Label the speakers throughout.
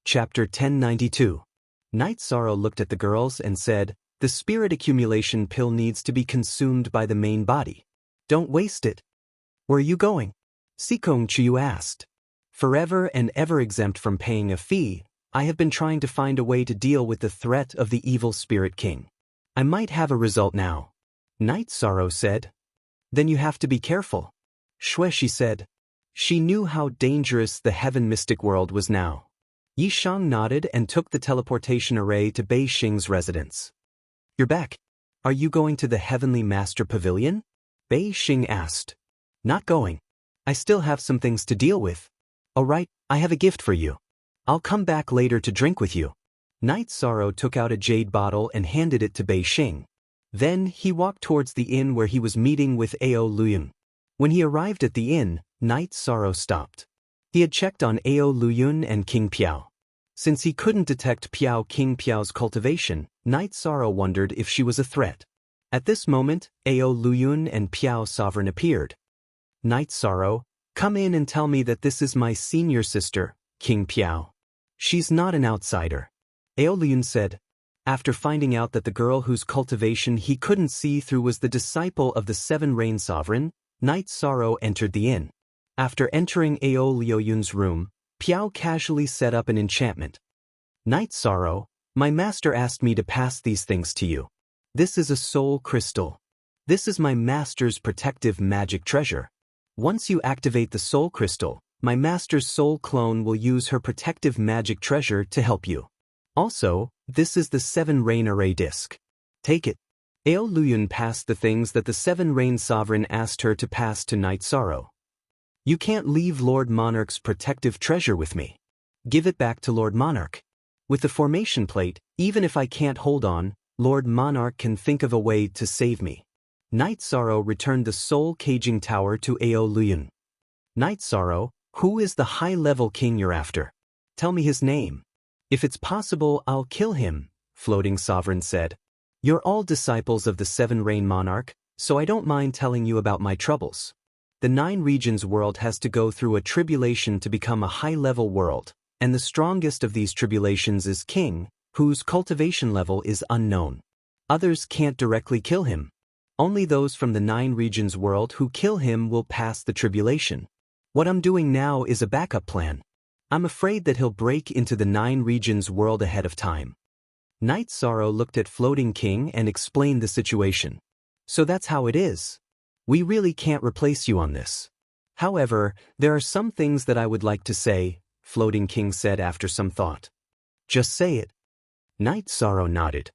Speaker 1: Chapter 1092. Night Sorrow looked at the girls and said, "The spirit accumulation pill needs to be consumed by the main body. Don't waste it." "Where are you going?" Sikong Chiyu asked. "Forever and ever exempt from paying a fee, I have been trying to find a way to deal with the threat of the evil spirit king. I might have a result now." Night Sorrow said. "Then you have to be careful." Shueshi said. She knew how dangerous the heaven mystic world was now. Yishang nodded and took the teleportation array to Bei Xing's residence. "You're back. Are you going to the Heavenly Master Pavilion?" Bei Xing asked. "Not going. I still have some things to deal with." "All right, I have a gift for you. I'll come back later to drink with you." Night Sorrow took out a jade bottle and handed it to Bei Xing. Then he walked towards the inn where he was meeting with Ao Luyun. When he arrived at the inn, Night Sorrow stopped. He had checked on Ao Luyun and King Piao. Since he couldn't detect King Piao's cultivation, Night Sorrow wondered if she was a threat. At this moment, Ao Luyun and Piao Sovereign appeared. "Night Sorrow, come in and tell me that this is my senior sister, King Piao. She's not an outsider." Ao Luyun said. After finding out that the girl whose cultivation he couldn't see through was the disciple of the Seven Rain Sovereign, Night Sorrow entered the inn. After entering Ao Luyun's room, Piao casually set up an enchantment. "Night Sorrow, my master asked me to pass these things to you. This is a soul crystal. This is my master's protective magic treasure. Once you activate the soul crystal, my master's soul clone will use her protective magic treasure to help you. Also, this is the Seven Rain Array disc. Take it." Ao Luyun passed the things that the Seven Rain Sovereign asked her to pass to Night Sorrow. "You can't leave Lord Monarch's protective treasure with me. Give it back to Lord Monarch. With the formation plate, even if I can't hold on, Lord Monarch can think of a way to save me." Night Sorrow returned the soul caging tower to Ao Luyun. "Night Sorrow, who is the high-level king you're after? Tell me his name. If it's possible, I'll kill him," Floating Sovereign said. "You're all disciples of the Seven Rain Monarch, so I don't mind telling you about my troubles. The Nine Regions world has to go through a tribulation to become a high-level world, and the strongest of these tribulations is King, whose cultivation level is unknown. Others can't directly kill him. Only those from the Nine Regions world who kill him will pass the tribulation. What I'm doing now is a backup plan. I'm afraid that he'll break into the Nine Regions world ahead of time." Night Sorrow looked at Floating King and explained the situation. "So that's how it is. We really can't replace you on this. However, there are some things that I would like to say," Floating King said after some thought. "Just say it." Night Sorrow nodded.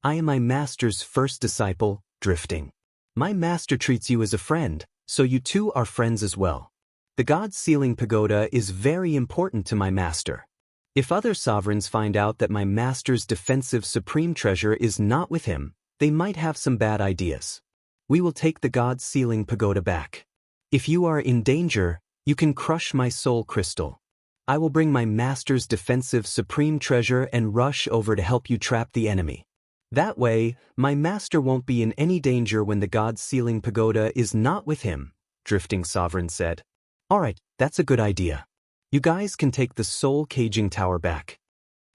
Speaker 1: "I am my master's first disciple, Drifting. My master treats you as a friend, so you two are friends as well. The God's Sealing Pagoda is very important to my master. If other sovereigns find out that my master's defensive supreme treasure is not with him, they might have some bad ideas. We will take the God's Sealing Pagoda back. If you are in danger, you can crush my soul crystal. I will bring my master's defensive supreme treasure and rush over to help you trap the enemy. That way, my master won't be in any danger when the God's Sealing Pagoda is not with him," Drifting Sovereign said. "All right, that's a good idea. You guys can take the soul caging tower back."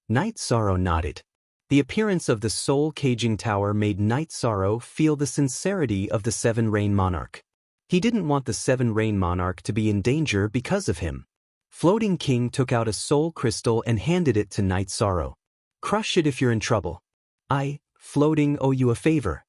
Speaker 1: Night Sorrow nodded. The appearance of the soul caging tower made Night Sorrow feel the sincerity of the Seven Rain Monarch. He didn't want the Seven Rain Monarch to be in danger because of him. Floating King took out a soul crystal and handed it to Night Sorrow. "Crush it if you're in trouble. I, Floating, owe you a favor."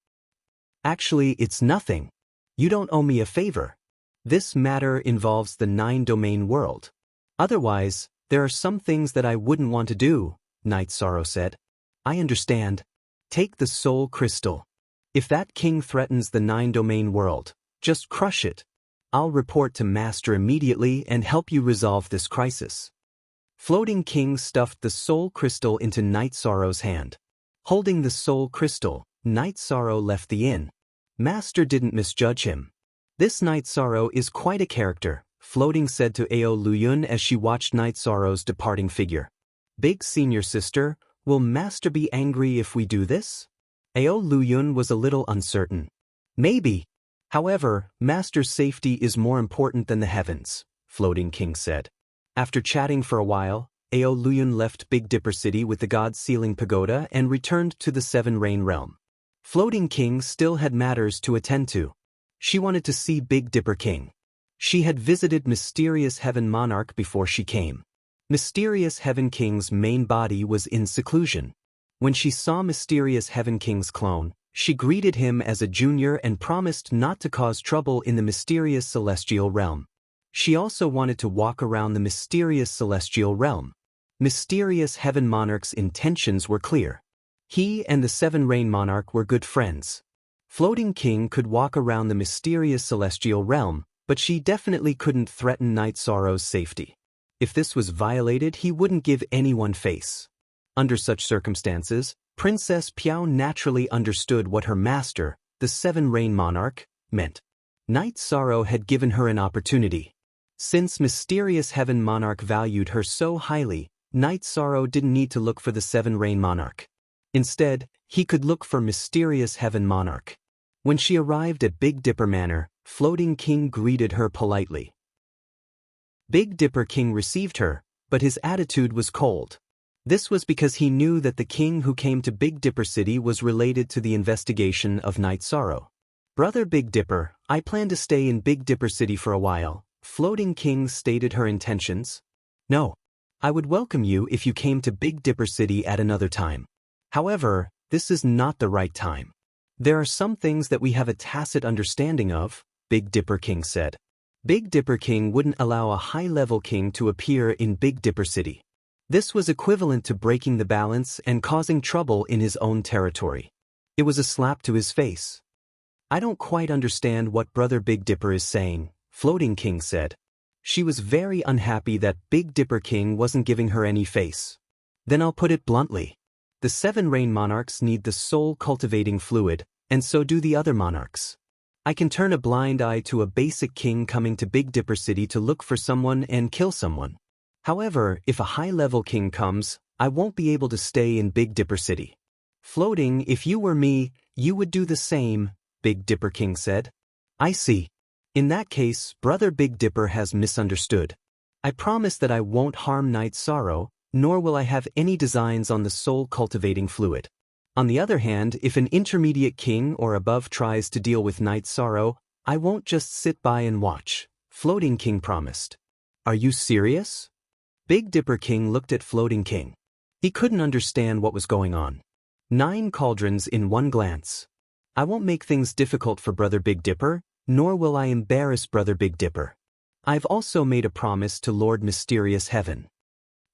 Speaker 1: "Actually, it's nothing. You don't owe me a favor. This matter involves the Nine-Domain world. Otherwise, there are some things that I wouldn't want to do," Night Sorrow said. "I understand. Take the soul crystal. If that king threatens the Nine-Domain world, just crush it. I'll report to Master immediately and help you resolve this crisis." Floating King stuffed the soul crystal into Night Sorrow's hand. Holding the soul crystal, Night Sorrow left the inn. Master didn't misjudge him. "This Night Sorrow is quite a character," Floating said to Ao Luyun as she watched Night Sorrow's departing figure. "Big senior sister, will Master be angry if we do this?" Ao Luyun was a little uncertain. "Maybe. However, Master's safety is more important than the heavens," Floating King said. After chatting for a while, Ao Luyun left Big Dipper City with the god's sealing pagoda and returned to the Seven Rain Realm. Floating King still had matters to attend to. She wanted to see Big Dipper King. She had visited Mysterious Heaven Monarch before she came. Mysterious Heaven King's main body was in seclusion. When she saw Mysterious Heaven King's clone, she greeted him as a junior and promised not to cause trouble in the mysterious celestial realm. She also wanted to walk around the mysterious celestial realm. Mysterious Heaven Monarch's intentions were clear. He and the Seven Rain Monarch were good friends. Floating King could walk around the mysterious celestial realm, but she definitely couldn't threaten Night Sorrow's safety. If this was violated, he wouldn't give anyone face. Under such circumstances, Princess Piao naturally understood what her master, the Seven Rain Monarch, meant. Night Sorrow had given her an opportunity. Since Mysterious Heaven Monarch valued her so highly, Night Sorrow didn't need to look for the Seven Rain Monarch. Instead, he could look for Mysterious Heaven Monarch. When she arrived at Big Dipper Manor, Floating King greeted her politely. Big Dipper King received her, but his attitude was cold. This was because he knew that the king who came to Big Dipper City was related to the investigation of Night Sorrow. Brother Big Dipper, I plan to stay in Big Dipper City for a while. Floating King stated her intentions. No. I would welcome you if you came to Big Dipper City at another time. However, this is not the right time. There are some things that we have a tacit understanding of, Big Dipper King said. Big Dipper King wouldn't allow a high-level king to appear in Big Dipper City. This was equivalent to breaking the balance and causing trouble in his own territory. It was a slap to his face. I don't quite understand what Brother Big Dipper is saying, Floating King said. She was very unhappy that Big Dipper King wasn't giving her any face. Then I'll put it bluntly. The Seven Rain Monarchs need the soul-cultivating fluid, and so do the other monarchs. I can turn a blind eye to a basic king coming to Big Dipper City to look for someone and kill someone. However, if a high-level king comes, I won't be able to stay in Big Dipper City. Floating, if you were me, you would do the same, Big Dipper King said. I see. In that case, Brother Big Dipper has misunderstood. I promise that I won't harm Night Sorrow, nor will I have any designs on the soul-cultivating fluid. On the other hand, if an intermediate king or above tries to deal with Night Sorrow, I won't just sit by and watch, Floating King promised. Are you serious? Big Dipper King looked at Floating King. He couldn't understand what was going on. 9 cauldrons in one glance. I won't make things difficult for Brother Big Dipper, nor will I embarrass Brother Big Dipper. I've also made a promise to Lord Mysterious Heaven.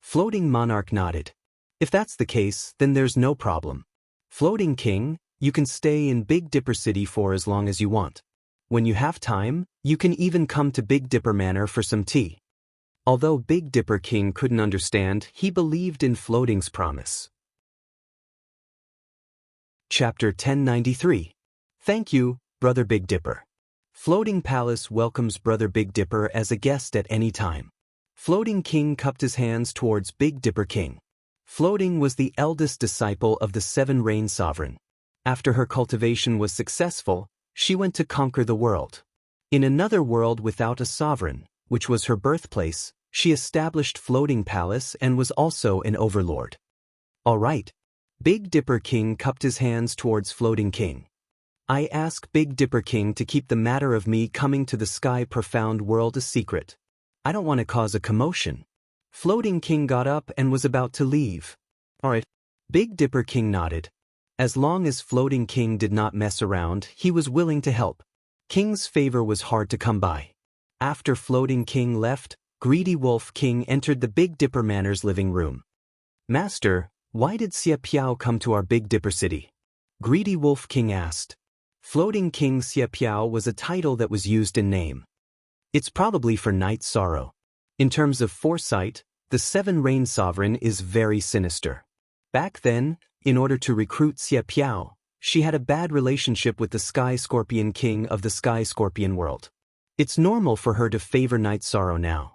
Speaker 1: Floating Monarch nodded. If that's the case, then there's no problem. Floating King, you can stay in Big Dipper City for as long as you want. When you have time, you can even come to Big Dipper Manor for some tea. Although Big Dipper King couldn't understand, he believed in Floating's promise. Chapter 1093. Thank you, Brother Big Dipper. Floating Palace welcomes Brother Big Dipper as a guest at any time. Floating King cupped his hands towards Big Dipper King. Floating was the eldest disciple of the Seven Rain Sovereign. After her cultivation was successful, she went to conquer the world. In another world without a sovereign, which was her birthplace, she established Floating Palace and was also an overlord. All right. Big Dipper King cupped his hands towards Floating King. I ask Big Dipper King to keep the matter of me coming to the Sky Profound World a secret. I don't want to cause a commotion. Floating King got up and was about to leave. All right. Big Dipper King nodded. As long as Floating King did not mess around, he was willing to help. King's favor was hard to come by. After Floating King left, Greedy Wolf King entered the Big Dipper Manor's living room. Master, why did Xia Piao come to our Big Dipper City? Greedy Wolf King asked. Floating King Xia Piao was a title that was used in name. It's probably for Night Sorrow. In terms of foresight, the Seven Rain Sovereign is very sinister. Back then, in order to recruit Xia Piao, she had a bad relationship with the Sky Scorpion King of the Sky Scorpion world. It's normal for her to favor Night Sorrow now.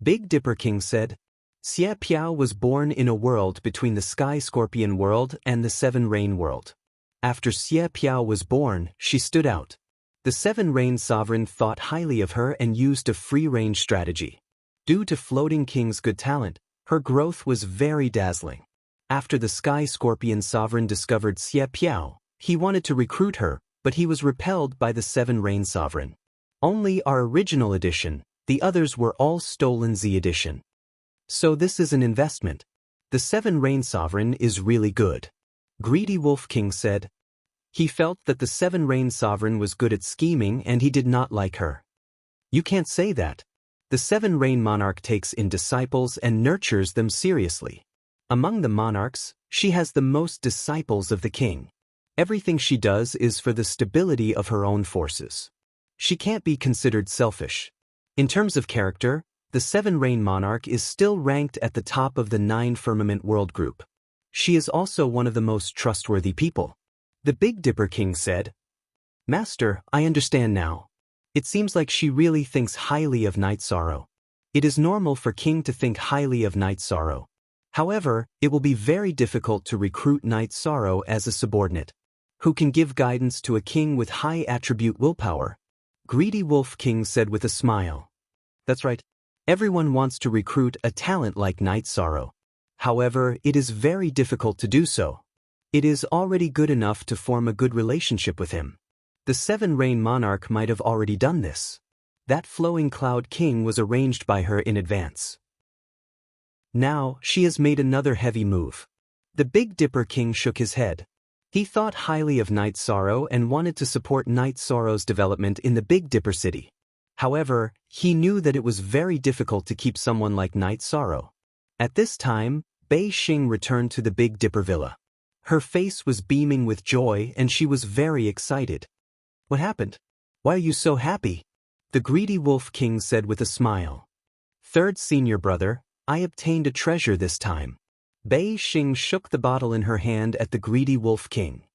Speaker 1: Big Dipper King said, Xia Piao was born in a world between the Sky Scorpion world and the Seven Rain world. After Xia Piao was born, she stood out. The Seven Rain Sovereign thought highly of her and used a free-range strategy. Due to Floating King's good talent, Her growth was very dazzling. After the Sky Scorpion Sovereign discovered Xie Piao, he wanted to recruit her, but he was repelled by the Seven Rain Sovereign. Only our original edition, the others were all stolen Z edition. So this is an investment. The Seven Rain Sovereign is really good. Greedy Wolf King said. He felt that the Seven Rain Sovereign was good at scheming and he did not like her. You can't say that. The Seven Rain Monarch takes in disciples and nurtures them seriously. Among the monarchs, she has the most disciples of the king. Everything she does is for the stability of her own forces. She can't be considered selfish. In terms of character, the Seven Rain Monarch is still ranked at the top of the 9 Firmament World Group. She is also one of the most trustworthy people. The Big Dipper King said, Master, I understand now. It seems like she really thinks highly of Night Sorrow. It is normal for King to think highly of Night Sorrow. However, it will be very difficult to recruit Night Sorrow as a subordinate. Who can give guidance to a king with high attribute willpower? Greedy Wolf King said with a smile. That's right. Everyone wants to recruit a talent like Night Sorrow. However, it is very difficult to do so. It is already good enough to form a good relationship with him. The Seven Rain Monarch might have already done this. That Flowing Cloud King was arranged by her in advance. Now, she has made another heavy move. The Big Dipper King shook his head. He thought highly of Night Sorrow and wanted to support Night Sorrow's development in the Big Dipper City. However, he knew that it was very difficult to keep someone like Night Sorrow. At this time, Bei Xing returned to the Big Dipper Villa. Her face was beaming with joy and she was very excited. What happened? Why are you so happy? The Greedy Wolf King said with a smile. Third senior brother, I obtained a treasure this time. Bei Xing shook the bottle in her hand at the Greedy Wolf King.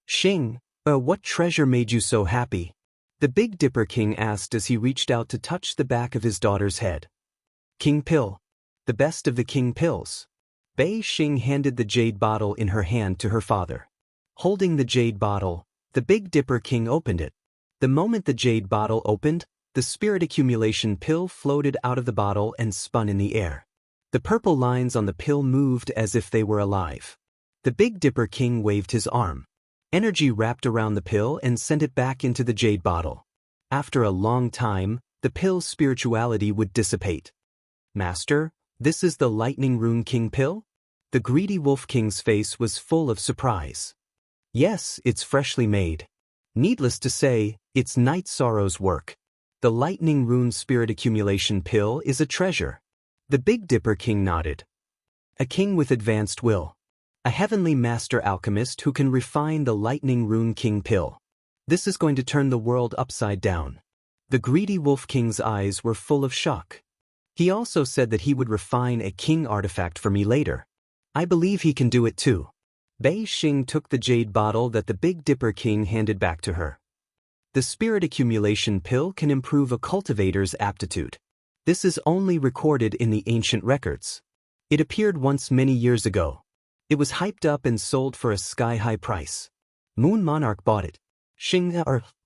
Speaker 1: Xing, what treasure made you so happy? The Big Dipper King asked as he reached out to touch the back of his daughter's head. King Pill. The best of the King Pills. Bei Xing handed the jade bottle in her hand to her father. Holding the jade bottle, the Big Dipper King opened it. The moment the jade bottle opened, the spirit accumulation pill floated out of the bottle and spun in the air. The purple lines on the pill moved as if they were alive. The Big Dipper King waved his arm. Energy wrapped around the pill and sent it back into the jade bottle. After a long time, the pill's spirituality would dissipate. Master, this is the Lightning Rune King pill? The Greedy Wolf King's face was full of surprise. Yes, it's freshly made. Needless to say, it's Night Sorrow's work. The Lightning Rune Spirit Accumulation Pill is a treasure. The Big Dipper King nodded. A king with advanced will. A heavenly master alchemist who can refine the Lightning Rune King pill. This is going to turn the world upside down. The Greedy Wolf King's eyes were full of shock. He also said that he would refine a king artifact for me later. I believe he can do it too. Bei Xing took the jade bottle that the Big Dipper King handed back to her. The spirit accumulation pill can improve a cultivator's aptitude. This is only recorded in the ancient records. It appeared once many years ago. It was hyped up and sold for a sky-high price. Moon Monarch bought it.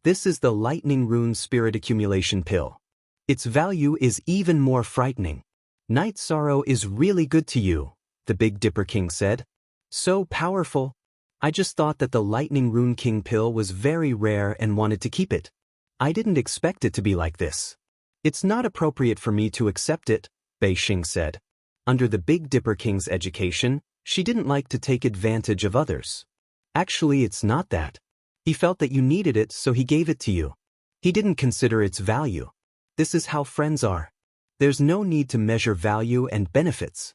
Speaker 1: This is the Lightning Rune Spirit Accumulation Pill. Its value is even more frightening. Night Sorrow is really good to you, the Big Dipper King said. So powerful. I just thought that the Lightning Rune King pill was very rare and wanted to keep it. I didn't expect it to be like this. It's not appropriate for me to accept it, Bei Xing said. Under the Big Dipper King's education, she didn't like to take advantage of others. Actually, it's not that. He felt that you needed it, so he gave it to you. He didn't consider its value. This is how friends are. There's no need to measure value and benefits.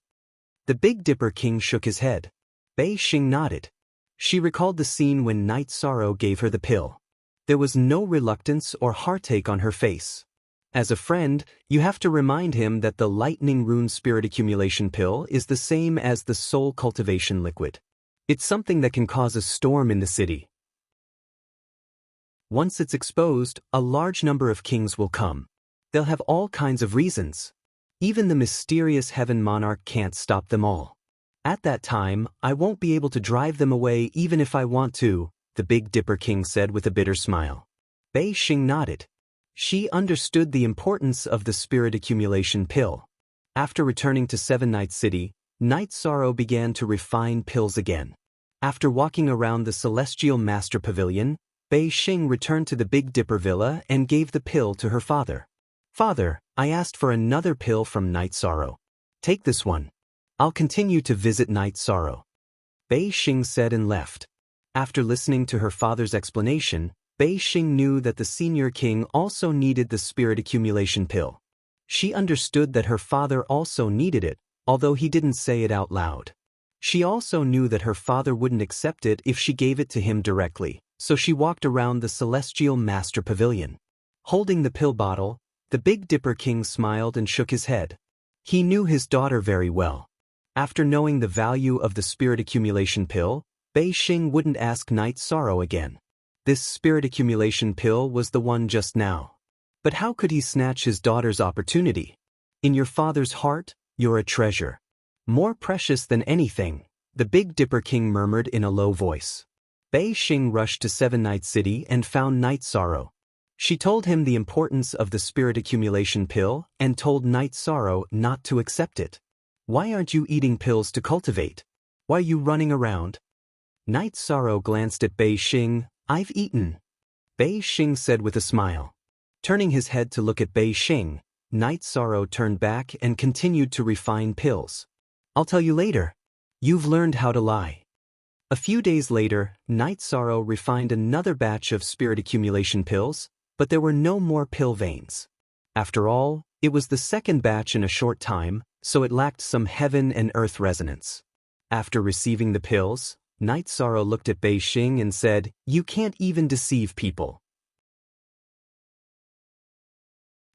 Speaker 1: The Big Dipper King shook his head. Bei Xing nodded. She recalled the scene when Night Sorrow gave her the pill. There was no reluctance or heartache on her face. As a friend, you have to remind him that the Lightning Rune Spirit Accumulation Pill is the same as the Soul Cultivation Liquid. It's something that can cause a storm in the city. Once it's exposed, a large number of kings will come. They'll have all kinds of reasons. Even the mysterious Heaven Monarch can't stop them all. At that time, I won't be able to drive them away even if I want to, the Big Dipper King said with a bitter smile. Bei Xing nodded. She understood the importance of the Spirit Accumulation Pill. After returning to Seven Night City, Night Sorrow began to refine pills again. After walking around the Celestial Master Pavilion, Bei Xing returned to the Big Dipper Villa and gave the pill to her father. "Father, I asked for another pill from Night Sorrow. Take this one. I'll continue to visit Night Sorrow." Bei Xing said and left. After listening to her father's explanation, Bei Xing knew that the senior king also needed the spirit accumulation pill. She understood that her father also needed it, although he didn't say it out loud. She also knew that her father wouldn't accept it if she gave it to him directly, so she walked around the Celestial Master Pavilion. Holding the pill bottle, the Big Dipper King smiled and shook his head. He knew his daughter very well. After knowing the value of the spirit accumulation pill, Bei Xing wouldn't ask Night Sorrow again. This spirit accumulation pill was the one just now. But how could he snatch his daughter's opportunity? In your father's heart, you're a treasure. More precious than anything, the Big Dipper King murmured in a low voice. Bei Xing rushed to Seven Night City and found Night Sorrow. She told him the importance of the spirit accumulation pill and told Night Sorrow not to accept it. "Why aren't you eating pills to cultivate? Why are you running around?" Night Sorrow glanced at Bei Xing. "I've eaten," Bei Xing said with a smile. Turning his head to look at Bei Xing, Night Sorrow turned back and continued to refine pills. "I'll tell you later. You've learned how to lie." A few days later, Night Sorrow refined another batch of spirit accumulation pills, but there were no more pill veins. After all, it was the second batch in a short time, so it lacked some heaven and earth resonance. After receiving the pills, Night Sorrow looked at Bei Xing and said, "You can't even deceive people."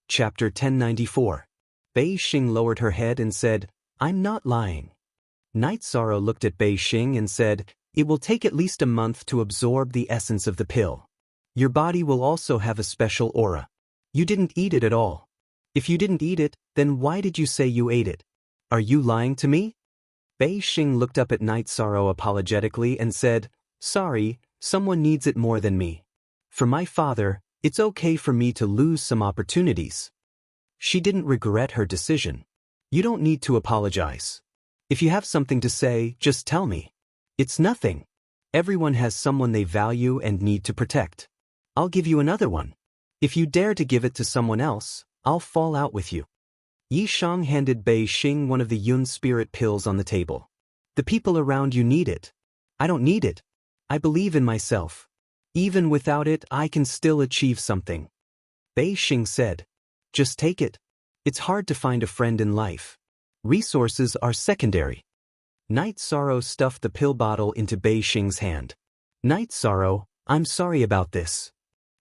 Speaker 1: Chapter 1094. Bei Xing lowered her head and said, "I'm not lying." Night Sorrow looked at Bei Xing and said, "It will take at least a month to absorb the essence of the pill. Your body will also have a special aura. You didn't eat it at all. If you didn't eat it, then why did you say you ate it? Are you lying to me?" Bei Xing looked up at Night Sorrow apologetically and said, "Sorry, someone needs it more than me. For my father, it's okay for me to lose some opportunities." She didn't regret her decision. "You don't need to apologize. If you have something to say, just tell me. It's nothing. Everyone has someone they value and need to protect. I'll give you another one. If you dare to give it to someone else, I'll fall out with you." Yi Shang handed Bei Xing one of the Yun spirit pills on the table. "The people around you need it. I don't need it. I believe in myself. Even without it, I can still achieve something." Bei Xing said, "Just take it. It's hard to find a friend in life. Resources are secondary." Night Sorrow stuffed the pill bottle into Bei Xing's hand. "Night Sorrow, I'm sorry about this."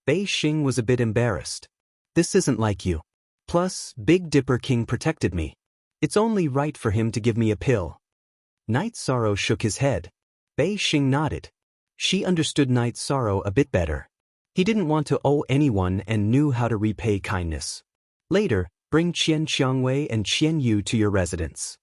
Speaker 1: Bei Xing was a bit embarrassed. "This isn't like you. Plus, Big Dipper King protected me. It's only right for him to give me a pill." Night Sorrow shook his head. Bei Xing nodded. She understood Night Sorrow a bit better. He didn't want to owe anyone and knew how to repay kindness. "Later, bring Qian Qiangwei and Qian Yu to your residence.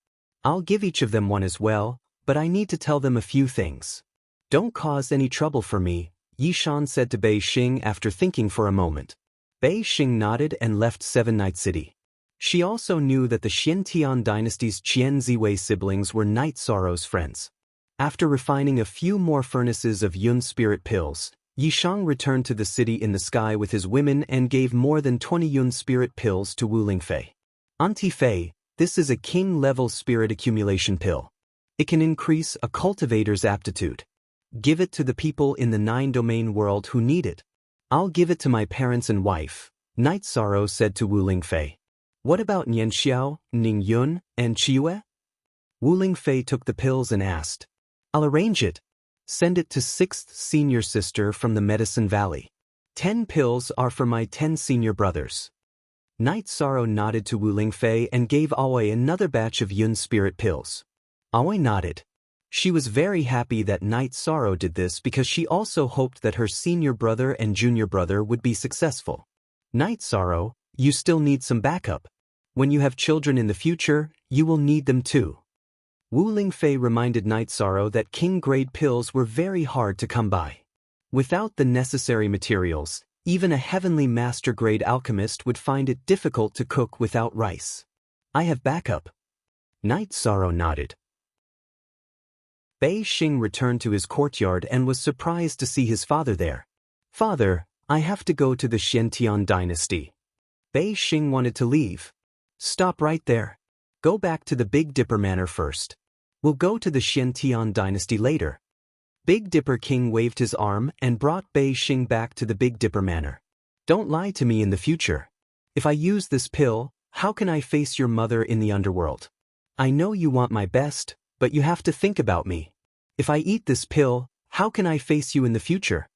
Speaker 1: I'll give each of them one as well, but I need to tell them a few things. Don't cause any trouble for me," Yi Shan said to Bei Xing after thinking for a moment. Bei Xing nodded and left Seven Night City. She also knew that the Xiantian dynasty's Qian Ziwei siblings were Night Sorrow's friends. After refining a few more furnaces of Yun spirit pills, Yi Shang returned to the city in the sky with his women and gave more than 20 Yun spirit pills to Wu Lingfei. "Auntie Fei, this is a king-level spirit accumulation pill. It can increase a cultivator's aptitude. Give it to the people in the 9-domain world who need it." "I'll give it to my parents and wife," Night Sorrow said to Wu Lingfei. "What about Nian Xiao, Ning Yun, and Chiyue?" Wu Lingfei took the pills and asked. "I'll arrange it. Send it to 6th senior sister from the Medicine Valley. 10 pills are for my 10 senior brothers." Night Sorrow nodded to Wu Lingfei and gave Aoi another batch of Yun spirit pills. Aoi nodded. She was very happy that Night Sorrow did this because she also hoped that her senior brother and junior brother would be successful. "Night Sorrow, you still need some backup. When you have children in the future, you will need them too." Wu Lingfei reminded Night Sorrow that king-grade pills were very hard to come by. Without the necessary materials, even a heavenly master-grade alchemist would find it difficult to cook without rice. I have backup. Night Sorrow nodded. Bei Xing returned to his courtyard and was surprised to see his father there. Father, I have to go to the Xiantian dynasty. Bei Xing wanted to leave. Stop right there. Go back to the Big Dipper Manor first. We'll go to the Xiantian dynasty later. Big Dipper King waved his arm and brought Bei Xing back to the Big Dipper Manor. Don't lie to me in the future. If I use this pill, how can I face your mother in the underworld? I know you want my best, but you have to think about me. If I eat this pill, how can I face you in the future?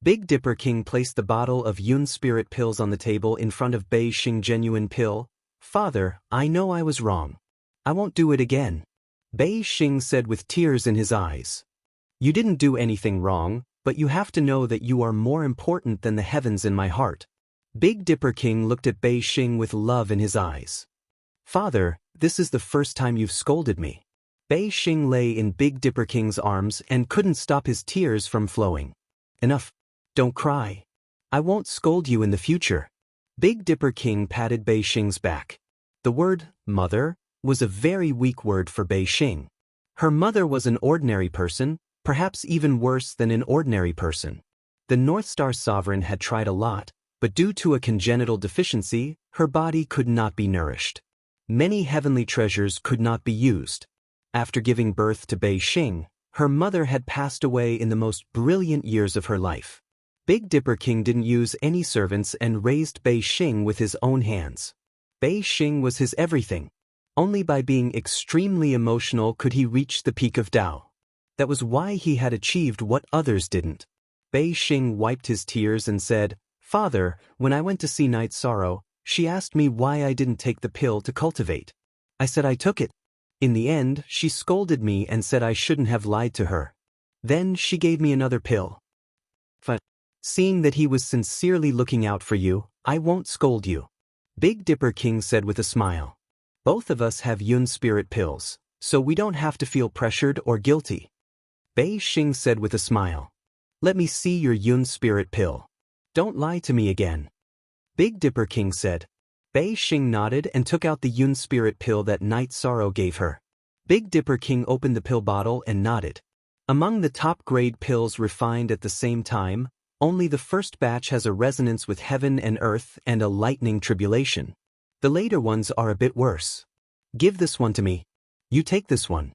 Speaker 1: Big Dipper King placed the bottle of Yun Spirit pills on the table in front of Bei Xing Genuine Pill. Father, I know I was wrong. I won't do it again. Bei Xing said with tears in his eyes. You didn't do anything wrong, but you have to know that you are more important than the heavens in my heart. Big Dipper King looked at Bei Xing with love in his eyes. Father, this is the first time you've scolded me. Bei Xing lay in Big Dipper King's arms and couldn't stop his tears from flowing. Enough. Don't cry. I won't scold you in the future. Big Dipper King patted Bei Xing's back. The word, mother, was a very weak word for Bei Xing. Her mother was an ordinary person, perhaps even worse than an ordinary person. The North Star Sovereign had tried a lot, but due to a congenital deficiency, her body could not be nourished. Many heavenly treasures could not be used. After giving birth to Bei Xing, her mother had passed away in the most brilliant years of her life. Big Dipper King didn't use any servants and raised Bei Xing with his own hands. Bei Xing was his everything. Only by being extremely emotional could he reach the peak of Tao. That was why he had achieved what others didn't. Bei Xing wiped his tears and said, Father, when I went to see Night Sorrow, she asked me why I didn't take the pill to cultivate. I said I took it. In the end, she scolded me and said I shouldn't have lied to her. Then she gave me another pill. Seeing that he was sincerely looking out for you, I won't scold you. Big Dipper King said with a smile. Both of us have Yun Spirit pills, so we don't have to feel pressured or guilty. Bei Xing said with a smile. Let me see your Yun Spirit pill. Don't lie to me again. Big Dipper King said. Bei Xing nodded and took out the Yun Spirit pill that Night Sorrow gave her. Big Dipper King opened the pill bottle and nodded. Among the top-grade pills refined at the same time, only the first batch has a resonance with heaven and earth and a lightning tribulation. The later ones are a bit worse. Give this one to me. You take this one.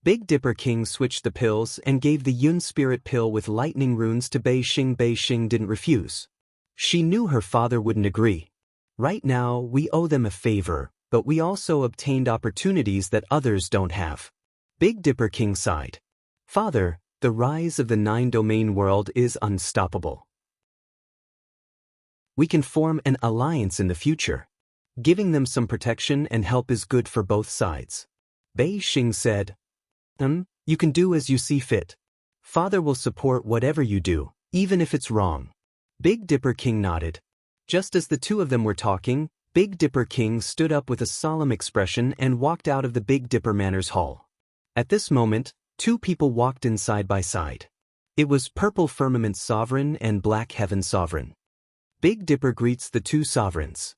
Speaker 1: Big Dipper King switched the pills and gave the Yun Spirit pill with lightning runes to Bei Xing. Bei Xing didn't refuse. She knew her father wouldn't agree. Right now, we owe them a favor, but we also obtained opportunities that others don't have. Big Dipper King sighed. Father, the rise of the nine-domain world is unstoppable. We can form an alliance in the future. Giving them some protection and help is good for both sides. Bei Xing said, you can do as you see fit. Father will support whatever you do, even if it's wrong. Big Dipper King nodded. Just as the two of them were talking, Big Dipper King stood up with a solemn expression and walked out of the Big Dipper Manor's hall. At this moment, two people walked in side by side. It was Purple Firmament Sovereign and Black Heaven Sovereign. Big Dipper greets the two sovereigns.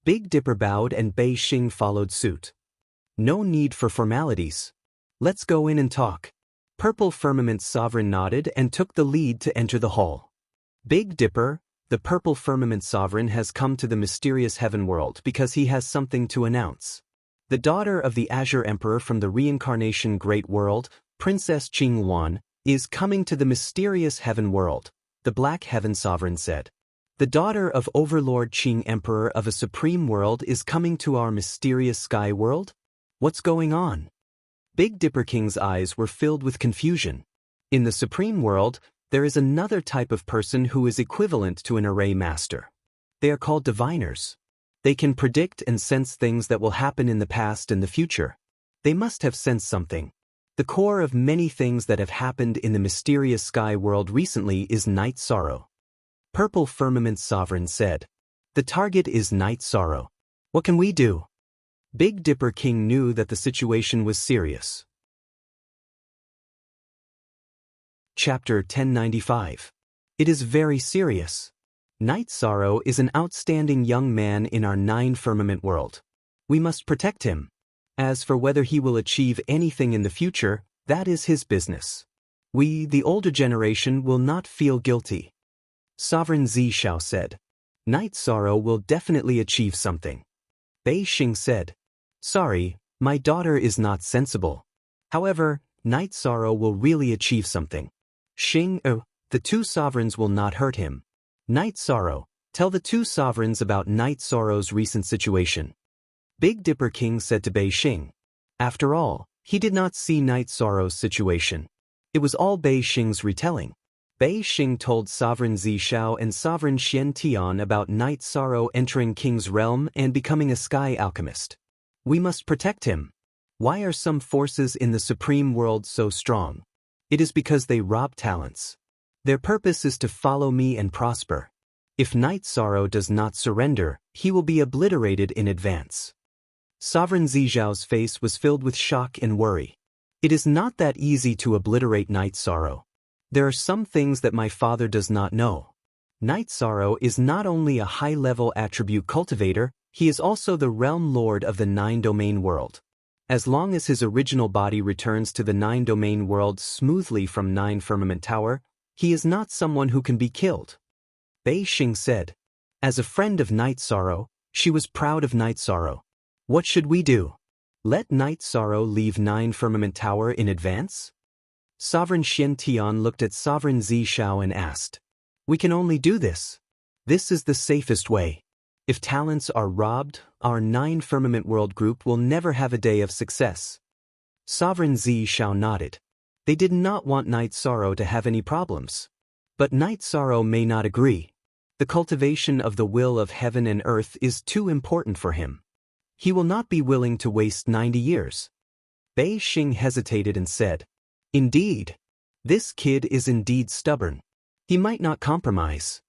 Speaker 1: Big Dipper bowed and Bei Xing followed suit. No need for formalities. Let's go in and talk. Purple Firmament Sovereign nodded and took the lead to enter the hall. Big Dipper, the Purple Firmament Sovereign, has come to the mysterious heaven world because he has something to announce. The daughter of the Azure Emperor from the reincarnation Great World, Princess Qing Yuan, is coming to the mysterious heaven world, the Black Heaven Sovereign said. The daughter of Overlord Qing Emperor of a supreme world is coming to our mysterious sky world? What's going on? Big Dipper King's eyes were filled with confusion. In the supreme world, there is another type of person who is equivalent to an array master. They are called diviners. They can predict and sense things that will happen in the past and the future. They must have sensed something. The core of many things that have happened in the mysterious sky world recently is Night Sorrow. Purple Firmament Sovereign said. The target is Night Sorrow. What can we do? Big Dipper King knew that the situation was serious. Chapter 1095. It is very serious. Night Sorrow is an outstanding young man in our 9 firmament world. We must protect him. As for whether he will achieve anything in the future, that is his business. We, the older generation, will not feel guilty. Sovereign Zishao said. Night Sorrow will definitely achieve something. Bei Xing said. Sorry, my daughter is not sensible. However, Night Sorrow will really achieve something. The two sovereigns will not hurt him. Night Sorrow, tell the two sovereigns about Night Sorrow's recent situation. Big Dipper King said to Bei Xing. After all, he did not see Night Sorrow's situation. It was all Bei Xing's retelling. Bei Xing told Sovereign Zishao and Sovereign Xian Tian about Night Sorrow entering King's realm and becoming a sky alchemist. We must protect him. Why are some forces in the supreme world so strong? It is because they rob talents. Their purpose is to follow me and prosper. If Night Sorrow does not surrender, he will be obliterated in advance. Sovereign Zizhao's face was filled with shock and worry. It is not that easy to obliterate Night Sorrow. There are some things that my father does not know. Night Sorrow is not only a high-level attribute cultivator, he is also the realm lord of the 9-domain world. As long as his original body returns to the 9-domain world smoothly from 9 Firmament Tower, he is not someone who can be killed. Bei Xing said. As a friend of Night Sorrow, she was proud of Night Sorrow. What should we do? Let Night Sorrow leave 9 Firmament Tower in advance? Sovereign Xian Tian looked at Sovereign Zishao and asked. We can only do this. This is the safest way. If talents are robbed, our 9 Firmament World group will never have a day of success. Sovereign Zishao nodded. They did not want Night Sorrow to have any problems. But Night Sorrow may not agree. The cultivation of the will of heaven and earth is too important for him. He will not be willing to waste 90 years. Bei Xing hesitated and said, Indeed. This kid is indeed stubborn. He might not compromise.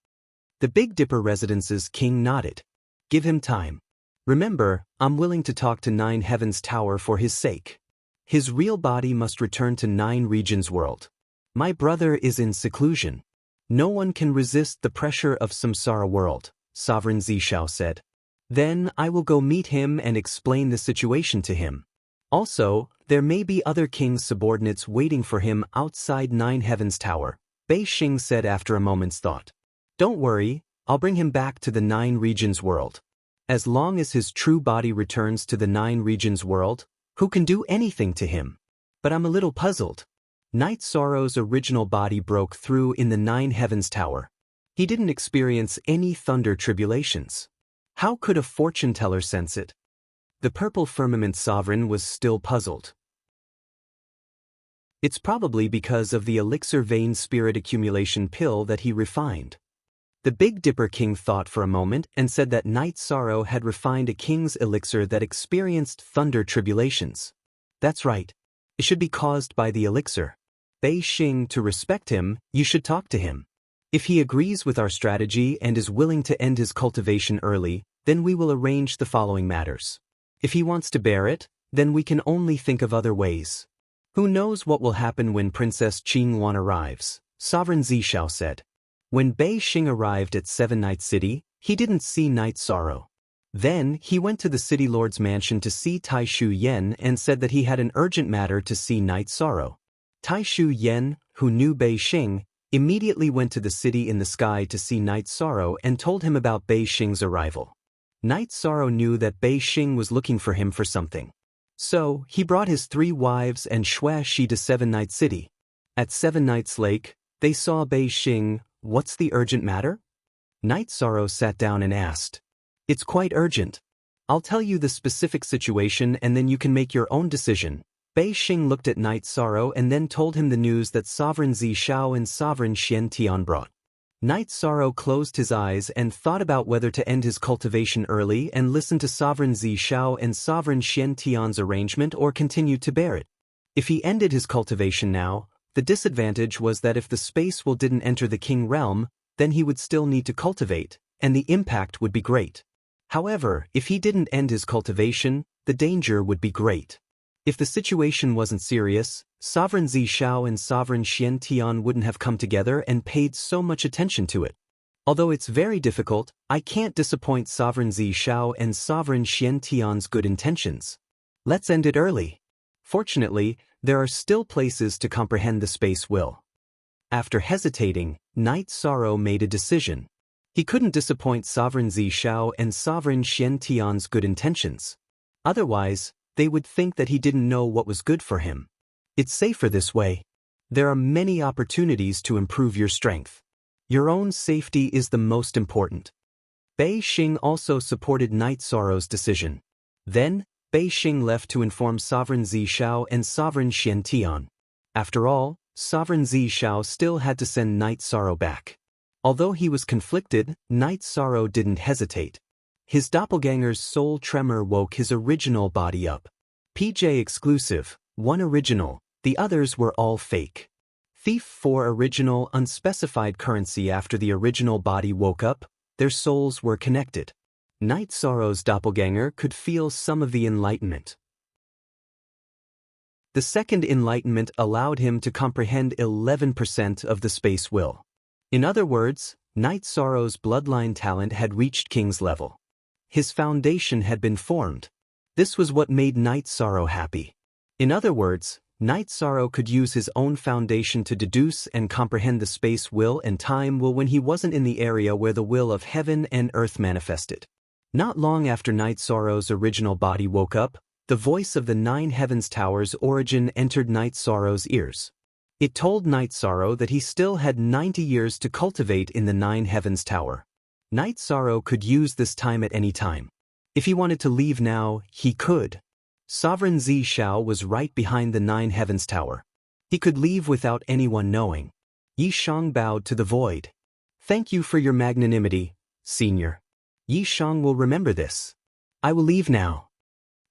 Speaker 1: The Big Dipper Residence's king nodded. Give him time. Remember, I'm willing to talk to 9 Heavens Tower for his sake. His real body must return to 9 Regions world. My brother is in seclusion. No one can resist the pressure of Samsara world, Sovereign Zishao said. Then I will go meet him and explain the situation to him. Also, there may be other king's subordinates waiting for him outside 9 Heavens Tower, Bei Xing said after a moment's thought. Don't worry, I'll bring him back to the 9 Regions world. As long as his true body returns to the 9 Regions world, who can do anything to him? But I'm a little puzzled. Night Sorrow's original body broke through in the 9 Heavens Tower. He didn't experience any thunder tribulations. How could a fortune teller sense it? The Purple Firmament Sovereign was still puzzled. It's probably because of the elixir vein spirit accumulation pill that he refined. The Big Dipper King thought for a moment and said that Night Sorrow had refined a king's elixir that experienced thunder tribulations. That's right. It should be caused by the elixir. Bei Xing, to respect him, you should talk to him. If he agrees with our strategy and is willing to end his cultivation early, then we will arrange the following matters. If he wants to bear it, then we can only think of other ways. Who knows what will happen when Princess Qingwan arrives, Sovereign Zishao said. When Bei Xing arrived at 7 Night City, he didn't see Night Sorrow. Then, he went to the City Lord's mansion to see Taishu Yen and said that he had an urgent matter to see Night Sorrow. Taishu Yen, who knew Bei Xing, immediately went to the city in the sky to see Night Sorrow and told him about Bei Xing's arrival. Night Sorrow knew that Bei Xing was looking for him for something. So, he brought his 3 wives and Xue Shi to 7 Night City. At 7 Nights Lake, they saw Bei Xing. What's the urgent matter? Night Sorrow sat down and asked. It's quite urgent. I'll tell you the specific situation and then you can make your own decision. Bei Xing looked at Night Sorrow and then told him the news that Sovereign Zishao and Sovereign Xian Tian brought. Night Sorrow closed his eyes and thought about whether to end his cultivation early and listen to Sovereign Zishao and Sovereign Xian Tian's arrangement or continue to bear it. If he ended his cultivation now, the disadvantage was that if the space will didn't enter the king realm, then he would still need to cultivate, and the impact would be great. However, if he didn't end his cultivation, the danger would be great. If the situation wasn't serious, Sovereign Zishao and Sovereign Xian Tian wouldn't have come together and paid so much attention to it. Although it's very difficult, I can't disappoint Sovereign Zi Shao and Sovereign Xian Tian's good intentions. Let's end it early. Fortunately, there are still places to comprehend the space will. After hesitating, Knight Sorrow made a decision. He couldn't disappoint Sovereign Zi Shao and Sovereign Xian Tian's good intentions. Otherwise, they would think that he didn't know what was good for him. It's safer this way. There are many opportunities to improve your strength. Your own safety is the most important. Bei Xing also supported Knight Sorrow's decision. Then, Bei Xing left to inform Sovereign Zi Shao and Sovereign Xian Tian. After all, Sovereign Zi Shao still had to send Knight Sorrow back. Although he was conflicted, Knight Sorrow didn't hesitate. His doppelganger's soul tremor woke his original body up. PJ exclusive, one original, the others were all fake. Thief 4 original unspecified currency. After the original body woke up, their souls were connected. Knight Sorrow's doppelganger could feel some of the enlightenment. The second enlightenment allowed him to comprehend 11% of the space will. In other words, Knight Sorrow's bloodline talent had reached King's level. His foundation had been formed. This was what made Knight Sorrow happy. In other words, Knight Sorrow could use his own foundation to deduce and comprehend the space will and time will when he wasn't in the area where the will of heaven and earth manifested. Not long after Knight Sorrow's original body woke up, the voice of the Nine Heavens Tower's origin entered Knight Sorrow's ears. It told Knight Sorrow that he still had 90 years to cultivate in the Nine Heavens Tower. Knight Sorrow could use this time at any time. If he wanted to leave now, he could. Sovereign Zi Shao was right behind the Nine Heavens Tower. He could leave without anyone knowing. Yi Shang bowed to the void. Thank you for your magnanimity, Senior. Yi Shang will remember this. I will leave now.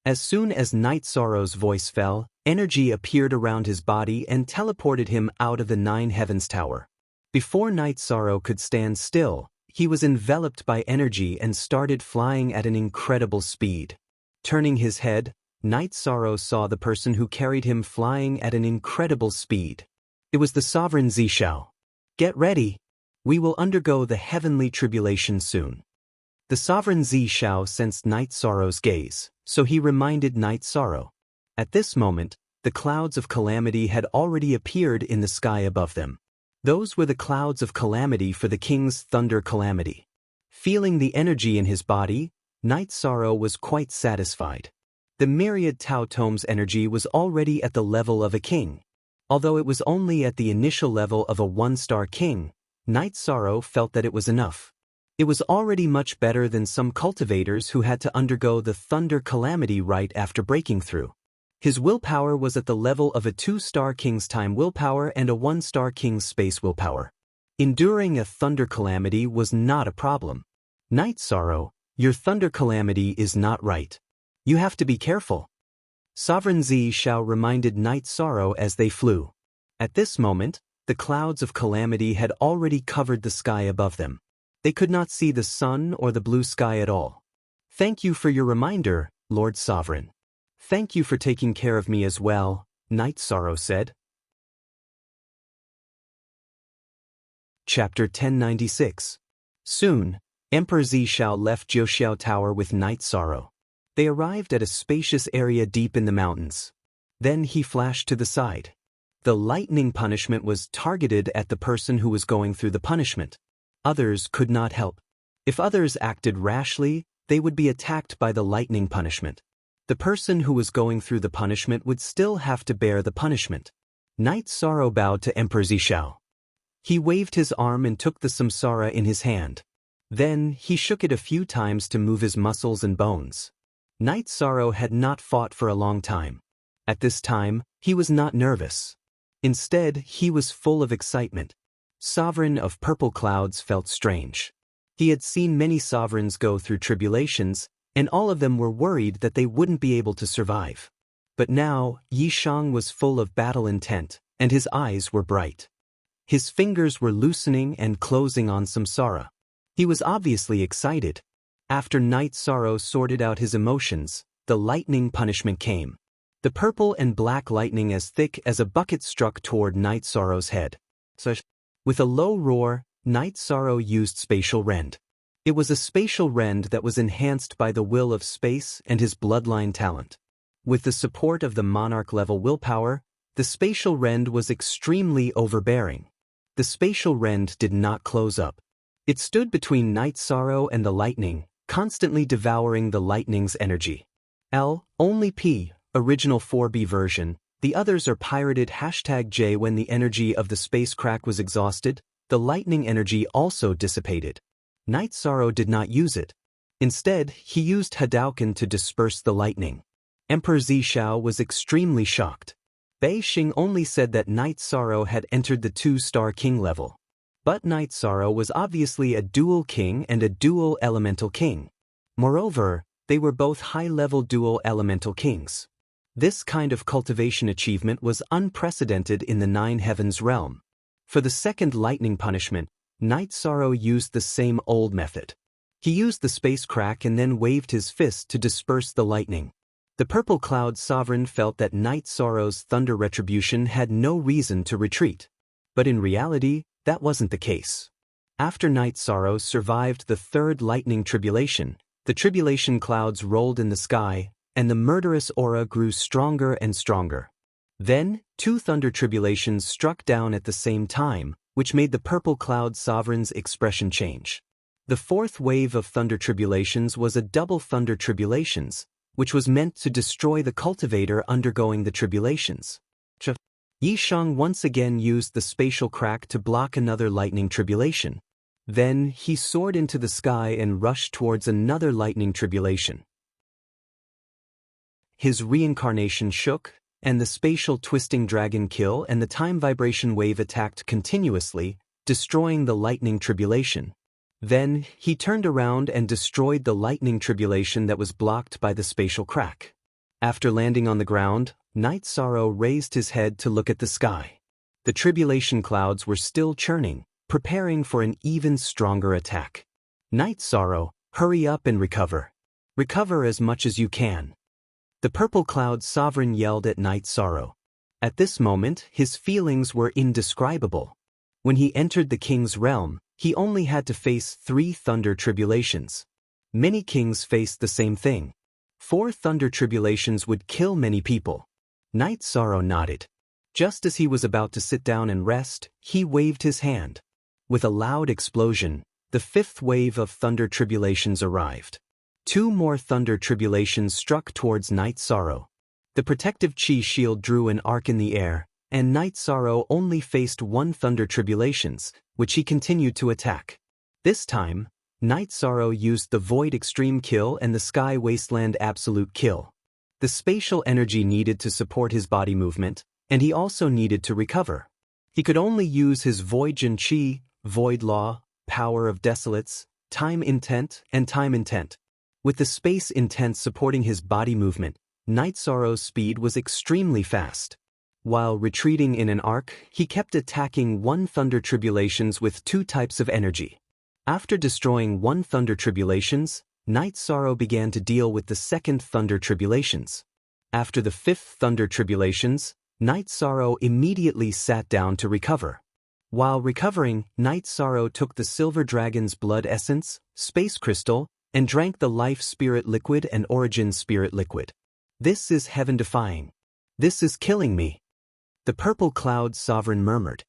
Speaker 1: As soon as Knight Sorrow's voice fell, energy appeared around his body and teleported him out of the Nine Heavens Tower. Before Knight Sorrow could stand still, he was enveloped by energy and started flying at an incredible speed. Turning his head, Knight Sorrow saw the person who carried him flying at an incredible speed. It was the Sovereign Zi Shao. Get ready. We will undergo the heavenly tribulation soon. The Sovereign Zi Shao sensed Knight Sorrow's gaze, so he reminded Knight Sorrow. At this moment, the clouds of calamity had already appeared in the sky above them. Those were the clouds of calamity for the king's thunder calamity. Feeling the energy in his body, Knight Sorrow was quite satisfied. The myriad Tao Tome's energy was already at the level of a king. Although it was only at the initial level of a one-star king, Knight Sorrow felt that it was enough. It was already much better than some cultivators who had to undergo the thunder calamity right after breaking through. His willpower was at the level of a 2-star king's time willpower and a 1-star king's space willpower. Enduring a thunder calamity was not a problem. Knight Sorrow, your thunder calamity is not right. You have to be careful. Sovereign Zi Shao reminded Knight Sorrow as they flew. At this moment, the clouds of calamity had already covered the sky above them. They could not see the sun or the blue sky at all. Thank you for your reminder, Lord Sovereign. Thank you for taking care of me as well, Knight Sorrow said. Chapter 1096. Soon, Emperor Zi Shao left Jiuxiao Tower with Knight Sorrow. They arrived at a spacious area deep in the mountains. Then he flashed to the side. The lightning punishment was targeted at the person who was going through the punishment. Others could not help. If others acted rashly, they would be attacked by the lightning punishment. The person who was going through the punishment would still have to bear the punishment. Knight Sorrow bowed to Emperor Zi Shao. He waved his arm and took the samsara in his hand. Then he shook it a few times to move his muscles and bones. Knight Sorrow had not fought for a long time. At this time, he was not nervous. Instead, he was full of excitement. Sovereign of Purple Clouds felt strange. He had seen many sovereigns go through tribulations, and all of them were worried that they wouldn't be able to survive. But now, Yi Shang was full of battle intent, and his eyes were bright. His fingers were loosening and closing on samsara. He was obviously excited. After Knight Sorrow sorted out his emotions, the lightning punishment came. The purple and black lightning as thick as a bucket struck toward Knight Sorrow's head. With a low roar, Night Sorrow used Spatial Rend. It was a spatial rend that was enhanced by the will of space and his bloodline talent. With the support of the monarch-level willpower, the spatial rend was extremely overbearing. The spatial rend did not close up. It stood between Night Sorrow and the lightning, constantly devouring the lightning's energy. Only P, original 4B version, the others are pirated #J. When the energy of the space crack was exhausted, the lightning energy also dissipated. Night Sorrow did not use it. Instead, he used Hadouken to disperse the lightning. Emperor Zishao was extremely shocked. Bei Xing only said that Night Sorrow had entered the 2-star king level. But Night Sorrow was obviously a dual king and a dual elemental king. Moreover, they were both high-level dual elemental kings. This kind of cultivation achievement was unprecedented in the Nine Heavens realm. For the second lightning punishment, Night Sorrow used the same old method. He used the space crack and then waved his fist to disperse the lightning. The Purple Cloud Sovereign felt that Night Sorrow's thunder retribution had no reason to retreat. But in reality, that wasn't the case. After Night Sorrow survived the third lightning tribulation, the tribulation clouds rolled in the sky, and the murderous aura grew stronger and stronger. Then, 2 thunder tribulations struck down at the same time, which made the Purple Cloud Sovereign's expression change. The fourth wave of thunder tribulations was a double thunder tribulations, which was meant to destroy the cultivator undergoing the tribulations. Yishang once again used the spatial crack to block another lightning tribulation. Then, he soared into the sky and rushed towards another lightning tribulation. His reincarnation shook, and the spatial twisting dragon kill and the time vibration wave attacked continuously, destroying the lightning tribulation. Then, he turned around and destroyed the lightning tribulation that was blocked by the spatial crack. After landing on the ground, Night Sorrow raised his head to look at the sky. The tribulation clouds were still churning, preparing for an even stronger attack. Night Sorrow, hurry up and recover. Recover as much as you can. The Purple Cloud Sovereign yelled at Night Sorrow. At this moment, his feelings were indescribable. When he entered the king's realm, he only had to face 3 thunder tribulations. Many kings faced the same thing. 4 thunder tribulations would kill many people. Night Sorrow nodded. Just as he was about to sit down and rest, he waved his hand. With a loud explosion, the 5th wave of thunder tribulations arrived. 2 more thunder tribulations struck towards Night Sorrow. The protective chi shield drew an arc in the air, and Night Sorrow only faced 1 thunder tribulations, which he continued to attack. This time, Night Sorrow used the Void Extreme Kill and the Sky Wasteland Absolute Kill. The spatial energy needed to support his body movement, and he also needed to recover. He could only use his Void Jin Chi, Void Law, Power of Desolates, Time Intent, and Time Intent. With the space intent supporting his body movement, Night Sorrow's speed was extremely fast. While retreating in an arc, he kept attacking 1 thunder tribulations with 2 types of energy. After destroying 1 thunder tribulations, Night Sorrow began to deal with the 2nd thunder tribulations. After the 5th thunder tribulations, Night Sorrow immediately sat down to recover. While recovering, Night Sorrow took the Silver Dragon's blood essence, space crystal, and drank the Life Spirit Liquid and Origin Spirit Liquid. This is heaven-defying. This is killing me. The Purple Cloud Sovereign murmured.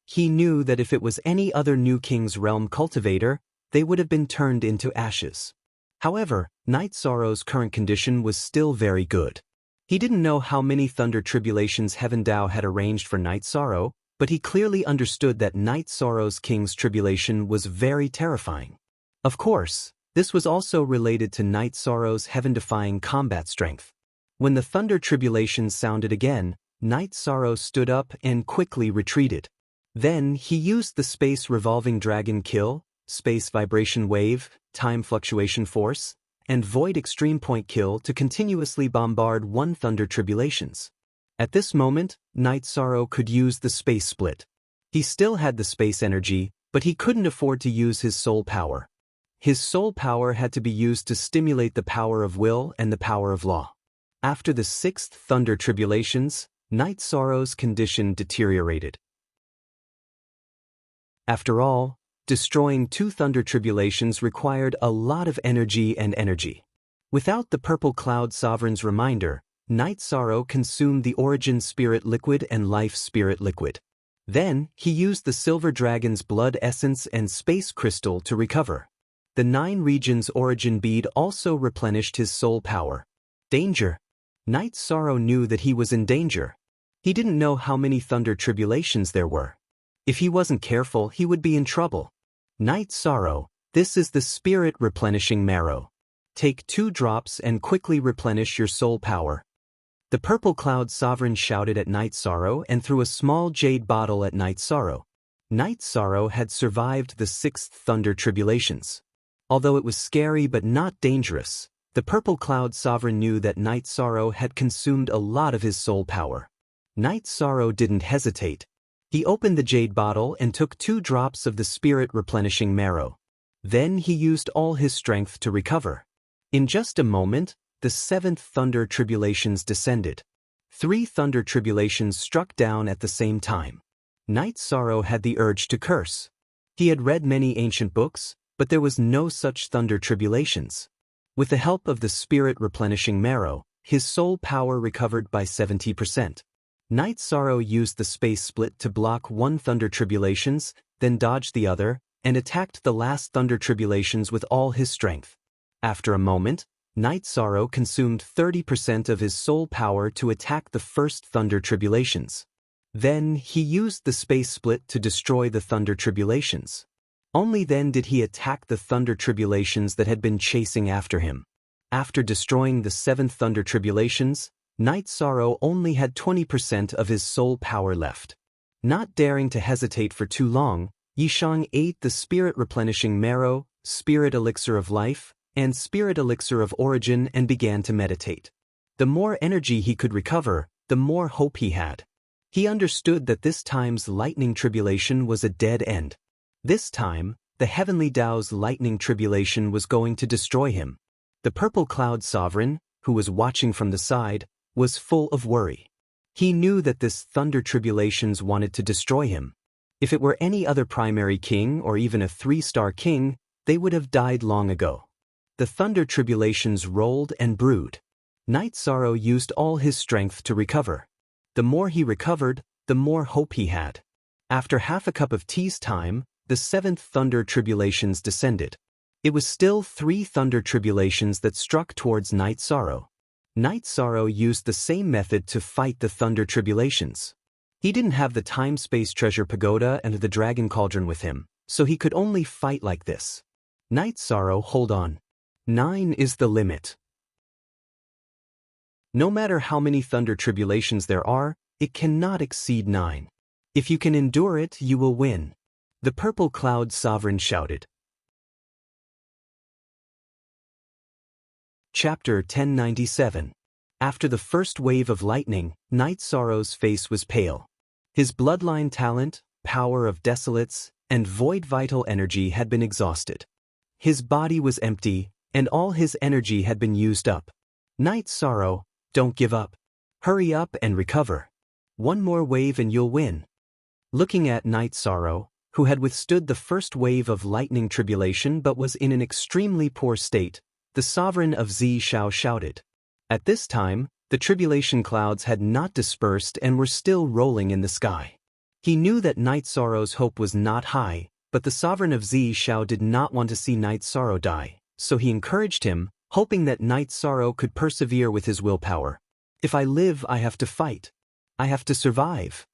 Speaker 1: He knew that if it was any other New King's Realm cultivator, they would have been turned into ashes. However, Night Sorrow's current condition was still very good. He didn't know how many thunder tribulations Heaven Dao had arranged for Night Sorrow, but he clearly understood that Night Sorrow's King's tribulation was very terrifying. Of course, this was also related to Night Sorrow's heaven-defying combat strength. When the thunder tribulations sounded again, Night Sorrow stood up and quickly retreated. Then he used the Space Revolving Dragon Kill, Space Vibration Wave, Time Fluctuation Force, and Void Extreme Point Kill to continuously bombard 1 thunder tribulations. At this moment, Night Sorrow could use the Space Split. He still had the space energy, but he couldn't afford to use his soul power. His soul power had to be used to stimulate the power of will and the power of law. After the 6th thunder tribulations, Night Sorrow's condition deteriorated. After all, Destroying 2 thunder tribulations required a lot of energy and energy. Without the purple cloud sovereign's reminder, Night Sorrow consumed the origin spirit liquid and life spirit liquid. Then, he used the silver dragon's blood essence and space crystal to recover. The 9 regions origin bead also replenished his soul power. Danger. Night Sorrow knew that he was in danger. He didn't know how many thunder tribulations there were. If he wasn't careful, he would be in trouble. Night Sorrow, this is the spirit replenishing marrow. Take 2 drops and quickly replenish your soul power. The purple cloud sovereign shouted at Night Sorrow and threw a small jade bottle at Night Sorrow. Night Sorrow had survived the 6th thunder tribulations. Although it was scary but not dangerous, the purple cloud sovereign knew that Night Sorrow had consumed a lot of his soul power. Night Sorrow didn't hesitate. He opened the jade bottle and took 2 drops of the spirit replenishing marrow. Then he used all his strength to recover. In just a moment, the 7th thunder tribulations descended. 3 thunder tribulations struck down at the same time. Night Sorrow had the urge to curse. He had read many ancient books, but there was no such thunder tribulations. With the help of the spirit replenishing marrow, his soul power recovered by 70%. Night Sorrow used the space split to block 1 thunder tribulations, then dodged the other, and attacked the last thunder tribulations with all his strength. After a moment, Night Sorrow consumed 30% of his soul power to attack the first thunder tribulations. Then he used the space split to destroy the thunder tribulations. Only then did he attack the thunder tribulations that had been chasing after him. After destroying the 7th thunder tribulations, Night Sorrow only had 20% of his soul power left. Not daring to hesitate for too long, Yishang ate the spirit replenishing marrow, spirit elixir of life, and spirit elixir of origin and began to meditate. The more energy he could recover, the more hope he had. He understood that this time's lightning tribulation was a dead end. This time, the heavenly Tao's lightning tribulation was going to destroy him. The purple cloud sovereign, who was watching from the side, was full of worry. He knew that this thunder tribulations wanted to destroy him. If it were any other primary king or even a 3-star king, they would have died long ago. The thunder tribulations rolled and brewed. Night Sorrow used all his strength to recover. The more he recovered, the more hope he had. After half a cup of tea's time, the 7th thunder tribulations descended. It was still 3 thunder tribulations that struck towards Night Sorrow. Night Sorrow used the same method to fight the thunder tribulations. He didn't have the time-space treasure pagoda and the dragon cauldron with him, so he could only fight like this. Night Sorrow, hold on. 9 is the limit. No matter how many thunder tribulations there are, it cannot exceed 9. If you can endure it, you will win. The purple cloud sovereign shouted. Chapter 1097. After the first wave of lightning, Night Sorrow's face was pale. His bloodline talent, power of desolates, and void vital energy had been exhausted. His body was empty, and all his energy had been used up. Night Sorrow, don't give up. Hurry up and recover. 1 more wave and you'll win. Looking at Night Sorrow, who had withstood the first wave of lightning tribulation but was in an extremely poor state, the sovereign of Zishao shouted. At this time, the tribulation clouds had not dispersed and were still rolling in the sky. He knew that Night Sorrow's hope was not high, but the sovereign of Zishao did not want to see Night Sorrow die, so he encouraged him, hoping that Night Sorrow could persevere with his willpower. If I live, I have to fight. I have to survive.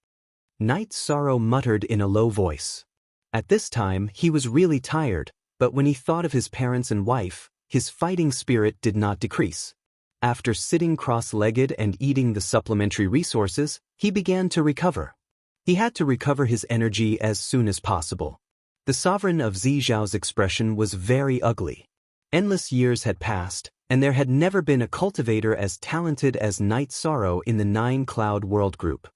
Speaker 1: Night Sorrow muttered in a low voice. At this time, he was really tired, but when he thought of his parents and wife, his fighting spirit did not decrease. After sitting cross-legged and eating the supplementary resources, he began to recover. He had to recover his energy as soon as possible. The sovereign of Zizhao's expression was very ugly. Endless years had passed, and there had never been a cultivator as talented as Night Sorrow in the 9-cloud world group.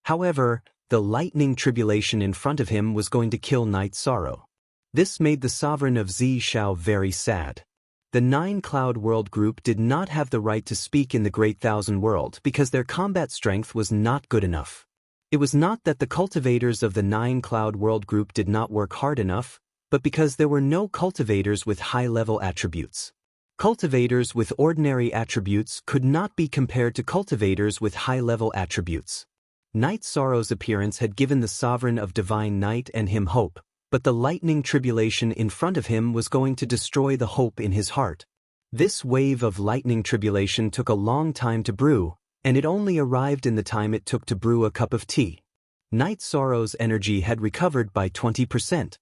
Speaker 1: However, the lightning tribulation in front of him was going to kill Night Sorrow. This made the sovereign of Zishao very sad. The 9-cloud world group did not have the right to speak in the Great Thousand World because their combat strength was not good enough. It was not that the cultivators of the 9-cloud world group did not work hard enough, but because there were no cultivators with high-level attributes. Cultivators with ordinary attributes could not be compared to cultivators with high-level attributes. Night Sorrow's appearance had given the sovereign of divine night and him hope, but the lightning tribulation in front of him was going to destroy the hope in his heart. This wave of lightning tribulation took a long time to brew, and it only arrived in the time it took to brew a cup of tea. Night Sorrow's energy had recovered by 20%.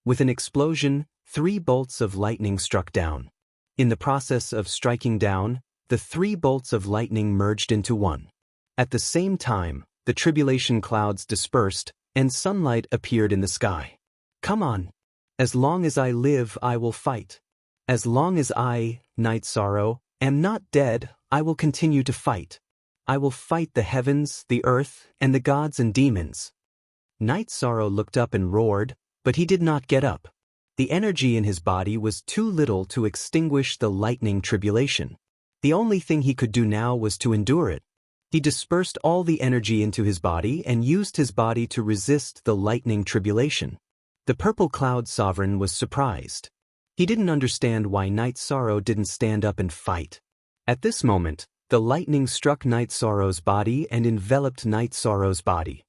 Speaker 1: With an explosion, 3 bolts of lightning struck down. In the process of striking down, the 3 bolts of lightning merged into one. At the same time, the tribulation clouds dispersed, and sunlight appeared in the sky. Come on. As long as I live, I will fight. As long as I, Night Sorrow, am not dead, I will continue to fight. I will fight the heavens, the earth, and the gods and demons. Night Sorrow looked up and roared, but he did not get up. The energy in his body was too little to extinguish the lightning tribulation. The only thing he could do now was to endure it. He dispersed all the energy into his body and used his body to resist the lightning tribulation. The Purple Cloud Sovereign was surprised. He didn't understand why Night Sorrow didn't stand up and fight. At this moment, the lightning struck Night Sorrow's body and enveloped Night Sorrow's body.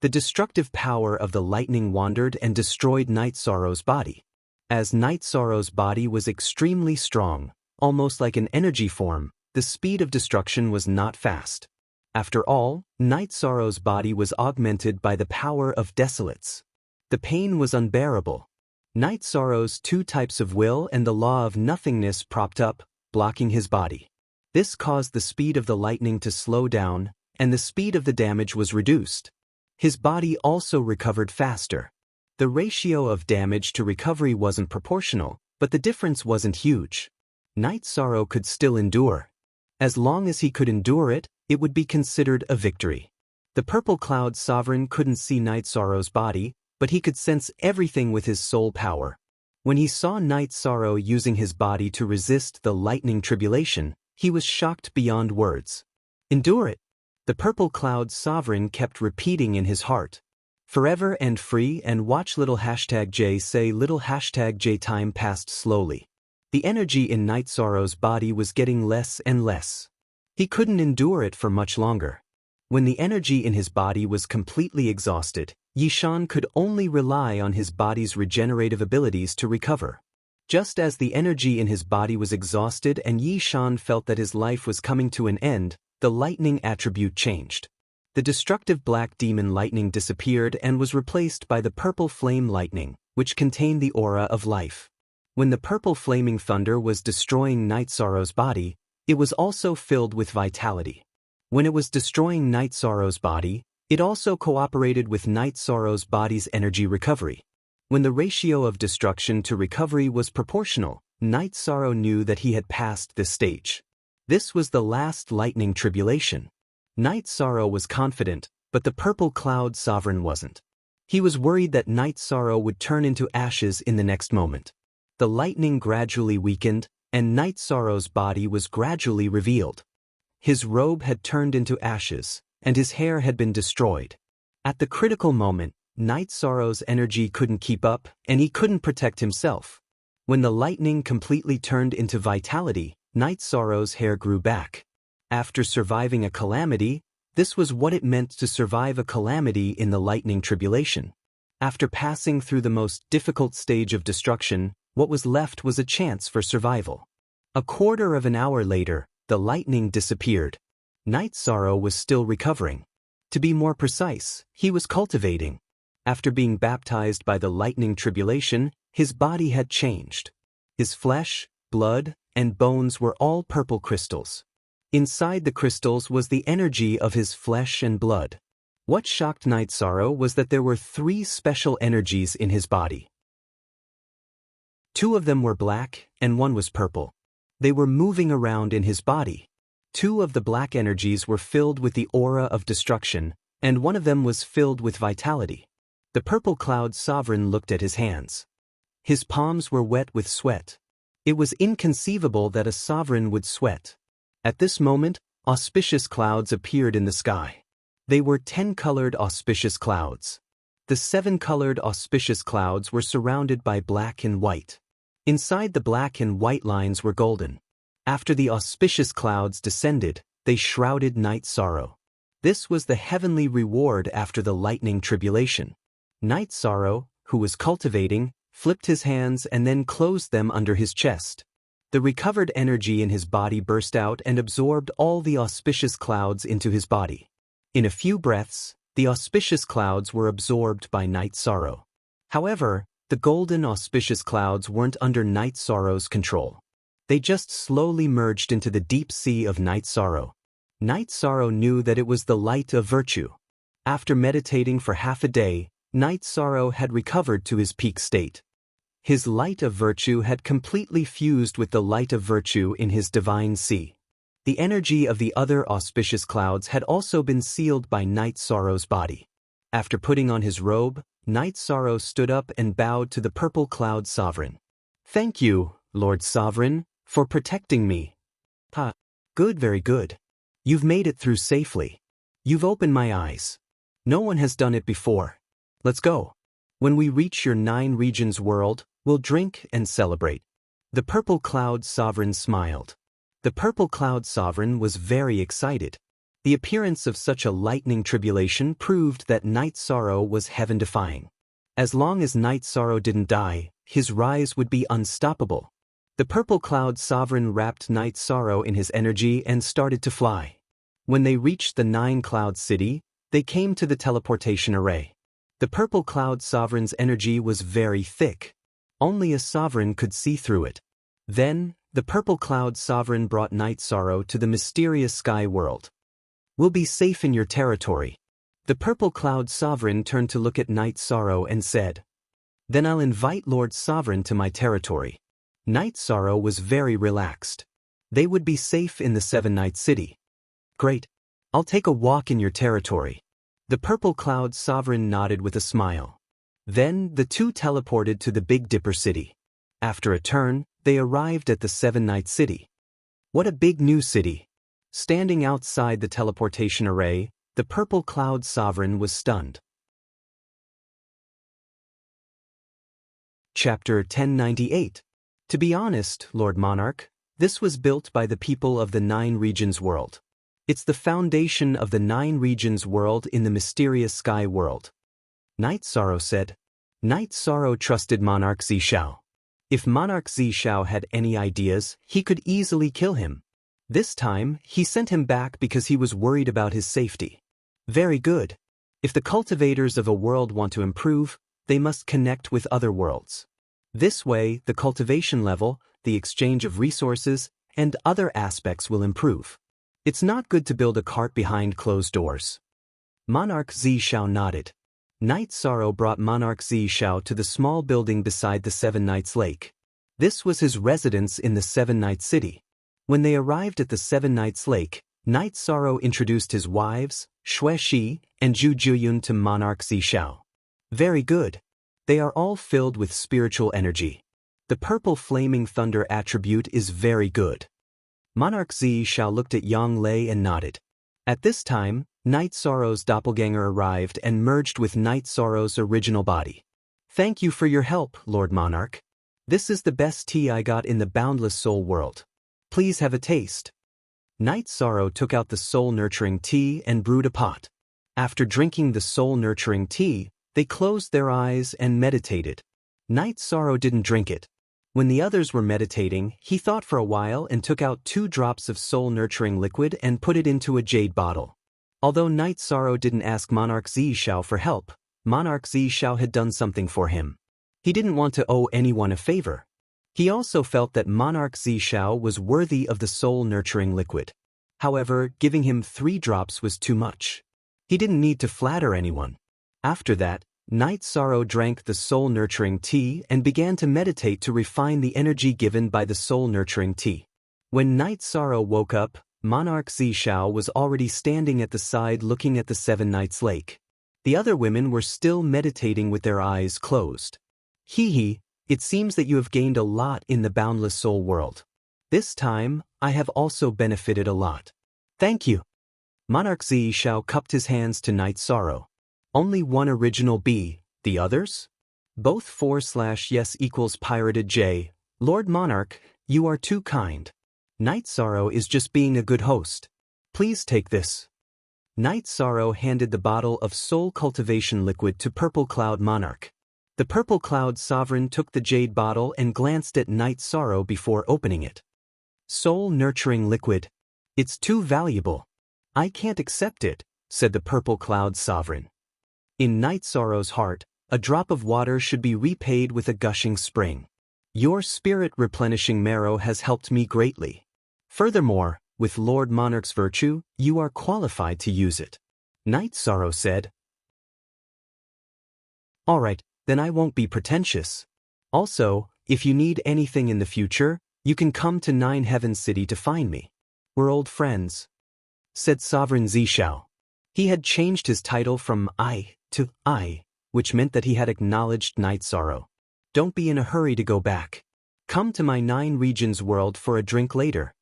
Speaker 1: The destructive power of the lightning wandered and destroyed Night Sorrow's body. As Night Sorrow's body was extremely strong, almost like an energy form, the speed of destruction was not fast. After all, Night Sorrow's body was augmented by the power of desolates. The pain was unbearable. Night Sorrow's 2 types of will and the law of nothingness propped up, blocking his body. This caused the speed of the lightning to slow down, and the speed of the damage was reduced. His body also recovered faster. The ratio of damage to recovery wasn't proportional, but the difference wasn't huge. Night Sorrow could still endure. As long as he could endure it, it would be considered a victory. The Purple Cloud Sovereign couldn't see Night Sorrow's body, but he could sense everything with his soul power. When he saw Night Sorrow using his body to resist the lightning tribulation, he was shocked beyond words. Endure it. The Purple Cloud Sovereign kept repeating in his heart. Forever and free, and watch little #J say little #J. Time passed slowly. The energy in Night Sorrow's body was getting less and less. He couldn't endure it for much longer. When the energy in his body was completely exhausted, Yishan could only rely on his body's regenerative abilities to recover. Just as the energy in his body was exhausted and Yishan felt that his life was coming to an end, the lightning attribute changed. The destructive black demon lightning disappeared and was replaced by the purple flame lightning, which contained the aura of life. When the purple flaming thunder was destroying Night Sorrow's body, it was also filled with vitality. When it was destroying Night Sorrow's body, it also cooperated with Night Sorrow's body's energy recovery. When the ratio of destruction to recovery was proportional, Night Sorrow knew that he had passed this stage. This was the last lightning tribulation. Night Sorrow was confident, but the Purple Cloud Sovereign wasn't. He was worried that Night Sorrow would turn into ashes in the next moment. The lightning gradually weakened, and Night Sorrow's body was gradually revealed. His robe had turned into ashes, and his hair had been destroyed. At the critical moment, Night Sorrow's energy couldn't keep up, and he couldn't protect himself. When the lightning completely turned into vitality, Night Sorrow's hair grew back. After surviving a calamity, this was what it meant to survive a calamity in the lightning tribulation. After passing through the most difficult stage of destruction, what was left was a chance for survival. A quarter of an hour later, the lightning disappeared. Night Sorrow was still recovering. To be more precise, he was cultivating. After being baptized by the lightning tribulation, his body had changed. His flesh, blood, and bones were all purple crystals. Inside the crystals was the energy of his flesh and blood. What shocked Night Sorrow was that there were 3 special energies in his body. 2 of them were black, and 1 was purple. They were moving around in his body. 2 of the black energies were filled with the aura of destruction, and 1 of them was filled with vitality. The Purple Cloud Sovereign looked at his hands. His palms were wet with sweat. It was inconceivable that a sovereign would sweat. At this moment, auspicious clouds appeared in the sky. They were 10-colored auspicious clouds. The 7-colored auspicious clouds were surrounded by black and white. Inside the black and white lines were golden. After the auspicious clouds descended, they shrouded Night Sorrow. This was the heavenly reward after the lightning tribulation. Night Sorrow, who was cultivating, flipped his hands and then closed them under his chest. The recovered energy in his body burst out and absorbed all the auspicious clouds into his body. In a few breaths, the auspicious clouds were absorbed by Night Sorrow. However, the golden auspicious clouds weren't under Night Sorrow's control. They just slowly merged into the deep sea of Night Sorrow. Night Sorrow knew that it was the light of virtue. After meditating for half a day, Night Sorrow had recovered to his peak state. His light of virtue had completely fused with the light of virtue in his divine sea. The energy of the other auspicious clouds had also been sealed by Night Sorrow's body. After putting on his robe, Night Sorrow stood up and bowed to the purple cloud sovereign. "Thank you, Lord Sovereign, for protecting me." Good, very good. You've made it through safely. You've opened my eyes. No one has done it before. Let's go. When we reach your 9 regions world, we'll drink and celebrate." The purple cloud sovereign smiled. The purple cloud sovereign was very excited. The appearance of such a lightning tribulation proved that Night Sorrow was heaven-defying. As long as Night Sorrow didn't die, his rise would be unstoppable. The purple cloud sovereign wrapped Night Sorrow in his energy and started to fly. When they reached the 9-cloud city, they came to the teleportation array. The purple cloud sovereign's energy was very thick. Only a sovereign could see through it. Then, the purple cloud sovereign brought Night Sorrow to the mysterious sky world. "We'll be safe in your territory." The purple cloud sovereign turned to look at Night Sorrow and said, "Then I'll invite Lord Sovereign to my territory." Night Sorrow was very relaxed. They would be safe in the 7-night city. "Great. I'll take a walk in your territory." The purple cloud sovereign nodded with a smile. Then the two teleported to the Big Dipper city. After a turn, they arrived at the 7-night city. What a big new city! Standing outside the teleportation array, the purple cloud sovereign was stunned. Chapter 1098. To be honest, Lord Monarch, this was built by the people of the 9 regions world. It's the foundation of the 9 regions world in the mysterious sky world. Night Sorrow said. Night Sorrow trusted Monarch Zishao. If Monarch Zishao had any ideas, he could easily kill him. This time, he sent him back because he was worried about his safety. Very good. If the cultivators of a world want to improve, they must connect with other worlds. This way, the cultivation level, the exchange of resources, and other aspects will improve. It's not good to build a cart behind closed doors. Monarch Zishao nodded. Night Sorrow brought Monarch Zishao to the small building beside the 7 Nights Lake. This was his residence in the 7-night city. When they arrived at the 7 Nights Lake, Night Sorrow introduced his wives, Xue Shi and Zhu Juyun, to Monarch Zishao. Very good. They are all filled with spiritual energy. The purple flaming thunder attribute is very good. Monarch Zishao looked at Yang Lei and nodded. At this time, Night Sorrow's doppelganger arrived and merged with Night Sorrow's original body. Thank you for your help, Lord Monarch. This is the best tea I got in the boundless soul world. Please have a taste. Night Sorrow took out the soul-nurturing tea and brewed a pot. After drinking the soul-nurturing tea, they closed their eyes and meditated. Night Sorrow didn't drink it. When the others were meditating, he thought for a while and took out 2 drops of soul-nurturing liquid and put it into a jade bottle. Although Night Sorrow didn't ask Monarch Zishao for help, Monarch Zishao had done something for him. He didn't want to owe anyone a favor. He also felt that Monarch Zishao was worthy of the soul-nurturing liquid. However, giving him 3 drops was too much. He didn't need to flatter anyone. After that, Night Sorrow drank the soul-nurturing tea and began to meditate to refine the energy given by the soul-nurturing tea. When Night Sorrow woke up, Monarch Zishao was already standing at the side looking at the 7 Nights Lake. The other women were still meditating with their eyes closed. Hee, it seems that you have gained a lot in the boundless soul world. This time, I have also benefited a lot. Thank you. Monarch Zishao cupped his hands to Night Sorrow. Only one original B, the others? Both /yes equals pirated J. Lord Monarch, you are too kind. Night Sorrow is just being a good host. Please take this. Night Sorrow handed the bottle of soul cultivation liquid to Purple Cloud Monarch. The Purple Cloud Sovereign took the jade bottle and glanced at Night Sorrow before opening it. Soul nurturing liquid. It's too valuable. I can't accept it, said the Purple Cloud Sovereign. In Night Sorrow's heart, a drop of water should be repaid with a gushing spring. Your spirit-replenishing marrow has helped me greatly. Furthermore, with Lord Monarch's virtue, you are qualified to use it. Night Sorrow said. All right, then I won't be pretentious. Also, if you need anything in the future, you can come to Nine Heaven City to find me. We're old friends, said Sovereign Zishao. He had changed his title from I to I, which meant that he had acknowledged Night Sorrow. Don't be in a hurry to go back. Come to my Nine Regions world for a drink later.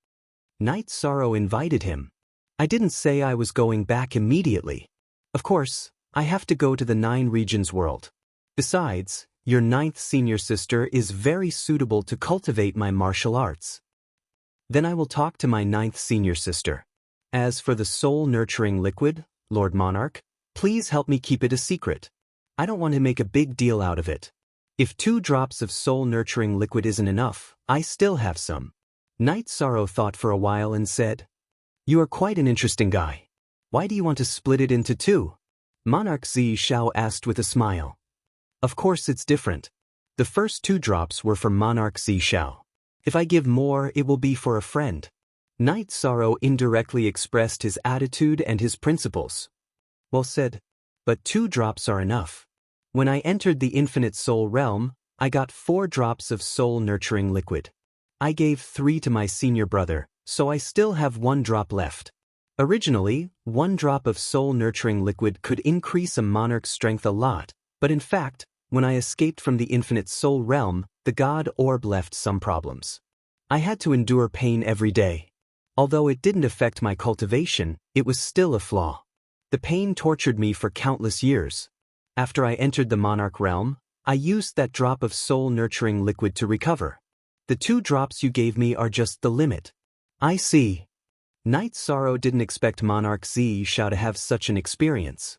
Speaker 1: Night Sorrow invited him. I didn't say I was going back immediately. Of course, I have to go to the Nine Regions world. Besides, your ninth senior sister is very suitable to cultivate my martial arts. Then I will talk to my ninth senior sister. As for the soul-nurturing liquid, Lord Monarch, please help me keep it a secret. I don't want to make a big deal out of it. If 2 drops of soul-nurturing liquid isn't enough, I still have some. Night Sorrow thought for a while and said, You are quite an interesting guy. Why do you want to split it into 2? Monarch Zishao asked with a smile. Of course it's different. The first 2 drops were for Monarch Zishao. If I give more, it will be for a friend. Night Sorrow indirectly expressed his attitude and his principles. Well said. But 2 drops are enough. When I entered the Infinite Soul Realm, I got 4 drops of soul-nurturing liquid. I gave 3 to my senior brother, so I still have 1 drop left. Originally, 1 drop of soul-nurturing liquid could increase a monarch's strength a lot, but in fact, when I escaped from the Infinite Soul Realm, the God Orb left some problems. I had to endure pain every day. Although it didn't affect my cultivation, it was still a flaw. The pain tortured me for countless years. After I entered the Monarch Realm, I used that drop of soul-nurturing liquid to recover. The 2 drops you gave me are just the limit. I see. Night Sorrow didn't expect Monarch Zishao to have such an experience.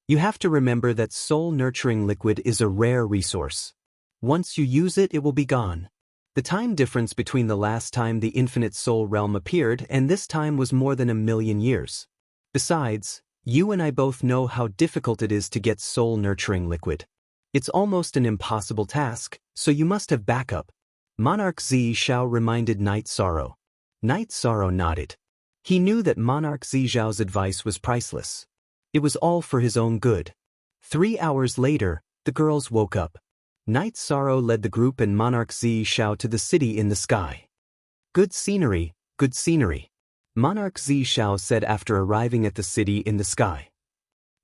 Speaker 1: You have to remember that soul-nurturing liquid is a rare resource. Once you use it, it will be gone. The time difference between the last time the Infinite Soul Realm appeared and this time was more than 1,000,000 years. Besides, you and I both know how difficult it is to get soul-nurturing liquid. It's almost an impossible task, so you must have backup. Monarch Zishao reminded Night Sorrow. Night Sorrow nodded. He knew that Monarch Zishao's advice was priceless. It was all for his own good. 3 hours later, the girls woke up. Night Sorrow led the group and Monarch Zishao to the city in the sky. Good scenery, good scenery. Monarch Zishao said after arriving at the city in the sky.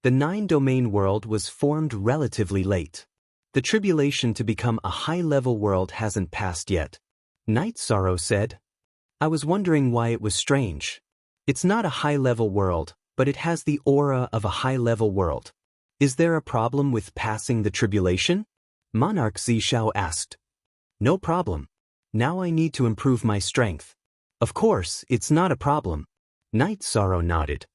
Speaker 1: The 9-domain world was formed relatively late. The tribulation to become a high-level world hasn't passed yet. Night Sorrow said. I was wondering why it was strange. It's not a high-level world, but it has the aura of a high-level world. Is there a problem with passing the tribulation? Monarch Zishao asked. No problem. Now I need to improve my strength. Of course, it's not a problem. Night Sorrow nodded.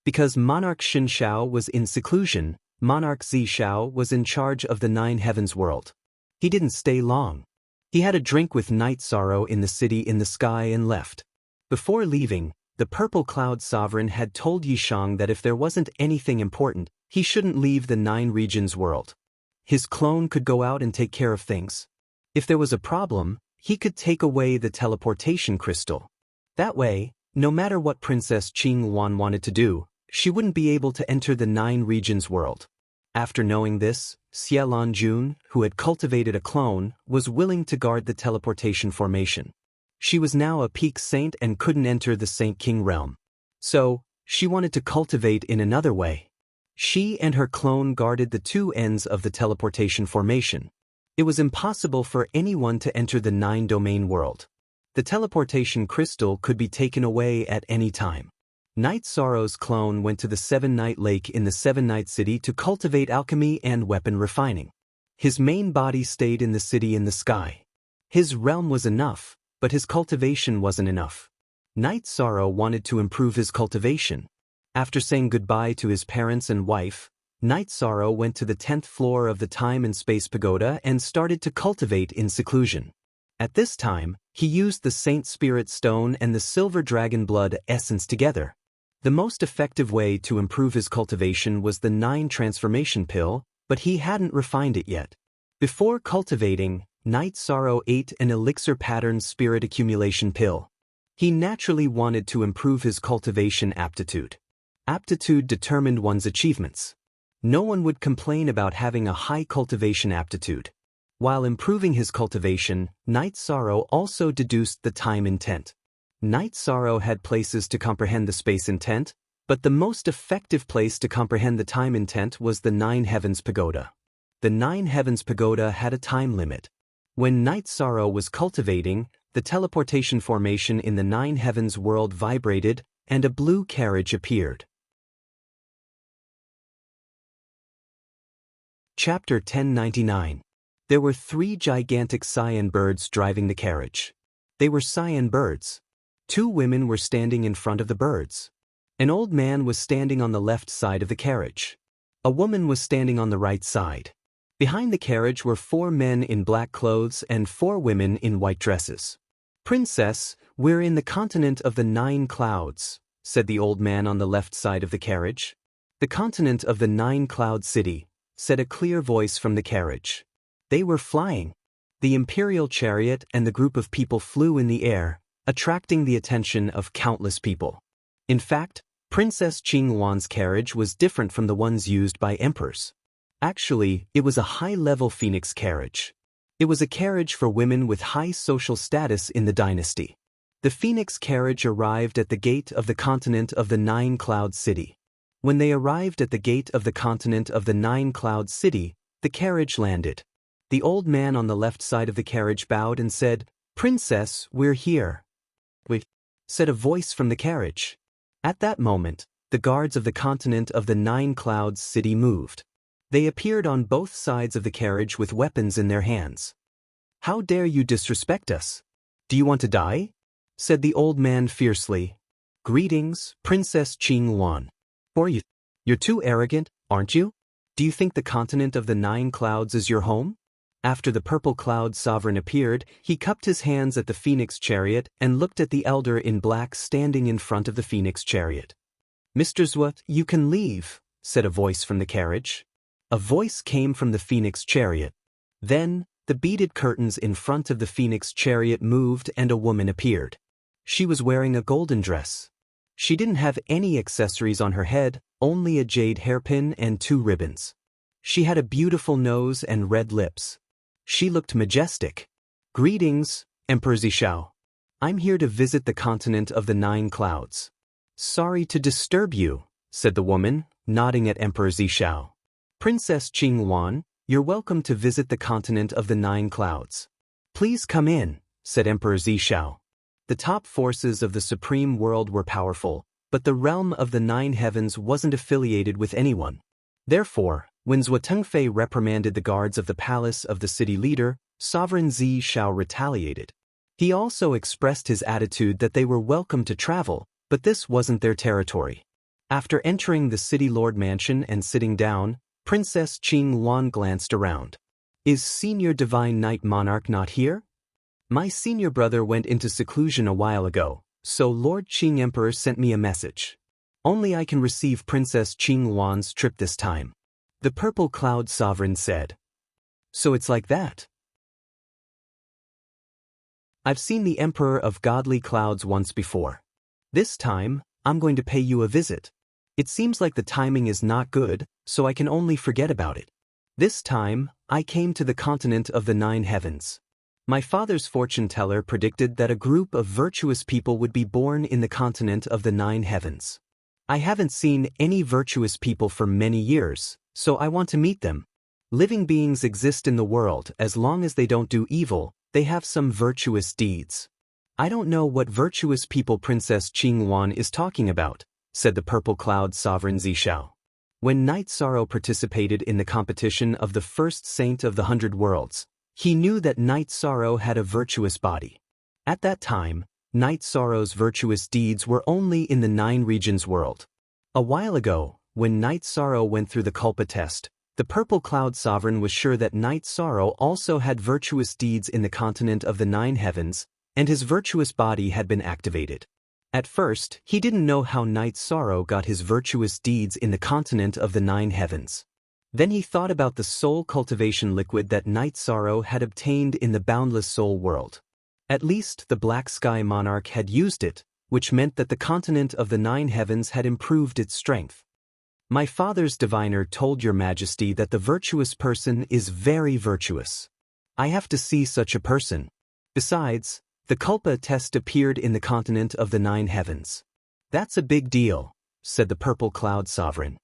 Speaker 1: Because Monarch Shinshao was in seclusion, Monarch Zishao was in charge of the 9 Heavens world. He didn't stay long. He had a drink with Night Sorrow in the city in the sky and left. Before leaving, the Purple Cloud Sovereign had told Yishang that if there wasn't anything important, he shouldn't leave the 9 Regions world. His clone could go out and take care of things. If there was a problem, he could take away the teleportation crystal. That way, no matter what Princess Qing Wan wanted to do, she wouldn't be able to enter the 9 Regions world. After knowing this, Xie Lanjun, who had cultivated a clone, was willing to guard the teleportation formation. She was now a peak saint and couldn't enter the Saint King realm. So, she wanted to cultivate in another way. She and her clone guarded the 2 ends of the teleportation formation. It was impossible for anyone to enter the 9-domain world. The teleportation crystal could be taken away at any time. Night Sorrow's clone went to the Seven-Night Lake in the Seven-Night City to cultivate alchemy and weapon refining. His main body stayed in the city in the sky. His realm was enough, but his cultivation wasn't enough. Night Sorrow wanted to improve his cultivation. After saying goodbye to his parents and wife, Night Sorrow went to the 10th floor of the Time and Space Pagoda and started to cultivate in seclusion. At this time, he used the Saint Spirit Stone and the Silver Dragon Blood essence together. The most effective way to improve his cultivation was the 9 transformation pill, but he hadn't refined it yet. Before cultivating, Night Sorrow ate an elixir pattern spirit accumulation pill. He naturally wanted to improve his cultivation aptitude. Aptitude determined one's achievements. No one would complain about having a high cultivation aptitude. While improving his cultivation, Night Sorrow also deduced the time intent. Night Sorrow had places to comprehend the space intent, but the most effective place to comprehend the time intent was the 9 Heavens Pagoda. The 9 Heavens Pagoda had a time limit. When Night Sorrow was cultivating, the teleportation formation in the 9 Heavens world vibrated, and a blue carriage appeared. Chapter 1099. There were 3 gigantic cyan birds driving the carriage. They were cyan birds. 2 women were standing in front of the birds. An old man was standing on the left side of the carriage. A woman was standing on the right side. Behind the carriage were 4 men in black clothes and 4 women in white dresses. "Princess, we're in the continent of the 9 clouds," said the old man on the left side of the carriage. "The continent of the 9 cloud city," said a clear voice from the carriage. They were flying. The imperial chariot and the group of people flew in the air, attracting the attention of countless people. In fact, Princess Qingwan's carriage was different from the ones used by emperors. Actually, it was a high-level phoenix carriage. It was a carriage for women with high social status in the dynasty. The phoenix carriage arrived at the gate of the continent of the 9 cloud city. When they arrived at the gate of the continent of the 9 cloud city, the carriage landed. The old man on the left side of the carriage bowed and said, "Princess, we're here." "Wait," said a voice from the carriage. At that moment, the guards of the continent of the 9 clouds city moved. They appeared on both sides of the carriage with weapons in their hands. "How dare you disrespect us? Do you want to die?" said the old man fiercely. "Greetings, Princess Qingwan. You're too arrogant, aren't you? Do you think the continent of the 9 clouds is your home?" After the purple cloud sovereign appeared, he cupped his hands at the phoenix chariot and looked at the elder in black standing in front of the phoenix chariot. "Mr. Zwa, you can leave," said a voice from the carriage. A voice came from the phoenix chariot. Then, the beaded curtains in front of the phoenix chariot moved and a woman appeared. She was wearing a golden dress. She didn't have any accessories on her head, only a jade hairpin and 2 ribbons. She had a beautiful nose and red lips. She looked majestic. "Greetings, Emperor Zishao. I'm here to visit the continent of the 9 clouds." "Sorry to disturb you," said the woman, nodding at Emperor Zishao. "Princess Qingwan, you're welcome to visit the continent of the 9 clouds." "Please come in," said Emperor Zishao. The top forces of the supreme world were powerful, but the realm of the 9 heavens wasn't affiliated with anyone. Therefore, when Zhuo Tengfei reprimanded the guards of the palace of the city leader, Sovereign Zi Shao retaliated. He also expressed his attitude that they were welcome to travel, but this wasn't their territory. After entering the city lord mansion and sitting down, Princess Qingwan glanced around. "Is Senior Divine Knight Monarch not here? My senior brother went into seclusion a while ago, so Lord Qing Emperor sent me a message. Only I can receive Princess Qingwan's trip this time." The purple cloud sovereign said. "So it's like that? I've seen the Emperor of Godly Clouds once before. This time, I'm going to pay you a visit. It seems like the timing is not good, so I can only forget about it. This time, I came to the continent of the 9 heavens. My father's fortune teller predicted that a group of virtuous people would be born in the continent of the 9 heavens. I haven't seen any virtuous people for many years, so I want to meet them. Living beings exist in the world as long as they don't do evil, they have some virtuous deeds. I don't know what virtuous people Princess Qingwan is talking about, said the Purple Cloud Sovereign Zishao. When Night Sorrow participated in the competition of the first saint of the 100 worlds, he knew that Night Sorrow had a virtuous body. At that time, Night Sorrow's virtuous deeds were only in the 9 regions world. A while ago, when Night Sorrow went through the Kulpa test, the Purple Cloud Sovereign was sure that Night Sorrow also had virtuous deeds in the continent of the 9 heavens, and his virtuous body had been activated. At first, he didn't know how Night Sorrow got his virtuous deeds in the continent of the 9 heavens. Then he thought about the soul cultivation liquid that Night Sorrow had obtained in the boundless soul world. At least the Black Sky Monarch had used it, which meant that the continent of the 9 heavens had improved its strength. My father's diviner told your majesty that the virtuous person is very virtuous. I have to see such a person. Besides, the Kulpa test appeared in the continent of the 9 heavens. That's a big deal, said the Purple Cloud Sovereign.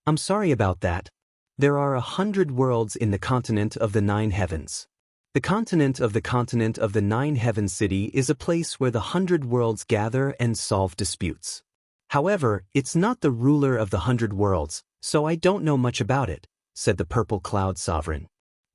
Speaker 1: I'm sorry about that. There are 100 worlds in the continent of the 9 heavens. The continent of the 9 heaven city is a place where the 100 worlds gather and solve disputes. However, it's not the ruler of the 100 worlds, so I don't know much about it, said the Purple Cloud Sovereign.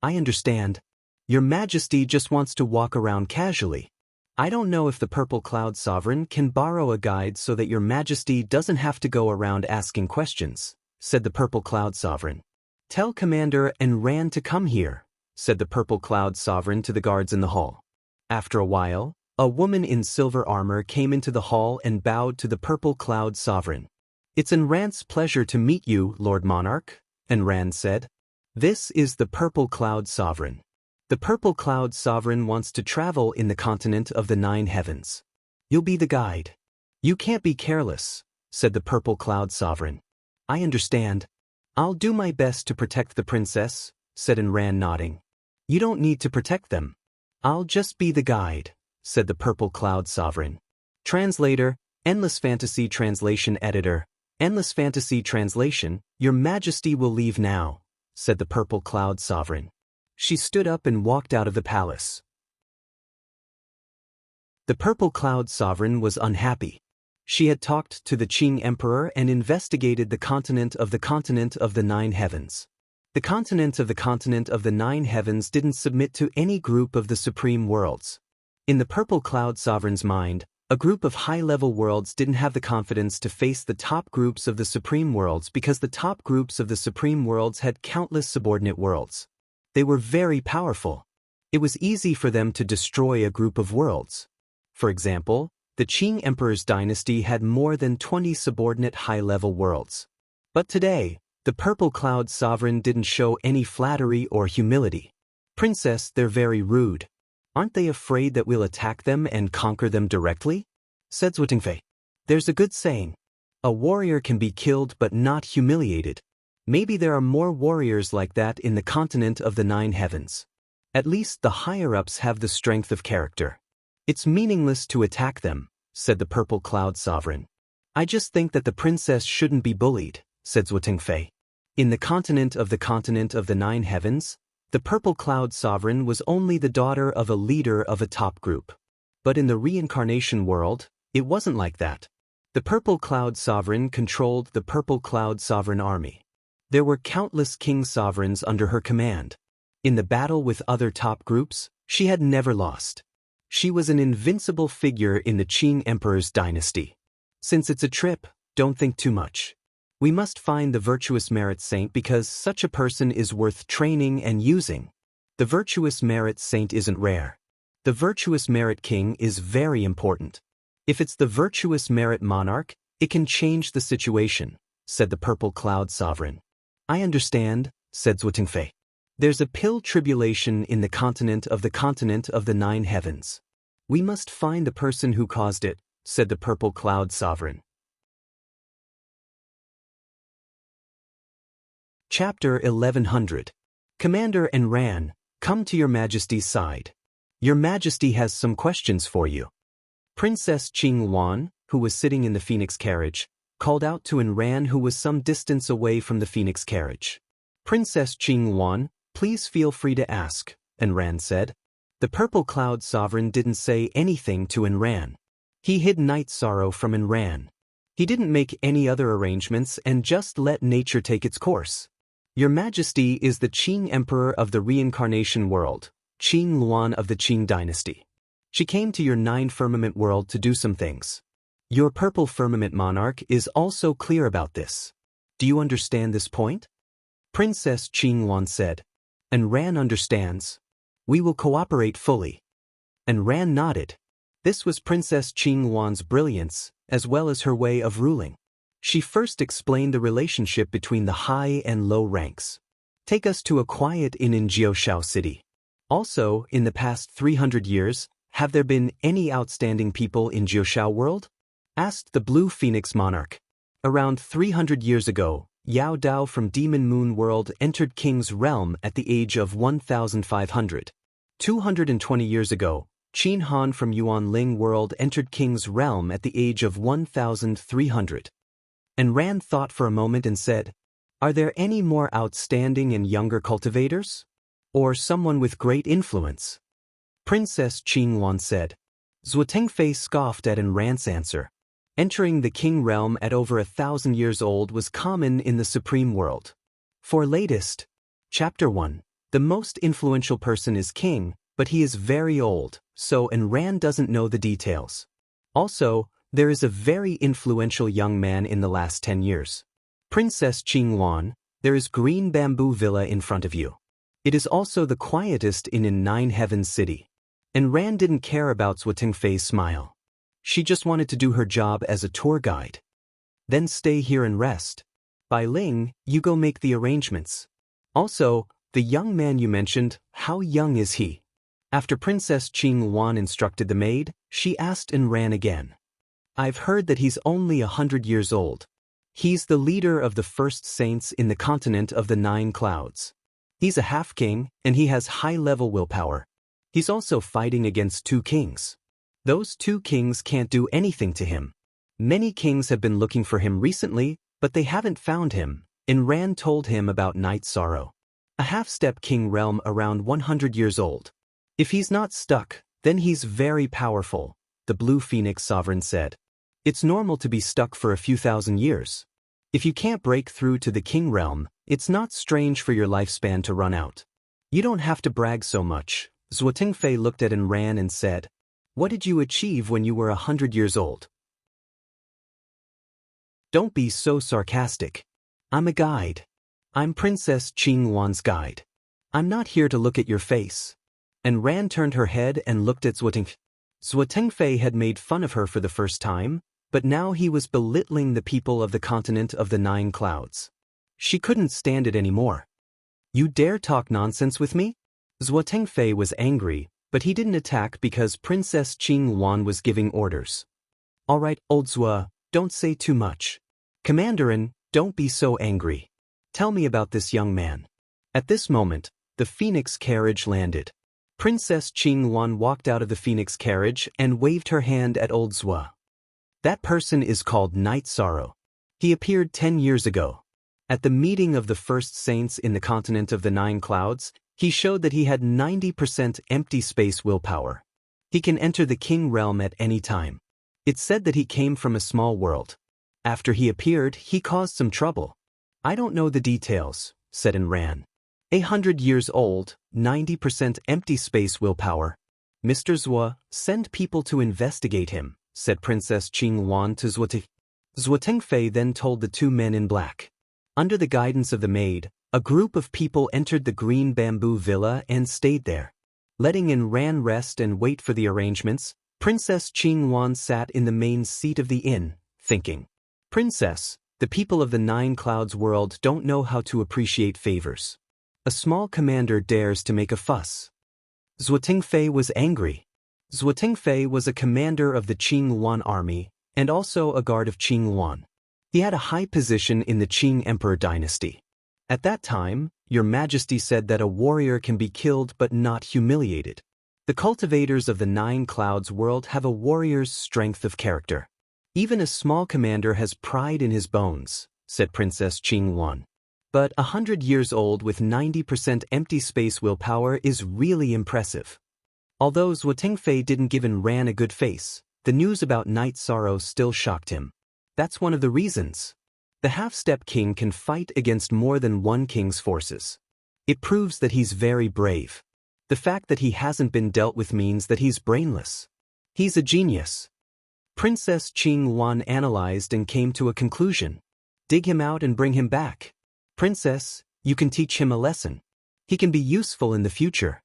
Speaker 1: I understand. Your Majesty just wants to walk around casually. I don't know if the Purple Cloud Sovereign can borrow a guide so that your Majesty doesn't have to go around asking questions, said the Purple Cloud Sovereign. Tell Commander and Ran to come here, said the Purple Cloud Sovereign to the guards in the hall. After a while, a woman in silver armor came into the hall and bowed to the Purple Cloud Sovereign. It's Enran's pleasure to meet you, Lord Monarch, Enran said. This is the Purple Cloud Sovereign. The Purple Cloud Sovereign wants to travel in the continent of the 9 heavens. You'll be the guide. You can't be careless, said the Purple Cloud Sovereign. I understand. I'll do my best to protect the princess, said Enran nodding. You don't need to protect them. I'll just be the guide, said the Purple Cloud Sovereign. Translator, Endless Fantasy Translation Editor, Endless Fantasy Translation, Your Majesty will leave now, said the Purple Cloud Sovereign. She stood up and walked out of the palace. The Purple Cloud Sovereign was unhappy. She had talked to the Qing Emperor and investigated the continent of the 9 heavens. The continent of the 9 heavens didn't submit to any group of the supreme worlds. In the Purple Cloud Sovereign's mind, a group of high-level worlds didn't have the confidence to face the top groups of the supreme worlds because the top groups of the supreme worlds had countless subordinate worlds. They were very powerful. It was easy for them to destroy a group of worlds. For example, the Qing Emperor's dynasty had more than 20 subordinate high-level worlds. But today, the Purple Cloud Sovereign didn't show any flattery or humility. Princess, they're very rude. Aren't they afraid that we'll attack them and conquer them directly? Said Zhutingfei. There's a good saying. A warrior can be killed but not humiliated. Maybe there are more warriors like that in the continent of the 9 heavens. At least the higher-ups have the strength of character. It's meaningless to attack them, said the Purple Cloud Sovereign. I just think that the princess shouldn't be bullied, said Zhutingfei. In the continent of the 9 heavens, the Purple Cloud Sovereign was only the daughter of a leader of a top group. But in the reincarnation world, it wasn't like that. The Purple Cloud Sovereign controlled the Purple Cloud Sovereign army. There were countless king sovereigns under her command. In the battle with other top groups, she had never lost. She was an invincible figure in the Qing Emperor's dynasty. Since it's a trip, don't think too much. We must find the virtuous merit saint because such a person is worth training and using. The virtuous merit saint isn't rare. The virtuous merit king is very important. If it's the virtuous merit monarch, it can change the situation, said the Purple Cloud Sovereign. I understand, said Zhutingfei. There's a pill tribulation in the continent of the 9 heavens. We must find the person who caused it, said the Purple Cloud Sovereign. Chapter 1100. Commander Enran, come to your Majesty's side. Your Majesty has some questions for you. Princess Qing Wan, who was sitting in the Phoenix carriage, called out to Enran, who was some distance away from the Phoenix carriage. Princess Qing Wan, please feel free to ask, Enran said. The Purple Cloud Sovereign didn't say anything to Enran. He hid Night Sorrow from Enran. He didn't make any other arrangements and just let nature take its course. Your Majesty is the Qing Emperor of the reincarnation world, Qing Luan of the Qing dynasty. She came to your 9-firmament world to do some things. Your purple firmament monarch is also clear about this. Do you understand this point? Princess Qing Luan said. And Ran understands. We will cooperate fully. And Ran nodded. This was Princess Qing Luan's brilliance, as well as her way of ruling. She first explained the relationship between the high and low ranks. Take us to a quiet inn in Jiushao City. Also, in the past 300 years, have there been any outstanding people in Jiushao world? Asked the Blue Phoenix monarch. Around 300 years ago, Yao Dao from Demon Moon world entered King's realm at the age of 1,500. 220 years ago, Qin Han from Yuan Ling world entered King's realm at the age of 1,300. And Ran thought for a moment and said, are there any more outstanding and younger cultivators? Or someone with great influence? Princess Qing Luan said. Zhuo Tengfei scoffed at Ran's answer. Entering the king realm at over 1,000 years old was common in the supreme world. For latest, Chapter 1, the most influential person is king, but he is very old, so Ran doesn't know the details. Also, there is a very influential young man in the last 10 years. Princess Qing Luan, there is green bamboo villa in front of you. It is also the quietest inn in 9 Heavens City. And Ran didn't care about Zhuo Tengfei's smile. She just wanted to do her job as a tour guide. Then stay here and rest. Bai Ling, you go make the arrangements. Also, the young man you mentioned, how young is he? After Princess Qing Luan instructed the maid, she asked Ran again. I've heard that he's only 100 years old. He's the leader of the first saints in the continent of the 9 clouds. He's a half-king, and he has high-level willpower. He's also fighting against 2 kings. Those 2 kings can't do anything to him. Many kings have been looking for him recently, but they haven't found him. Ran told him about Night Sorrow. A half-step king realm around 100 years old. If he's not stuck, then he's very powerful, the Blue Phoenix sovereign said. It's normal to be stuck for a few thousand years. If you can't break through to the king realm, it's not strange for your lifespan to run out. You don't have to brag so much. Zhuo Tengfei looked at Ran and said, what did you achieve when you were 100 years old? Don't be so sarcastic. I'm a guide. I'm Princess Qing Luan's guide. I'm not here to look at your face. Ran turned her head and looked at Zhuo Tengfei. Zhuo Tengfei had made fun of her for the first time, but now he was belittling the people of the continent of the 9 clouds. She couldn't stand it anymore. You dare talk nonsense with me? Zhuo Tengfei was angry, but he didn't attack because Princess Qing Luan was giving orders. All right, old Zhuo, don't say too much. Commanderin, don't be so angry. Tell me about this young man. At this moment, the Phoenix carriage landed. Princess Qing Luan walked out of the Phoenix carriage and waved her hand at old Zhuo. That person is called Night Sorrow. He appeared 10 years ago. At the meeting of the first saints in the continent of the 9 clouds, he showed that he had 90% empty space willpower. He can enter the king realm at any time. It's said that he came from a small world. After he appeared, he caused some trouble. I don't know the details, said Ran. 100 years old, 90% empty space willpower. Mr. Zhuo, send people to investigate him, said Princess Qing Luan to Zhuo Tengfei. Zhuo Tengfei then told the 2 men in black. Under the guidance of the maid, a group of people entered the green bamboo villa and stayed there. Letting Ran rest and wait for the arrangements, Princess Qing Luan sat in the main seat of the inn, thinking. Princess, the people of the 9 clouds world don't know how to appreciate favors. A small commander dares to make a fuss. Zhuo Tengfei was angry. Zhuo Tengfei was a commander of the Qing Luan army, and also a guard of Qing Luan. He had a high position in the Qing Emperor dynasty. At that time, Your Majesty said that a warrior can be killed but not humiliated. The cultivators of the 9 clouds world have a warrior's strength of character. Even a small commander has pride in his bones, said Princess Qing Luan. But 100 years old with 90% empty space willpower is really impressive. Although Zhuo Tengfei didn't give Ran a good face, the news about Night Sorrow still shocked him. That's one of the reasons. The half-step king can fight against more than one king's forces. It proves that he's very brave. The fact that he hasn't been dealt with means that he's brainless. He's a genius. Princess Qing Wan analyzed and came to a conclusion. Dig him out and bring him back. Princess, you can teach him a lesson. He can be useful in the future.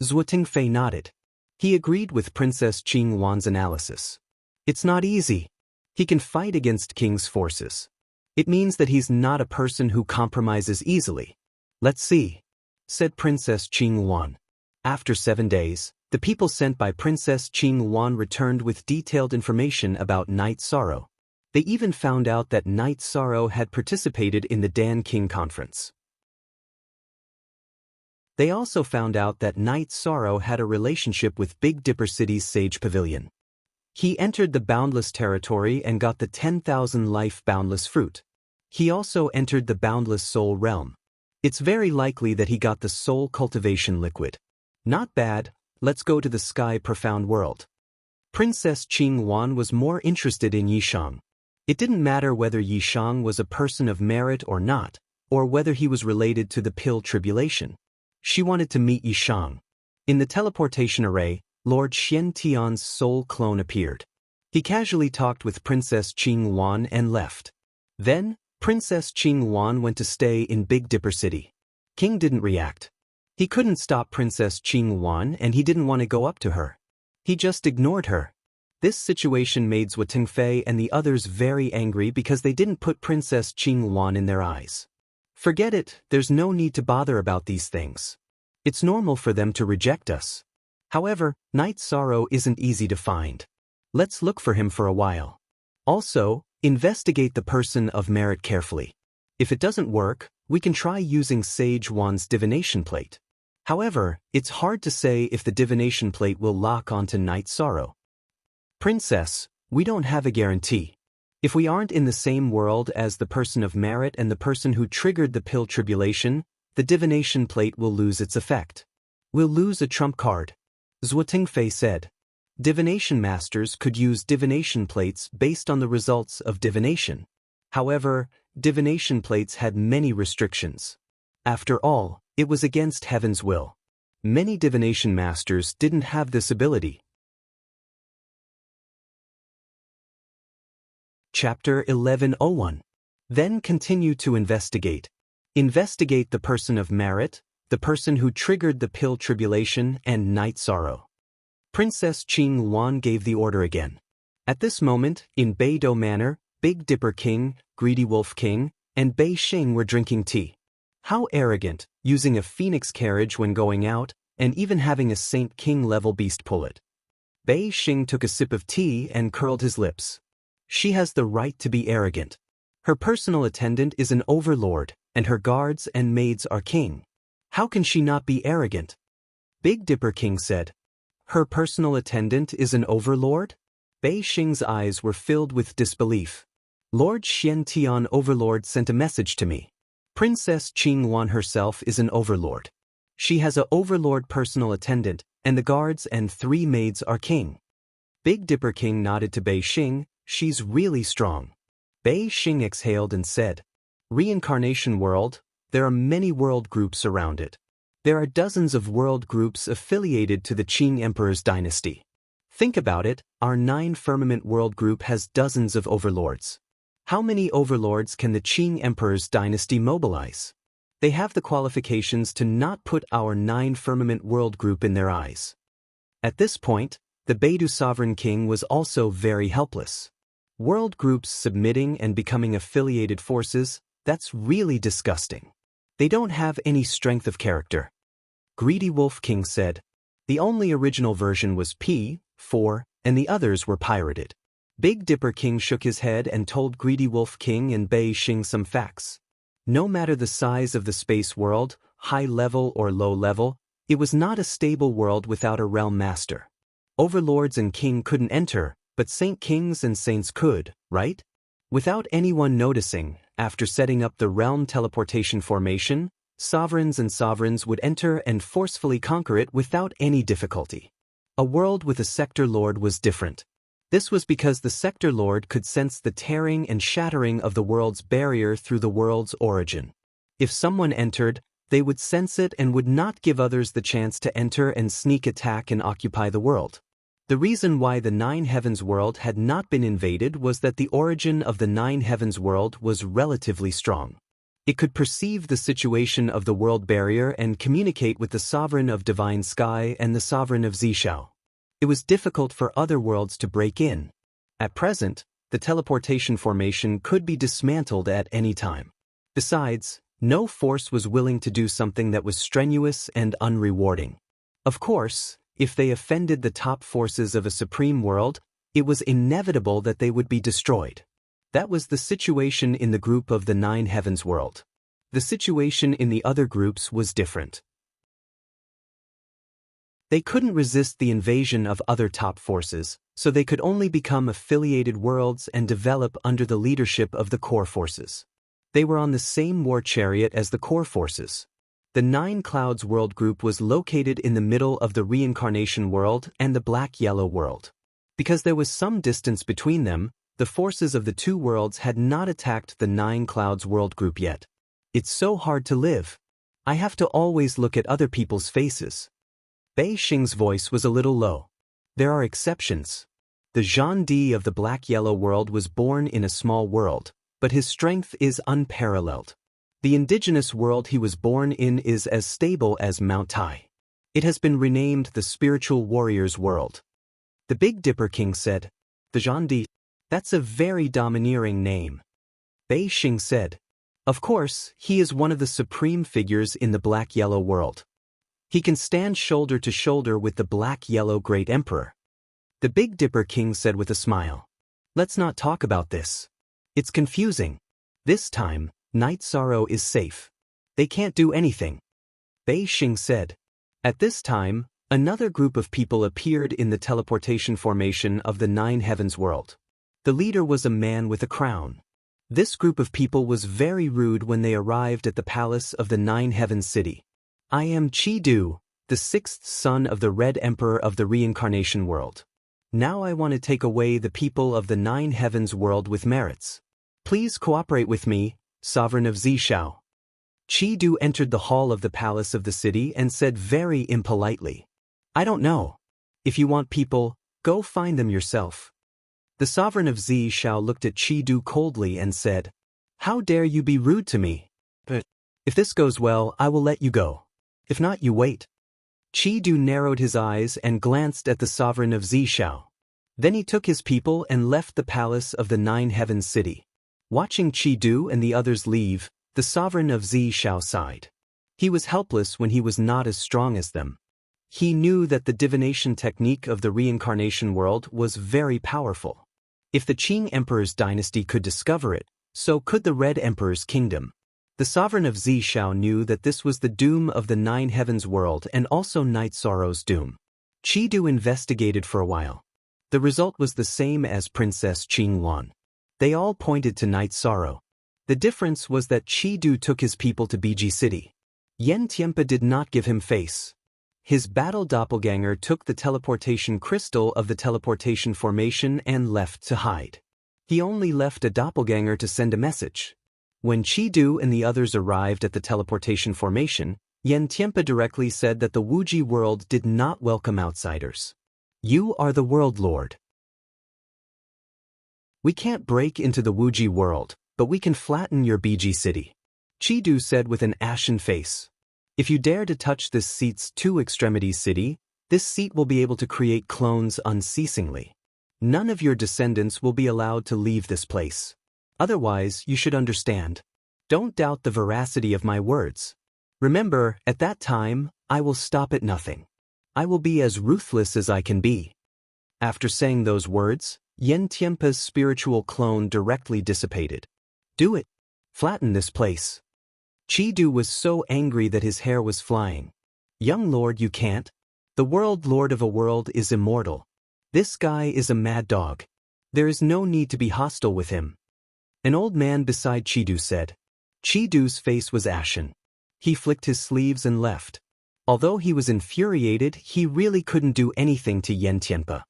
Speaker 1: Zhuo Tingfei nodded. He agreed with Princess Qing Wan's analysis. It's not easy. He can fight against king's forces. It means that he's not a person who compromises easily. Let's see, said Princess Qing Wan. After 7 days, the people sent by Princess Qing Wan returned with detailed information about Night Sorrow. They even found out that Night Sorrow had participated in the Dan King Conference. They also found out that Night Sorrow had a relationship with Big Dipper City's Sage Pavilion. He entered the Boundless Territory and got the 10,000 life Boundless Fruit. He also entered the Boundless Soul Realm. It's very likely that he got the Soul Cultivation Liquid. Not bad, let's go to the Sky Profound World. Princess Qing Wan was more interested in Yishang. It didn't matter whether Yishang was a person of merit or not, or whether he was related to the Pill Tribulation. She wanted to meet Yishang. In the teleportation array, Lord Xian Tian's soul clone appeared. He casually talked with Princess Qing Wan and left. Then, Princess Qing Wan went to stay in Big Dipper City. King didn't react. He couldn't stop Princess Qing Wan and he didn't want to go up to her. He just ignored her. This situation made Zhuo Tingfei and the others very angry because they didn't put Princess Qing Wan in their eyes. Forget it, there's no need to bother about these things. It's normal for them to reject us. However, Night Sorrow isn't easy to find. Let's look for him for a while. Also, investigate the person of merit carefully. If it doesn't work, we can try using Sage Wan's divination plate. However, it's hard to say if the divination plate will lock onto Night Sorrow. Princess, we don't have a guarantee. If we aren't in the same world as the person of merit and the person who triggered the Pill Tribulation, the divination plate will lose its effect. We'll lose a trump card. Zhuo Tingfei said. Divination masters could use divination plates based on the results of divination. However, divination plates had many restrictions. After all, it was against heaven's will. Many divination masters didn't have this ability. Chapter 1101. Then continue to investigate. Investigate the person of merit, the person who triggered the Pill Tribulation and Night Sorrow. Princess Qing Wan gave the order again. At this moment, in Beidou Manor, Big Dipper King, Greedy Wolf King, and Bei Xing were drinking tea. How arrogant, using a phoenix carriage when going out, and even having a Saint King level beast pull it. Bei Xing took a sip of tea and curled his lips. She has the right to be arrogant. Her personal attendant is an overlord, and her guards and maids are king. How can she not be arrogant? Big Dipper King said. Her personal attendant is an overlord? Bei Xing's eyes were filled with disbelief. Lord Xian Tian Overlord sent a message to me. Princess Qing Wan herself is an overlord. She has a overlord personal attendant, and the guards and 3 maids are king. Big Dipper King nodded to Bei Xing. She's really strong. Bei Xing exhaled and said, Reincarnation world, there are many world groups around it. There are dozens of world groups affiliated to the Qing Emperor's dynasty. Think about it, our 9 Firmament world group has dozens of overlords. How many overlords can the Qing Emperor's dynasty mobilize? They have the qualifications to not put our 9 Firmament world group in their eyes. At this point, the Beidou Sovereign King was also very helpless. World groups submitting and becoming affiliated forces, that's really disgusting. They don't have any strength of character. Greedy Wolf King said. The only original version was P4, and the others were pirated. Big Dipper King shook his head and told Greedy Wolf King and Bei Xing some facts. No matter the size of the space world, high level or low level, it was not a stable world without a realm master. Overlords and king couldn't enter, but Saint Kings and Saints could, right? Without anyone noticing, after setting up the realm teleportation formation, sovereigns and sovereigns would enter and forcefully conquer it without any difficulty. A world with a sector lord was different. This was because the Sector Lord could sense the tearing and shattering of the world's barrier through the world's origin. If someone entered, they would sense it and would not give others the chance to enter and sneak attack and occupy the world. The reason why the Nine Heavens world had not been invaded was that the origin of the Nine Heavens world was relatively strong. It could perceive the situation of the world barrier and communicate with the Sovereign of Divine Sky and the Sovereign of Zishao. It was difficult for other worlds to break in. At present, the teleportation formation could be dismantled at any time. Besides, no force was willing to do something that was strenuous and unrewarding. Of course, if they offended the top forces of a supreme world, it was inevitable that they would be destroyed. That was the situation in the group of the Nine Heavens world. The situation in the other groups was different. They couldn't resist the invasion of other top forces, so they could only become affiliated worlds and develop under the leadership of the core forces. They were on the same war chariot as the core forces. The Nine Clouds world group was located in the middle of the reincarnation world and the black-yellow world. Because there was some distance between them, the forces of the two worlds had not attacked the Nine Clouds world group yet. It's so hard to live. I have to always look at other people's faces. Bei Xing's voice was a little low. There are exceptions. The Zhang Di of the black-yellow world was born in a small world, but his strength is unparalleled. The indigenous world he was born in is as stable as Mount Tai. It has been renamed the Spiritual Warrior's World. The Big Dipper King said, "The Zhang Di, that's a very domineering name." Bei Xing said, "Of course, he is one of the supreme figures in the black-yellow world. He can stand shoulder to shoulder with the black-yellow Great Emperor." The Big Dipper King said with a smile, "Let's not talk about this. It's confusing. This time, Night Sorrow is safe. They can't do anything." Bei Xing said. At this time, another group of people appeared in the teleportation formation of the Nine Heavens world. The leader was a man with a crown. This group of people was very rude when they arrived at the palace of the Nine Heavens city. "I am Chi Du, the sixth son of the Red Emperor of the reincarnation world. Now I want to take away the people of the Nine Heavens world with merits. Please cooperate with me, Sovereign of Zishao." Chi Du entered the hall of the palace of the city and said very impolitely, "I don't know. If you want people, go find them yourself." The Sovereign of Zishao looked at Chi Du coldly and said, "How dare you be rude to me? But if this goes well, I will let you go. If not, you wait." Chi Du narrowed his eyes and glanced at the Sovereign of Zishao. Then he took his people and left the palace of the Nine Heavens city. Watching Chi Du and the others leave, the Sovereign of Zishao sighed. He was helpless when he was not as strong as them. He knew that the divination technique of the reincarnation world was very powerful. If the Qing Emperor's dynasty could discover it, so could the Red Emperor's kingdom. The Sovereign of Zishao knew that this was the doom of the Nine Heavens world and also Night Sorrow's doom. Chi Du investigated for a while. The result was the same as Princess Qingluan. They all pointed to Night Sorrow. The difference was that Chi Du took his people to Biji City. Yen Tianpa did not give him face. His battle doppelganger took the teleportation crystal of the teleportation formation and left to hide. He only left a doppelganger to send a message. When Chi Du and the others arrived at the teleportation formation, Yen Tianpa directly said that the Wuji world did not welcome outsiders. "You are the world lord. We can't break into the Wuji world, but we can flatten your Biji city," Chi Du said with an ashen face. "If you dare to touch this seat's two extremities city, this seat will be able to create clones unceasingly. None of your descendants will be allowed to leave this place. Otherwise, you should understand. Don't doubt the veracity of my words. Remember, at that time, I will stop at nothing. I will be as ruthless as I can be." After saying those words, Yen Tianpa's spiritual clone directly dissipated. "Do it. Flatten this place." Chi Du was so angry that his hair was flying. "Young lord, you can't. The world lord of a world is immortal. This guy is a mad dog. There is no need to be hostile with him." An old man beside Chi Du said. Chi Du's face was ashen. He flicked his sleeves and left. Although he was infuriated, he really couldn't do anything to Yen Tianpa.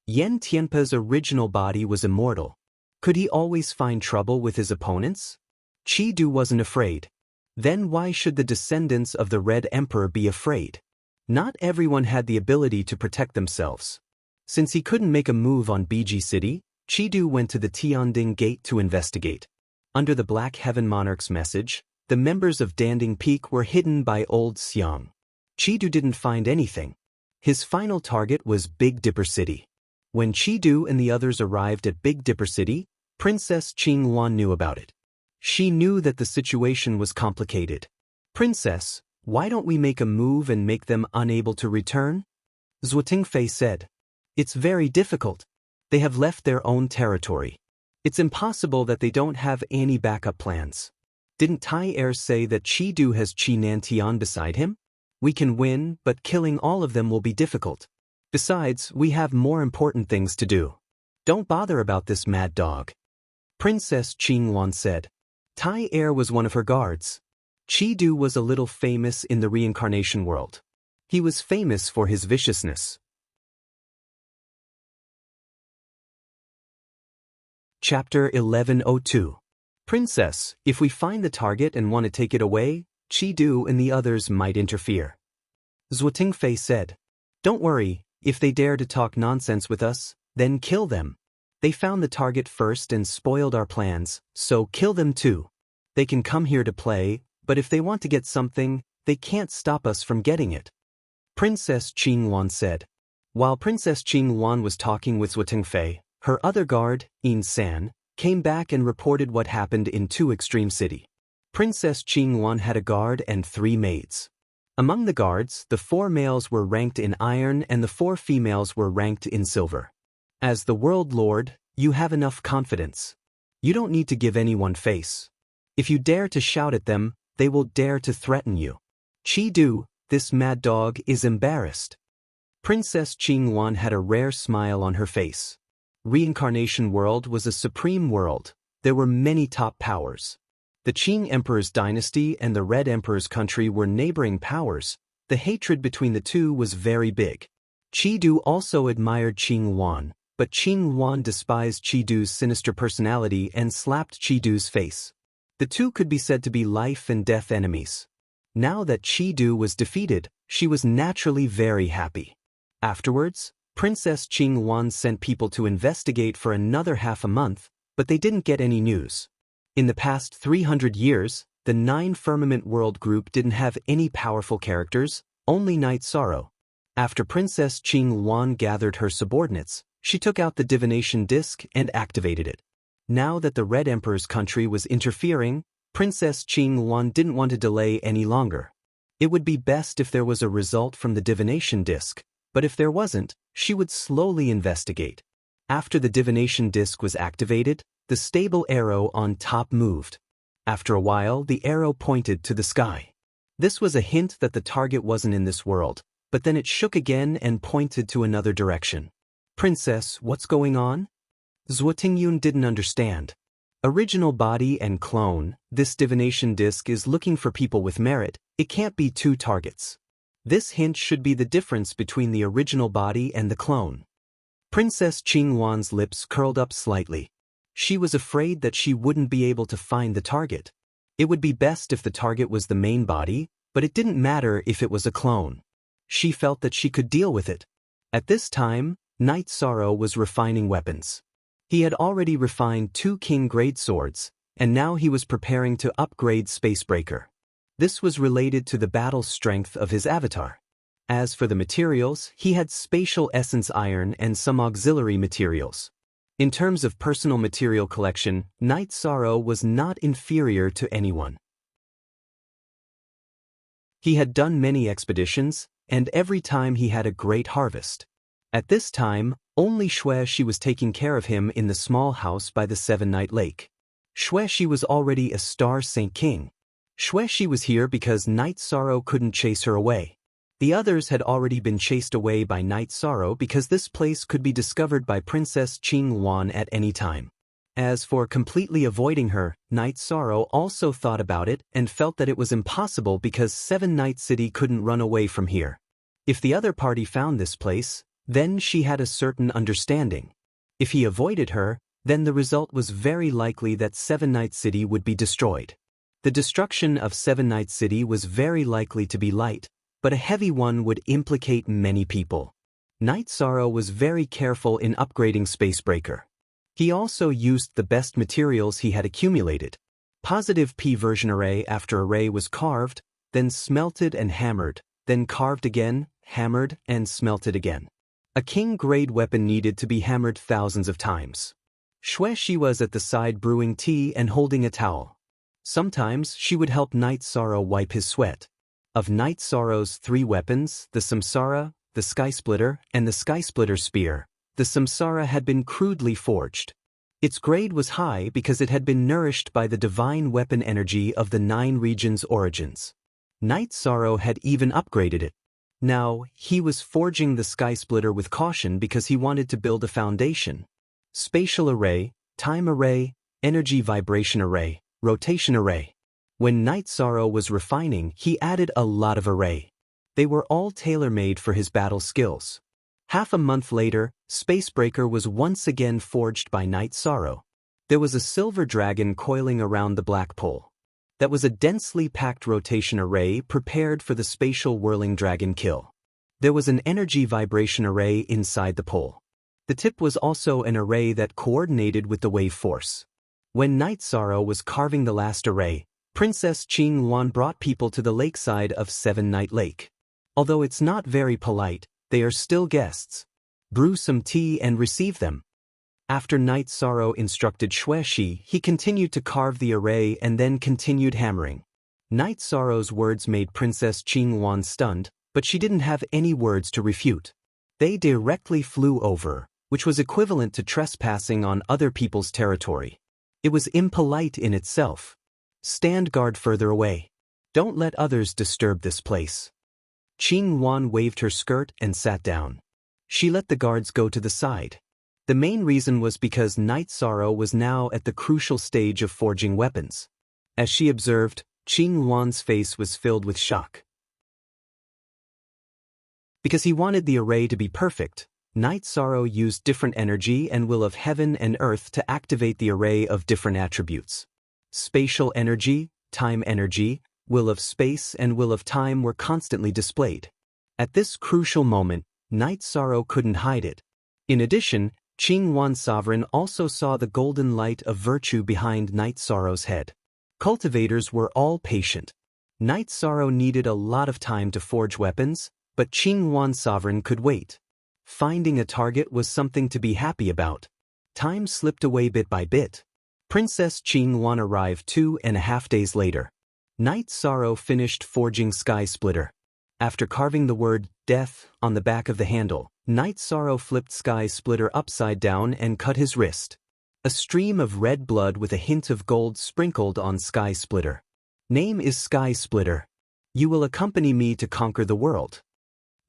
Speaker 1: Yen Tianpa's original body was immortal. Could he always find trouble with his opponents? Qi Du wasn't afraid. Then why should the descendants of the Red Emperor be afraid? Not everyone had the ability to protect themselves. Since he couldn't make a move on Biji City, Qi Du went to the Tianding Gate to investigate. Under the Black Heaven Monarch's message, the members of Danding Peak were hidden by Old Xiang. Qi Du didn't find anything. His final target was Big Dipper City. When Qi Du and the others arrived at Big Dipper City, Princess Qing Yuan knew about it. She knew that the situation was complicated. "Princess, why don't we make a move and make them unable to return?" Zhuo Tingfei said. "It's very difficult. They have left their own territory. It's impossible that they don't have any backup plans. Didn't Tai Er say that Qi Du has Qi Nantian beside him? We can win, but killing all of them will be difficult. Besides, we have more important things to do. Don't bother about this mad dog." Princess Qing Yuan said. Tai Er was one of her guards. Qi Du was a little famous in the reincarnation world. He was famous for his viciousness. Chapter 1102. Princess, if we find the target and want to take it away, Qi Du and the others might interfere. Zhuo Tingfei said. "Don't worry, if they dare to talk nonsense with us, then kill them. They found the target first and spoiled our plans, so kill them too. They can come here to play, but if they want to get something, they can't stop us from getting it." Princess Qing Yuan said. While Princess Qing Yuan was talking with Zhuo Tingfei, her other guard, Yin San, came back and reported what happened in Two Extreme City. Princess Qing Yuan had a guard and 3 maids. Among the guards, the 4 males were ranked in iron and the 4 females were ranked in silver. As the world lord, you have enough confidence. You don't need to give anyone face. If you dare to shout at them, they will dare to threaten you. Qi Du, this mad dog, is embarrassed. Princess Qing Yuan had a rare smile on her face. Reincarnation world was a supreme world. There were many top powers. The Qing Emperor's dynasty and the Red Emperor's country were neighboring powers. The hatred between the two was very big. Qi Du also admired Qing Yuan, but Qing Yuan despised Qi Du's sinister personality and slapped Qi Du's face. The two could be said to be life and death enemies. Now that Qi Du was defeated, she was naturally very happy. Afterwards, Princess Qing Yuan sent people to investigate for another half a month, but they didn't get any news. In the past 300 years, the 9 Firmament World Group didn't have any powerful characters, only Night Sorrow. After Princess Qing Yuan gathered her subordinates, she took out the divination disc and activated it. Now that the Red Emperor's country was interfering, Princess Qing Yuan didn't want to delay any longer. It would be best if there was a result from the divination disc, but if there wasn't, she would slowly investigate. After the divination disc was activated, the stable arrow on top moved. After a while, the arrow pointed to the sky. This was a hint that the target wasn't in this world, but then it shook again and pointed to another direction. "Princess, what's going on?" Zhuo Tingyun didn't understand. Original body and clone, this divination disc is looking for people with merit. It can't be 2 targets. This hint should be the difference between the original body and the clone. Princess Qing Yuan's lips curled up slightly. She was afraid that she wouldn't be able to find the target. It would be best if the target was the main body, but it didn't matter if it was a clone. She felt that she could deal with it. At this time, Night Sorrow was refining weapons. He had already refined 2 king-grade swords, and now he was preparing to upgrade Spacebreaker. This was related to the battle strength of his avatar. As for the materials, he had spatial essence iron and some auxiliary materials. In terms of personal material collection, Night Sorrow was not inferior to anyone. He had done many expeditions, and every time he had a great harvest. At this time, only Xueshi was taking care of him in the small house by the Seven-Night Lake. Xueshi was already a star Saint King. Xueshi was here because Night Sorrow couldn't chase her away. The others had already been chased away by Night Sorrow because this place could be discovered by Princess Qing Yuan at any time. As for completely avoiding her, Night Sorrow also thought about it and felt that it was impossible because Seven Night City couldn't run away from here. If the other party found this place, Then she had a certain understanding. If he avoided her, then the result was very likely that Seven Night City would be destroyed. The destruction of Seven Night City was very likely to be light, but a heavy one would implicate many people. Night Sorrow was very careful in upgrading Spacebreaker. He also used the best materials he had accumulated. Positive P version array after array was carved, then smelted and hammered, then carved again, hammered, and smelted again. A king-grade weapon needed to be hammered thousands of times. She was at the side brewing tea and holding a towel. Sometimes she would help Night Sorrow wipe his sweat. Of Night Sorrow's 3 weapons, the Samsara, the Sky Splitter, and the Sky Splitter Spear, the Samsara had been crudely forged. Its grade was high because it had been nourished by the divine weapon energy of the 9 regions' origins. Night Sorrow had even upgraded it. Now, he was forging the Sky Splitter with caution because he wanted to build a foundation. Spatial array, time array, energy vibration array, rotation array. When Night Sorrow was refining, he added a lot of array. They were all tailor-made for his battle skills. Half a month later, Spacebreaker was once again forged by Night Sorrow. There was a silver dragon coiling around the black pole. That was a densely packed rotation array prepared for the spatial whirling dragon kill. There was an energy vibration array inside the pole. The tip was also an array that coordinated with the wave force. When Night Sorrow was carving the last array, Princess Qing Luan brought people to the lakeside of Seven Night Lake. Although it's not very polite, they are still guests. Brew some tea and receive them. After Night Sorrow instructed Shi, he continued to carve the array and then continued hammering. Night Sorrow's words made Princess Qing Luan stunned, but she didn't have any words to refute. They directly flew over, which was equivalent to trespassing on other people's territory. It was impolite in itself. Stand guard further away. Don't let others disturb this place. Qing Luan waved her skirt and sat down. She let the guards go to the side. The main reason was because Night Sorrow was now at the crucial stage of forging weapons. As she observed, Qing Luan's face was filled with shock. Because he wanted the array to be perfect, Night Sorrow used different energy and will of heaven and earth to activate the array of different attributes. Spatial energy, time energy, will of space and will of time were constantly displayed. At this crucial moment, Night Sorrow couldn't hide it. In addition, Qing Luan's sovereign also saw the golden light of virtue behind Night Sorrow's head. Cultivators were all patient. Night Sorrow needed a lot of time to forge weapons, but Qing Luan's sovereign could wait. Finding a target was something to be happy about. Time slipped away bit by bit. Princess Qing Luan arrived 2.5 days later. Night Sorrow finished forging Sky Splitter. After carving the word death on the back of the handle, Night Sorrow flipped Sky Splitter upside down and cut his wrist. A stream of red blood with a hint of gold sprinkled on Sky Splitter. Name is Sky Splitter. You will accompany me to conquer the world.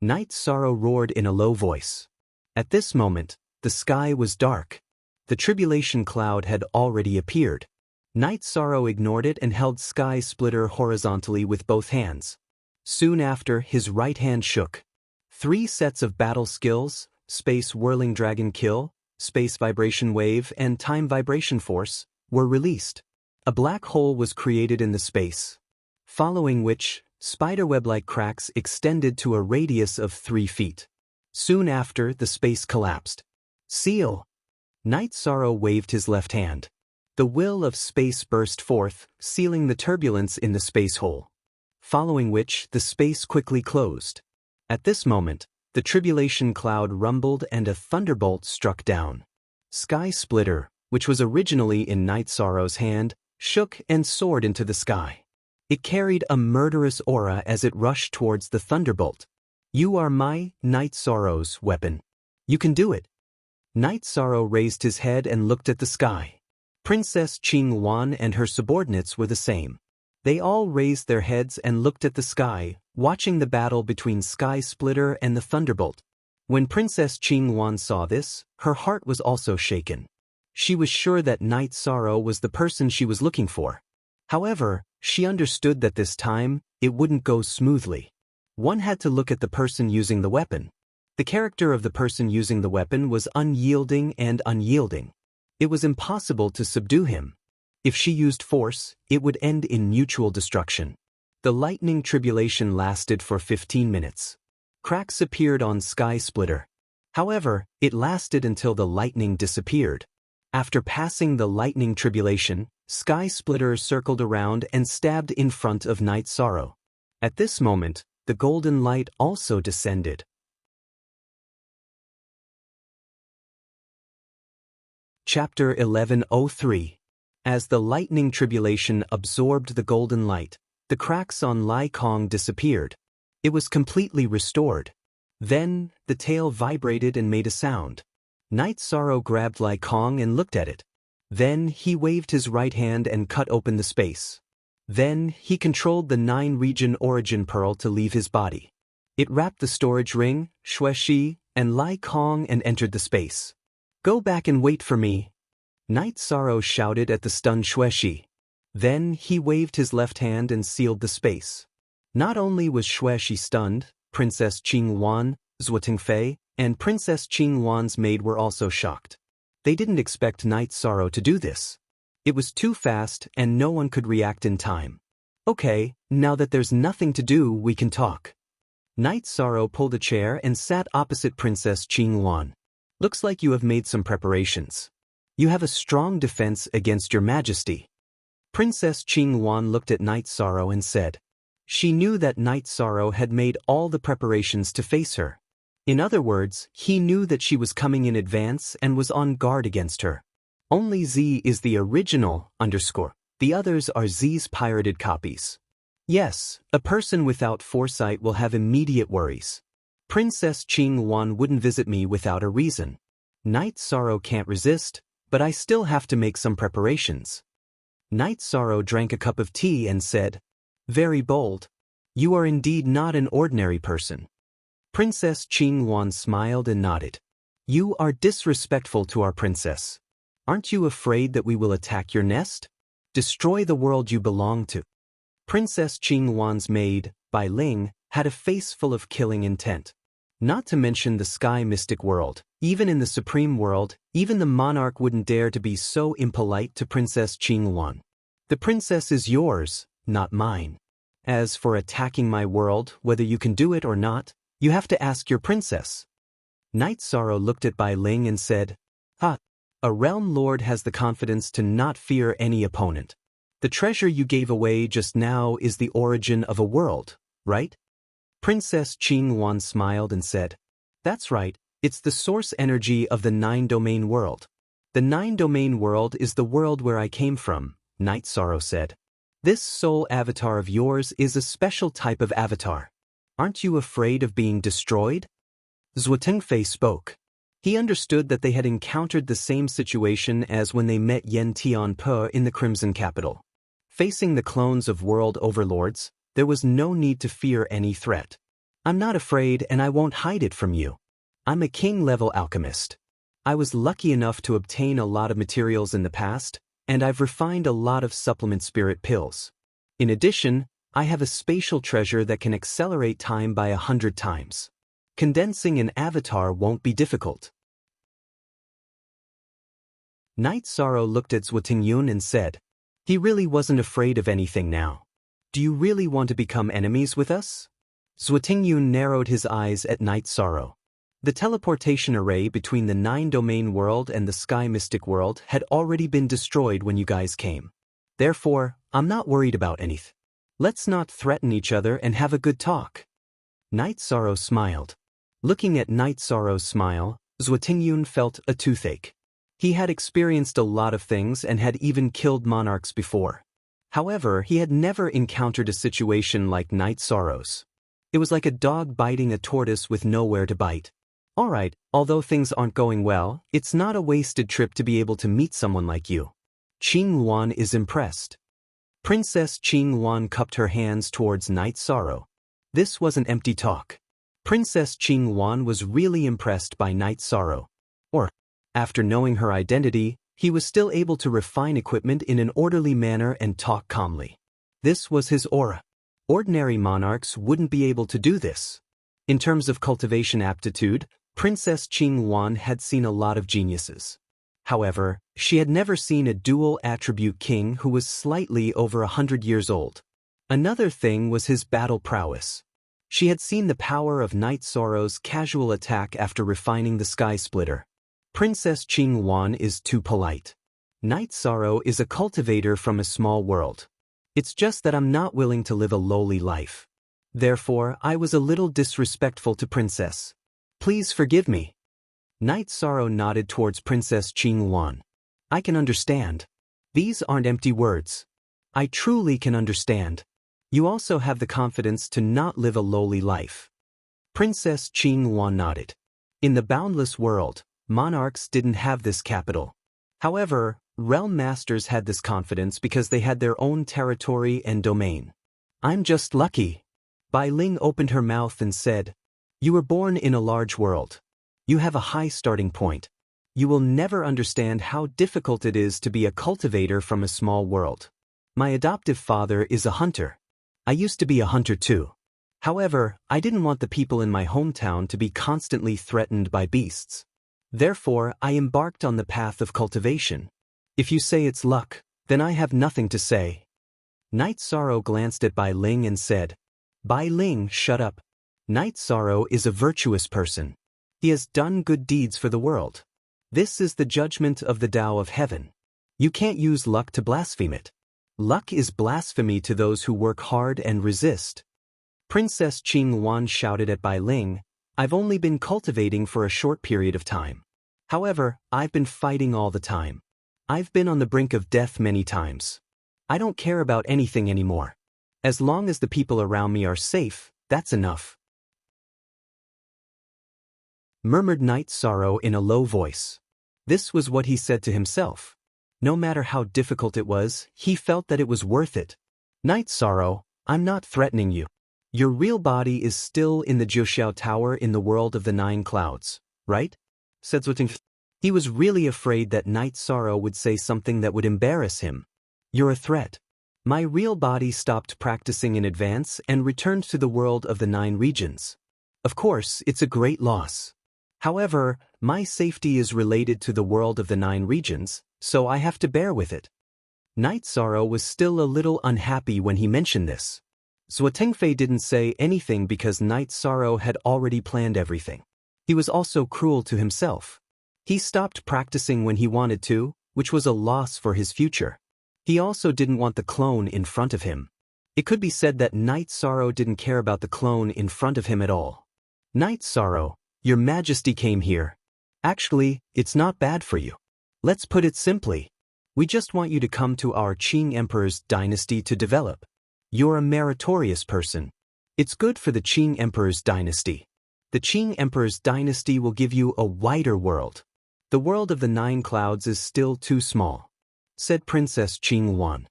Speaker 1: Night Sorrow roared in a low voice. At this moment, the sky was dark. The tribulation cloud had already appeared. Night Sorrow ignored it and held Sky Splitter horizontally with both hands. Soon after, his right hand shook. 3 sets of battle skills, Space Whirling Dragon Kill, Space Vibration Wave, and Time Vibration Force, were released. A black hole was created in the space. Following which, spiderweb-like cracks extended to a radius of 3 feet. Soon after, the space collapsed. Seal! Night Sorrow waved his left hand. The will of space burst forth, sealing the turbulence in the space hole. Following which, the space quickly closed. At this moment, the tribulation cloud rumbled and a thunderbolt struck down. Sky Splitter, which was originally in Night Sorrow's hand, shook and soared into the sky. It carried a murderous aura as it rushed towards the thunderbolt. You are my, Night Sorrow's, weapon. You can do it. Night Sorrow raised his head and looked at the sky. Princess Qing Luan and her subordinates were the same. They all raised their heads and looked at the sky, watching the battle between Sky Splitter and the thunderbolt. When Princess Qing Luan saw this, her heart was also shaken. She was sure that Night Sorrow was the person she was looking for. However, she understood that this time, it wouldn't go smoothly. One had to look at the person using the weapon. The character of the person using the weapon was unyielding and unyielding. It was impossible to subdue him. If she used force, it would end in mutual destruction. The lightning tribulation lasted for 15 minutes. Cracks appeared on Sky Splitter. However, it lasted until the lightning disappeared. After passing the lightning tribulation, Sky Splitter circled around and stabbed in front of Night Sorrow. At this moment, the golden light also descended. Chapter 1103. As the lightning tribulation absorbed the golden light, the cracks on Lai Kong disappeared. It was completely restored. Then, the tail vibrated and made a sound. Night Sorrow grabbed Lai Kong and looked at it. Then, he waved his right hand and cut open the space. Then, he controlled the 9-region origin pearl to leave his body. It wrapped the storage ring, Xuexi, and Lai Kong and entered the space. "Go back and wait for me," Night Sorrow shouted at the stunned Xuexi. Then, he waved his left hand and sealed the space. Not only was Xuexi stunned, Princess Qingwan, Zhuo Tingfei, and Princess Qingwan's maid were also shocked. They didn't expect Night Sorrow to do this. It was too fast and no one could react in time. "Okay, now that there's nothing to do, we can talk." Night Sorrow pulled a chair and sat opposite Princess Qingwan. "Looks like you have made some preparations. You have a strong defense against your majesty." Princess Qingwan looked at Night Sorrow and said. She knew that Night Sorrow had made all the preparations to face her. In other words, he knew that she was coming in advance and was on guard against her. Only Z is the original, the others are Z's pirated copies. Yes, a person without foresight will have immediate worries. Princess Qingwan wouldn't visit me without a reason. Night Sorrow can't resist, but I still have to make some preparations. Night Sorrow drank a cup of tea and said, "Very bold. You are indeed not an ordinary person." Princess Qingwan smiled and nodded. "You are disrespectful to our princess. Aren't you afraid that we will attack your nest? Destroy the world you belong to." Princess Qingwan's maid, Bai Ling, had a face full of killing intent. Not to mention the sky mystic world. Even in the supreme world, even the monarch wouldn't dare to be so impolite to Princess Qingwan. "The princess is yours, not mine. As for attacking my world, whether you can do it or not, you have to ask your princess." Night Sorrow looked at Bai Ling and said, A realm lord has the confidence to not fear any opponent. The treasure you gave away just now is the origin of a world, right?" Princess Qingwan smiled and said, "That's right, it's the source energy of the 9-domain world. The 9-domain world is the world where I came from," Night Sorrow said. "This soul avatar of yours is a special type of avatar. Aren't you afraid of being destroyed?" Zhuo Tingfei spoke. He understood that they had encountered the same situation as when they met Yen Tianpe in the Crimson Capital. Facing the clones of world overlords, there was no need to fear any threat. "I'm not afraid and I won't hide it from you. I'm a king-level alchemist. I was lucky enough to obtain a lot of materials in the past, and I've refined a lot of supplement spirit pills. In addition, I have a spatial treasure that can accelerate time by 100 times. Condensing an avatar won't be difficult." Night Sorrow looked at Zhuo Tingyun and said, "He really wasn't afraid of anything now. Do you really want to become enemies with us?" Zhuo Tingyun narrowed his eyes at Night Sorrow. The teleportation array between the 9-domain world and the sky mystic world had already been destroyed when you guys came. Therefore, I'm not worried about anything. Let's not threaten each other and have a good talk." Night Sorrow smiled. Looking at Night Sorrow's smile, Zhuo Tingyun felt a toothache. He had experienced a lot of things and had even killed monarchs before. However, he had never encountered a situation like Night Sorrow's. It was like a dog biting a tortoise with nowhere to bite. "Alright, although things aren't going well, it's not a wasted trip to be able to meet someone like you." Qingwan is impressed. Princess Qingwan cupped her hands towards Night Sorrow. This wasn't empty talk. Princess Qingwan was really impressed by Night Sorrow. After knowing her identity, he was still able to refine equipment in an orderly manner and talk calmly. This was his aura. Ordinary monarchs wouldn't be able to do this. In terms of cultivation aptitude, Princess Qingwan had seen a lot of geniuses. However, she had never seen a dual-attribute king who was slightly over 100 years old. Another thing was his battle prowess. She had seen the power of Night Sorrow's casual attack after refining the Sky Splitter. Princess Qingwan is too polite. Night Sorrow is a cultivator from a small world. It's just that I'm not willing to live a lowly life. Therefore, I was a little disrespectful to Princess. Please forgive me. Night Sorrow nodded towards Princess Qingwan. I can understand. These aren't empty words. I truly can understand. You also have the confidence to not live a lowly life. Princess Qingwan nodded. In the boundless world, monarchs didn't have this capital. However, realm masters had this confidence because they had their own territory and domain. I'm just lucky. Bai Ling opened her mouth and said, You were born in a large world. You have a high starting point. You will never understand how difficult it is to be a cultivator from a small world. My adoptive father is a hunter. I used to be a hunter too. However, I didn't want the people in my hometown to be constantly threatened by beasts. Therefore, I embarked on the path of cultivation. If you say it's luck, then I have nothing to say. Night Sorrow glanced at Bai Ling and said, Bai Ling, shut up. Night Sorrow is a virtuous person. He has done good deeds for the world. This is the judgment of the Tao of Heaven. You can't use luck to blaspheme it. Luck is blasphemy to those who work hard and resist. Princess Qingwan shouted at Bai Ling, I've only been cultivating for a short period of time. However, I've been fighting all the time. I've been on the brink of death many times. I don't care about anything anymore. As long as the people around me are safe, that's enough. Murmured Night Sorrow in a low voice. This was what he said to himself. No matter how difficult it was, he felt that it was worth it. Night Sorrow, I'm not threatening you. Your real body is still in the Jiuxiao Tower in the world of the 9 clouds, right? Said Zuting. He was really afraid that Night Sorrow would say something that would embarrass him. You're a threat. My real body stopped practicing in advance and returned to the world of the 9 regions. Of course, it's a great loss. However, my safety is related to the world of the 9 regions, so I have to bear with it. Night Sorrow was still a little unhappy when he mentioned this. Zhuo Tengfei didn't say anything because Night Sorrow had already planned everything. He was also cruel to himself. He stopped practicing when he wanted to, which was a loss for his future. He also didn't want the clone in front of him. It could be said that Night Sorrow didn't care about the clone in front of him at all. Night Sorrow, Your Majesty came here. Actually, it's not bad for you. Let's put it simply. We just want you to come to our Qing Emperor's dynasty to develop. You're a meritorious person. It's good for the Qing Emperor's dynasty. The Qing Emperor's dynasty will give you a wider world. The world of the 9 clouds is still too small, said Princess Qingwan.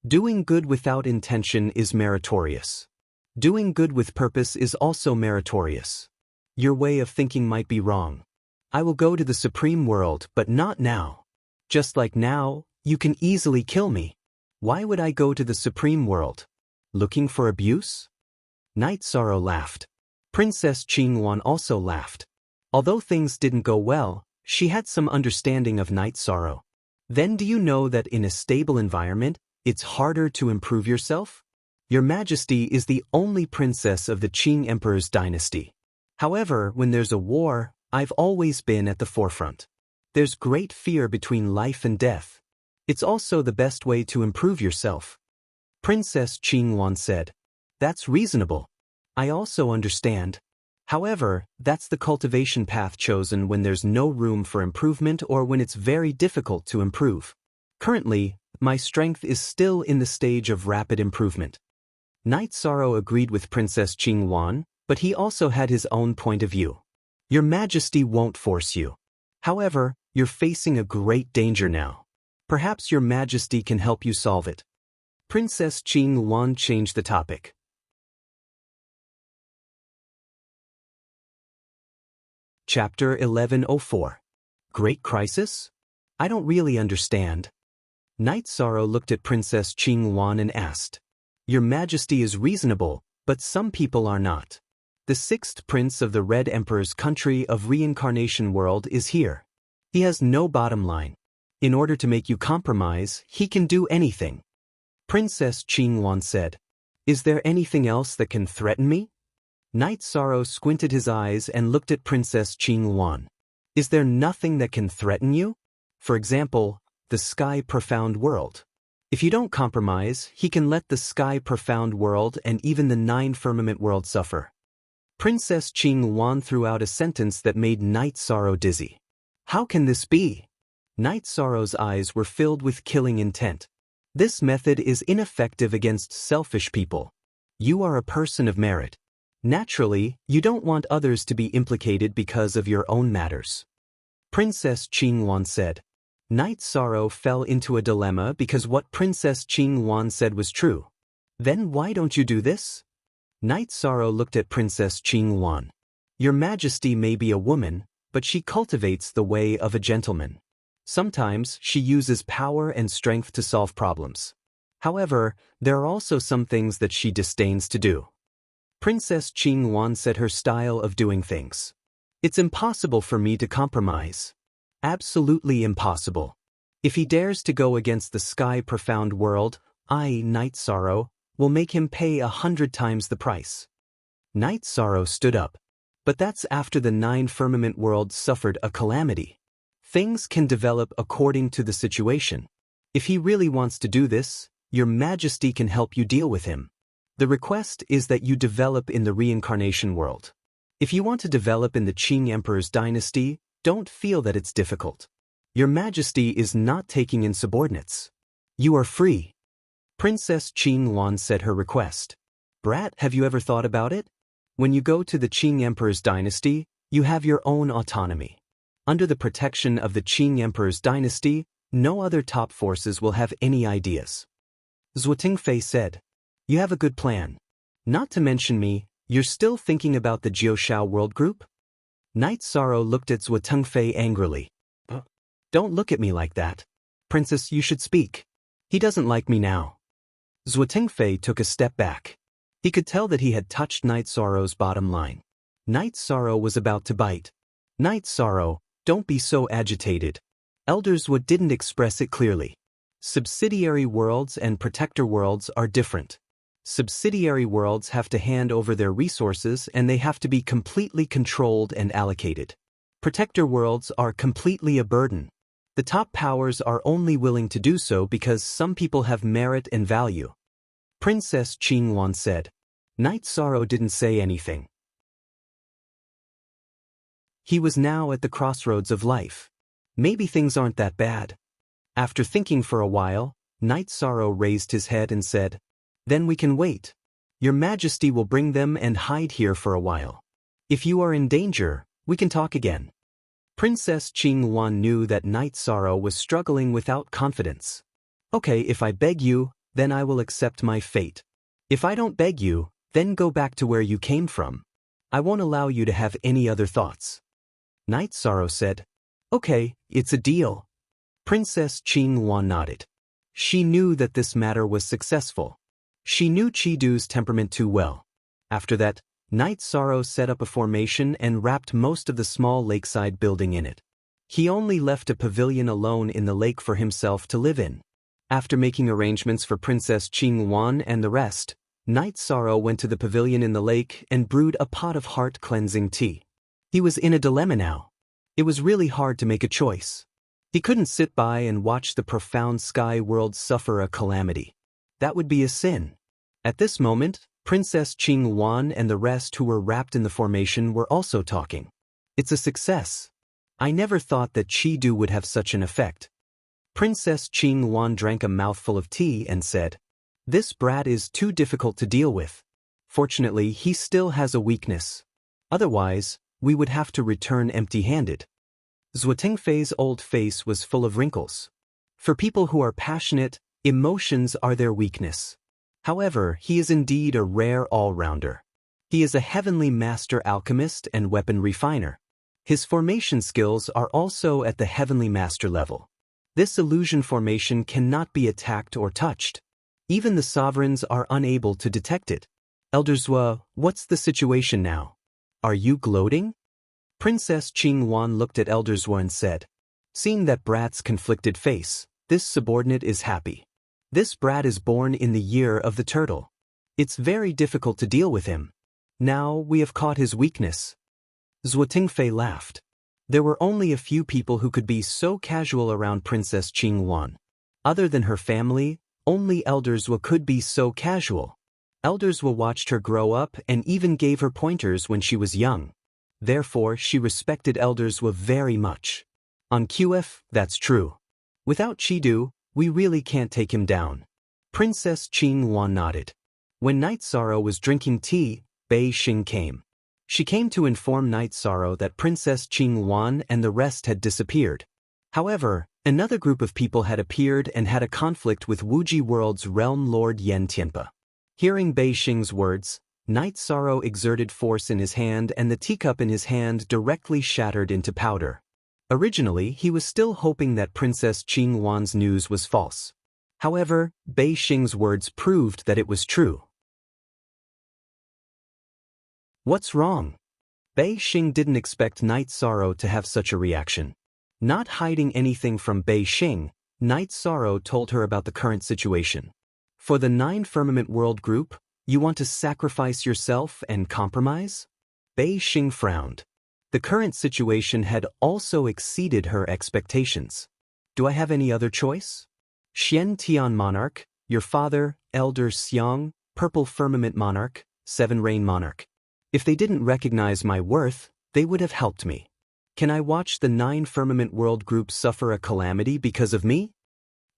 Speaker 1: Doing good without intention is meritorious. Doing good with purpose is also meritorious. Your way of thinking might be wrong. I will go to the supreme world, but not now. Just like now, you can easily kill me. Why would I go to the supreme world? Looking for abuse? Night Sorrow laughed. Princess Qingwan also laughed. Although things didn't go well, she had some understanding of Night Sorrow. Then do you know that in a stable environment, it's harder to improve yourself? Your Majesty is the only princess of the Qing Emperor's dynasty. However, when there's a war, I've always been at the forefront. There's great fear between life and death. It's also the best way to improve yourself. Princess Qingwan said, That's reasonable. I also understand. However, that's the cultivation path chosen when there's no room for improvement or when it's very difficult to improve. Currently, my strength is still in the stage of rapid improvement. Night Sorrow agreed with Princess Qingwan, but he also had his own point of view. Your Majesty won't force you. However, you're facing a great danger now. Perhaps Your Majesty can help you solve it. Princess Qingwan changed the topic. Chapter 1104. Great Crisis? I don't really understand. Night Sorrow looked at Princess Qingwan and asked, Your Majesty is reasonable, but some people are not. The sixth prince of the Red Emperor's country of reincarnation world is here. He has no bottom line. In order to make you compromise, he can do anything. Princess Qingwan said, "Is there anything else that can threaten me?" Knight Sorrow squinted his eyes and looked at Princess Qingwan. "Is there nothing that can threaten you? For example, the Sky Profound World. If you don't compromise, he can let the Sky Profound World and even the 9 Firmament World suffer." Princess Qingwan threw out a sentence that made Knight Sorrow dizzy. "How can this be?" Knight Sorrow's eyes were filled with killing intent. "This method is ineffective against selfish people. You are a person of merit. Naturally, you don't want others to be implicated because of your own matters." Princess Qingwan said. Knight Sorrow fell into a dilemma because what Princess Qingwan said was true. "Then why don't you do this?" Knight Sorrow looked at Princess Qingwan. "Your Majesty may be a woman, but she cultivates the way of a gentleman. Sometimes she uses power and strength to solve problems. However, there are also some things that she disdains to do." Princess Qingwan said her style of doing things. "It's impossible for me to compromise. Absolutely impossible. If he dares to go against the Sky Profound World, I, Knight Sorrow, will make him pay 100 times the price." Knight Sorrow stood up. "But that's after the 9 Firmament Worlds suffered a calamity. Things can develop according to the situation. If he really wants to do this, Your Majesty can help you deal with him. The request is that you develop in the reincarnation world. If you want to develop in the Qing Emperor's dynasty, don't feel that it's difficult. Your Majesty is not taking in subordinates. You are free." Princess Qingwan said her request. "Brat, have you ever thought about it? When you go to the Qing Emperor's dynasty, you have your own autonomy. Under the protection of the Qing Emperor's dynasty, no other top forces will have any ideas." Zhutingfei said, "You have a good plan. Not to mention me, you're still thinking about the Jiushao World Group?" Knight Sorrow looked at Zhutingfei angrily. "Don't look at me like that. Princess, you should speak. He doesn't like me now." Zhutingfei took a step back. He could tell that he had touched Knight Sorrow's bottom line. Knight Sorrow was about to bite. "Knight Sorrow, don't be so agitated." Elders Wood didn't express it clearly. Subsidiary worlds and protector worlds are different. Subsidiary worlds have to hand over their resources and they have to be completely controlled and allocated. Protector worlds are completely a burden. The top powers are only willing to do so because some people have merit and value. Princess Qingwan said. Knight Sorrow didn't say anything. He was now at the crossroads of life. Maybe things aren't that bad. After thinking for a while, Knight Sorrow raised his head and said, "Then we can wait. Your Majesty will bring them and hide here for a while. If you are in danger, we can talk again." Princess Qingwan knew that Knight Sorrow was struggling without confidence. "Okay, if I beg you, then I will accept my fate. If I don't beg you, then go back to where you came from. I won't allow you to have any other thoughts." Knight Sorrow said, "Okay, it's a deal." Princess Qingwan nodded. She knew that this matter was successful. She knew Chidu's temperament too well. After that, Knight Sorrow set up a formation and wrapped most of the small lakeside building in it. He only left a pavilion alone in the lake for himself to live in. After making arrangements for Princess Qingwan and the rest, Knight Sorrow went to the pavilion in the lake and brewed a pot of heart-cleansing tea. He was in a dilemma now. It was really hard to make a choice. He couldn't sit by and watch the profound sky world suffer a calamity. That would be a sin. At this moment, Princess Qingwan and the rest who were wrapped in the formation were also talking. "It's a success. I never thought that Chidu would have such an effect." Princess Qingwan drank a mouthful of tea and said, "This brat is too difficult to deal with. Fortunately, he still has a weakness. Otherwise, we would have to return empty-handed." Zhutingfei's old face was full of wrinkles. For people who are passionate, emotions are their weakness. However, he is indeed a rare all-rounder. He is a heavenly master alchemist and weapon refiner. His formation skills are also at the heavenly master level. This illusion formation cannot be attacked or touched. Even the sovereigns are unable to detect it. Elder Zhua, what's the situation now? Are you gloating? Princess Qing Wan looked at Elder Zhuo and said. Seeing that brat's conflicted face, this subordinate is happy. This brat is born in the year of the turtle. It's very difficult to deal with him. Now we have caught his weakness. Zhuo Tingfei laughed. There were only a few people who could be so casual around Princess Qing Wan. Other than her family, only Elder Zhuo could be so casual. Elder Zhuo watched her grow up and even gave her pointers when she was young. Therefore, she respected Elder Zhuo very much. On QF, that's true. Without Chidu, we really can't take him down. Princess Qing Wan nodded. When Night Sorrow was drinking tea, Bei Xing came. She came to inform Night Sorrow that Princess Qing Wan and the rest had disappeared. However, another group of people had appeared and had a conflict with Wuji World's realm lord Yen Tianpa. Hearing Bei Xing's words, Night Sorrow exerted force in his hand and the teacup in his hand directly shattered into powder. Originally, he was still hoping that Princess Qing Wan's news was false. However, Bei Xing's words proved that it was true. What's wrong? Bei Xing didn't expect Night Sorrow to have such a reaction. Not hiding anything from Bei Xing, Night Sorrow told her about the current situation. For the 9 Firmament World Group, you want to sacrifice yourself and compromise? Bei Xing frowned. The current situation had also exceeded her expectations. Do I have any other choice? Xian Tian Monarch, your father, Elder Xiang, Purple Firmament Monarch, 7 Rain Monarch. If they didn't recognize my worth, they would have helped me. Can I watch the 9 Firmament World Group suffer a calamity because of me?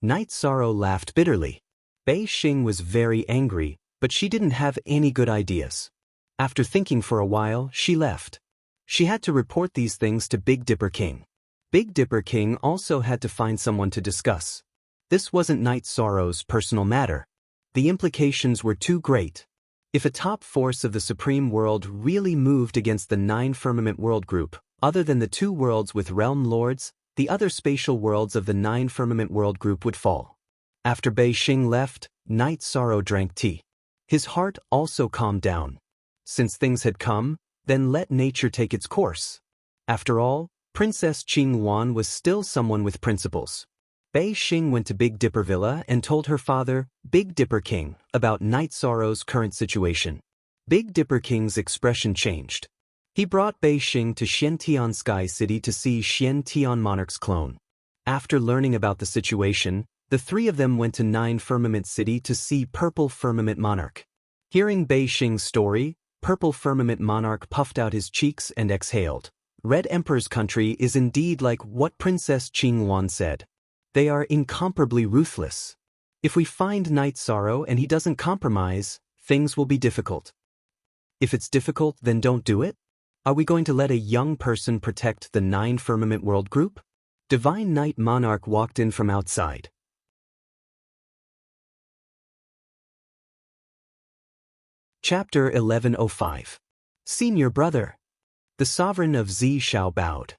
Speaker 1: Night Sorrow laughed bitterly. Bei Xing was very angry, but she didn't have any good ideas. After thinking for a while, she left. She had to report these things to Big Dipper King. Big Dipper King also had to find someone to discuss. This wasn't Night Sorrow's personal matter. The implications were too great. If a top force of the Supreme World really moved against the 9 Firmament World Group, other than the 2 worlds with realm lords, the other spatial worlds of the 9 Firmament World Group would fall. After Bei Xing left, Night Sorrow drank tea. His heart also calmed down. Since things had come, then let nature take its course. After all, Princess Qing Wan was still someone with principles. Bei Xing went to Big Dipper Villa and told her father, Big Dipper King, about Night Sorrow's current situation. Big Dipper King's expression changed. He brought Bei Xing to Xiantian Sky City to see Xiantian Monarch's clone. After learning about the situation, the 3 of them went to 9 Firmament City to see Purple Firmament Monarch. Hearing Bei Xing's story, Purple Firmament Monarch puffed out his cheeks and exhaled. Red Emperor's country is indeed like what Princess Qing Wan said. They are incomparably ruthless. If we find Night Sorrow and he doesn't compromise, things will be difficult. If it's difficult, then don't do it? Are we going to let a young person protect the 9 Firmament World Group? Divine Night Monarch walked in from outside. Chapter 1105. Senior Brother. The sovereign of Zishao bowed.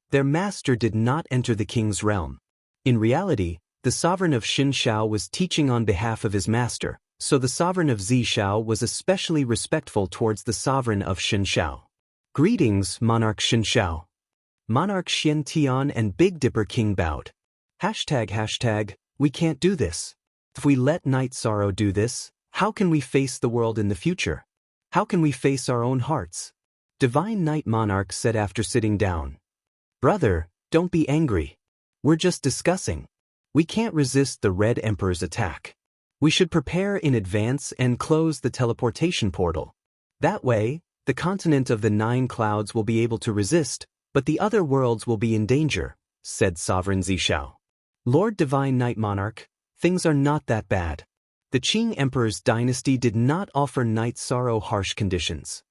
Speaker 1: Their master did not enter the king's realm. In reality, the sovereign of Xinshao was teaching on behalf of his master, so the sovereign of Zishao was especially respectful towards the sovereign of Xinshao. Greetings, Monarch Xinshao. Monarch Xiantian and Big Dipper King bowed. ##, we can't do this. If we let Night Sorrow do this, how can we face the world in the future? How can we face our own hearts? Divine Night Monarch said after sitting down. Brother, don't be angry. We're just discussing. We can't resist the Red Emperor's attack. We should prepare in advance and close the teleportation portal. That way, the continent of the 9 clouds will be able to resist, but the other worlds will be in danger, said Sovereign Zishao. Lord Divine Night Monarch, things are not that bad. The Qing Emperor's dynasty did not offer Night Sorrow harsh conditions.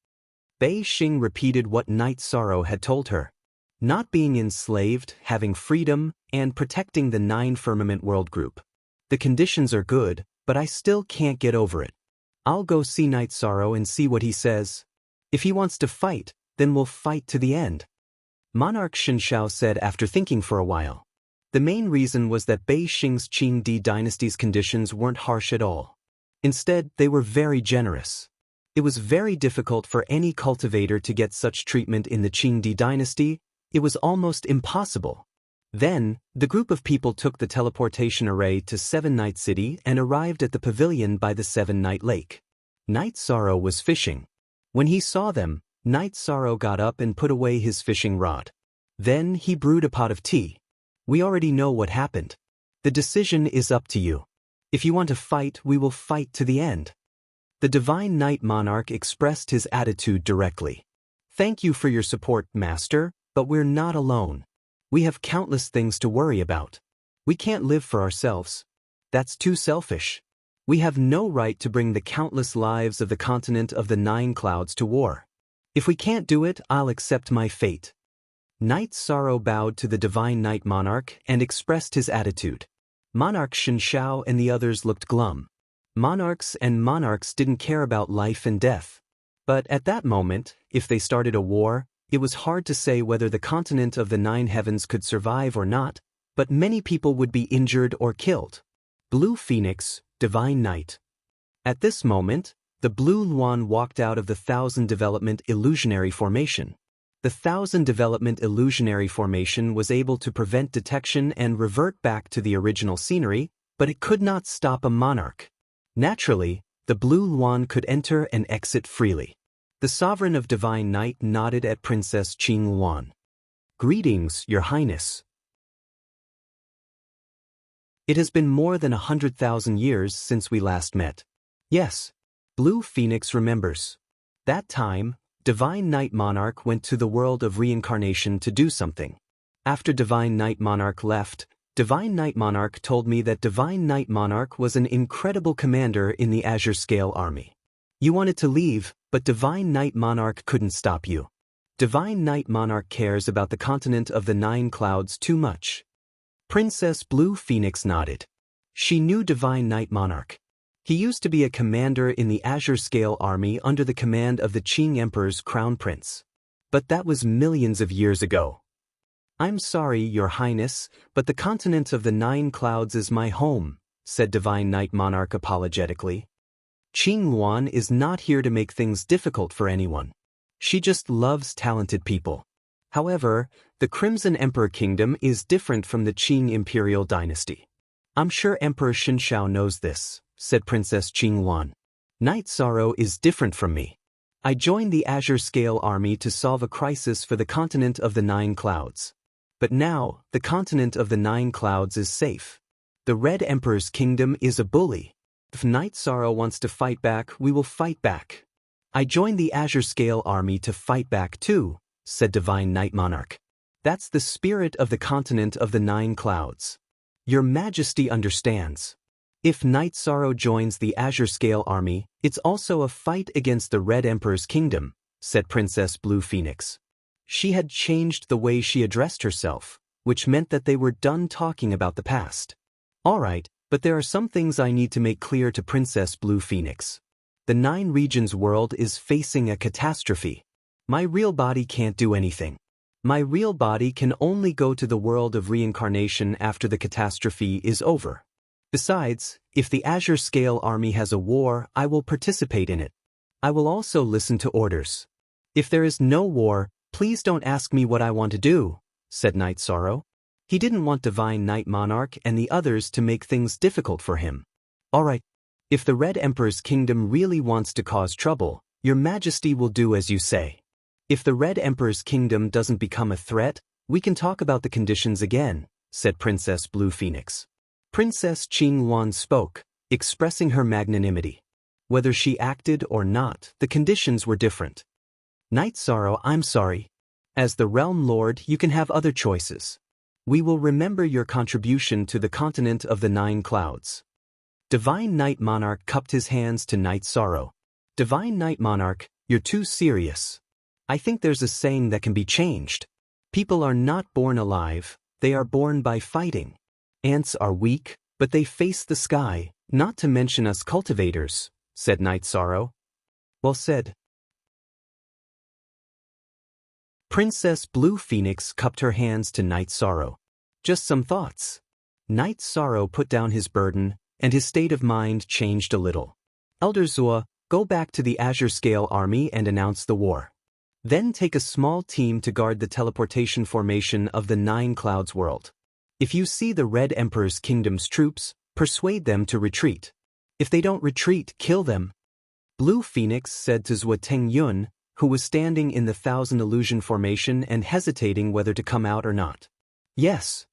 Speaker 1: Bei Xing repeated what Night Sorrow had told her. Not being enslaved, having freedom, and protecting the 9 Firmament World Group. The conditions are good, but I still can't get over it. I'll go see Night Sorrow and see what he says. If he wants to fight, then we'll fight to the end. Monarch Xinshao said after thinking for a while. The main reason was that Bei Xing's Qing Di dynasty's conditions weren't harsh at all. Instead, they were very generous. It was very difficult for any cultivator to get such treatment in the Qingdi dynasty. It was almost impossible. Then, the group of people took the teleportation array to Seven Night City and arrived at the pavilion by the Seven Night Lake. Night Sorrow was fishing. When he saw them, Night Sorrow got up and put away his fishing rod. Then he brewed a pot of tea. We already know what happened. The decision is up to you. If you want to fight, we will fight to the end. The Divine Night Monarch expressed his attitude directly. Thank you for your support, Master, but we're not alone. We have countless things to worry about. We can't live for ourselves. That's too selfish. We have no right to bring the countless lives of the continent of the Nine Clouds to war. If we can't do it, I'll accept my fate. Night Sorrow bowed to the Divine Night Monarch and expressed his attitude. Monarch Shenshao and the others looked glum. Monarchs and monarchs didn't care about life and death. But at that moment, if they started a war, it was hard to say whether the continent of the Nine Heavens could survive or not, but many people would be injured or killed. Blue Phoenix, Divine Night. At this moment, the Blue Luan walked out of the Thousand Development Illusionary Formation. The Thousand Development Illusionary Formation was able to prevent detection and revert back to the original scenery, but it could not stop a monarch. Naturally, the Blue Luan could enter and exit freely. The Sovereign of Divine Night nodded at Princess Qing Luan. Greetings, Your Highness. It has been more than 100,000 years since we last met. Yes, Blue Phoenix remembers. That time, Divine Night Monarch went to the world of reincarnation to do something. After Divine Night Monarch left, Divine Night Monarch told me that Divine Night Monarch was an incredible commander in the Azure Scale Army. You wanted to leave, but Divine Night Monarch couldn't stop you. Divine Night Monarch cares about the continent of the Nine Clouds too much. Princess Blue Phoenix nodded. She knew Divine Night Monarch. He used to be a commander in the Azure Scale Army under the command of the Qing Emperor's Crown Prince. But that was millions of years ago. I'm sorry, Your Highness, but the continent of the Nine Clouds is my home, said Divine Night Monarch apologetically. Qing Luan is not here to make things difficult for anyone. She just loves talented people. However, the Crimson Emperor Kingdom is different from the Qing Imperial Dynasty. I'm sure Emperor Shenshao knows this, said Princess Qing Luan. Night Sorrow is different from me. I joined the Azure Scale Army to solve a crisis for the continent of the Nine Clouds. But now, the continent of the Nine Clouds is safe. The Red Emperor's kingdom is a bully. If Night Sorrow wants to fight back, we will fight back. I joined the Azure Scale Army to fight back too, said Divine Night Monarch. That's the spirit of the continent of the Nine Clouds. Your Majesty understands. If Night Sorrow joins the Azure Scale Army, it's also a fight against the Red Emperor's kingdom, said Princess Blue Phoenix. She had changed the way she addressed herself, which meant that they were done talking about the past. All right, but there are some things I need to make clear to Princess Blue Phoenix. The Nine Regions world is facing a catastrophe. My real body can't do anything. My real body can only go to the world of reincarnation after the catastrophe is over. Besides, if the Azure Scale Army has a war, I will participate in it. I will also listen to orders. If there is no war, please don't ask me what I want to do, said Night Sorrow. He didn't want Divine Night Monarch and the others to make things difficult for him. All right, if the Red Emperor's kingdom really wants to cause trouble, Your Majesty will do as you say. If the Red Emperor's kingdom doesn't become a threat, we can talk about the conditions again, said Princess Blue Phoenix. Princess Qing Luan spoke, expressing her magnanimity. Whether she acted or not, the conditions were different. Night Sorrow, I'm sorry. As the Realm Lord, you can have other choices. We will remember your contribution to the continent of the Nine Clouds. Divine Night Monarch cupped his hands to Night Sorrow. Divine Night Monarch, you're too serious. I think there's a saying that can be changed. People are not born alive, they are born by fighting. Ants are weak, but they face the sky, not to mention us cultivators, said Night Sorrow. Well said. Princess Blue Phoenix cupped her hands to Night Sorrow. Just some thoughts. Night Sorrow put down his burden, and his state of mind changed a little. Elder Zua, Go back to the Azure Scale army and announce the war. Then take a small team to guard the teleportation formation of the Nine Clouds world. If you see the Red Emperor's kingdom's troops, persuade them to retreat. If they don't retreat, kill them. Blue Phoenix said to Zhuo Tengyun, who was standing in the Thousand Illusion formation and hesitating whether to come out or not. Yes.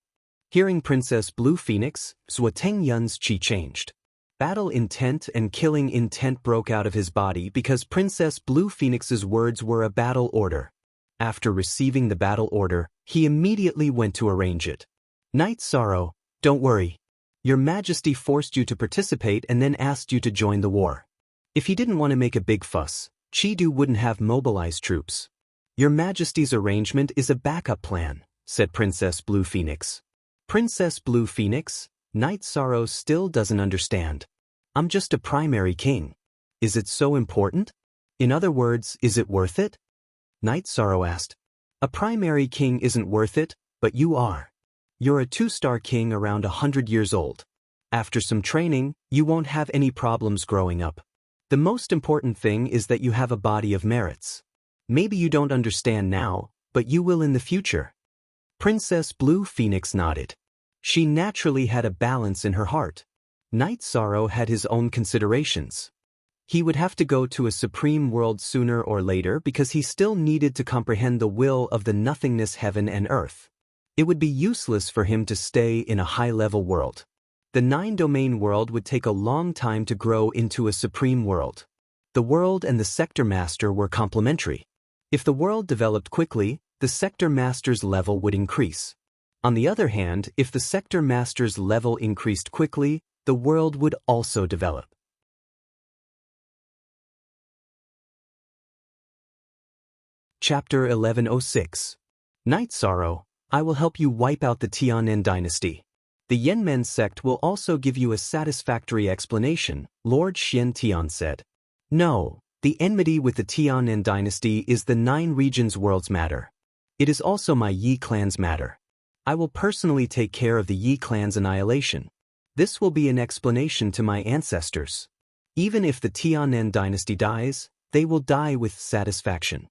Speaker 1: Hearing Princess Blue Phoenix, Zhuo Tengyun's chi changed. Battle intent and killing intent broke out of his body because Princess Blue Phoenix's words were a battle order. After receiving the battle order, he immediately went to arrange it. Night Sorrow, don't worry. Your Majesty forced you to participate and then asked you to join the war. If he didn't want to make a big fuss, Chidu wouldn't have mobilized troops. Your Majesty's arrangement is a backup plan, said Princess Blue Phoenix. Princess Blue Phoenix, Night Sorrow still doesn't understand. I'm just a primary king. Is it so important? In other words, is it worth it? Night Sorrow asked. A primary king isn't worth it, but you are. You're a 2-star king around 100 years old. After some training, you won't have any problems growing up. The most important thing is that you have a body of merits. Maybe you don't understand now, but you will in the future. Princess Blue Phoenix nodded. She naturally had a balance in her heart. Night Sorrow had his own considerations. He would have to go to a supreme world sooner or later because he still needed to comprehend the will of the nothingness heaven and earth. It would be useless for him to stay in a high-level world. The 9-domain world would take a long time to grow into a supreme world. The world and the sector master were complementary. If the world developed quickly, the sector master's level would increase. On the other hand, if the sector master's level increased quickly, the world would also develop. Chapter 1106. Night Sorrow, I will help you wipe out the Tianen dynasty. The Yenmen sect will also give you a satisfactory explanation, Lord Xian Tian said. No, the enmity with the Tianen dynasty is the 9 regions world's matter. It is also my Yi clan's matter. I will personally take care of the Yi clan's annihilation. This will be an explanation to my ancestors. Even if the Tianen dynasty dies, they will die with satisfaction.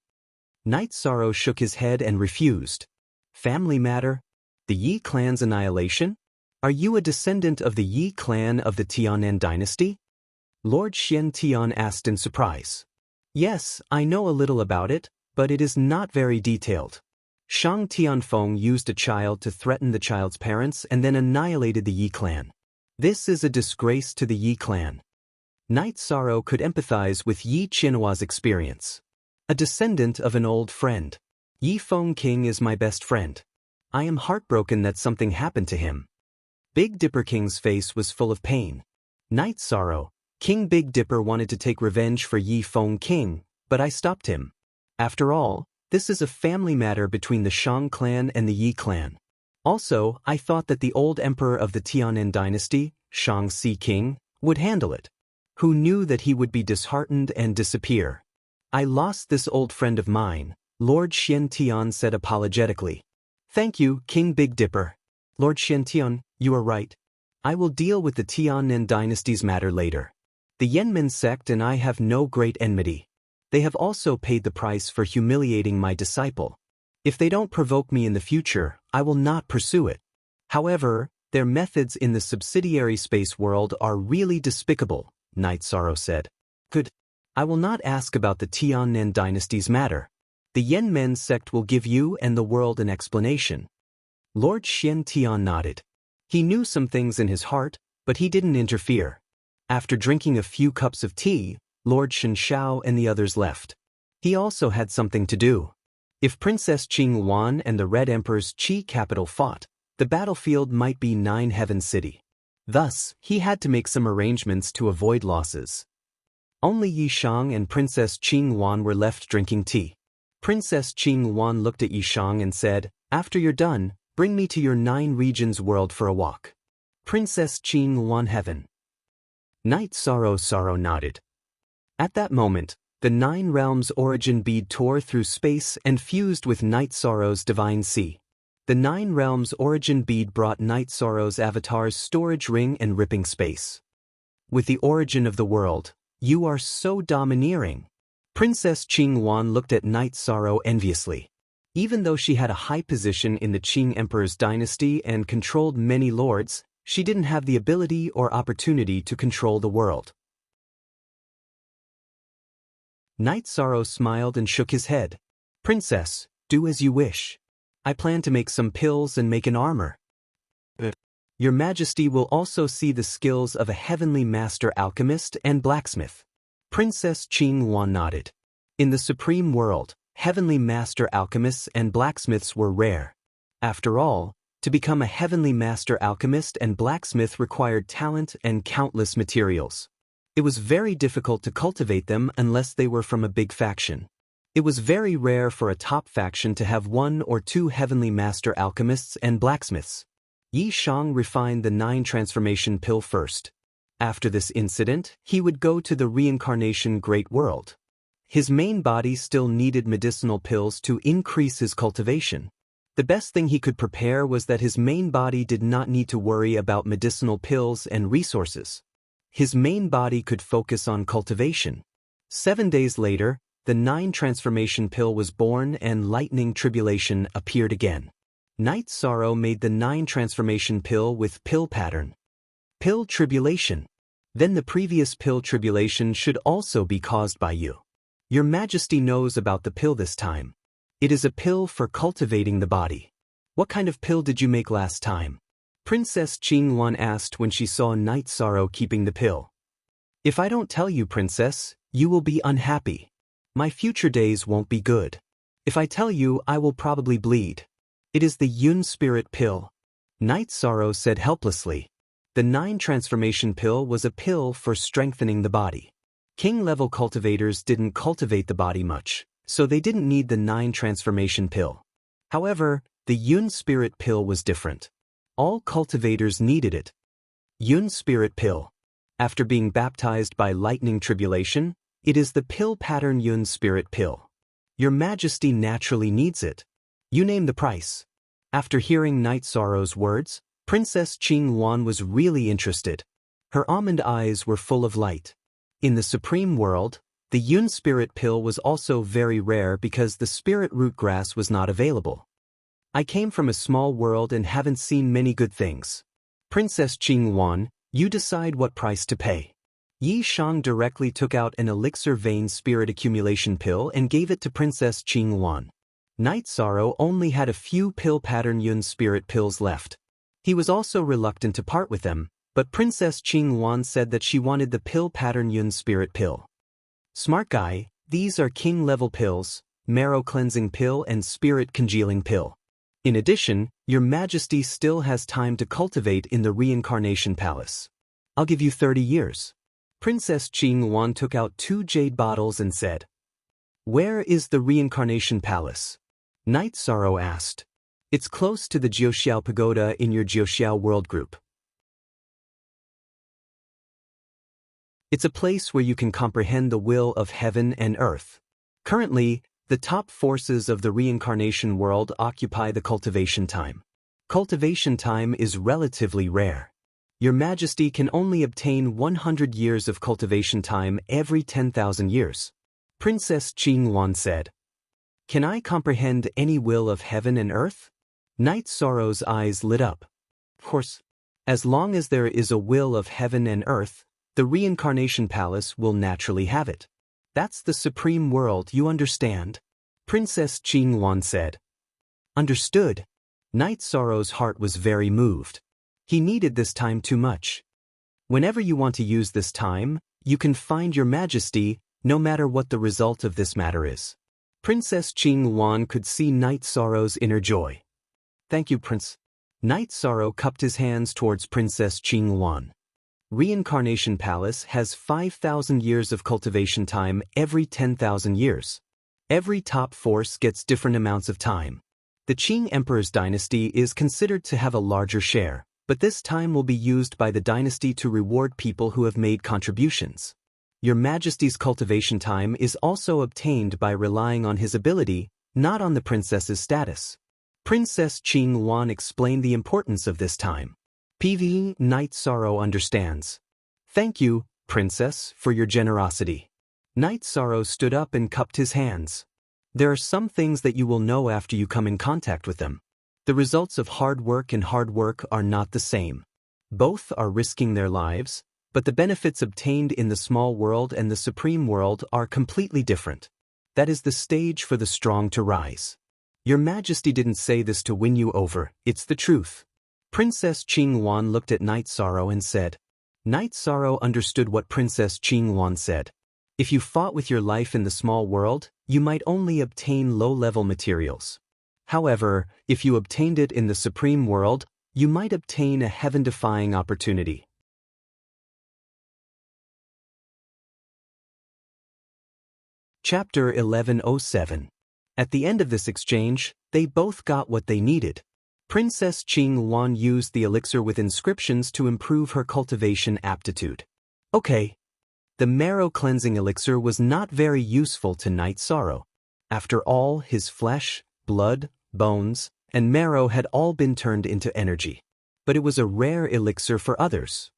Speaker 1: Night Sorrow shook his head and refused. Family matter? The Yi clan's annihilation? Are you a descendant of the Yi clan of the Tianen dynasty? Lord Xian Tian asked in surprise. Yes, I know a little about it, but it is not very detailed. Shang Tianfeng used a child to threaten the child's parents and then annihilated the Yi clan. This is a disgrace to the Yi clan. Night Sorrow could empathize with Yi Qinhua's experience. A descendant of an old friend. Yi Feng King is my best friend. I am heartbroken that something happened to him. Big Dipper King's face was full of pain. Night Sorrow, King Big Dipper wanted to take revenge for Yi Feng King, but I stopped him. After all, this is a family matter between the Shang clan and the Yi clan. Also, I thought that the old emperor of the Tianen dynasty, Shang Si King, would handle it. Who knew that he would be disheartened and disappear? I lost this old friend of mine, Lord Xian Tian said apologetically. Thank you, King Big Dipper. Lord Xian Tian, you are right. I will deal with the Tianen dynasty's matter later. The Yenmen sect and I have no great enmity. They have also paid the price for humiliating my disciple. If they don't provoke me in the future, I will not pursue it. However, their methods in the subsidiary space world are really despicable, Night Sorrow said. Good. I will not ask about the Tianen dynasty's matter. The Yenmen sect will give you and the world an explanation. Lord Xian Tian nodded. He knew some things in his heart, but he didn't interfere. After drinking a few cups of tea, Lord Shen Shao and the others left. He also had something to do. If Princess Qing Wan and the Red Emperor's Qi capital fought, the battlefield might be 9 Heaven City. Thus, he had to make some arrangements to avoid losses. Only Yi Shang and Princess Qing Wan were left drinking tea. Princess Qing Wan looked at Yi Shang and said, After you're done, bring me to your 9 regions world for a walk. Princess Qing Wan Heaven. Night Sorrow nodded. At that moment, the 9 realms origin bead tore through space and fused with Night Sorrow's divine sea. The 9 realms origin bead brought Night Sorrow's avatar's storage ring and ripping space. With the origin of the world, You are so domineering. Princess Qinghuan looked at Night Sorrow enviously. Even though she had a high position in the Qing Emperor's dynasty and controlled many lords, she didn't have the ability or opportunity to control the world. Night Sorrow smiled and shook his head. Princess, do as you wish. I plan to make some pills and make an armor. Your Majesty will also see the skills of a heavenly master alchemist and blacksmith. Princess Qinghuan nodded. In the supreme world, heavenly master alchemists and blacksmiths were rare. After all, to become a heavenly master alchemist and blacksmith required talent and countless materials. It was very difficult to cultivate them unless they were from a big faction. It was very rare for a top faction to have 1 or 2 heavenly master alchemists and blacksmiths. Yi Shang refined the 9 transformation pill first. After this incident, he would go to the reincarnation great world. His main body still needed medicinal pills to increase his cultivation. The best thing he could prepare was that his main body did not need to worry about medicinal pills and resources. His main body could focus on cultivation. 7 days later, the 9 transformation pill was born and lightning tribulation appeared again. Night Sorrow made the 9 transformation pill with pill pattern. Pill tribulation. Then the previous pill tribulation should also be caused by you. Your Majesty knows about the pill this time. It is a pill for cultivating the body. What kind of pill did you make last time? Princess Qinghuan asked when she saw Night Sorrow keeping the pill. If I don't tell you, Princess, you will be unhappy. My future days won't be good. If I tell you, I will probably bleed. It is the Yun Spirit pill. Night Sorrow said helplessly. The 9 transformation pill was a pill for strengthening the body. King-level cultivators didn't cultivate the body much, so they didn't need the 9 transformation pill. However, the Yun Spirit pill was different. All cultivators needed it. Yun Spirit pill. After being baptized by lightning tribulation, it is the pill pattern Yun Spirit pill. Your Majesty naturally needs it. You name the price. After hearing Night Sorrow's words, Princess Qinghuan was really interested. Her almond eyes were full of light. In the supreme world, the Yun Spirit pill was also very rare because the spirit root grass was not available. I came from a small world and haven't seen many good things. Princess Qinghuan, you decide what price to pay. Yi Shang directly took out an elixir vein spirit accumulation pill and gave it to Princess Qinghuan. Night Sorrow only had a few pill pattern Yun Spirit pills left. He was also reluctant to part with them, but Princess Qinghuan said that she wanted the pill pattern Yun Spirit pill. Smart guy, these are king-level pills, marrow cleansing pill and spirit congealing pill. In addition, your Majesty still has time to cultivate in the reincarnation palace. I'll give you 30 years. Princess Qinghuan took out 2 jade bottles and said, Where is the reincarnation palace? Night Sorrow asked. It's close to the Jiuxiao Pagoda in your Jiuxiao world group. It's a place where you can comprehend the will of heaven and earth. Currently, the top forces of the reincarnation world occupy the cultivation time. Cultivation time is relatively rare. Your Majesty can only obtain 100 years of cultivation time every 10,000 years. Princess Qinghuan said. Can I comprehend any will of heaven and earth? Night Sorrow's eyes lit up. Of course, as long as there is a will of heaven and earth, the reincarnation palace will naturally have it. That's the supreme world, you understand? Princess Qinghuan said. Understood. Night Sorrow's heart was very moved. He needed this time too much. Whenever you want to use this time, you can find your Majesty, no matter what the result of this matter is. Princess Qinghuan could see Night Sorrow's inner joy. Thank you, Prince. Night Sorrow cupped his hands towards Princess Qinghuan. Reincarnation Palace has 5,000 years of cultivation time every 10,000 years. Every top force gets different amounts of time. The Qing Emperor's dynasty is considered to have a larger share, but this time will be used by the dynasty to reward people who have made contributions. Your Majesty's cultivation time is also obtained by relying on his ability, not on the princess's status. Princess Qinghuan explained the importance of this time. PV Night Sorrow understands. Thank you, Princess, for your generosity." Night Sorrow stood up and cupped his hands. "There are some things that you will know after you come in contact with them. The results of hard work and hard work are not the same. Both are risking their lives, but the benefits obtained in the small world and the supreme world are completely different. That is the stage for the strong to rise. Your Majesty didn't say this to win you over, it's the truth." Princess Qinghuan looked at Night Sorrow and said. Night Sorrow understood what Princess Qinghuan said. If you fought with your life in the small world, you might only obtain low-level materials. However, if you obtained it in the supreme world, you might obtain a heaven-defying opportunity. Chapter 1107. At the end of this exchange, they both got what they needed. Princess Qinghuan used the elixir with inscriptions to improve her cultivation aptitude. Okay. The marrow cleansing elixir was not very useful to Night Sorrow. After all, his flesh, blood, bones, and marrow had all been turned into energy. But it was a rare elixir for others.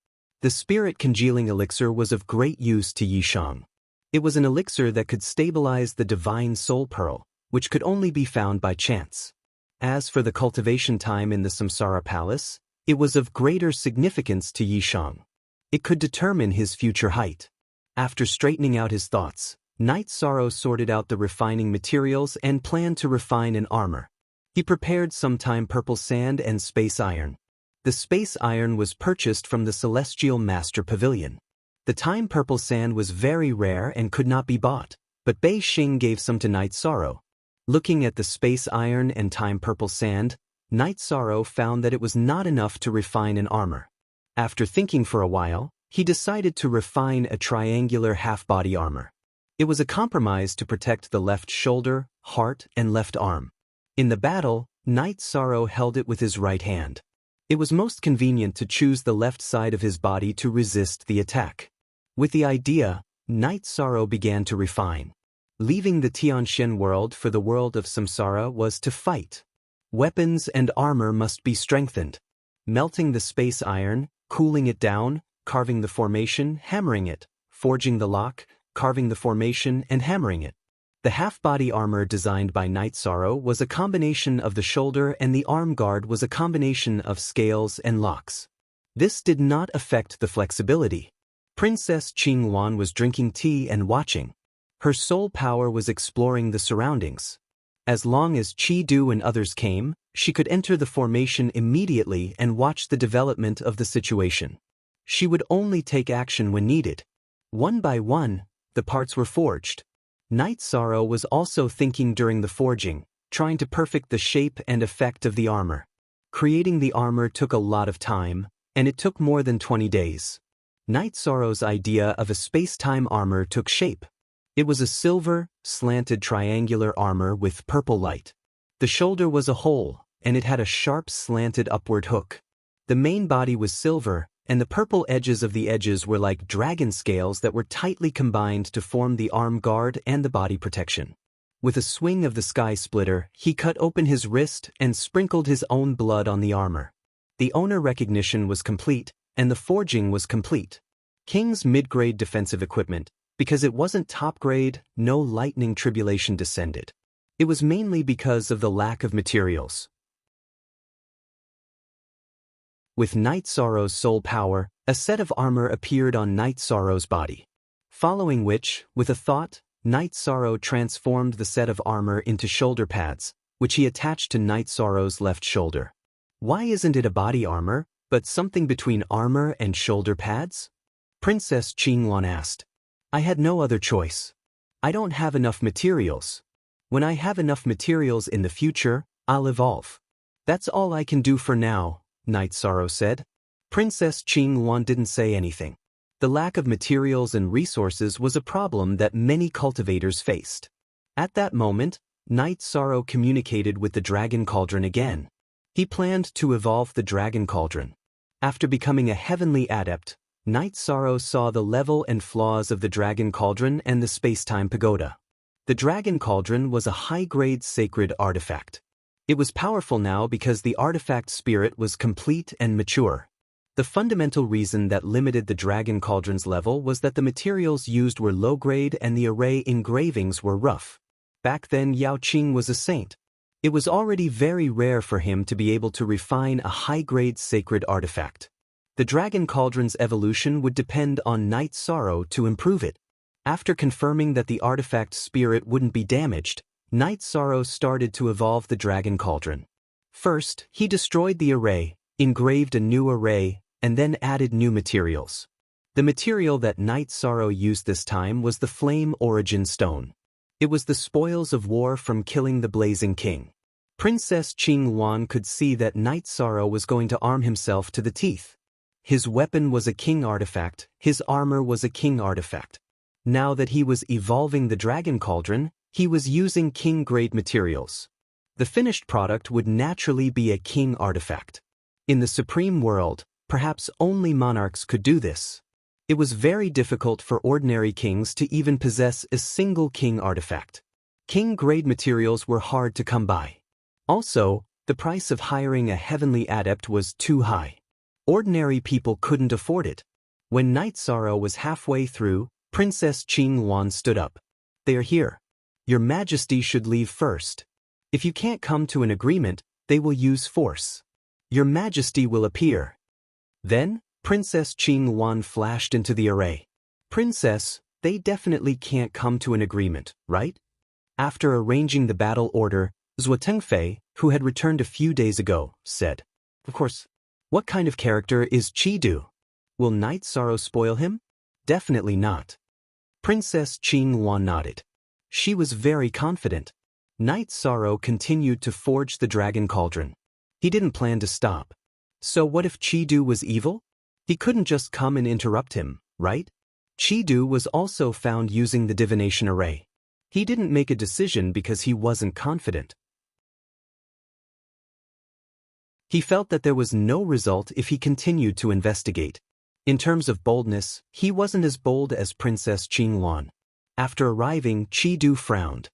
Speaker 1: The spirit congealing elixir was of great use to Yishang. It was an elixir that could stabilize the divine soul pearl, which could only be found by chance. As for the cultivation time in the Samsara Palace, it was of greater significance to Yishang. It could determine his future height. After straightening out his thoughts, Night Sorrow sorted out the refining materials and planned to refine an armor. He prepared some time purple sand and space iron. The space iron was purchased from the Celestial Master Pavilion. The time purple sand was very rare and could not be bought, but Bei Xing gave some to Night Sorrow. Looking at the space iron and time purple sand, Night Sorrow found that it was not enough to refine an armor. After thinking for a while, he decided to refine a triangular half-body armor. It was a compromise to protect the left shoulder, heart, and left arm. In the battle, Night Sorrow held it with his right hand. It was most convenient to choose the left side of his body to resist the attack. With the idea, Night Sorrow began to refine. Leaving the Tianxian world for the world of Samsara was to fight. Weapons and armor must be strengthened. Melting the space iron, cooling it down, carving the formation, hammering it, forging the lock, carving the formation, and hammering it. The half-body armor designed by Night Sorrow was a combination of the shoulder, and the arm guard was a combination of scales and locks. This did not affect the flexibility. Princess Qinghuan was drinking tea and watching. Her soul power was exploring the surroundings. As long as Qi Du and others came, she could enter the formation immediately and watch the development of the situation. She would only take action when needed. One by one, the parts were forged. Night Sorrow was also thinking during the forging, trying to perfect the shape and effect of the armor. Creating the armor took a lot of time, and it took more than 20 days. Night Sorrow's idea of a space-time armor took shape. It was a silver, slanted triangular armor with purple light. The shoulder was a hole, and it had a sharp slanted upward hook. The main body was silver, and the purple edges of the edges were like dragon scales that were tightly combined to form the arm guard and the body protection. With a swing of the sky splitter, he cut open his wrist and sprinkled his own blood on the armor. The owner recognition was complete, and the forging was complete. King's mid-grade defensive equipment. Because it wasn't top-grade, no lightning tribulation descended. It was mainly because of the lack of materials. With Night Sorrow's soul power, a set of armor appeared on Night Sorrow's body. Following which, with a thought, Night Sorrow transformed the set of armor into shoulder pads, which he attached to Night Sorrow's left shoulder. Why isn't it a body armor, but something between armor and shoulder pads? Princess Qinghuan asked. I had no other choice. I don't have enough materials. When I have enough materials in the future, I'll evolve. That's all I can do for now, Night Sorrow said. Princess Qinghuan didn't say anything. The lack of materials and resources was a problem that many cultivators faced. At that moment, Night Sorrow communicated with the Dragon Cauldron again. He planned to evolve the Dragon Cauldron. After becoming a heavenly adept, Night Sorrow saw the level and flaws of the Dragon Cauldron and the space-time pagoda. The Dragon Cauldron was a high-grade sacred artifact. It was powerful now because the artifact spirit was complete and mature. The The fundamental reason that limited the Dragon Cauldron's level was that the materials used were low-grade and the array engravings were rough. Back then Yao Qing was a saint. It was already very rare for him to be able to refine a high-grade sacred artifact. The Dragon Cauldron's evolution would depend on Night Sorrow to improve it. After confirming that the artifact spirit wouldn't be damaged, Night Sorrow started to evolve the Dragon Cauldron. First, he destroyed the array, engraved a new array, and then added new materials. The material that Night Sorrow used this time was the Flame Origin Stone. It was the spoils of war from killing the Blazing King. Princess Qing Yuan could see that Night Sorrow was going to arm himself to the teeth. His weapon was a king artifact, his armor was a king artifact. Now that he was evolving the Dragon Cauldron, he was using king-grade materials. The finished product would naturally be a king artifact. In the Supreme World, perhaps only monarchs could do this. It was very difficult for ordinary kings to even possess a single king artifact. King-grade materials were hard to come by. Also, the price of hiring a heavenly adept was too high. Ordinary people couldn't afford it. When Night Sorrow was halfway through, Princess Qing Yuan stood up. "They are here. Your Majesty should leave first. If you can't come to an agreement, they will use force. Your Majesty will appear." Then, Princess Qing Yuan flashed into the array. "Princess, they definitely can't come to an agreement, right?" After arranging the battle order, Zhuo Tengfei, who had returned a few days ago, said, "Of course. What kind of character is Qidu? Will Night Sorrow spoil him? Definitely not." Princess Qing Yuan nodded. She was very confident. Night Sorrow continued to forge the Dragon Cauldron. He didn't plan to stop. So what if Qidu was evil? He couldn't just come and interrupt him, right? Qidu was also found using the divination array. He didn't make a decision because he wasn't confident. He felt that there was no result if he continued to investigate. In terms of boldness, he wasn't as bold as Princess Qing Yuan. After arriving, Qidu frowned.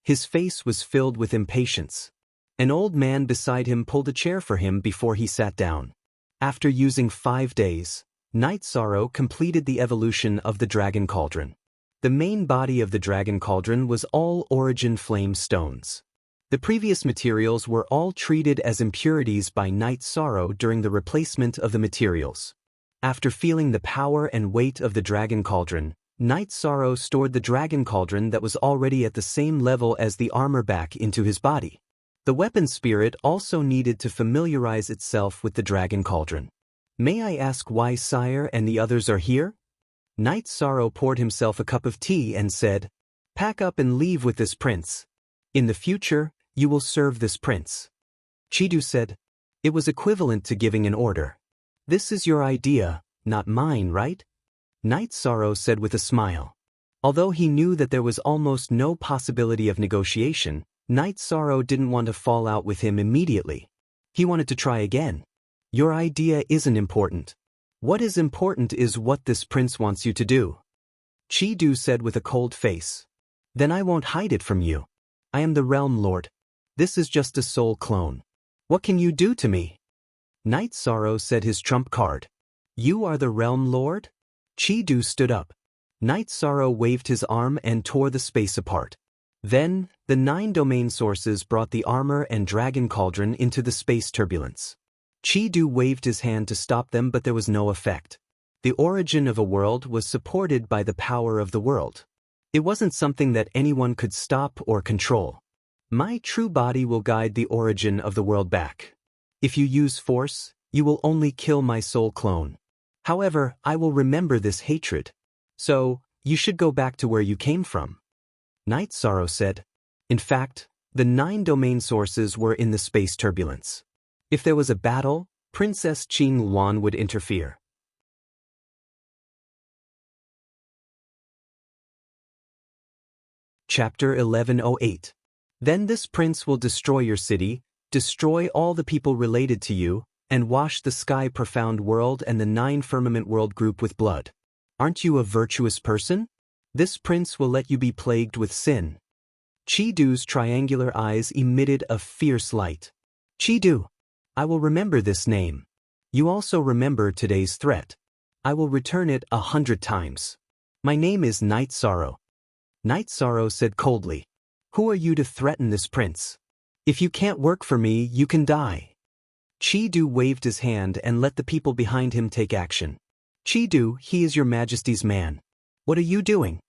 Speaker 1: His face was filled with impatience. An old man beside him pulled a chair for him before he sat down. After using 5 days, Night Sorrow completed the evolution of the Dragon Cauldron. The main body of the Dragon Cauldron was all origin flame stones. The previous materials were all treated as impurities by Night Sorrow during the replacement of the materials. After feeling the power and weight of the Dragon Cauldron, Night Sorrow stored the Dragon Cauldron that was already at the same level as the armor back into his body. The weapon spirit also needed to familiarize itself with the Dragon Cauldron. "May I ask why Sire and the others are here?" Night Sorrow poured himself a cup of tea and said, "Pack up and leave with this prince. In the future, you will serve this prince." Qidu said, "It was equivalent to giving an order. This is your idea, not mine, right?" Night Sorrow said with a smile. Although he knew that there was almost no possibility of negotiation, Night Sorrow didn't want to fall out with him immediately. He wanted to try again. "Your idea isn't important. What is important is what this prince wants you to do." Qidu said with a cold face. "Then I won't hide it from you. I am the Realm Lord. This is just a soul clone. What can you do to me?" Night Sorrow said his trump card. "You are the Realm Lord?" Qidu stood up. Night Sorrow waved his arm and tore the space apart. Then, the 9 domain sources brought the armor and Dragon Cauldron into the space turbulence. Qidu waved his hand to stop them, but there was no effect. The origin of a world was supported by the power of the world. It wasn't something that anyone could stop or control. "My true body will guide the origin of the world back. If you use force, you will only kill my soul clone. However, I will remember this hatred. So, you should go back to where you came from." Night Sorrow said. In fact, the 9 domain sources were in the space turbulence. If there was a battle, Princess Qing Yuan would interfere. Chapter 1108. Then this prince will destroy your city, destroy all the people related to you, and wash the sky profound world and the 9 firmament world group with blood. Aren't you a virtuous person? This prince will let you be plagued with sin. Qidu's triangular eyes emitted a fierce light. "Qidu, I will remember this name. You also remember today's threat. I will return it 100 times. My name is Night Sorrow. Night Sorrow said coldly. Who are you to threaten this prince? If you can't work for me, you can die. Chi-Du waved his hand and let the people behind him take action. Chi-Du, he is your majesty's man. What are you doing?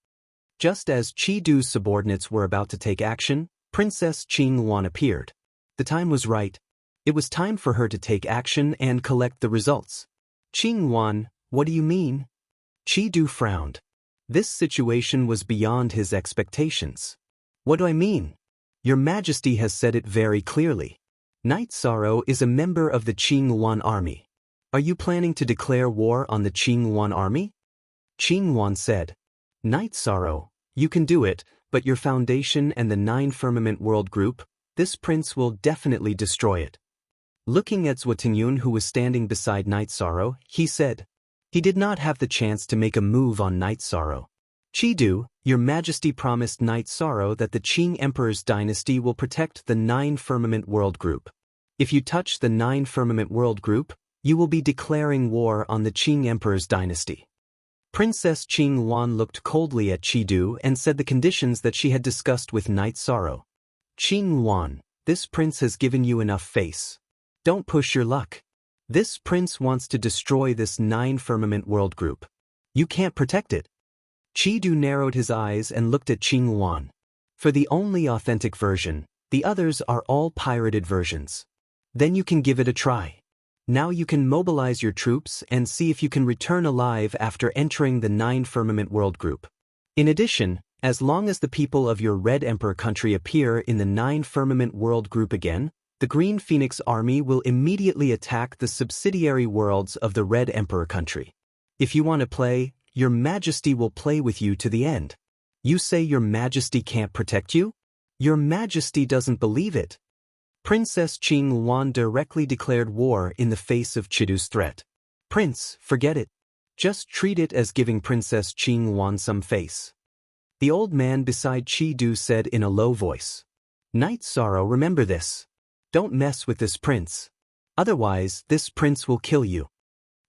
Speaker 1: Just as Chi-Du's subordinates were about to take action, Princess Qing-Wan appeared. The time was right. It was time for her to take action and collect the results. Qing-Wan, what do you mean? Chi-Du frowned. This situation was beyond his expectations. What do I mean? Your Majesty has said it very clearly. Night Sorrow is a member of the Qing-Wan army. Are you planning to declare war on the Qing-Wan army? Qing-Wan said. Night Sorrow, you can do it, but your foundation and the 9 Firmament World Group, this prince will definitely destroy it. Looking at Zhuo Tingyun, who was standing beside Night Sorrow, he said. He did not have the chance to make a move on Night Sorrow. Chi-Du, your Majesty promised Night Sorrow that the Qing Emperor's dynasty will protect the 9 Firmament World Group. If you touch the 9 Firmament World Group, you will be declaring war on the Qing Emperor's dynasty. Princess Qing-Wan looked coldly at Chi-Du and said the conditions that she had discussed with Night Sorrow. Qing-Wan, this prince has given you enough face. Don't push your luck. This prince wants to destroy this 9 Firmament World Group. You can't protect it. Chi-Du narrowed his eyes and looked at Qing-Wan. For the only authentic version, the others are all pirated versions. Then you can give it a try. Now you can mobilize your troops and see if you can return alive after entering the 9 Firmament World Group. In addition, as long as the people of your Red Emperor country appear in the 9 Firmament World Group again, the Green Phoenix Army will immediately attack the subsidiary worlds of the Red Emperor country. If you want to play, Your Majesty will play with you to the end. You say Your Majesty can't protect you? Your Majesty doesn't believe it. Princess Qing-Wan directly declared war in the face of Chi-Du's threat. Prince, forget it. Just treat it as giving Princess Qing-Wan some face. The old man beside Chi-Du said in a low voice. Night Sorrow, remember this. Don't mess with this prince. Otherwise, this prince will kill you.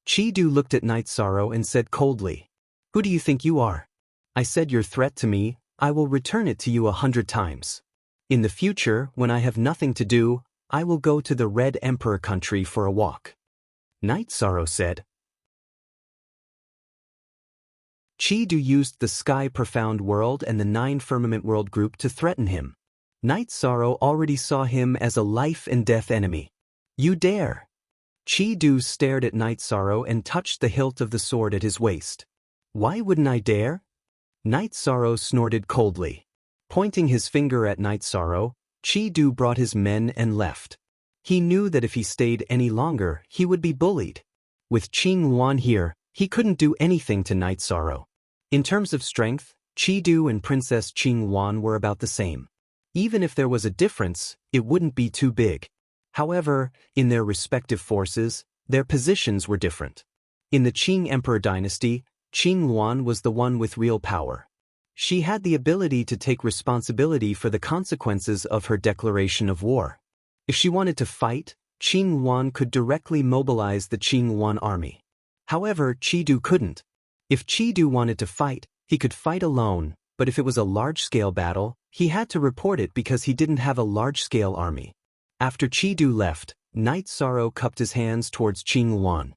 Speaker 1: Chi-Du looked at Night Sorrow and said coldly. Who do you think you are? I said your threat to me, I will return it to you 100 times. In the future, when I have nothing to do, I will go to the Red Emperor country for a walk. Night Sorrow said. Chi-Du used the Sky Profound World and the 9 Firmament World Group to threaten him. Night Sorrow already saw him as a life and death enemy. You dare! Chi-Du stared at Night Sorrow and touched the hilt of the sword at his waist. Why wouldn't I dare? Night Sorrow snorted coldly. Pointing his finger at Night Sorrow, Chi-Du brought his men and left. He knew that if he stayed any longer, he would be bullied. With Qing-Wan here, he couldn't do anything to Night Sorrow. In terms of strength, Chi-Du and Princess Qing-Wan were about the same. Even if there was a difference, it wouldn't be too big. However, in their respective forces, their positions were different. In the Qing Emperor dynasty, Qing-Wan was the one with real power. She had the ability to take responsibility for the consequences of her declaration of war. If she wanted to fight, Qing-Wan could directly mobilize the Qing-Wan army. However, Chi-Du couldn't. If Chi-Du wanted to fight, he could fight alone, but if it was a large-scale battle, he had to report it because he didn't have a large-scale army. After Chi-Du left, Night Sorrow cupped his hands towards Qing-Wan.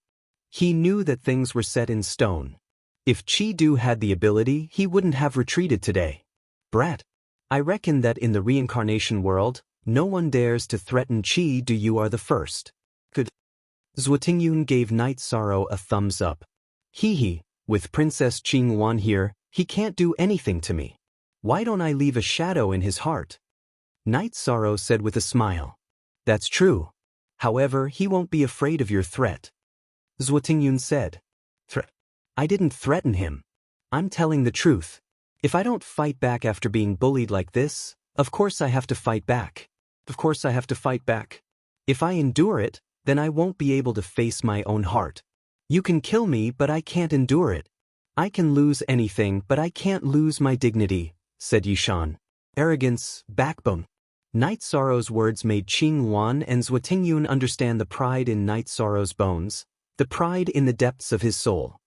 Speaker 1: He knew that things were set in stone. If Chi-Du had the ability, he wouldn't have retreated today. Brat. I reckon that in the reincarnation world, no one dares to threaten Chi-Du. You are the first. Good. Zhuo Tingyun gave Night Sorrow a thumbs up. Hee, with Princess Qing-Wan here, he can't do anything to me. Why don't I leave a shadow in his heart? Night Sorrow said with a smile. That's true. However, he won't be afraid of your threat. Zhuo Tingyun said. I didn't threaten him. I'm telling the truth. If I don't fight back after being bullied like this, of course I have to fight back. Of course I have to fight back. If I endure it, then I won't be able to face my own heart. You can kill me, but I can't endure it. I can lose anything, but I can't lose my dignity, said Yishan. Arrogance, backbone. Night Sorrow's words made Qing Wan and Zhuo Tingyun understand the pride in Night Sorrow's bones, the pride in the depths of his soul.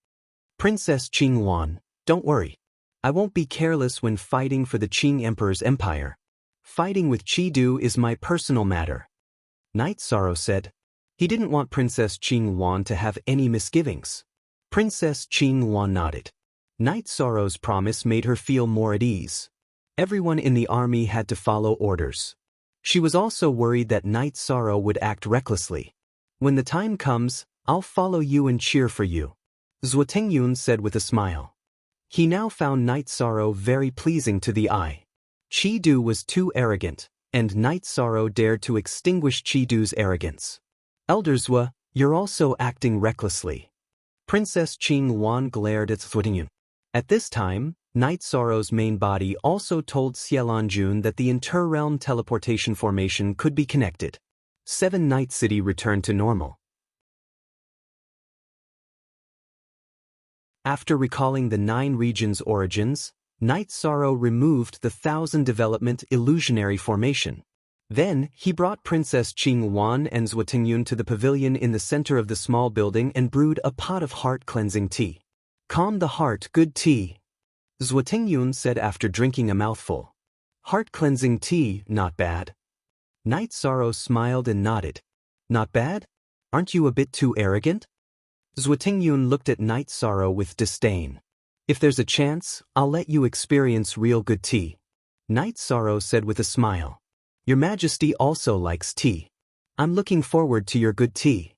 Speaker 1: Princess Qing Wan, don't worry. I won't be careless when fighting for the Qing Emperor's empire. Fighting with Qidu is my personal matter. Night Sorrow said. He didn't want Princess Qing Wan to have any misgivings. Princess Qing Wan nodded. Night Sorrow's promise made her feel more at ease. Everyone in the army had to follow orders. She was also worried that Night Sorrow would act recklessly. When the time comes, I'll follow you and cheer for you, Zhuo Tingyun said with a smile. He now found Night Sorrow very pleasing to the eye. Qidu was too arrogant, and Night Sorrow dared to extinguish Qidu's arrogance. Elder Zhuo, you're also acting recklessly. Princess Qing Wan glared at Zhuo Tingyun. At this time, Night Sorrow's main body also told Xielanjun that the inter-realm teleportation formation could be connected. 7 Night City returned to normal. After recalling the 9 regions' origins, Night Sorrow removed the 1000 development illusionary formation. Then, he brought Princess Qing Wan and Zhuo Tingyun to the pavilion in the center of the small building and brewed a pot of heart-cleansing tea. Calm the heart, good tea, Zhuo Tingyun said after drinking a mouthful. Heart-cleansing tea, not bad. Night Sorrow smiled and nodded. Not bad? Aren't you a bit too arrogant? Zhuo Tingyun looked at Night Sorrow with disdain. If there's a chance, I'll let you experience real good tea, Night Sorrow said with a smile. Your Majesty also likes tea. I'm looking forward to your good tea.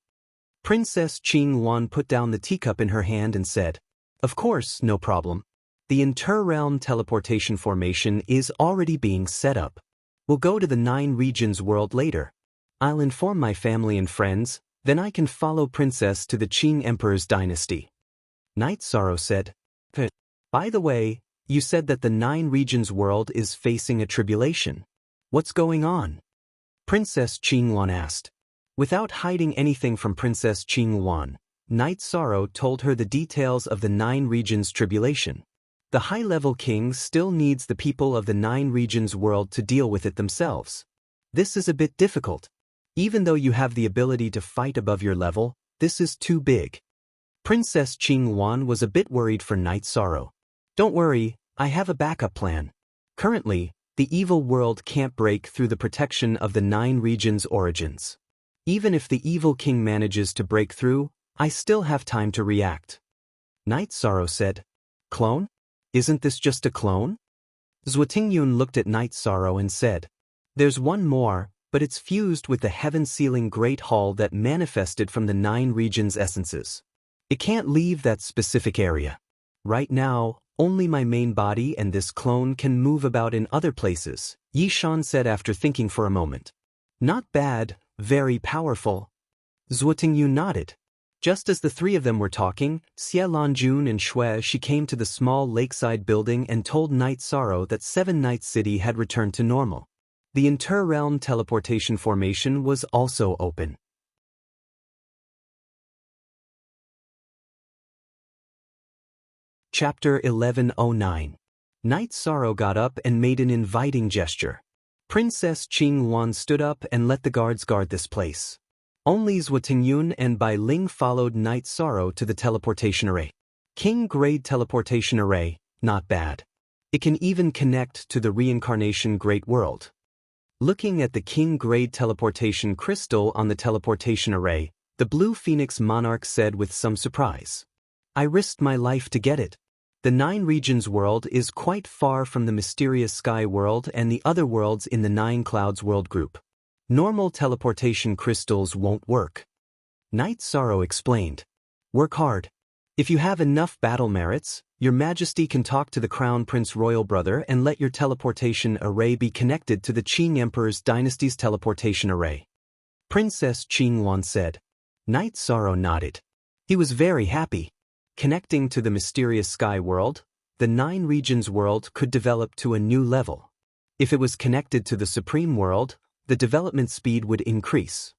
Speaker 1: Princess Qing Wan put down the teacup in her hand and said, Of course, no problem. The inter-realm teleportation formation is already being set up. We'll go to the 9 regions world later. I'll inform my family and friends, then I can follow Princess to the Qing Emperor's dynasty. Night Sorrow said, By the way, you said that the 9 regions world is facing a tribulation. What's going on? Princess Qing Wan asked. Without hiding anything from Princess Qing Wan, Night Sorrow told her the details of the 9 regions tribulation. The high-level king still needs the people of the 9 regions world to deal with it themselves. This is a bit difficult. Even though you have the ability to fight above your level, this is too big. Princess Qing Wan was a bit worried for Night Sorrow. Don't worry, I have a backup plan. Currently, the evil world can't break through the protection of the 9 regions' origins. Even if the evil king manages to break through, I still have time to react. Night Sorrow said, Clone? Isn't this just a clone? Zhuo Tingyun looked at Night Sorrow and said, There's one more, but it's fused with the heaven-sealing Great Hall that manifested from the 9 regions' essences. It can't leave that specific area. Right now, only my main body and this clone can move about in other places, Yishan said after thinking for a moment. Not bad, very powerful. Zhuo Tingyun nodded. Just as the 3 of them were talking, Xielanjun and Shui came to the small lakeside building and told Night Sorrow that 7 Night City had returned to normal. The inter-realm teleportation formation was also open. Chapter 1109. Night Sorrow got up and made an inviting gesture. Princess Qing Wan stood up and let the guards guard this place. Only Zhuo Tingyun and Bai Ling followed Night Sorrow to the teleportation array. King-grade teleportation array, not bad. It can even connect to the reincarnation Great World. Looking at the King-grade teleportation crystal on the teleportation array, the Blue Phoenix Monarch said with some surprise. I risked my life to get it. The 9 regions world is quite far from the mysterious sky world and the other worlds in the 9 clouds world group. Normal teleportation crystals won't work. Night Sorrow explained. Work hard. If you have enough battle merits, Your Majesty can talk to the Crown Prince Royal Brother and let your teleportation array be connected to the Qing Emperor's dynasty's teleportation array. Princess Qing Wan said. Night Sorrow nodded. He was very happy. Connecting to the mysterious sky world, the 9 regions world could develop to a new level. If it was connected to the Supreme World, the development speed would increase.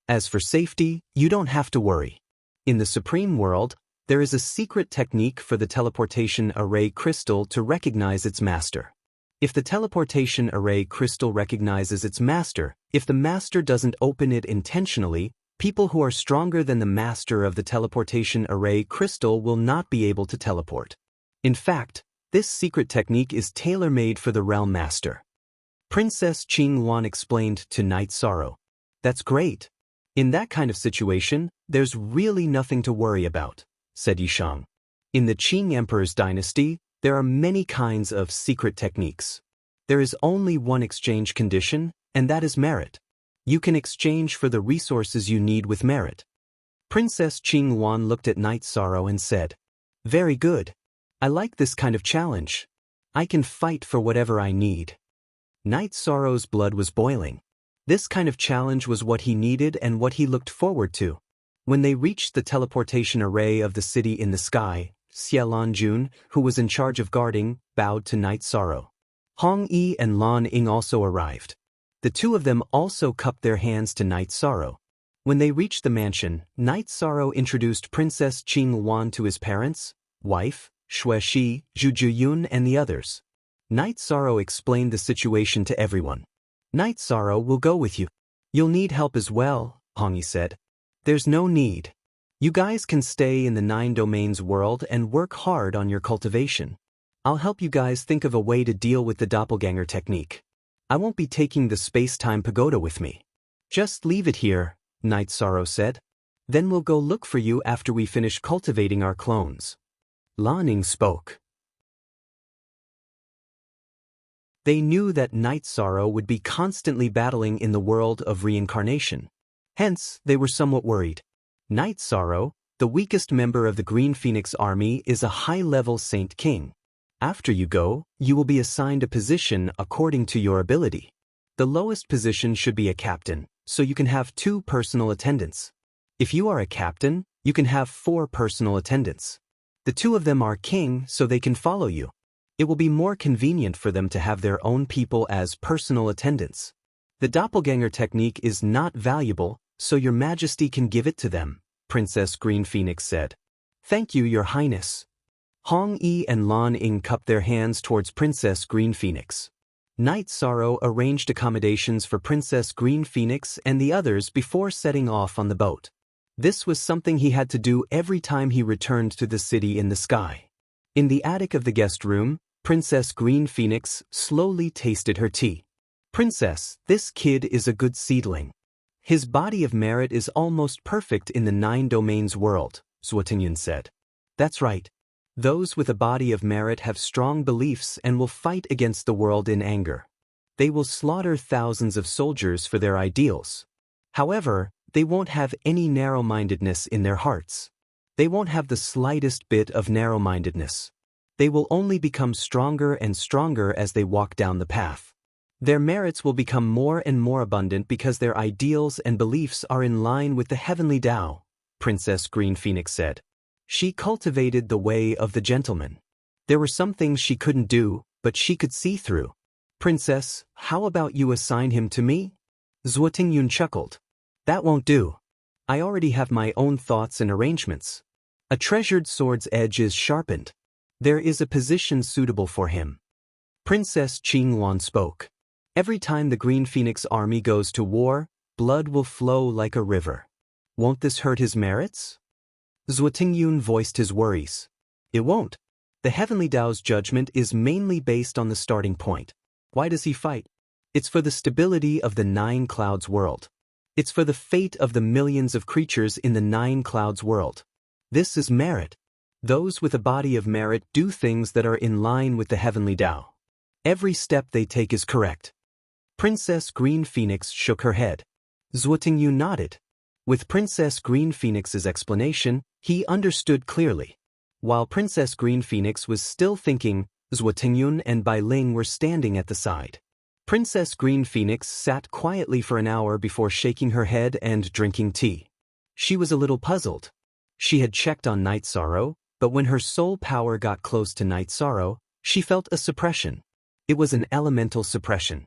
Speaker 1: As for safety, you don't have to worry. In the Supreme World, there is a secret technique for the teleportation array crystal to recognize its master. If the teleportation array crystal recognizes its master, if the master doesn't open it intentionally, people who are stronger than the master of the teleportation array crystal will not be able to teleport. In fact, this secret technique is tailor-made for the realm master. Princess Qingluan explained to Night Sorrow. That's great. In that kind of situation, there's really nothing to worry about, said Yishang. In the Qing Emperor's dynasty, there are many kinds of secret techniques. There is only one exchange condition, and that is merit. You can exchange for the resources you need with merit. Princess Qingluan looked at Night Sorrow and said, Very good. I like this kind of challenge. I can fight for whatever I need. Night Sorrow's blood was boiling. This kind of challenge was what he needed and what he looked forward to. When they reached the teleportation array of the city in the sky, Xie Lanjun, who was in charge of guarding, bowed to Night Sorrow. Hong Yi and Lan Ying also arrived. The two of them also cupped their hands to Night Sorrow. When they reached the mansion, Night Sorrow introduced Princess Qingluan to his parents, wife, Xue Shi, Zhu Juyun and the others. Night Sorrow explained the situation to everyone. Night Sorrow will go with you. You'll need help as well, Hong Yi said. There's no need. You guys can stay in the 9 domains world and work hard on your cultivation. I'll help you guys think of a way to deal with the doppelganger technique. I won't be taking the space-time pagoda with me. Just leave it here, Night Sorrow said. Then we'll go look for you after we finish cultivating our clones. Lan Ying spoke. They knew that Night Sorrow would be constantly battling in the world of reincarnation. Hence, they were somewhat worried. Night Sorrow, the weakest member of the Green Phoenix Army, is a high-level Saint King. After you go, you will be assigned a position according to your ability. The lowest position should be a captain, so you can have 2 personal attendants. If you are a captain, you can have 4 personal attendants. The 2 of them are king, so they can follow you. It will be more convenient for them to have their own people as personal attendants. The doppelganger technique is not valuable, so your majesty can give it to them, Princess Green Phoenix said. Thank you, your highness. Hong Yi and Lan Ying cupped their hands towards Princess Green Phoenix. Night Sorrow arranged accommodations for Princess Green Phoenix and the others before setting off on the boat. This was something he had to do every time he returned to the city in the sky. In the attic of the guest room, Princess Green Phoenix slowly tasted her tea. Princess, this kid is a good seedling. His body of merit is almost perfect in the 9 domains world, Zhuo Tingyun said. That's right. Those with a body of merit have strong beliefs and will fight against the world in anger. They will slaughter thousands of soldiers for their ideals. However, they won't have any narrow-mindedness in their hearts. They won't have the slightest bit of narrow-mindedness. They will only become stronger and stronger as they walk down the path. Their merits will become more and more abundant because their ideals and beliefs are in line with the heavenly Tao, Princess Green Phoenix said. She cultivated the way of the gentleman. There were some things she couldn't do, but she could see through. Princess, how about you assign him to me? Zhuo Tingyun chuckled. That won't do. I already have my own thoughts and arrangements. A treasured sword's edge is sharpened. There is a position suitable for him. Princess Qingluan spoke. Every time the Green Phoenix Army goes to war, blood will flow like a river. Won't this hurt his merits? Zhuo Tingyun voiced his worries. It won't. The Heavenly Tao's judgment is mainly based on the starting point. Why does he fight? It's for the stability of the 9 clouds world. It's for the fate of the millions of creatures in the 9 clouds world. This is merit. Those with a body of merit do things that are in line with the Heavenly Tao. Every step they take is correct. Princess Green Phoenix shook her head. Zhuo Tingyun nodded. With Princess Green Phoenix's explanation, he understood clearly. While Princess Green Phoenix was still thinking, Zhuo Tingyun and Bai Ling were standing at the side. Princess Green Phoenix sat quietly for an hour before shaking her head and drinking tea. She was a little puzzled. She had checked on Night Sorrow, but when her soul power got close to Night Sorrow, she felt a suppression. It was an elemental suppression.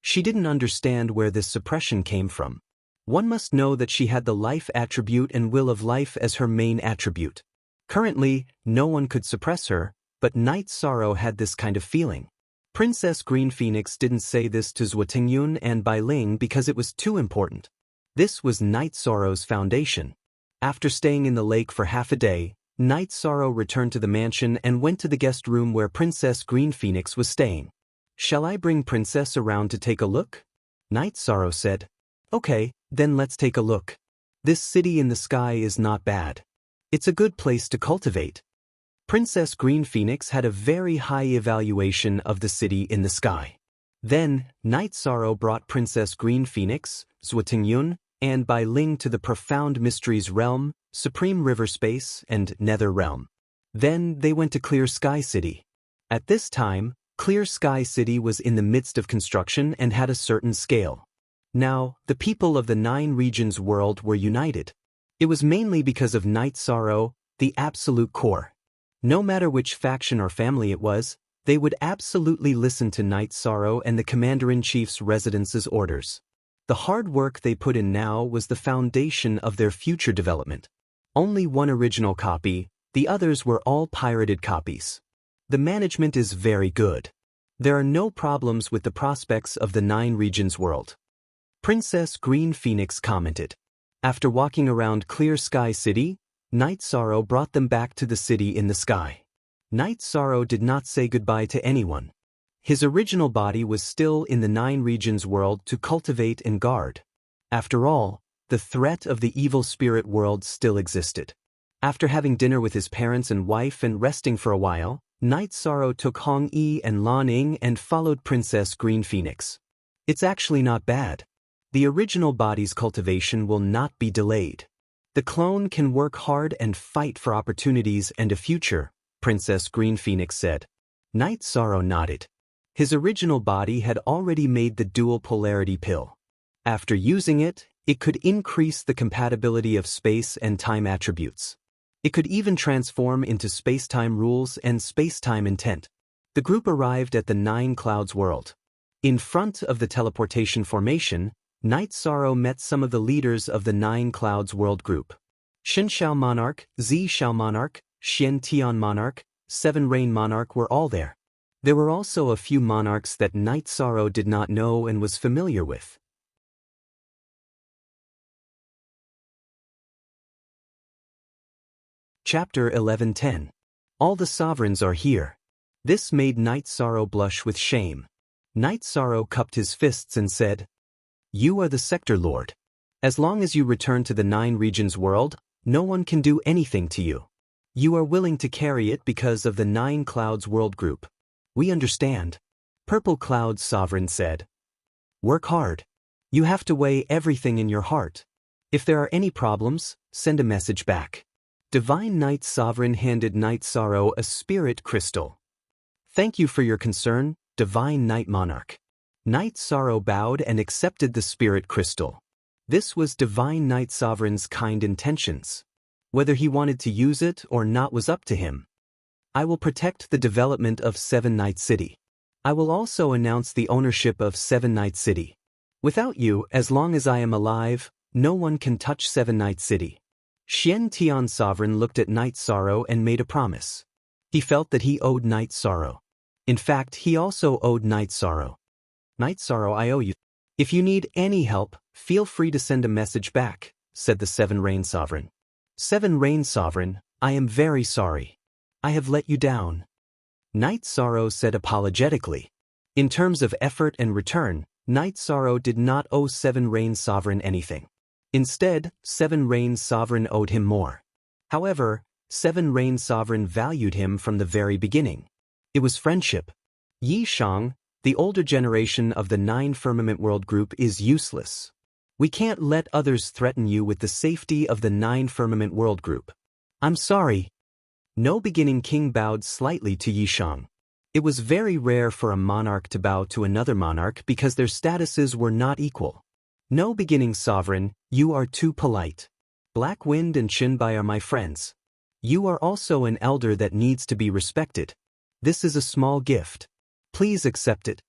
Speaker 1: She didn't understand where this suppression came from. One must know that she had the life attribute and will of life as her main attribute. Currently, no one could suppress her, But Night Sorrow had this kind of feeling. Princess Green Phoenix didn't say this to Zhuotingyun and Bai Ling because it was too important. This was Night Sorrow's foundation. After staying in the lake for half a day, Night Sorrow returned to the mansion and went to the guest room where Princess Green Phoenix was staying. "Shall I bring Princess around to take a look?" Night Sorrow said. "Okay, then let's take a look. This city in the sky is not bad. It's a good place to cultivate." Princess Green Phoenix had a very high evaluation of the city in the sky. Then, Night Sorrow brought Princess Green Phoenix, Zhuotingyun, and Bai Ling to the Profound Mysteries Realm, Supreme River Space, and Nether Realm. Then they went to Clear Sky City. At this time, Clear Sky City was in the midst of construction and had a certain scale. Now, the people of the 9 regions world were united. It was mainly because of Night Sorrow, the absolute core. No matter which faction or family it was, they would absolutely listen to Night Sorrow and the Commander-in-Chief's Residence's orders. The hard work they put in now was the foundation of their future development. Only one original copy, the others were all pirated copies. The management is very good. There are no problems with the prospects of the 9 regions world. Princess Green Phoenix commented. After walking around Clear Sky City, Night Sorrow brought them back to the city in the sky. Night Sorrow did not say goodbye to anyone. His original body was still in the 9 regions world to cultivate and guard. After all, the threat of the evil spirit world still existed. After having dinner with his parents and wife and resting for a while, Night Sorrow took Hong Yi and Lan Ning and followed Princess Green Phoenix. It's actually not bad. The original body's cultivation will not be delayed. The clone can work hard and fight for opportunities and a future, Princess Green Phoenix said. Night Sorrow nodded. His original body had already made the dual polarity pill. After using it, it could increase the compatibility of space and time attributes. It could even transform into space-time rules and space-time intent. The group arrived at the 9 Clouds world. In front of the teleportation formation, Night Sorrow met some of the leaders of the 9 Clouds world group. Shin Shao Monarch, Zi Shao Monarch, Xian Tian Monarch, 7 Rain Monarch were all there. There were also a few monarchs that Night Sorrow did not know and was familiar with. Chapter 11:10. All the sovereigns are here. This made Night Sorrow blush with shame. Night Sorrow cupped his fists and said, "You are the Sector Lord. As long as you return to the 9 regions world, no one can do anything to you. You are willing to carry it because of the 9 Clouds world group. We understand." Purple Cloud's sovereign said, "Work hard. You have to weigh everything in your heart. If there are any problems, send a message back." Divine Night Sovereign handed Night Sorrow a spirit crystal. "Thank you for your concern, Divine Night Monarch." Night Sorrow bowed and accepted the spirit crystal. This was Divine Night Sovereign's kind intentions. Whether he wanted to use it or not was up to him. "I will protect the development of 7 Night City. I will also announce the ownership of 7 Night City. Without you, as long as I am alive, no one can touch 7 Night City." Xian Tian Sovereign looked at Night Sorrow and made a promise. He felt that he owed Night Sorrow. In fact, he also owed Night Sorrow. "Night Sorrow, I owe you. If you need any help, feel free to send a message back," said the 7 Rain Sovereign. 7 Rain Sovereign, I am very sorry. I have let you down." Night Sorrow said apologetically. In terms of effort and return, Night Sorrow did not owe 7 Rain Sovereign anything. Instead, 7 Rain Sovereign owed him more. However, 7 Rain Sovereign valued him from the very beginning. It was friendship. Yi Shang, the older generation of the 9 Firmament World Group, is useless. We can't let others threaten you with the safety of the 9 Firmament World Group. I'm sorry. No Beginning King bowed slightly to Yi Shang. It was very rare for a monarch to bow to another monarch because their statuses were not equal. No Beginning Sovereign, you are too polite. Black Wind and Shinbai are my friends. You are also an elder that needs to be respected. This is a small gift. Please accept it."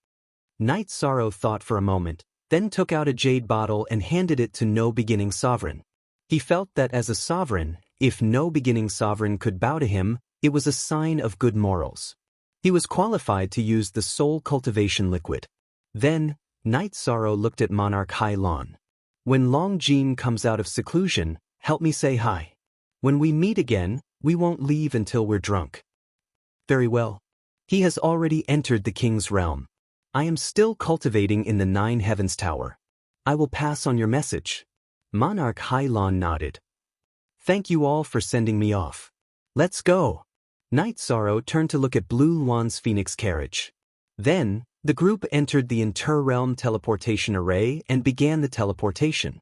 Speaker 1: Night Sorrow thought for a moment, then took out a jade bottle and handed it to No Beginning Sovereign. He felt that as a sovereign, if No Beginning Sovereign could bow to him, It was a sign of good morals. He was qualified to use the soul cultivation liquid. Then, Night Sorrow looked at Monarch Hai Lan. When Long Jin comes out of seclusion, help me say hi. When we meet again, we won't leave until we're drunk. Very well. He has already entered the king's realm. I am still cultivating in the 9 Heavens Tower. I will pass on your message. Monarch Hai Lan nodded. Thank you all for sending me off. Let's go. Night Sorrow turned to look at Blue Luan's phoenix carriage. Then, the group entered the inter-realm teleportation array and began the teleportation.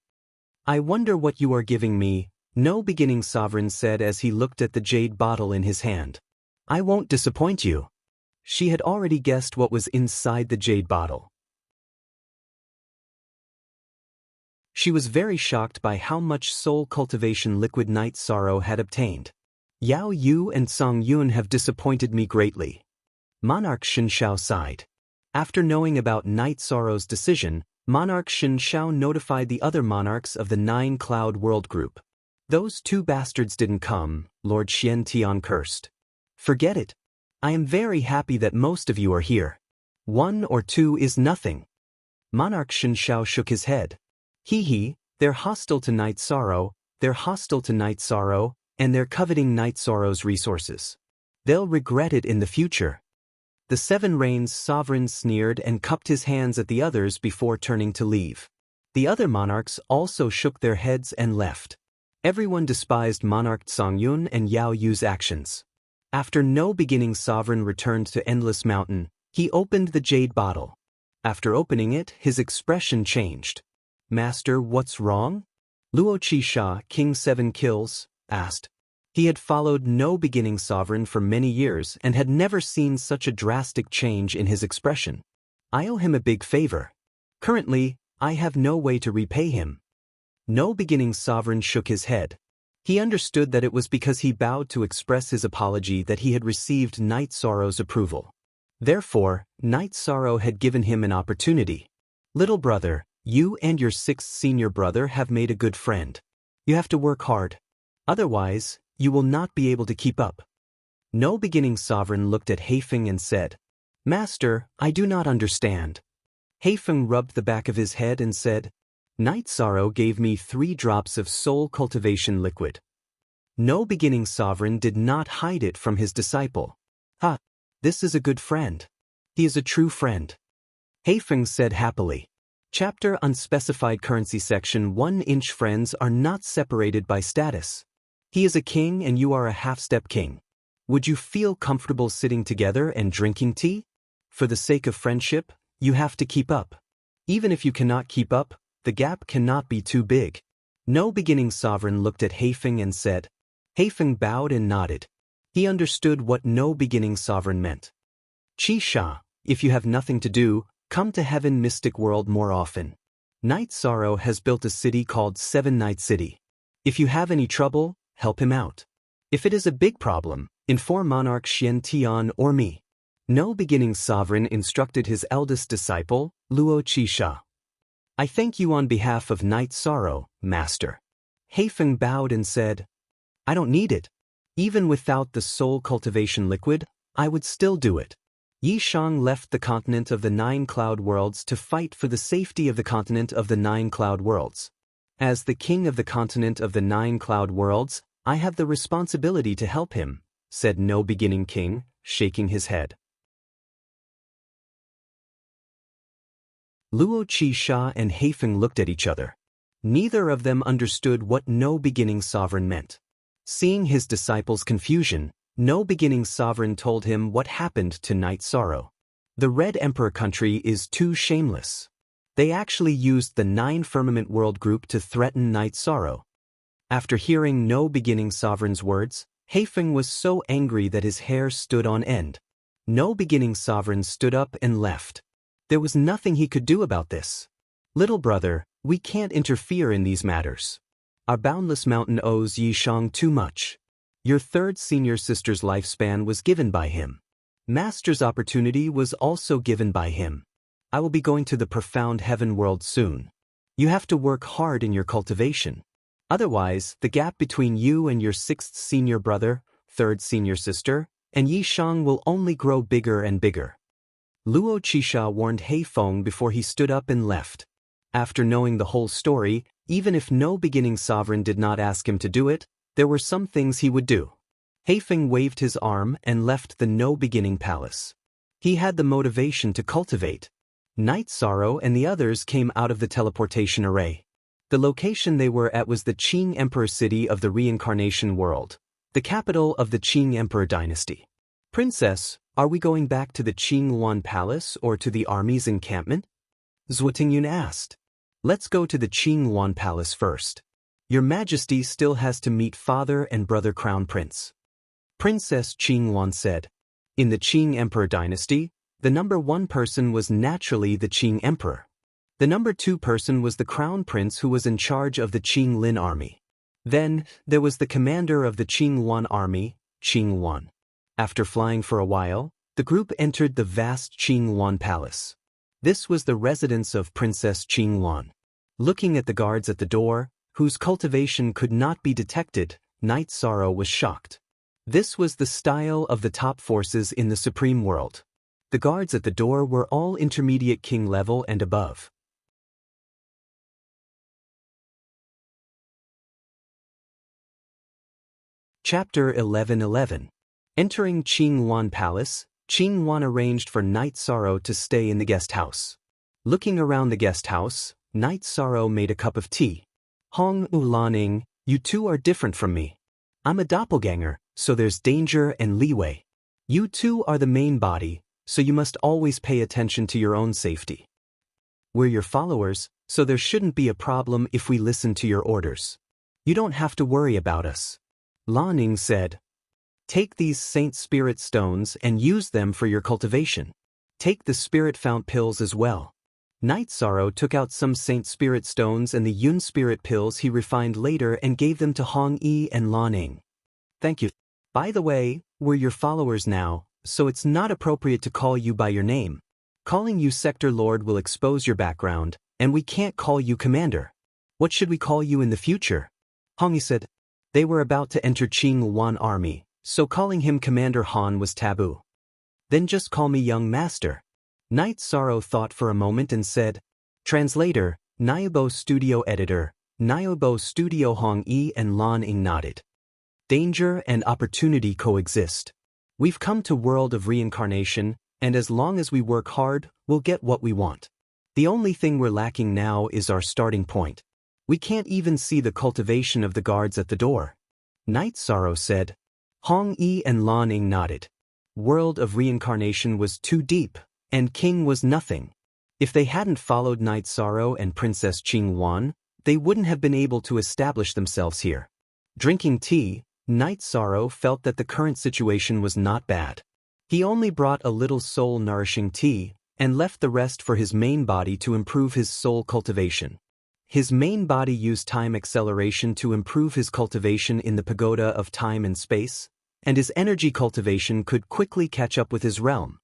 Speaker 1: I wonder what you are giving me, No Beginning Sovereign said as he looked at the jade bottle in his hand. I won't disappoint you. She had already guessed what was inside the jade bottle. She was very shocked by how much soul cultivation liquid Night Sorrow had obtained. Yao Yu and Song Yun have disappointed me greatly. Monarch Shen Shao sighed. After knowing about Night Sorrow's decision, Monarch Shen Shao notified the other monarchs of the 9 Cloud World Group. Those 2 bastards didn't come, Lord Xian Tian cursed. Forget it. I am very happy that most of you are here. 1 or 2 is nothing. Monarch Shen Shao shook his head. They're hostile to Night Sorrow, and they're coveting Night Sorrow's resources. They'll regret it in the future. The 7 Rains Sovereign sneered and cupped his hands at the others before turning to leave. The other monarchs also shook their heads and left. Everyone despised Monarch Songyun and Yao Yu's actions. After No Beginning Sovereign returned to Endless Mountain, he opened the jade bottle. After opening it, his expression changed. Master, what's wrong? Luo Qisha, King 7 Kills, asked. He had followed No Beginning Sovereign for many years and had never seen such a drastic change in his expression. I owe him a big favor. Currently, I have no way to repay him. No Beginning Sovereign shook his head. He understood that it was because he bowed to express his apology that he had received Night Sorrow's approval. Therefore, Night Sorrow had given him an opportunity. Little brother, you and your 6th senior brother have made a good friend. You have to work hard. Otherwise, you will not be able to keep up. No Beginning Sovereign looked at Heifeng and said, Master, I do not understand. Heifeng rubbed the back of his head and said, Night Sorrow gave me 3 drops of soul cultivation liquid. No Beginning Sovereign did not hide it from his disciple. This is a good friend. He is a true friend. Heifeng said happily. Chapter Unspecified Currency Section 1-inch friends are not separated by status. He is a king and you are a half-step king. Would you feel comfortable sitting together and drinking tea? For the sake of friendship, you have to keep up. Even if you cannot keep up, the gap cannot be too big. No Beginning Sovereign looked at Heifeng and said. Heifeng bowed and nodded. He understood what No Beginning Sovereign meant. Qisha, if you have nothing to do, come to Heaven Mystic World more often. Night Sorrow has built a city called 7 Night City. If you have any trouble, help him out. If it is a big problem, inform Monarch Xian Tian or me. No Beginning Sovereign instructed his eldest disciple, Luo Qisha. I thank you on behalf of Night Sorrow, Master. Heifeng bowed and said, I don't need it. Even without the soul cultivation liquid, I would still do it. Yi Shang left the continent of the 9 Cloud Worlds to fight for the safety of the continent of the 9 Cloud Worlds. As the king of the continent of the 9 Cloud Worlds, I have the responsibility to help him, said No Beginning King, shaking his head. Luo Qisha and Heifeng looked at each other. Neither of them understood what No Beginning Sovereign meant. Seeing his disciple's confusion, No Beginning Sovereign told him what happened to Night Sorrow. The Red Emperor country is too shameless. They actually used the 9 Firmament World Group to threaten Night Sorrow. After hearing No Beginning Sovereign's words, Heifeng was so angry that his hair stood on end. No Beginning Sovereign stood up and left. There was nothing he could do about this. Little brother, we can't interfere in these matters. Our boundless mountain owes Yi Shang too much. Your 3rd senior sister's lifespan was given by him. Master's opportunity was also given by him. I will be going to the profound heaven world soon. You have to work hard in your cultivation. Otherwise, the gap between you and your 6th senior brother, third senior sister, and Yi Shang will only grow bigger and bigger. Luo Qisha warned Heifeng before he stood up and left. After knowing the whole story, even if no beginning sovereign did not ask him to do it, there were some things he would do. Heifeng waved his arm and left the no-beginning palace. He had the motivation to cultivate. Night Sorrow and the others came out of the teleportation array. The location they were at was the Qing Emperor city of the reincarnation world, the capital of the Qing Emperor dynasty. Princess, are we going back to the Qinghuan Palace or to the army's encampment? Zhuo Tingyun asked. Let's go to the Qinghuan Palace first. Your Majesty still has to meet father and brother Crown Prince. Princess Qinghuan said. In the Qing Emperor dynasty, the number one person was naturally the Qing Emperor. The number two person was the Crown Prince who was in charge of the Qing Lin army. Then, there was the commander of the Qinghuan army, Qinghuan. After flying for a while, the group entered the vast Qinghuan Palace. This was the residence of Princess Qinghuan. Looking at the guards at the door, whose cultivation could not be detected, Night Sorrow was shocked. This was the style of the top forces in the Supreme World. The guards at the door were all intermediate king level and above. Chapter 11:11. Entering Qinghuan Palace, Qinghuan arranged for Night Sorrow to stay in the guest house. Looking around the guest house, Night Sorrow made a cup of tea. Hong Ulaning, you two are different from me. I'm a doppelganger, so there's danger and leeway. You two are the main body, so you must always pay attention to your own safety. We're your followers, so there shouldn't be a problem if we listen to your orders. You don't have to worry about us. Lan Ning said. Take these Saint Spirit stones and use them for your cultivation. Take the Spirit Fount pills as well. Night Sorrow took out some Saint Spirit stones and the Yun Spirit pills he refined later and gave them to Hong Yi and Lan Ning. Thank you. By the way, we're your followers now, so it's not appropriate to call you by your name. Calling you Sector Lord will expose your background, and we can't call you Commander. What should we call you in the future? Hong Yi said. They were about to enter Qinghuan army, so calling him Commander Han was taboo. Then just call me Young Master. Night Sorrow thought for a moment and said, Translator, Nyobo Studio Editor, Nyobo Studio. Hong Yi and Lan Ning nodded. Danger and opportunity coexist. We've come to world of reincarnation, and as long as we work hard, we'll get what we want. The only thing we're lacking now is our starting point. We can't even see the cultivation of the guards at the door. Night Sorrow said. Hong Yi and Lan Ning nodded. World of reincarnation was too deep, and King was nothing. If they hadn't followed Night Sorrow and Princess Qinghuan, they wouldn't have been able to establish themselves here. Drinking tea, Night Sorrow felt that the current situation was not bad. He only brought a little soul-nourishing tea, and left the rest for his main body to improve his soul cultivation. His main body used time acceleration to improve his cultivation in the pagoda of time and space, and his energy cultivation could quickly catch up with his realm.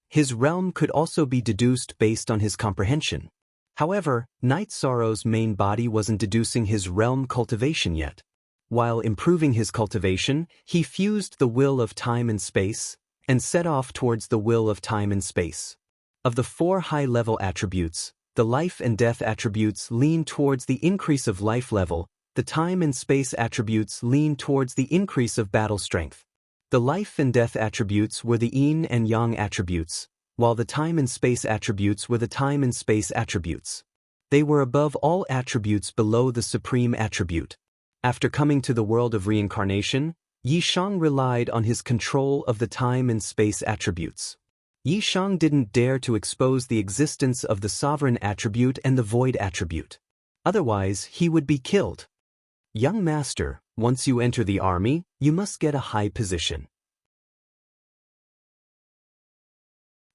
Speaker 1: His realm could also be deduced based on his comprehension. However, Night Sorrow's main body wasn't deducing his realm cultivation yet. While improving his cultivation, he fused the will of time and space, and set off towards the will of time and space. Of the 4 high-level attributes, the life and death attributes lean towards the increase of life level, the time and space attributes lean towards the increase of battle strength. The life and death attributes were the yin and yang attributes, while the time and space attributes were the time and space attributes. They were above all attributes below the supreme attribute. After coming to the world of reincarnation, Yi Shang relied on his control of the time and space attributes. Yi Shang didn't dare to expose the existence of the sovereign attribute and the void attribute. Otherwise, he would be killed. Young Master, once you enter the army, you must get a high position.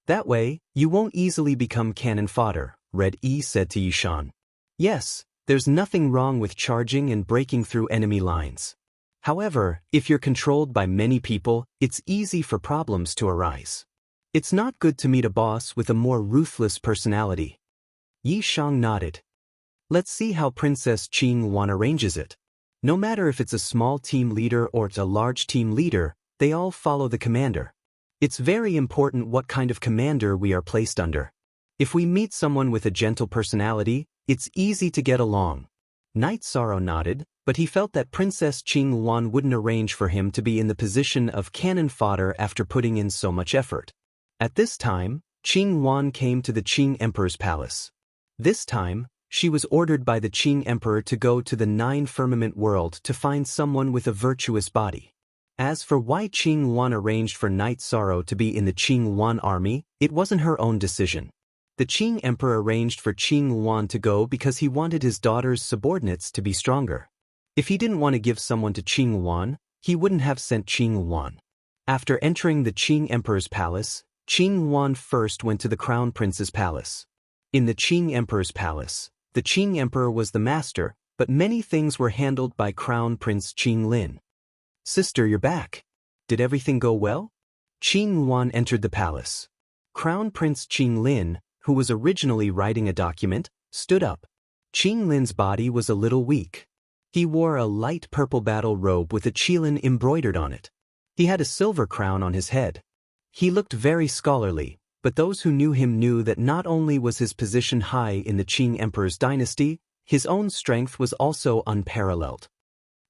Speaker 1: That way, you won't easily become cannon fodder, Red Yi said to Yi Shang. Yes, there's nothing wrong with charging and breaking through enemy lines. However, if you're controlled by many people, it's easy for problems to arise. It's not good to meet a boss with a more ruthless personality. Yi Shang nodded. Let's see how Princess Qinghuan arranges it. No matter if it's a small team leader or it's a large team leader, They all follow the commander. It's very important what kind of commander we are placed under. If we meet someone with a gentle personality, it's easy to get along. Knight Sorrow nodded, but he felt that Princess Qing Yuan wouldn't arrange for him to be in the position of cannon fodder after putting in so much effort. At this time, Qing Yuan came to the Qing Emperor's palace. This time, she was ordered by the Qing Emperor to go to the nine-firmament world to find someone with a virtuous body. As for why Qing Yuan arranged for Knight Sorrow to be in the Qing Yuan army, it wasn't her own decision. The Qing Emperor arranged for Qing Yuan to go because he wanted his daughter's subordinates to be stronger. If he didn't want to give someone to Qing Yuan, he wouldn't have sent Qing Yuan. After entering the Qing Emperor's palace, Qing Yuan first went to the Crown Prince's palace. In the Qing Emperor's palace, the Qing Emperor was the master, but many things were handled by Crown Prince Qing Lin. "Sister, you're back. Did everything go well?" Qing Yuan entered the palace. Crown Prince Qing Lin, who was originally writing a document, stood up. Qing Lin's body was a little weak. He wore a light purple battle robe with a qilin embroidered on it. He had a silver crown on his head. He looked very scholarly, but those who knew him knew that not only was his position high in the Qing Emperor's dynasty, his own strength was also unparalleled.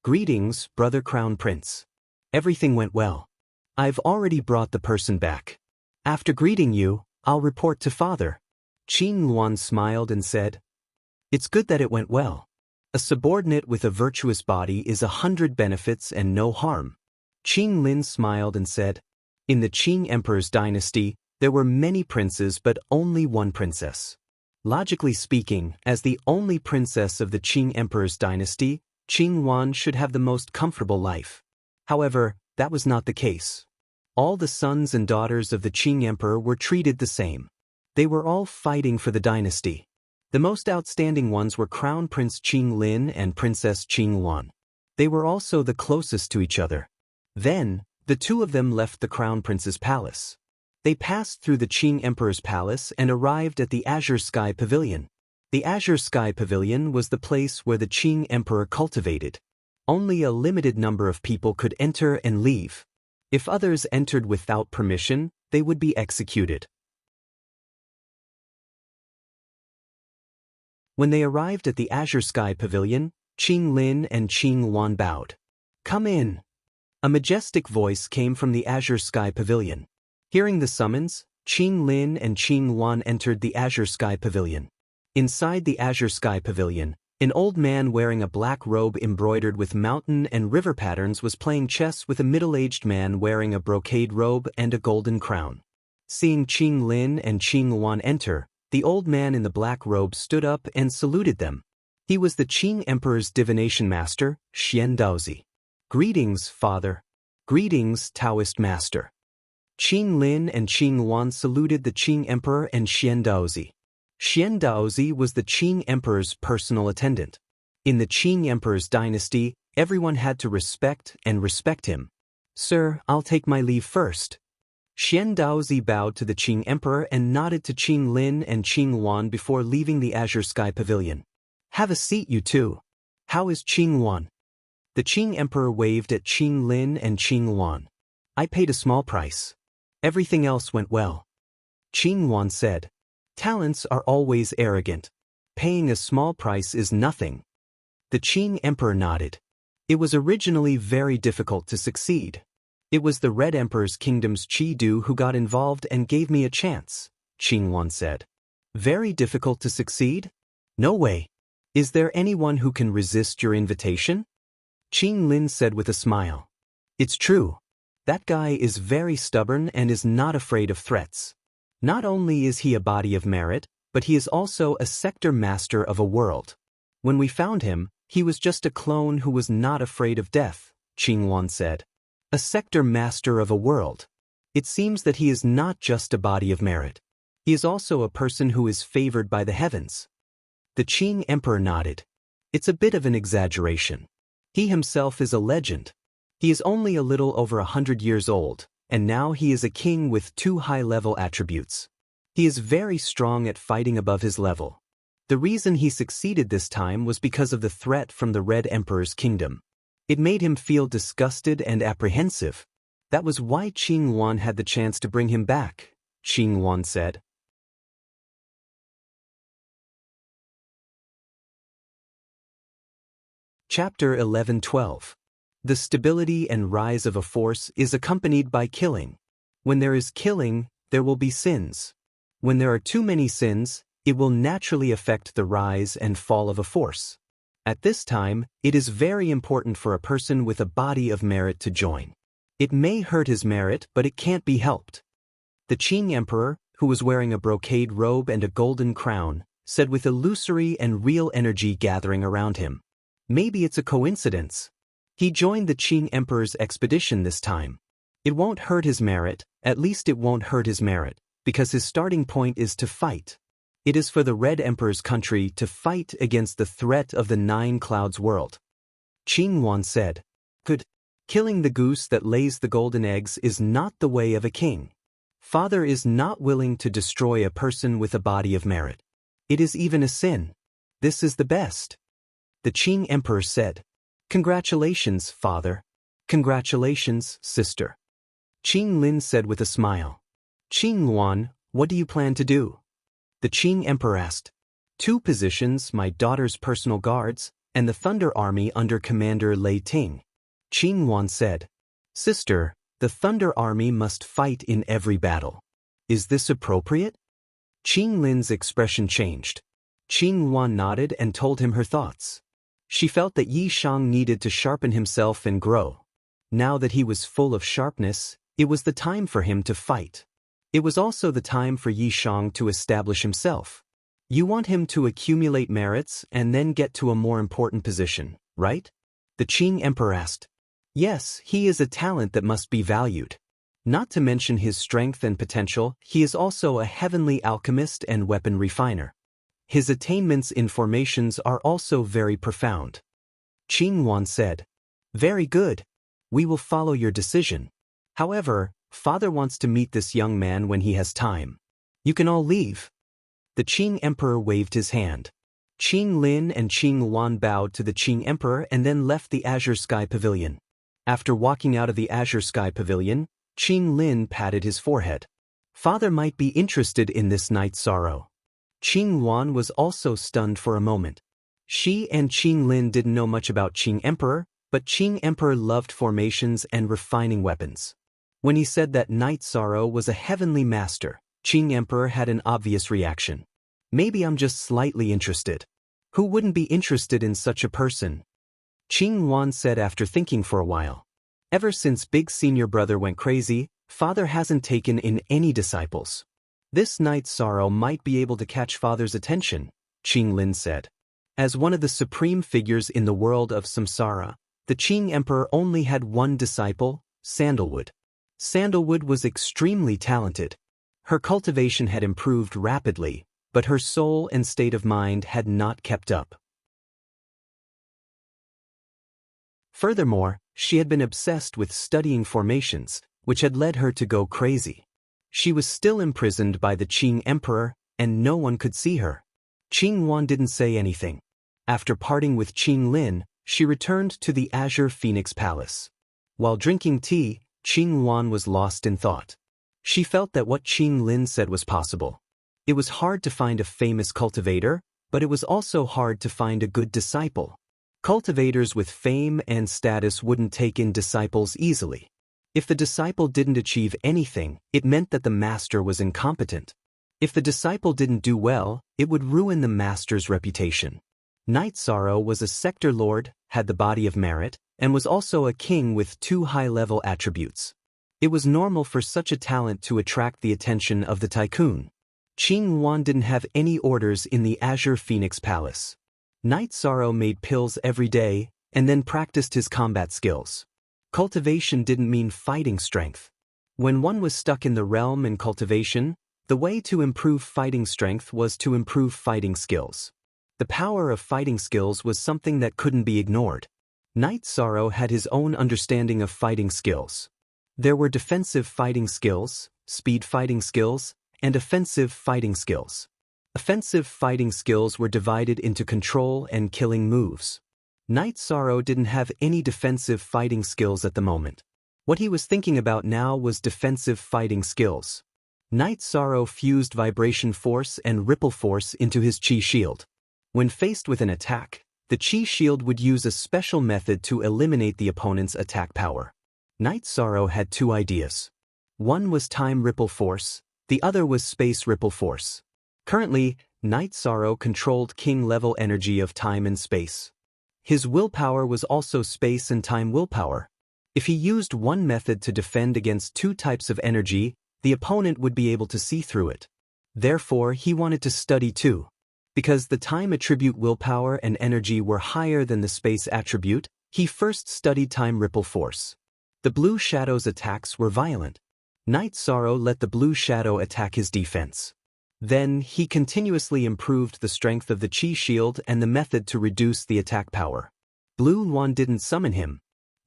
Speaker 1: "Greetings, brother Crown Prince. Everything went well. I've already brought the person back. After greeting you, I'll report to father." Qing Yuan smiled and said, "It's good that it went well. A subordinate with a virtuous body is 100 benefits and no harm." Qing Lin smiled and said, "In the Qing Emperor's dynasty, there were many princes but only one princess. Logically speaking, as the only princess of the Qing Emperor's dynasty, Qing Yuan should have the most comfortable life. However, that was not the case. All the sons and daughters of the Qing Emperor were treated the same. They were all fighting for the dynasty. The most outstanding ones were Crown Prince Qing Lin and Princess Qing Yuan. They were also the closest to each other. Then, the two of them left the Crown Prince's palace. They passed through the Qing Emperor's palace and arrived at the Azure Sky Pavilion. The Azure Sky Pavilion was the place where the Qing Emperor cultivated. Only a limited number of people could enter and leave. If others entered without permission, they would be executed. When they arrived at the Azure Sky Pavilion, Qing Lin and Qing Yuan bowed. "Come in." A majestic voice came from the Azure Sky Pavilion. Hearing the summons, Qing Lin and Qing Yuan entered the Azure Sky Pavilion. Inside the Azure Sky Pavilion, an old man wearing a black robe embroidered with mountain and river patterns was playing chess with a middle-aged man wearing a brocade robe and a golden crown. Seeing Qing Lin and Qing Yuan enter, the old man in the black robe stood up and saluted them. He was the Qing Emperor's divination master, Xian Daozi. "Greetings, father." "Greetings, Taoist master." Qing Lin and Qing Yuan saluted the Qing Emperor and Xian Daozi. Xian Daozi was the Qing Emperor's personal attendant. In the Qing Emperor's dynasty, everyone had to respect him. "Sir, I'll take my leave first." Xian Daozi bowed to the Qing Emperor and nodded to Qing Lin and Qing Yuan before leaving the Azure Sky Pavilion. "Have a seat, you two. How is Qing Yuan?" The Qing Emperor waved at Qing Lin and Qing Yuan. "I paid a small price. Everything else went well." Qing Yuan said, "Talents are always arrogant. Paying a small price is nothing." The Qing Emperor nodded. "It was originally very difficult to succeed. It was the Red Emperor's kingdom's Qi-Du who got involved and gave me a chance," Qing Yuan said. "Very difficult to succeed? No way. Is there anyone who can resist your invitation?" Qing Lin said with a smile. "It's true. That guy is very stubborn and is not afraid of threats. Not only is he a body of merit, but he is also a sector master of a world. When we found him, he was just a clone who was not afraid of death," Qing Yuan said. "A sector master of a world. It seems that he is not just a body of merit. He is also a person who is favored by the heavens." The Qing Emperor nodded. "It's a bit of an exaggeration. He himself is a legend. He is only a little over 100 years old, and now he is a king with 2 high-level attributes. He is very strong at fighting above his level. The reason he succeeded this time was because of the threat from the Red Emperor's kingdom. It made him feel disgusted and apprehensive. That was why Qing Wan had the chance to bring him back, Qing Wan said. Chapter 11:12. The stability and rise of a force is accompanied by killing. When there is killing, there will be sins. When there are too many sins, it will naturally affect the rise and fall of a force. At this time, it is very important for a person with a body of merit to join. It may hurt his merit, but it can't be helped. The Qing Emperor, who was wearing a brocade robe and a golden crown, said with illusory and real energy gathering around him. Maybe it's a coincidence. He joined the Qing Emperor's expedition this time. It won't hurt his merit, at least it won't hurt his merit, because his starting point is to fight. It is for the Red Emperor's country to fight against the threat of the Nine Clouds world. Qing Wan said, "Good. Killing the goose that lays the golden eggs is not the way of a king. Father is not willing to destroy a person with a body of merit. It is even a sin. This is the best." The Qing Emperor said, "Congratulations, father. Congratulations, sister." Qing Lin said with a smile. "Qing Wan, what do you plan to do?" The Qing Emperor asked. "2 positions, my daughter's personal guards, and the Thunder Army under Commander Lei Ting." Qing Wan said, "Sister, the Thunder Army must fight in every battle. Is this appropriate?" Qing Lin's expression changed. Qing Wan nodded and told him her thoughts. She felt that Yi Shang needed to sharpen himself and grow. Now that he was full of sharpness, it was the time for him to fight. It was also the time for Yi Shang to establish himself. You want him to accumulate merits and then get to a more important position, right? The Qing Emperor asked. Yes, he is a talent that must be valued. Not to mention his strength and potential, he is also a heavenly alchemist and weapon refiner. His attainments in formations are also very profound. Qing Wan said, "Very good. We will follow your decision. However, Father wants to meet this young man when he has time. You can all leave." The Qing Emperor waved his hand. Qing Lin and Qing Wan bowed to the Qing Emperor and then left the Azure Sky Pavilion. After walking out of the Azure Sky Pavilion, Qing Lin patted his forehead. Father might be interested in this night's sorrow. Qing Wan was also stunned for a moment. She and Qing Lin didn't know much about Qing Emperor, but Qing Emperor loved formations and refining weapons. When he said that Night Sorrow was a heavenly master, Qing Emperor had an obvious reaction. Maybe I'm just slightly interested. Who wouldn't be interested in such a person? Qing Wan said after thinking for a while. Ever since Big Senior Brother went crazy, Father hasn't taken in any disciples. This Night Sorrow might be able to catch Father's attention, Qing Lin said. As one of the supreme figures in the world of samsara, the Qing Emperor only had one disciple, Sandalwood. Sandalwood was extremely talented. Her cultivation had improved rapidly, but her soul and state of mind had not kept up. Furthermore, she had been obsessed with studying formations, which had led her to go crazy. She was still imprisoned by the Qing Emperor, and no one could see her. Qing Wan didn't say anything. After parting with Qing Lin, she returned to the Azure Phoenix Palace. While drinking tea, Qing Wan was lost in thought. She felt that what Qing Lin said was possible. It was hard to find a famous cultivator, but it was also hard to find a good disciple. Cultivators with fame and status wouldn't take in disciples easily. If the disciple didn't achieve anything, it meant that the master was incompetent. If the disciple didn't do well, it would ruin the master's reputation. Night Sorrow was a sector lord, had the body of merit, and was also a king with 2 high-level attributes. It was normal for such a talent to attract the attention of the tycoon. Qing Wan didn't have any orders in the Azure Phoenix Palace. Night Sorrow made pills every day, and then practiced his combat skills. Cultivation didn't mean fighting strength. When one was stuck in the realm in cultivation, the way to improve fighting strength was to improve fighting skills. The power of fighting skills was something that couldn't be ignored. Night Sorrow had his own understanding of fighting skills. There were defensive fighting skills, speed fighting skills, and offensive fighting skills. Offensive fighting skills were divided into control and killing moves. Night Sorrow didn't have any defensive fighting skills at the moment. What he was thinking about now was defensive fighting skills. Night Sorrow fused vibration force and ripple force into his chi shield. When faced with an attack, the chi shield would use a special method to eliminate the opponent's attack power. Night Sorrow had two ideas. One was time ripple force, the other was space ripple force. Currently, Night Sorrow controlled king-level energy of time and space. His willpower was also space and time willpower. If he used one method to defend against two types of energy, the opponent would be able to see through it. Therefore, he wanted to study too. Because the time attribute willpower and energy were higher than the space attribute, he first studied time ripple force. The blue shadow's attacks were violent. Night Sorrow let the blue shadow attack his defense. Then, he continuously improved the strength of the chi shield and the method to reduce the attack power. Blue Luan didn't summon him.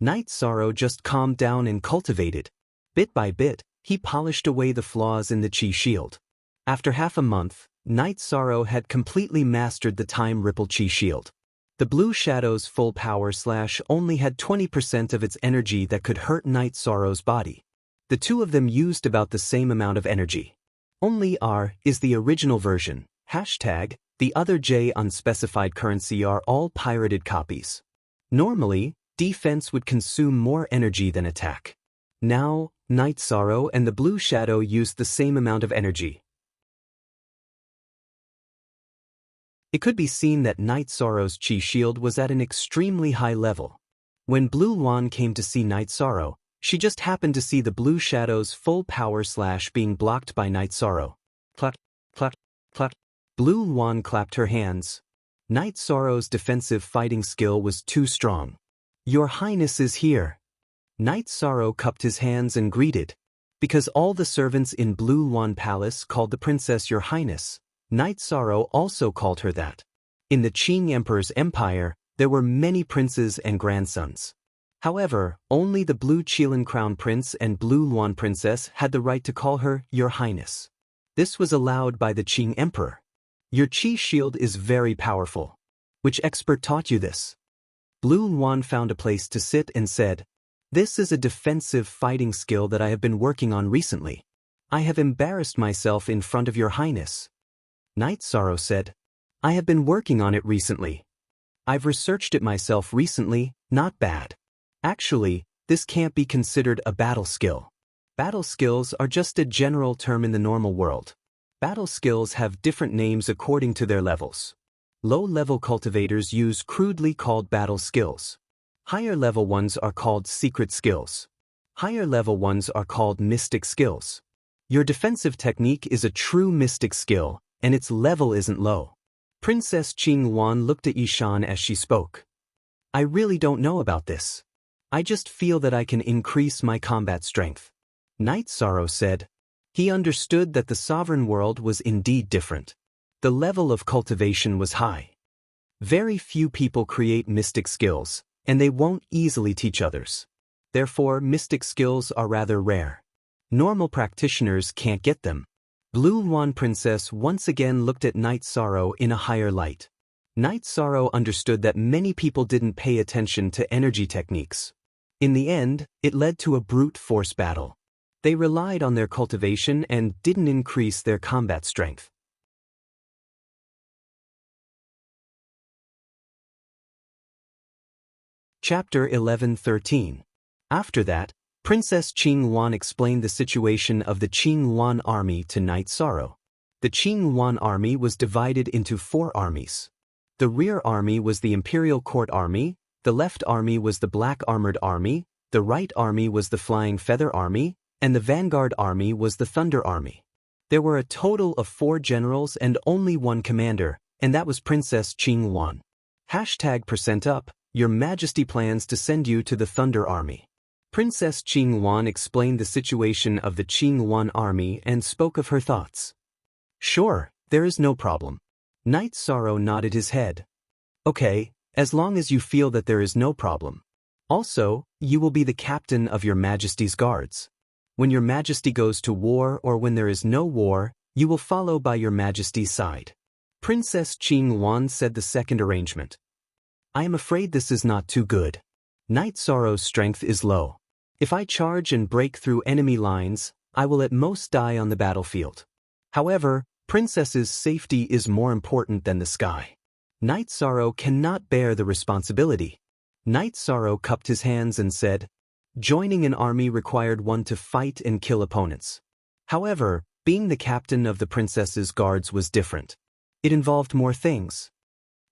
Speaker 1: Night Sorrow just calmed down and cultivated. Bit by bit, he polished away the flaws in the chi shield. After half a month, Night Sorrow had completely mastered the time ripple chi shield. The blue shadow's full power slash only had 20% of its energy that could hurt Night Sorrow's body. The two of them used about the same amount of energy. Only R is the original version. Hashtag, the other J unspecified currency are all pirated copies. Normally, defense would consume more energy than attack. Now, Night Sorrow and the blue shadow used the same amount of energy. It could be seen that Night Sorrow's chi shield was at an extremely high level. When Blue Luan came to see Night Sorrow, she just happened to see the blue shadow's full power slash being blocked by Night Sorrow. Clap, clap, clap. Blue Luan clapped her hands. Night Sorrow's defensive fighting skill was too strong. Your Highness is here. Night Sorrow cupped his hands and greeted. Because all the servants in Blue Luan Palace called the princess Your Highness, Night Sorrow also called her that. In the Qing Emperor's empire, there were many princes and grandsons. However, only the Blue Qilan Crown Prince and Blue Luan Princess had the right to call her Your Highness. This was allowed by the Qing Emperor. Your chi shield is very powerful. Which expert taught you this? Blue Luan found a place to sit and said, This is a defensive fighting skill that I have been working on recently. I have embarrassed myself in front of Your Highness. Night Sorrow said, I have been working on it recently. I've researched it myself recently, not bad. Actually, this can't be considered a battle skill. Battle skills are just a general term in the normal world. Battle skills have different names according to their levels. Low-level cultivators use crudely called battle skills. Higher-level ones are called secret skills. Higher-level ones are called mystic skills. Your defensive technique is a true mystic skill, and its level isn't low. Princess Qing Luan looked at Yishan as she spoke. I really don't know about this. I just feel that I can increase my combat strength. Night Sorrow said. He understood that the sovereign world was indeed different. The level of cultivation was high. Very few people create mystic skills, and they won't easily teach others. Therefore, mystic skills are rather rare. Normal practitioners can't get them. Blue Luan Princess once again looked at Night Sorrow in a higher light. Night Sorrow understood that many people didn't pay attention to energy techniques. In the end, it led to a brute force battle. They relied on their cultivation and didn't increase their combat strength. Chapter 11:13. After that, Princess Qing Luan explained the situation of the Qing Luan army to Night Sorrow. The Qing Luan army was divided into 4 armies. The rear army was the Imperial Court Army, the left army was the Black Armored Army, the right army was the Flying Feather Army, and the Vanguard Army was the Thunder Army. There were a total of 4 generals and only 1 commander, and that was Princess Qing Luan. #%up, Your Majesty plans to send you to the Thunder Army. Princess Qing Luan explained the situation of the Qing Luan army and spoke of her thoughts. Sure, there is no problem. Night Sorrow nodded his head. Okay, as long as you feel that there is no problem. Also, you will be the captain of Your Majesty's guards. When Your Majesty goes to war or when there is no war, you will follow by Your Majesty's side. Princess Qing Luan said the second arrangement. I am afraid this is not too good. Night Sorrow's strength is low. If I charge and break through enemy lines, I will at most die on the battlefield. However, Princess's safety is more important than the sky. Night Sorrow cannot bear the responsibility. Night Sorrow cupped his hands and said, joining an army required one to fight and kill opponents. However, being the captain of the princess's guards was different. It involved more things.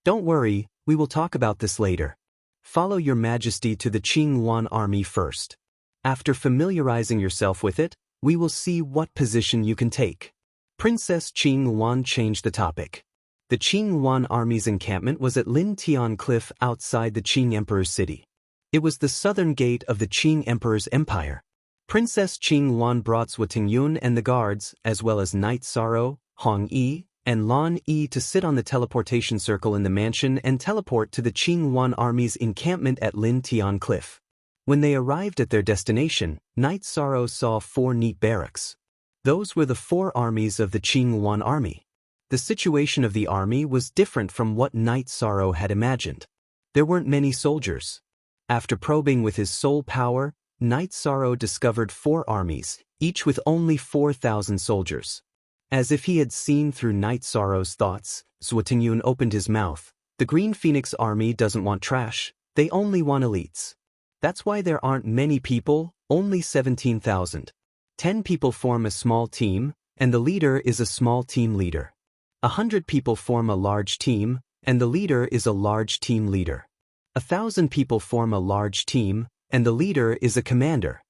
Speaker 1: Don't worry, we will talk about this later. Follow your majesty to the Qinghuan army first. After familiarizing yourself with it, we will see what position you can take. Princess Qinghuan changed the topic. The Qinghuan army's encampment was at Lin Tian Cliff outside the Qing Emperor's city. It was the southern gate of the Qing Emperor's empire. Princess Qinghuan brought Zhuo Tingyun and the guards, as well as Night Sorrow, Hong Yi, and Lan Yi to sit on the teleportation circle in the mansion and teleport to the Qinghuan army's encampment at Lin Tian Cliff. When they arrived at their destination, Night Sorrow saw 4 neat barracks. Those were the 4 armies of the Qinghuan army. The situation of the army was different from what Night Sorrow had imagined. There weren't many soldiers. After probing with his soul power, Night Sorrow discovered 4 armies, each with only 4,000 soldiers. As if he had seen through Night Sorrow's thoughts, Zhuo Tingyun opened his mouth. The Green Phoenix army doesn't want trash, they only want elites. That's why there aren't many people, only 17,000. 10 people form a small team, and the leader is a small team leader. 100 people form a large team, and the leader is a large team leader. 1,000 people form a large team, and the leader is a commander.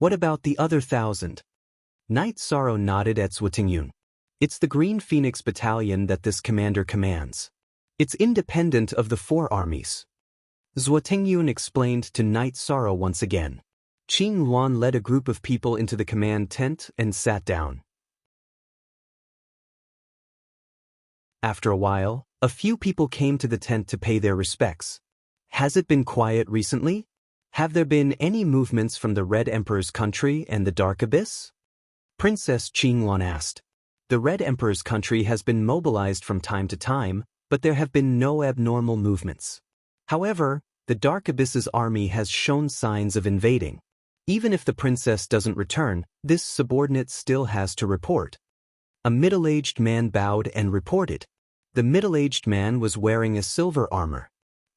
Speaker 1: What about the other 1,000? Night Sorrow nodded at Zhuo Tingyun. It's the Green Phoenix Battalion that this commander commands. It's independent of the 4 armies. Zhuo Tingyun explained to Night Sorrow once again. Qinghuan led a group of people into the command tent and sat down. After a while, a few people came to the tent to pay their respects. Has it been quiet recently? Have there been any movements from the Red Emperor's country and the Dark Abyss? Princess Qinghuan asked. The Red Emperor's country has been mobilized from time to time, but there have been no abnormal movements. However, the Dark Abyss's army has shown signs of invading. Even if the princess doesn't return, this subordinate still has to report. A middle-aged man bowed and reported. The middle-aged man was wearing a silver armor.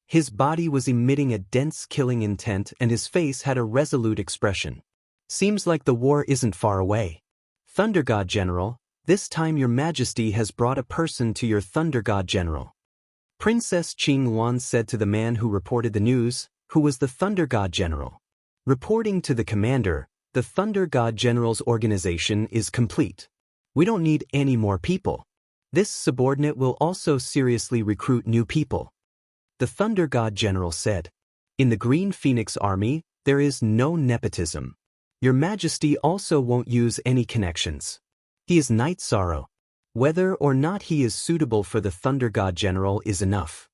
Speaker 1: His body was emitting a dense killing intent and his face had a resolute expression. Seems like the war isn't far away. Thunder God General, this time your majesty has brought a person to your Thunder God General. Princess Qinghuan said to the man who reported the news, who was the Thunder God General. Reporting to the commander, the Thunder God General's organization is complete. We don't need any more people. This subordinate will also seriously recruit new people. The Thunder God General said. In the Green Phoenix Army, there is no nepotism. Your Majesty also won't use any connections. He is Night Sorrow. Whether or not he is suitable for the Thunder God General is enough.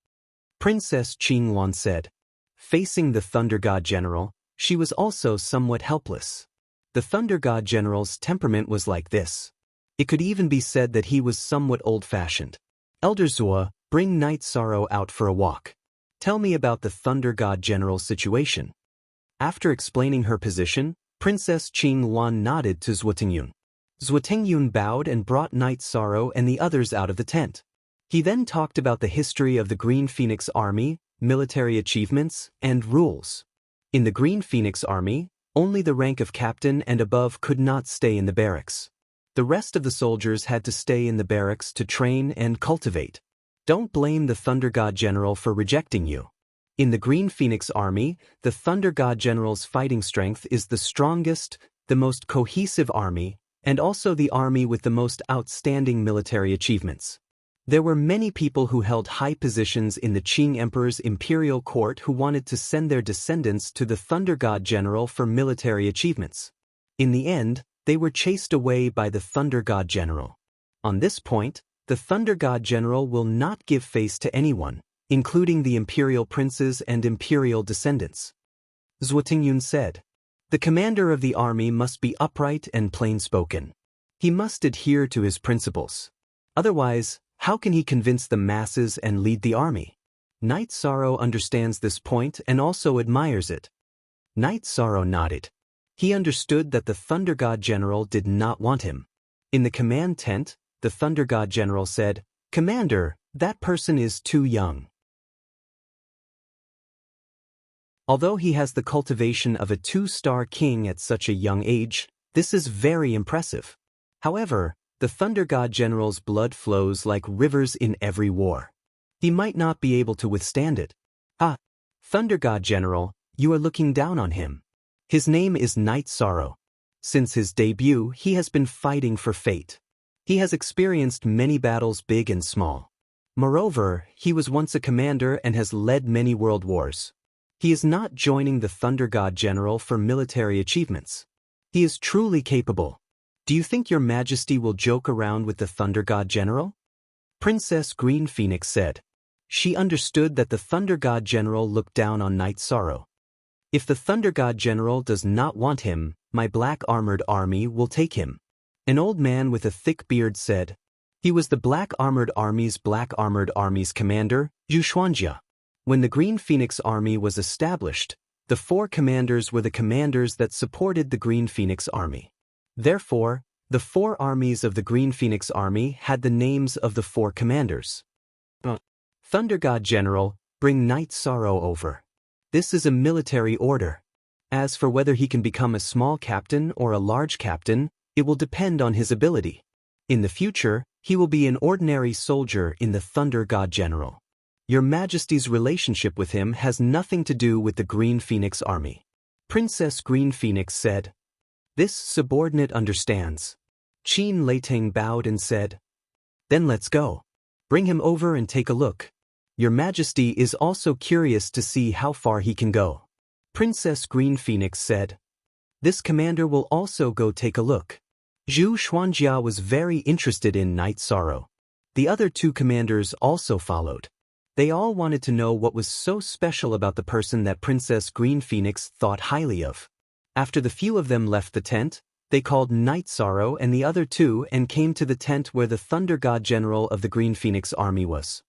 Speaker 1: Princess Qinghuan said. Facing the Thunder God General, she was also somewhat helpless. The Thunder God General's temperament was like this. It could even be said that he was somewhat old-fashioned. Elder Zhuo, bring Night Sorrow out for a walk. Tell me about the Thunder God General's situation. After explaining her position, Princess Qinghuan nodded to Zhuo Tingyun. Zhuo Tingyun bowed and brought Night Sorrow and the others out of the tent. He then talked about the history of the Green Phoenix Army, military achievements, and rules. In the Green Phoenix Army, only the rank of captain and above could not stay in the barracks. The rest of the soldiers had to stay in the barracks to train and cultivate. Don't blame the Thunder God General for rejecting you. In the Green Phoenix Army, the Thunder God General's fighting strength is the strongest, the most cohesive army, and also the army with the most outstanding military achievements. There were many people who held high positions in the Qing Emperor's imperial court who wanted to send their descendants to the Thunder God General for military achievements. In the end, they were chased away by the Thunder God General. On this point, the Thunder God General will not give face to anyone, including the imperial princes and imperial descendants. Zhuo Tingyun said. The commander of the army must be upright and plain-spoken. He must adhere to his principles. Otherwise, how can he convince the masses and lead the army? Night Sorrow understands this point and also admires it. Night Sorrow nodded. He understood that the Thunder God General did not want him. In the command tent, the Thunder God General said, "Commander, that person is too young." Although he has the cultivation of a 2-star king at such a young age, this is very impressive. However, the Thunder God General's blood flows like rivers in every war. He might not be able to withstand it. Ah, Thunder God General, you are looking down on him. His name is Night Sorrow. Since his debut, he has been fighting for fate. He has experienced many battles big and small. Moreover, he was once a commander and has led many world wars. He is not joining the Thunder God General for military achievements. He is truly capable. Do you think your Majesty will joke around with the Thunder God General? Princess Green Phoenix said. She understood that the Thunder God General looked down on Night Sorrow. If the Thunder God General does not want him, my black armored army will take him. An old man with a thick beard said. He was the Black Armored Army's commander, Zhu Xuanjia. When the Green Phoenix Army was established, the 4 commanders were the commanders that supported the Green Phoenix Army. Therefore, the 4 armies of the Green Phoenix Army had the names of the 4 commanders. Thunder God General, bring Night Sorrow over. This is a military order. As for whether he can become a small captain or a large captain, it will depend on his ability. In the future, he will be an ordinary soldier in the Thunder God General. Your Majesty's relationship with him has nothing to do with the Green Phoenix Army. Princess Green Phoenix said. This subordinate understands. Qin Leiting bowed and said. Then let's go. Bring him over and take a look. Your Majesty is also curious to see how far he can go. Princess Green Phoenix said. This commander will also go take a look. Zhu Xuanjia was very interested in Night Sorrow. The other 2 commanders also followed. They all wanted to know what was so special about the person that Princess Green Phoenix thought highly of. After the few of them left the tent, they called Night Sorrow and the other 2 and came to the tent where the Thunder God General of the Green Phoenix Army was.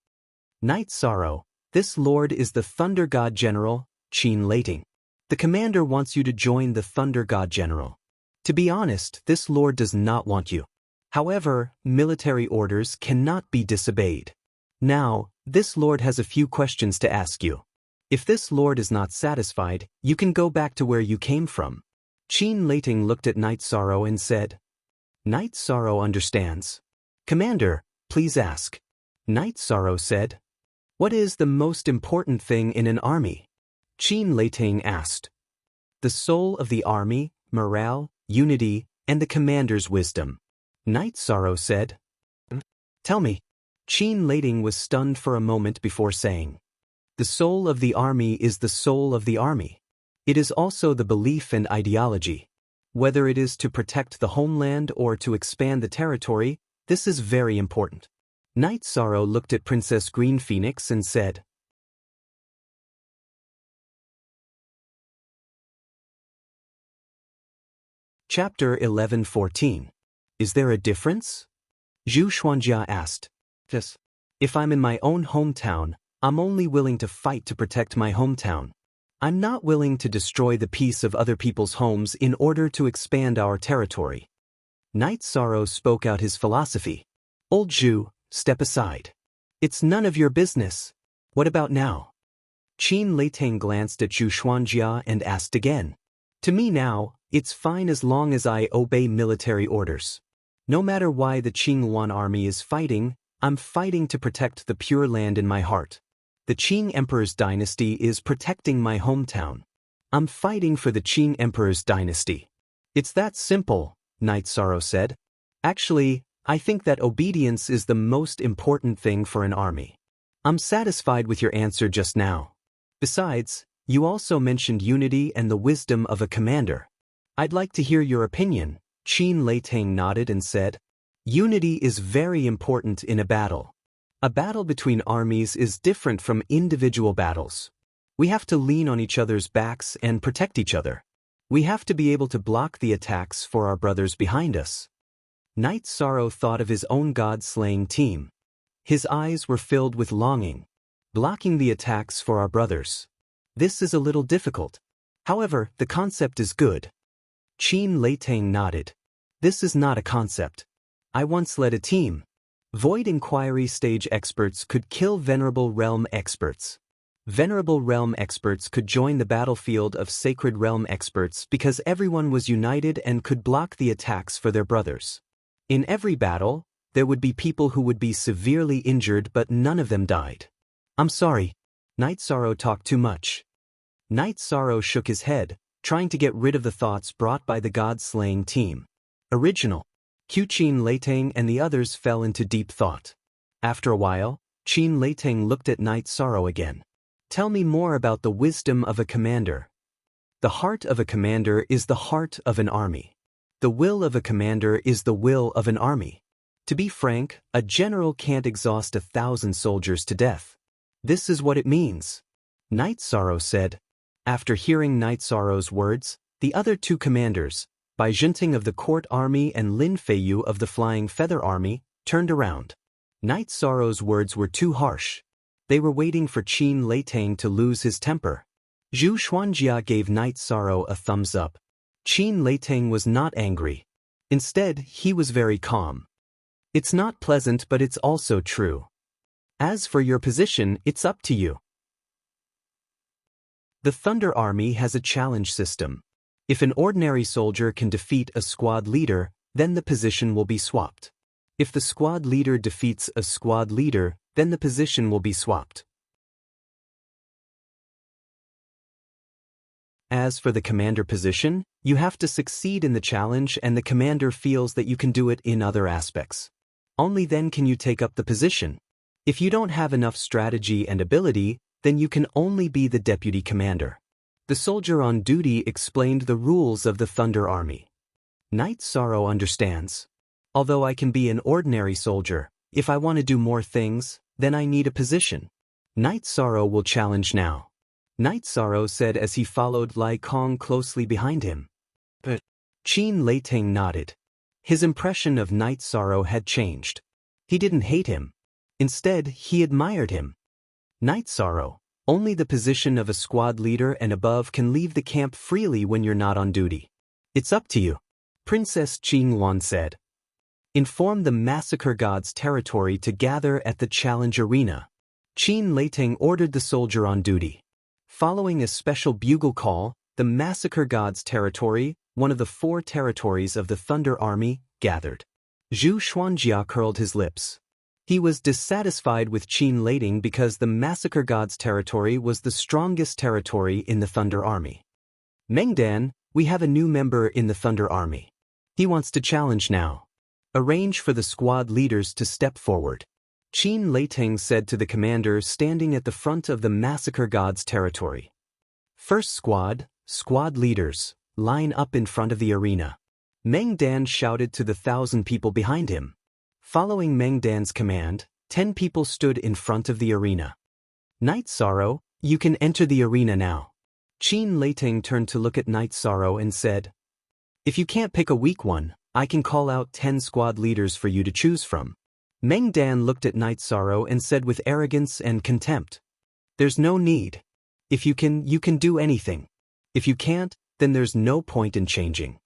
Speaker 1: Night Sorrow, this lord is the Thunder God General, Qin Leiting. The commander wants you to join the Thunder God General. To be honest, this lord does not want you. However, military orders cannot be disobeyed. Now, this lord has a few questions to ask you. If this lord is not satisfied, you can go back to where you came from. Qin Leiting looked at Night Sorrow and said. Night Sorrow understands. Commander, please ask. Night Sorrow said. What is the most important thing in an army? Qin Leiting asked. The soul of the army, morale, unity, and the commander's wisdom. Night Sorrow said. Tell me. Qin Leiting was stunned for a moment before saying. The soul of the army is the soul of the army. It is also the belief and ideology. Whether it is to protect the homeland or to expand the territory, this is very important. Night Sorrow looked at Princess Green Phoenix and said. Chapter 11:14. Is there a difference? Zhu Xuanjia asked. Yes. If I'm in my own hometown, I'm only willing to fight to protect my hometown. I'm not willing to destroy the peace of other people's homes in order to expand our territory. Night Sorrow spoke out his philosophy. Old Zhu, step aside. It's none of your business. What about now? Qin Leiting glanced at Zhu Xuanjia and asked again. To me now, it's fine as long as I obey military orders. No matter why the Qingwan army is fighting, I'm fighting to protect the pure land in my heart. The Qing Emperor's dynasty is protecting my hometown. I'm fighting for the Qing Emperor's dynasty. It's that simple, Night Sorrow said. Actually, I think that obedience is the most important thing for an army. I'm satisfied with your answer just now. Besides, you also mentioned unity and the wisdom of a commander. I'd like to hear your opinion. Qin Leiting nodded and said, Unity is very important in a battle. A battle between armies is different from individual battles. We have to lean on each other's backs and protect each other. We have to be able to block the attacks for our brothers behind us. Night Sorrow thought of his own god-slaying team. His eyes were filled with longing. Blocking the attacks for our brothers. This is a little difficult. However, the concept is good. Qin Leitang nodded. This is not a concept. I once led a team. Void Inquiry stage experts could kill Venerable Realm experts. Venerable Realm experts could join the battlefield of Sacred Realm experts because everyone was united and could block the attacks for their brothers. In every battle, there would be people who would be severely injured but none of them died. I'm sorry. Night Sorrow talked too much. Night Sorrow shook his head, trying to get rid of the thoughts brought by the god-slaying team. Original. Qin Leitang and the others fell into deep thought. After a while, Qin Leitang looked at Night Sorrow again. Tell me more about the wisdom of a commander. The heart of a commander is the heart of an army. The will of a commander is the will of an army. To be frank, a general can't exhaust 1,000 soldiers to death. This is what it means. Night Sorrow said. After hearing Night Sorrow's words, the other two commanders, Bai Zhenting of the Court Army and Lin Feiyu of the Flying Feather Army, turned around. Night Sorrow's words were too harsh. They were waiting for Qin Leitang to lose his temper. Zhu Xuanjia gave Night Sorrow a thumbs up. Qin Leitang was not angry. Instead, he was very calm. It's not pleasant, but it's also true. As for your position, it's up to you. The Thunder Army has a challenge system. If an ordinary soldier can defeat a squad leader, then the position will be swapped. If the squad leader defeats a squad leader, then the position will be swapped. As for the commander position, you have to succeed in the challenge and the commander feels that you can do it in other aspects. Only then can you take up the position. If you don't have enough strategy and ability, then you can only be the deputy commander. The soldier on duty explained the rules of the Thunder Army. Night Sorrow understands. Although I can be an ordinary soldier, if I want to do more things, then I need a position. Night Sorrow will challenge now. Night Sorrow said as he followed Lai Kong closely behind him. But Qin Leitang nodded. His impression of Night Sorrow had changed. He didn't hate him. Instead, he admired him. Night Sorrow, only the position of a squad leader and above can leave the camp freely when you're not on duty. It's up to you. Princess Qingluan said. Inform the Massacre God's territory to gather at the challenge arena. Qin Leitang ordered the soldier on duty. Following a special bugle call, the Massacre God's territory, one of the 4 territories of the Thunder Army, gathered. Zhu Xuanjia curled his lips. He was dissatisfied with Qin Leitang because the Massacre God's territory was the strongest territory in the Thunder Army. Mengdan, we have a new member in the Thunder Army. He wants to challenge now. Arrange for the squad leaders to step forward. Qin Leitang said to the commander standing at the front of the Massacre God's territory. First squad leaders, line up in front of the arena. Mengdan shouted to the 1,000 people behind him. Following Mengdan's command, 10 people stood in front of the arena. Night Sorrow, you can enter the arena now. Qin Leitang turned to look at Night Sorrow and said, if you can't pick a weak one, I can call out 10 squad leaders for you to choose from. Mengdan looked at Night Sorrow and said with arrogance and contempt, there's no need. If you can do anything. If you can't, then there's no point in changing.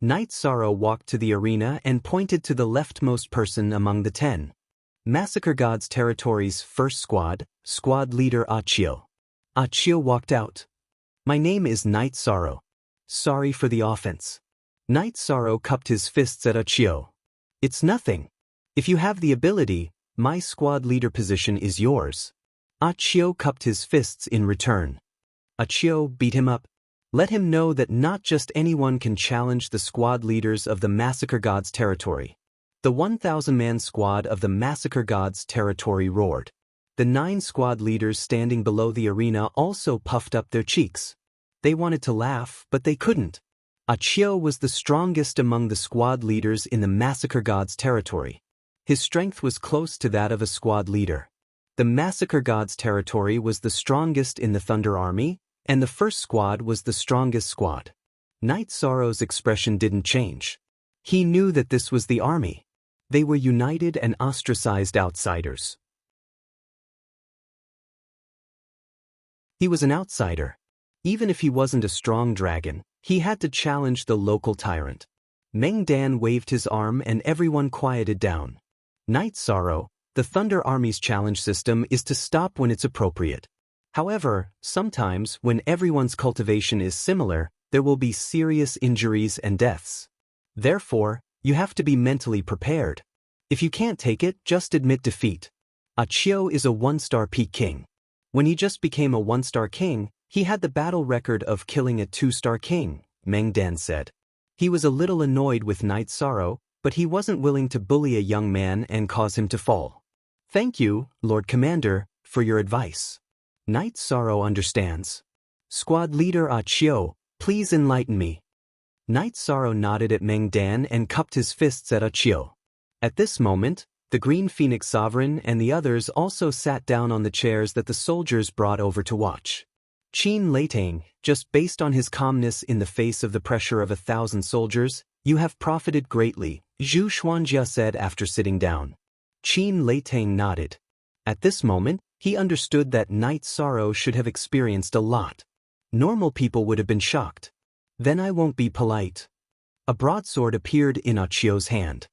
Speaker 1: Night Sorrow walked to the arena and pointed to the leftmost person among the 10. Massacre God's territory's first squad leader Achio. Achio walked out. My name is Night Sorrow. Sorry for the offense. Night Sorrow cupped his fists at Achio. It's nothing. If you have the ability, my squad leader position is yours. Achio cupped his fists in return. Achio beat him up. Let him know that not just anyone can challenge the squad leaders of the Massacre God's territory. The 1,000-man squad of the Massacre God's territory roared. The 9 squad leaders standing below the arena also puffed up their cheeks. They wanted to laugh, but they couldn't. Achio was the strongest among the squad leaders in the Massacre God's territory. His strength was close to that of a squad leader. The Massacre God's territory was the strongest in the Thunder Army, and the first squad was the strongest squad. Night Sorrow's expression didn't change. He knew that this was the army. They were united and ostracized outsiders. He was an outsider. Even if he wasn't a strong dragon, He had to challenge the local tyrant. Meng Dan waved his arm and everyone quieted down. Night Sorrow, the Thunder Army's challenge system is to stop when it's appropriate. However, sometimes when everyone's cultivation is similar, there will be serious injuries and deaths. Therefore, you have to be mentally prepared. If you can't take it, just admit defeat. Achio is a 1-star peak king. When he just became a 1-star king, he had the battle record of killing a 2-star king, Meng Dan said. He was a little annoyed with Night Sorrow, but he wasn't willing to bully a young man and cause him to fall. Thank you, Lord Commander, for your advice. Night Sorrow understands. Squad leader Achio, please enlighten me. Night Sorrow nodded at Meng Dan and cupped his fists at Achio. At this moment, the Green Phoenix Sovereign and the others also sat down on the chairs that the soldiers brought over to watch. Qin Leitang, just based on his calmness in the face of the pressure of 1,000 soldiers, you have profited greatly, Zhu Xuanjia said after sitting down. Qin Leitang nodded. At this moment, he understood that Night Sorrow should have experienced a lot. Normal people would have been shocked. Then I won't be polite. A broadsword appeared in Achio's hand.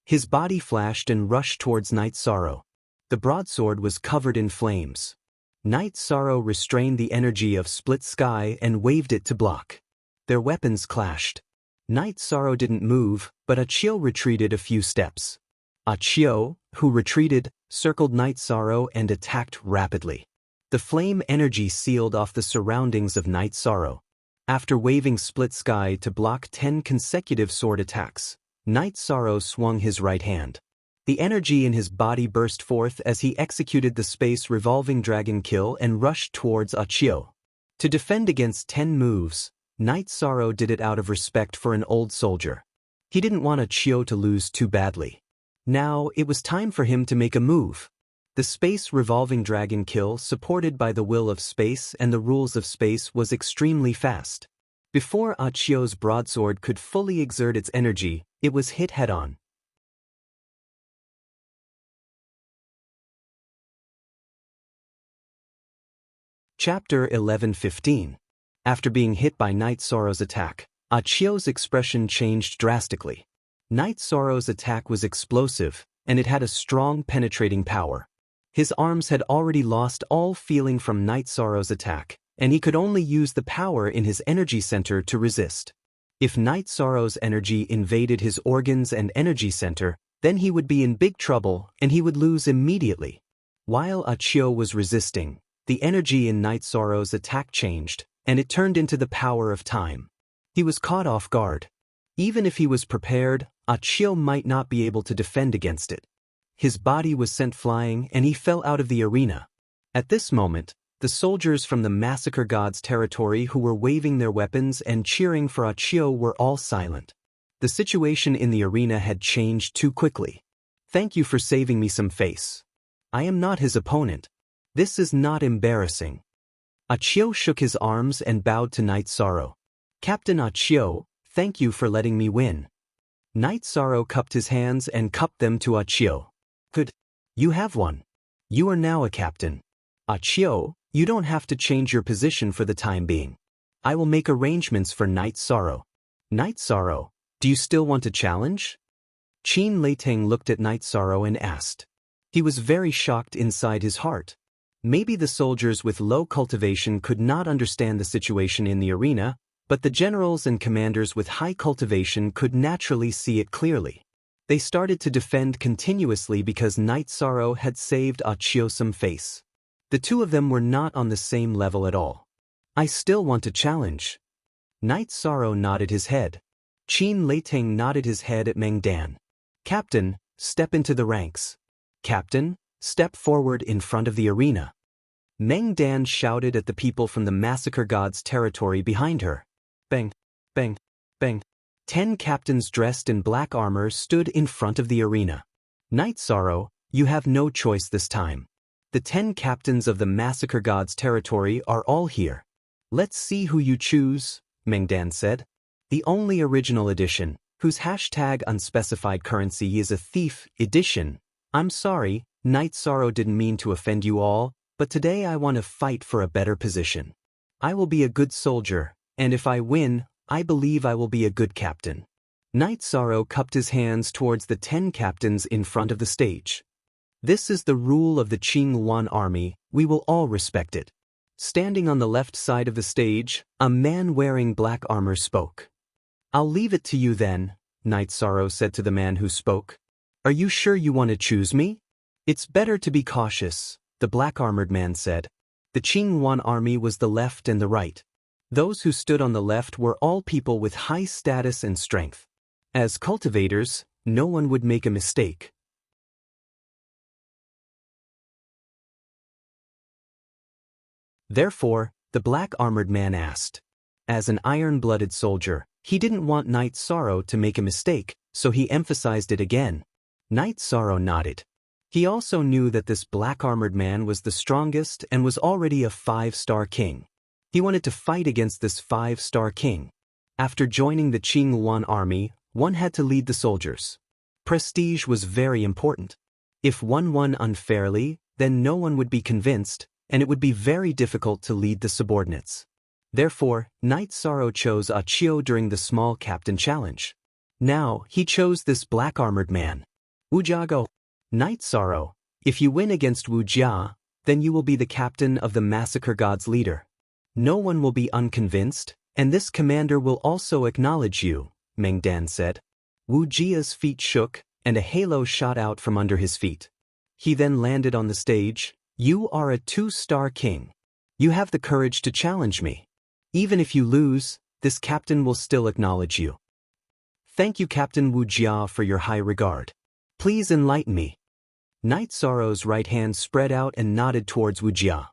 Speaker 1: His body flashed and rushed towards Night Sorrow. The broadsword was covered in flames. Night Sorrow restrained the energy of Split Sky and waved it to block. Their weapons clashed. Night Sorrow didn't move, but Achio retreated a few steps. Achio, who retreated, circled Night Sorrow and attacked rapidly. The flame energy sealed off the surroundings of Night Sorrow. After waving Split Sky to block 10 consecutive sword attacks, Night Sorrow swung his right hand. The energy in his body burst forth as he executed the space revolving dragon kill and rushed towards Achio. To defend against 10 moves, Night Sorrow did it out of respect for an old soldier. He didn't want Achio to lose too badly. Now, it was time for him to make a move. The space revolving dragon kill, supported by the will of space and the rules of space, was extremely fast. Before Achio's broadsword could fully exert its energy, it was hit head-on. Chapter 11:15. After being hit by Night Sorrow's attack, Achio's expression changed drastically. Night Sorrow's attack was explosive, and it had a strong penetrating power. His arms had already lost all feeling from Night Sorrow's attack, and he could only use the power in his energy center to resist. If Night Sorrow's energy invaded his organs and energy center, then he would be in big trouble and he would lose immediately. While Achio was resisting, the energy in Night Sorrow's attack changed, and it turned into the power of time. He was caught off guard. Even if he was prepared, Achio might not be able to defend against it. His body was sent flying and he fell out of the arena. At this moment, the soldiers from the Massacre God's territory who were waving their weapons and cheering for Achio were all silent. The situation in the arena had changed too quickly. Thank you for saving me some face. I am not his opponent. This is not embarrassing. Achio shook his arms and bowed to Night Sorrow. Captain Achio, thank you for letting me win. Night Sorrow cupped his hands and cupped them to Achio. Good. You have one. You are now a captain. Achio, you don't have to change your position for the time being. I will make arrangements for Night Sorrow. Night Sorrow, do you still want to challenge? Qin Leitang looked at Night Sorrow and asked. He was very shocked inside his heart. Maybe the soldiers with low cultivation could not understand the situation in the arena, but the generals and commanders with high cultivation could naturally see it clearly. They started to defend continuously because Night Sorrow had saved Achio some face. The two of them were not on the same level at all. I still want to challenge. Night Sorrow nodded his head. Qin Leitang nodded his head at Meng Dan. Captain, step into the ranks. Captain, step forward in front of the arena. Meng Dan shouted at the people from the Massacre God's territory behind her. Bang, bang, bang. 10 captains dressed in black armor stood in front of the arena. Night Sorrow, you have no choice this time. The 10 captains of the Massacre God's territory are all here. Let's see who you choose, Meng Dan said. The only original edition, whose hashtag unspecified currency is a thief edition. I'm sorry, Night Sorrow didn't mean to offend you all, but today I want to fight for a better position. I will be a good soldier, and if I win, I believe I will be a good captain. Night Sorrow cupped his hands towards the 10 captains in front of the stage. This is the rule of the Qing army, we will all respect it. Standing on the left side of the stage, a man wearing black armor spoke. I'll leave it to you then, Night Sorrow said to the man who spoke. Are you sure you want to choose me? It's better to be cautious, the black-armored man said. The Qing army was the left and the right. Those who stood on the left were all people with high status and strength. As cultivators, no one would make a mistake. Therefore, the black-armored man asked. As an iron-blooded soldier, he didn't want Night Sorrow to make a mistake, so he emphasized it again. Night Sorrow nodded. He also knew that this black-armored man was the strongest and was already a 5-star king. He wanted to fight against this 5-star king. After joining the Qing army, one had to lead the soldiers. Prestige was very important. If one won unfairly, then no one would be convinced, and it would be very difficult to lead the subordinates. Therefore, Night Sorrow chose Achio during the small captain challenge. Now, he chose this black-armored man. Wu Jia go. Night Sorrow, if you win against Wu Jia, then you will be the captain of the Massacre God's leader. No one will be unconvinced, and this commander will also acknowledge you, Meng Dan said. Wu Jia's feet shook, and a halo shot out from under his feet. He then landed on the stage. You are a 2-star king. You have the courage to challenge me. Even if you lose, this captain will still acknowledge you. Thank you, Captain Wu Jia, for your high regard. Please enlighten me. Night Sorrow's right hand spread out and nodded towards Wu Jia.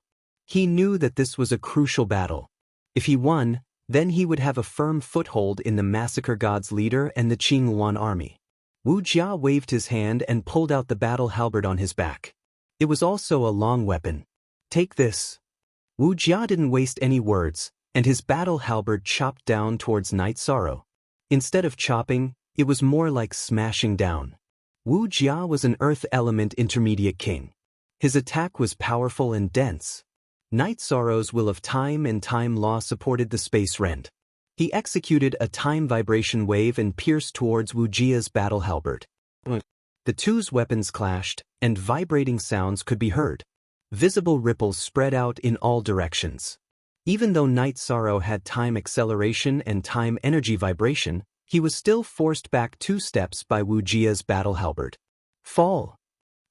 Speaker 1: He knew that this was a crucial battle. If he won, then he would have a firm foothold in the Massacre God's leader and the Qing army. Wu Jia waved his hand and pulled out the battle halberd on his back. It was also a long weapon. Take this. Wu Jia didn't waste any words, and his battle halberd chopped down towards Night Sorrow. Instead of chopping, it was more like smashing down. Wu Jia was an earth element intermediate king. His attack was powerful and dense. Night Sorrow's will of time and time law supported the space rend. He executed a time vibration wave and pierced towards Wu Jia's battle halberd. The two's weapons clashed, and vibrating sounds could be heard. Visible ripples spread out in all directions. Even though Night Sorrow had time acceleration and time energy vibration, he was still forced back 2 steps by Wu Jia's battle halberd. Fall!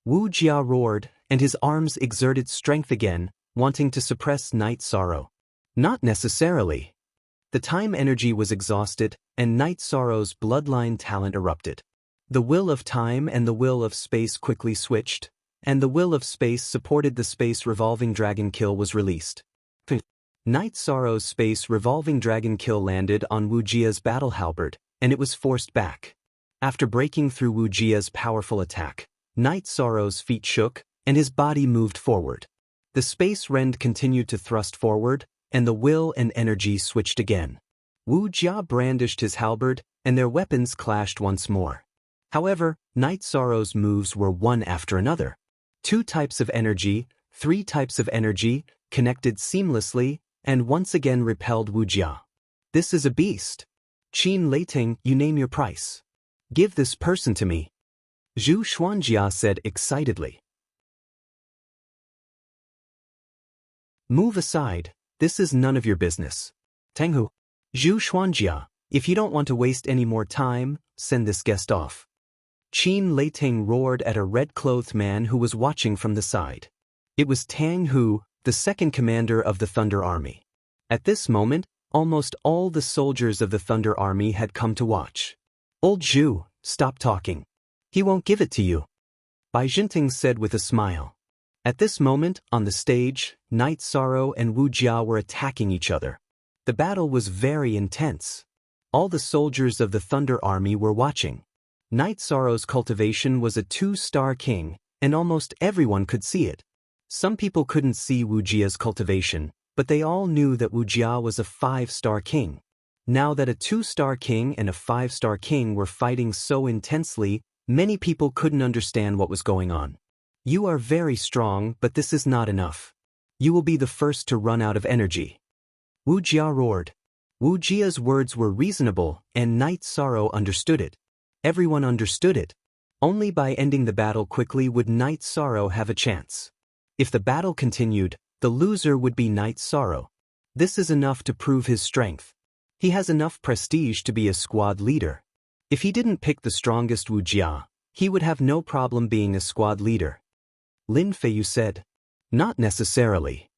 Speaker 1: Wu Jia roared, and his arms exerted strength again, wanting to suppress Night Sorrow. Not necessarily. The time energy was exhausted, and Night Sorrow's bloodline talent erupted. The will of time and the will of space quickly switched, and the will of space supported the space revolving dragon kill was released. Night Sorrow's space revolving dragon kill landed on Wu Jia's battle halberd, and it was forced back. After breaking through Wu Jia's powerful attack, Night Sorrow's feet shook, and his body moved forward. The space rend continued to thrust forward, and the will and energy switched again. Wu Jia brandished his halberd, and their weapons clashed once more. However, Night Sorrow's moves were one after another. 2 types of energy, 3 types of energy, connected seamlessly, and once again repelled Wu Jia. This is a beast. Qin Leiting, you name your price. Give this person to me. Zhu Xuanjia said excitedly. Move aside, this is none of your business. Tenghu. Zhu Xuanjia, if you don't want to waste any more time, send this guest off. Qin Leiting roared at a red-clothed man who was watching from the side. It was Tang Hu, the second commander of the Thunder Army. At this moment, almost all the soldiers of the Thunder Army had come to watch. Old Zhu, stop talking. He won't give it to you. Bai Jinting said with a smile. At this moment, on the stage, Night Sorrow and Wu Jia were attacking each other. The battle was very intense. All the soldiers of the Thunder Army were watching. Night Sorrow's cultivation was a 2-star king, and almost everyone could see it. Some people couldn't see Wu Jia's cultivation, but they all knew that Wu Jia was a 5-star king. Now that a 2-star king and a 5-star king were fighting so intensely, many people couldn't understand what was going on. You are very strong, but this is not enough. You will be the first to run out of energy. Wu Jia roared. Wu Jia's words were reasonable, and Night Sorrow understood it. Everyone understood it. Only by ending the battle quickly would Night Sorrow have a chance. If the battle continued, the loser would be Night Sorrow. This is enough to prove his strength. He has enough prestige to be a squad leader. If he didn't pick the strongest Wu Jia, he would have no problem being a squad leader. Lin Feiyu said. Not necessarily.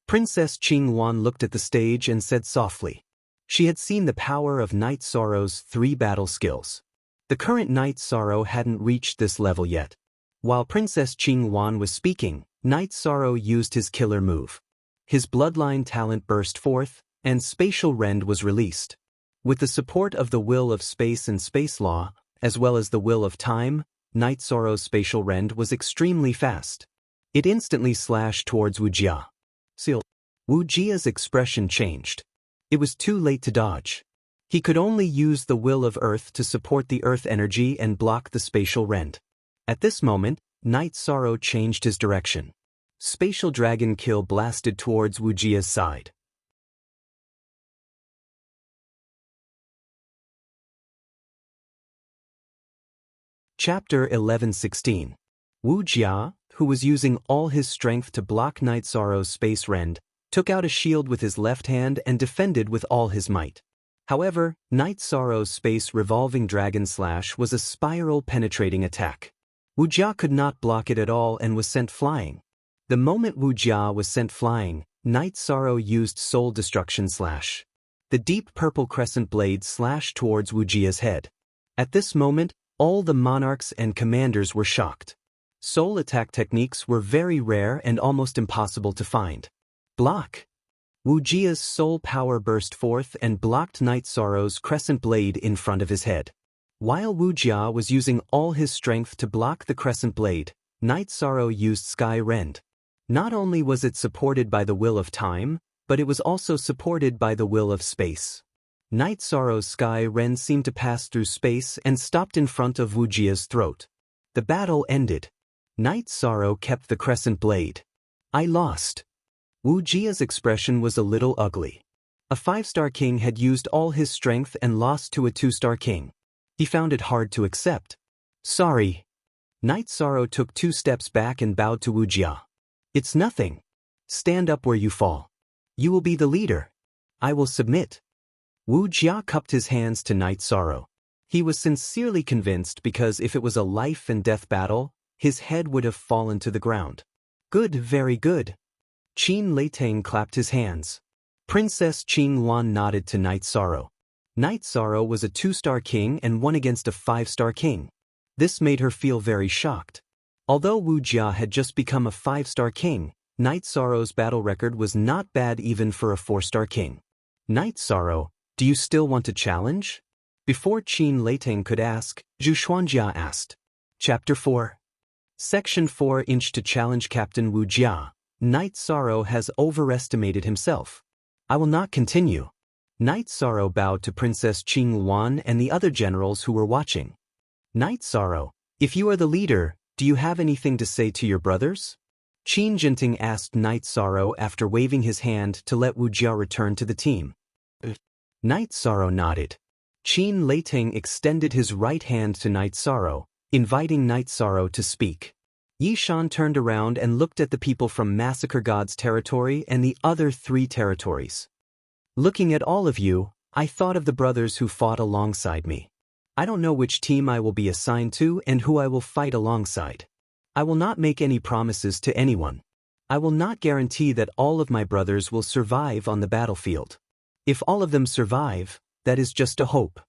Speaker 1: Princess Qingwan looked at the stage and said softly. She had seen the power of Night Sorrow's 3 battle skills. The current Night Sorrow hadn't reached this level yet. While Princess Qingwan was speaking, Night Sorrow used his killer move. His bloodline talent burst forth, and Spatial Rend was released. With the support of the will of space and space law, as well as the will of time, Night Sorrow's Spatial Rend was extremely fast. It instantly slashed towards Wu Jia. Wu Jia's expression changed. It was too late to dodge. He could only use the will of Earth to support the Earth energy and block the Spatial Rend. At this moment, Night Sorrow changed his direction. Spatial Dragon Kill blasted towards Wu Jia's side. Chapter 11:16. Wu Jia, who was using all his strength to block Night Sorrow's Space Rend, took out a shield with his left hand and defended with all his might. However, Night Sorrow's Space Revolving Dragon Slash was a spiral-penetrating attack. Wu Jia could not block it at all and was sent flying. The moment Wu Jia was sent flying, Night Sorrow used Soul Destruction Slash. The deep purple crescent blade slashed towards Wu Jia's head. At this moment, all the monarchs and commanders were shocked. Soul attack techniques were very rare and almost impossible to find. Block! Wu Jia's soul power burst forth and blocked Night Sorrow's crescent blade in front of his head. While Wu Jia was using all his strength to block the crescent blade, Night Sorrow used Sky Rend. Not only was it supported by the will of time, but it was also supported by the will of space. Night Sorrow's Sky Rend seemed to pass through space and stopped in front of Wu Jia's throat. The battle ended. Night Sorrow kept the crescent blade. I lost. Wu Jia's expression was a little ugly. A 5-star king had used all his strength and lost to a 2-star king. He found it hard to accept. Sorry. Night Sorrow took 2 steps back and bowed to Wu Jia. It's nothing. Stand up where you fall. You will be the leader. I will submit. Wu Jia cupped his hands to Night Sorrow. He was sincerely convinced because if it was a life and death battle, his head would have fallen to the ground. Good, very good. Qin Leiteng clapped his hands. Princess Qingwan nodded to Night Sorrow. Night Sorrow was a 2-star king and won against a 5-star king. This made her feel very shocked. Although Wu Jia had just become a 5-star king, Night Sorrow's battle record was not bad even for a 4-star king. Night Sorrow, do you still want to challenge? Before Qin Leiteng could ask, Zhu Xuanjia asked. Chapter 4. Section 4 Inch to challenge Captain Wu Jia. Night Sorrow has overestimated himself. I will not continue. Night Sorrow bowed to Princess Qingwan and the other generals who were watching. Night Sorrow, if you are the leader, do you have anything to say to your brothers? Qin Jinting asked Night Sorrow after waving his hand to let Wu Jia return to the team. Night Sorrow nodded. Qin Leiteng extended his right hand to Night Sorrow, inviting Night Sorrow to speak. Yishan turned around and looked at the people from Massacre God's territory and the other 3 territories. Looking at all of you, I thought of the brothers who fought alongside me. I don't know which team I will be assigned to and who I will fight alongside. I will not make any promises to anyone. I will not guarantee that all of my brothers will survive on the battlefield. If all of them survive, that is just a hope.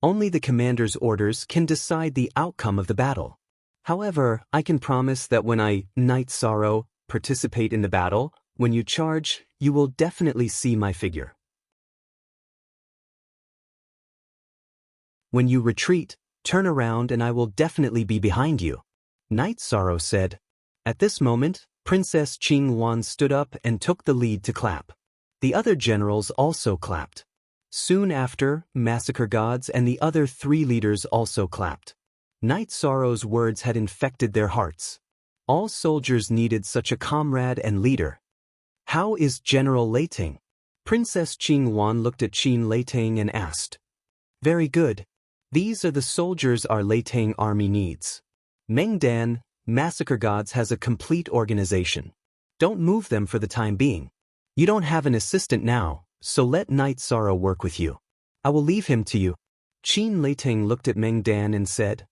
Speaker 1: Only the commander's orders can decide the outcome of the battle. However, I can promise that when I, Night Sorrow, participate in the battle, when you charge, you will definitely see my figure. When you retreat, turn around and I will definitely be behind you. Night Sorrow said. At this moment, Princess Qingwan stood up and took the lead to clap. The other generals also clapped. Soon after, Massacre Gods and the other 3 leaders also clapped. Night Sorrow's words had infected their hearts. All soldiers needed such a comrade and leader. How is General Leiteng? Princess Qing Wan looked at Qin Leitang and asked. Very good. These are the soldiers our Leitang army needs. Meng Dan, Massacre Gods has a complete organization. Don't move them for the time being. You don't have an assistant now, so let Night Sorrow work with you. I will leave him to you. Qin Leitang looked at Meng Dan and said.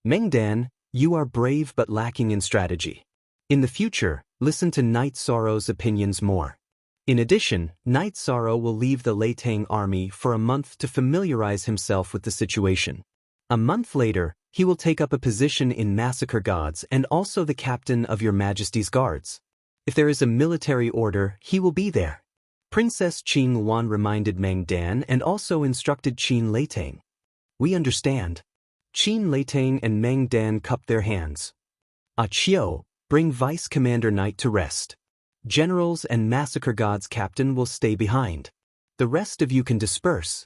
Speaker 1: Meng Dan, you are brave but lacking in strategy. In the future, listen to Night Sorrow's opinions more. In addition, Night Sorrow will leave the Leitang army for a month to familiarize himself with the situation. A month later, he will take up a position in Massacre Gods and also the captain of your Majesty's guards. If there is a military order, he will be there. Princess Qing Wan reminded Meng Dan and also instructed Qin Leitang. We understand. Qin Leitang and Meng Dan cupped their hands. Chiu, bring Vice Commander Knight to rest. Generals and Massacre Gods captain will stay behind. The rest of you can disperse.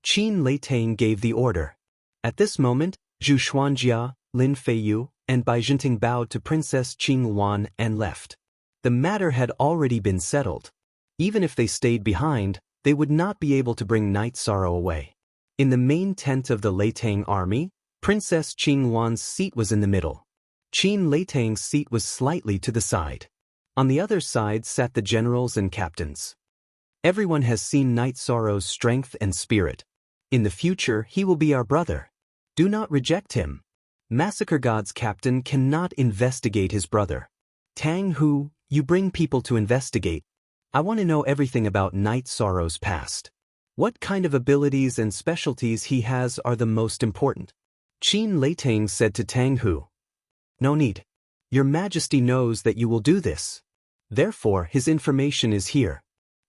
Speaker 1: Qin Leitang gave the order. At this moment, Zhu Xuanjia, Lin Feiyu, and Bai Jinting bowed to Princess Qing Wan and left. The matter had already been settled. Even if they stayed behind, they would not be able to bring Night Sorrow away. In the main tent of the Leitang army, Princess Qing Wan's seat was in the middle. Qin Leitang's seat was slightly to the side. On the other side sat the generals and captains. Everyone has seen Night Sorrow's strength and spirit. In the future, he will be our brother. Do not reject him. Massacre God's captain cannot investigate his brother. Tang Hu, you bring people to investigate. I want to know everything about Night Sorrow's past. What kind of abilities and specialties he has are the most important. Qin Leitang said to Tang Hu. No need. Your Majesty knows that you will do this. Therefore, his information is here.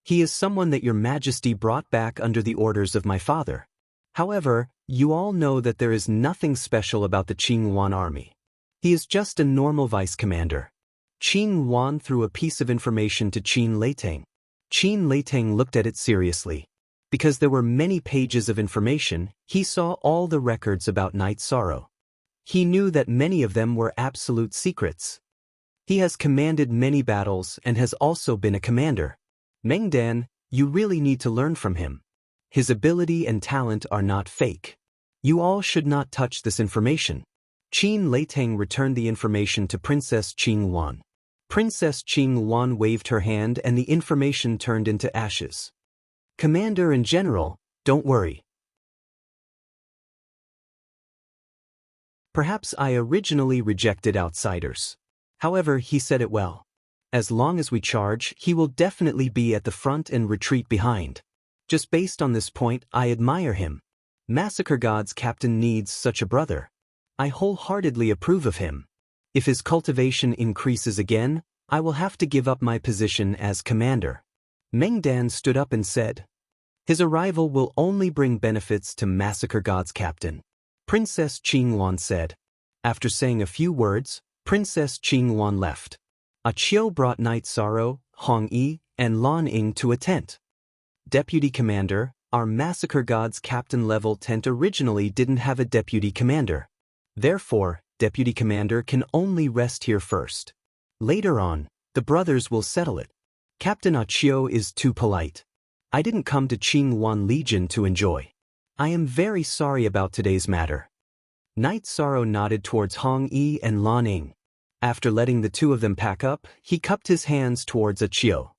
Speaker 1: He is someone that your Majesty brought back under the orders of my father. However, you all know that there is nothing special about the Qing Wan army. He is just a normal vice commander. Qing Wan threw a piece of information to Qin Leitang. Qin Leitang looked at it seriously. Because there were many pages of information, he saw all the records about Night Sorrow. He knew that many of them were absolute secrets. He has commanded many battles and has also been a commander. Meng Dan, you really need to learn from him. His ability and talent are not fake. You all should not touch this information. Qin Leitang returned the information to Princess Qing Wan. Princess Qing Wan waved her hand and the information turned into ashes. Commander and General, don't worry. Perhaps I originally rejected outsiders. However, he said it well. As long as we charge, he will definitely be at the front and retreat behind. Just based on this point, I admire him. Massacre God's captain needs such a brother. I wholeheartedly approve of him. If his cultivation increases again, I will have to give up my position as commander. Meng Dan stood up and said. His arrival will only bring benefits to Massacre God's captain. Princess Qing Wan said. After saying a few words, Princess Qing Wan left. Chiu brought Night Sorrow, Hong Yi, and Lan Ying to a tent. Deputy Commander, our Massacre God's captain level tent originally didn't have a deputy commander. Therefore, Deputy Commander can only rest here first. Later on, the brothers will settle it. Captain Chiu is too polite. I didn't come to Qing Wan Legion to enjoy. I am very sorry about today's matter. Night Sorrow nodded towards Hong Yi and Lan Ying. After letting the two of them pack up, he cupped his hands towards Chiu.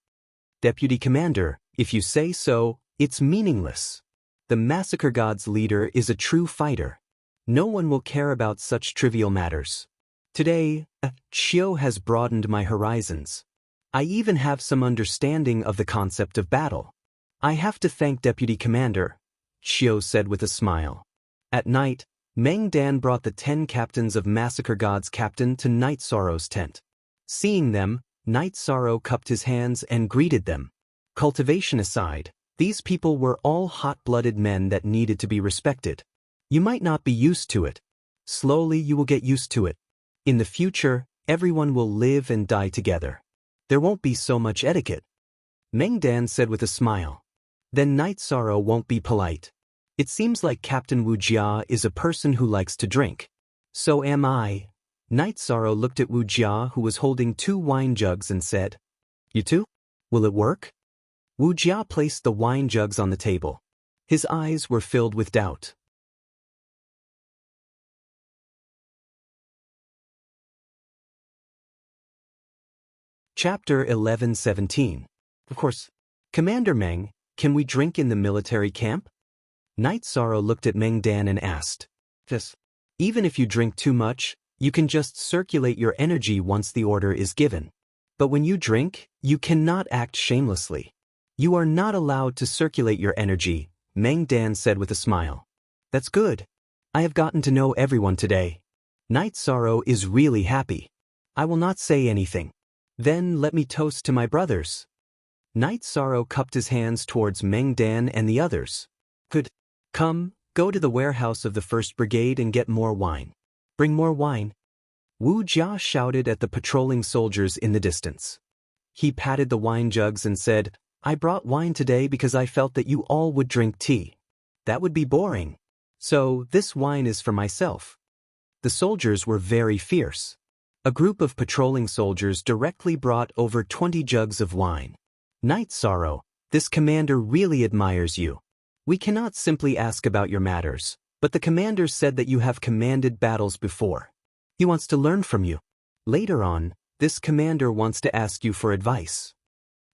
Speaker 1: Deputy Commander, if you say so, it's meaningless. The Massacre God's leader is a true fighter. No one will care about such trivial matters. Today, Chiu has broadened my horizons. I even have some understanding of the concept of battle. I have to thank Deputy Commander, Chiu said with a smile. At night, Meng Dan brought the 10 captains of Massacre God's captain to Night Sorrow's tent. Seeing them, Night Sorrow cupped his hands and greeted them. Cultivation aside, these people were all hot-blooded men that needed to be respected. You might not be used to it. Slowly you will get used to it. In the future, everyone will live and die together. There won't be so much etiquette. Meng Dan said with a smile. Then Night Sorrow won't be polite. It seems like Captain Wu Jia is a person who likes to drink. So am I. Night Sorrow looked at Wu Jia, who was holding 2 wine jugs, and said, You too? Will it work? Wu Jia placed the wine jugs on the table. His eyes were filled with doubt. Chapter 11:17. Of course. Commander Meng, can we drink in the military camp? Knight Sorrow looked at Meng Dan and asked. Yes. Even if you drink too much, you can just circulate your energy once the order is given. But when you drink, you cannot act shamelessly. You are not allowed to circulate your energy, Meng Dan said with a smile. That's good. I have gotten to know everyone today. Knight Sorrow is really happy. I will not say anything. Then let me toast to my brothers. Knight Sorrow cupped his hands towards Meng Dan and the others. Good. Come, go to the warehouse of the 1st Brigade and get more wine. Bring more wine. Wu Jia shouted at the patrolling soldiers in the distance. He patted the wine jugs and said, I brought wine today because I felt that you all would drink tea. That would be boring. So this wine is for myself. The soldiers were very fierce. A group of patrolling soldiers directly brought over 20 jugs of wine. Knight Sorrow, this commander really admires you. We cannot simply ask about your matters, but the commander said that you have commanded battles before. He wants to learn from you. Later on, this commander wants to ask you for advice.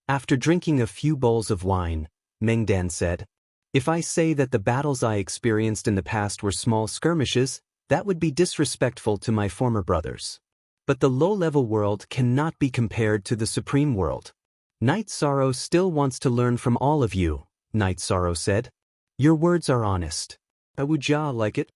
Speaker 1: After drinking a few bowls of wine, Meng Dan said, If I say that the battles I experienced in the past were small skirmishes, that would be disrespectful to my former brothers. But the low-level world cannot be compared to the supreme world. Knight Sorrow still wants to learn from all of you, Knight Sorrow said. Your words are honest. Wu Jia like it?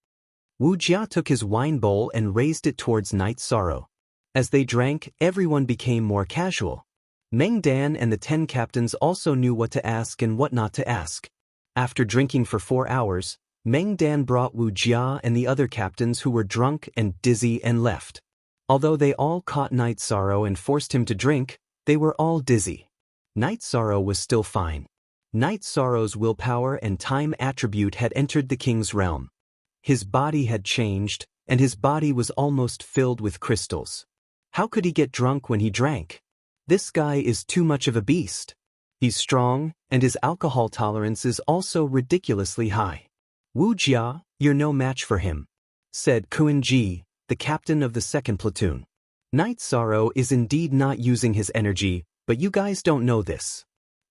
Speaker 1: Wu Jia took his wine bowl and raised it towards Knight Sorrow. As they drank, everyone became more casual. Meng Dan and the 10 captains also knew what to ask and what not to ask. After drinking for 4 hours, Meng Dan brought Wu Jia and the other captains who were drunk and dizzy and left. Although they all caught Knight Sorrow and forced him to drink, they were all dizzy. Knight Sorrow was still fine. Knight Sorrow's willpower and time attribute had entered the king's realm. His body had changed, and his body was almost filled with crystals. How could he get drunk when he drank? This guy is too much of a beast. He's strong, and his alcohol tolerance is also ridiculously high. Wu Jia, you're no match for him, said Kuan Ji, the captain of the 2nd platoon. Knight Sorrow is indeed not using his energy, but you guys don't know this.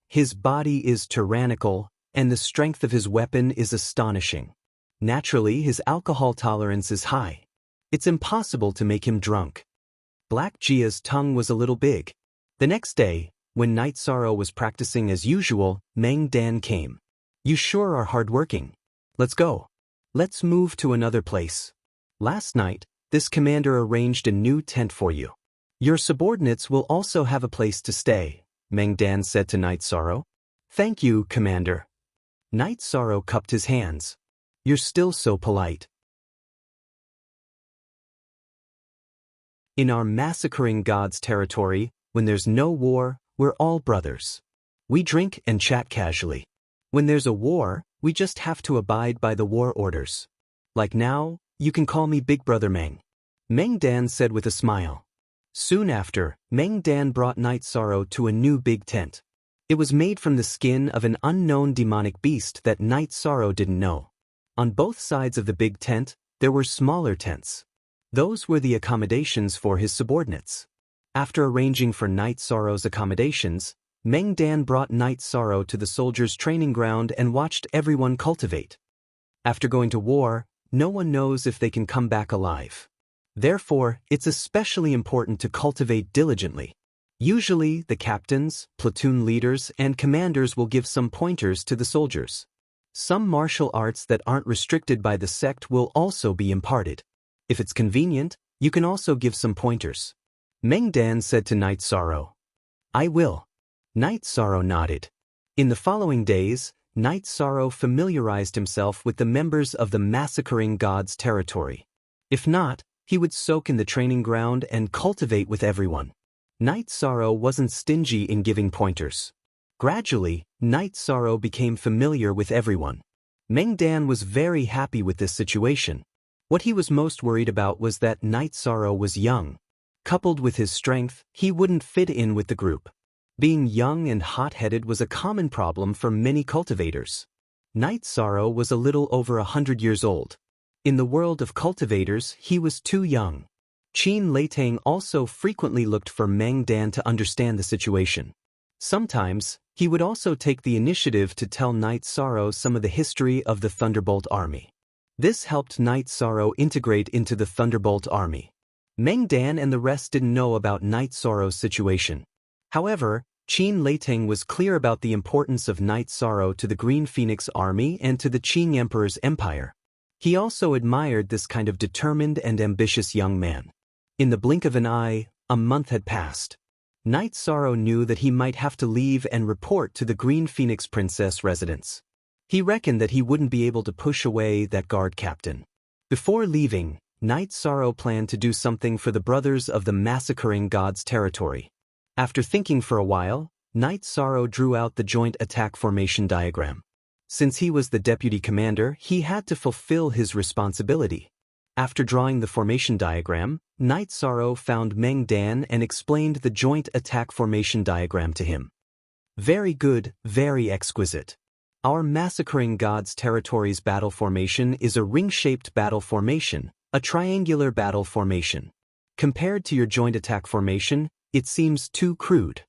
Speaker 1: His body is tyrannical, and the strength of his weapon is astonishing. Naturally, his alcohol tolerance is high. It's impossible to make him drunk. Black Jia's tongue was a little big. The next day, when Knight Sorrow was practicing as usual, Meng Dan came. You sure are hardworking. Let's go. Let's move to another place. Last night, this commander arranged a new tent for you. Your subordinates will also have a place to stay, Meng Dan said to Knight Sorrow. Thank you, Commander. Knight Sorrow cupped his hands. You're still so polite. In our massacring God's territory, when there's no war, we're all brothers. We drink and chat casually. When there's a war, we just have to abide by the war orders. Like now, you can call me Big Brother Meng. Meng Dan said with a smile. Soon after, Meng Dan brought Knight Sorrow to a new big tent. It was made from the skin of an unknown demonic beast that Knight Sorrow didn't know. On both sides of the big tent, there were smaller tents. Those were the accommodations for his subordinates. After arranging for Knight Sorrow's accommodations, Meng Dan brought Knight Sorrow to the soldiers' training ground and watched everyone cultivate. After going to war, no one knows if they can come back alive. Therefore, it's especially important to cultivate diligently. Usually, the captains, platoon leaders, and commanders will give some pointers to the soldiers. Some martial arts that aren't restricted by the sect will also be imparted. If it's convenient, you can also give some pointers. Meng Dan said to Knight Sorrow. I will. Knight Sorrow nodded. In the following days, Knight Sorrow familiarized himself with the members of the massacring God's territory. If not, he would soak in the training ground and cultivate with everyone. Knight Sorrow wasn't stingy in giving pointers. Gradually, Knight Sorrow became familiar with everyone. Meng Dan was very happy with this situation. What he was most worried about was that Knight Sorrow was young. Coupled with his strength, he wouldn't fit in with the group. Being young and hot-headed was a common problem for many cultivators. Night Sorrow was a little over 100 years old. In the world of cultivators, he was too young. Qin Leitang also frequently looked for Meng Dan to understand the situation. Sometimes, he would also take the initiative to tell Night Sorrow some of the history of the Thunderbolt Army. This helped Night Sorrow integrate into the Thunderbolt Army. Meng Dan and the rest didn't know about Night Sorrow's situation. However, Qin Leitang was clear about the importance of Night Sorrow to the Green Phoenix Army and to the Qing Emperor's empire. He also admired this kind of determined and ambitious young man. In the blink of an eye, a month had passed. Night Sorrow knew that he might have to leave and report to the Green Phoenix Princess residence. He reckoned that he wouldn't be able to push away that guard captain. Before leaving, Night Sorrow planned to do something for the brothers of the massacring god's territory. After thinking for a while, Night Sorrow drew out the joint attack formation diagram. Since he was the deputy commander, he had to fulfill his responsibility. After drawing the formation diagram, Night Sorrow found Meng Dan and explained the joint attack formation diagram to him. Very good, very exquisite. Our massacring god's territory's battle formation is a ring-shaped battle formation, a triangular battle formation. Compared to your joint attack formation, it seems too crude.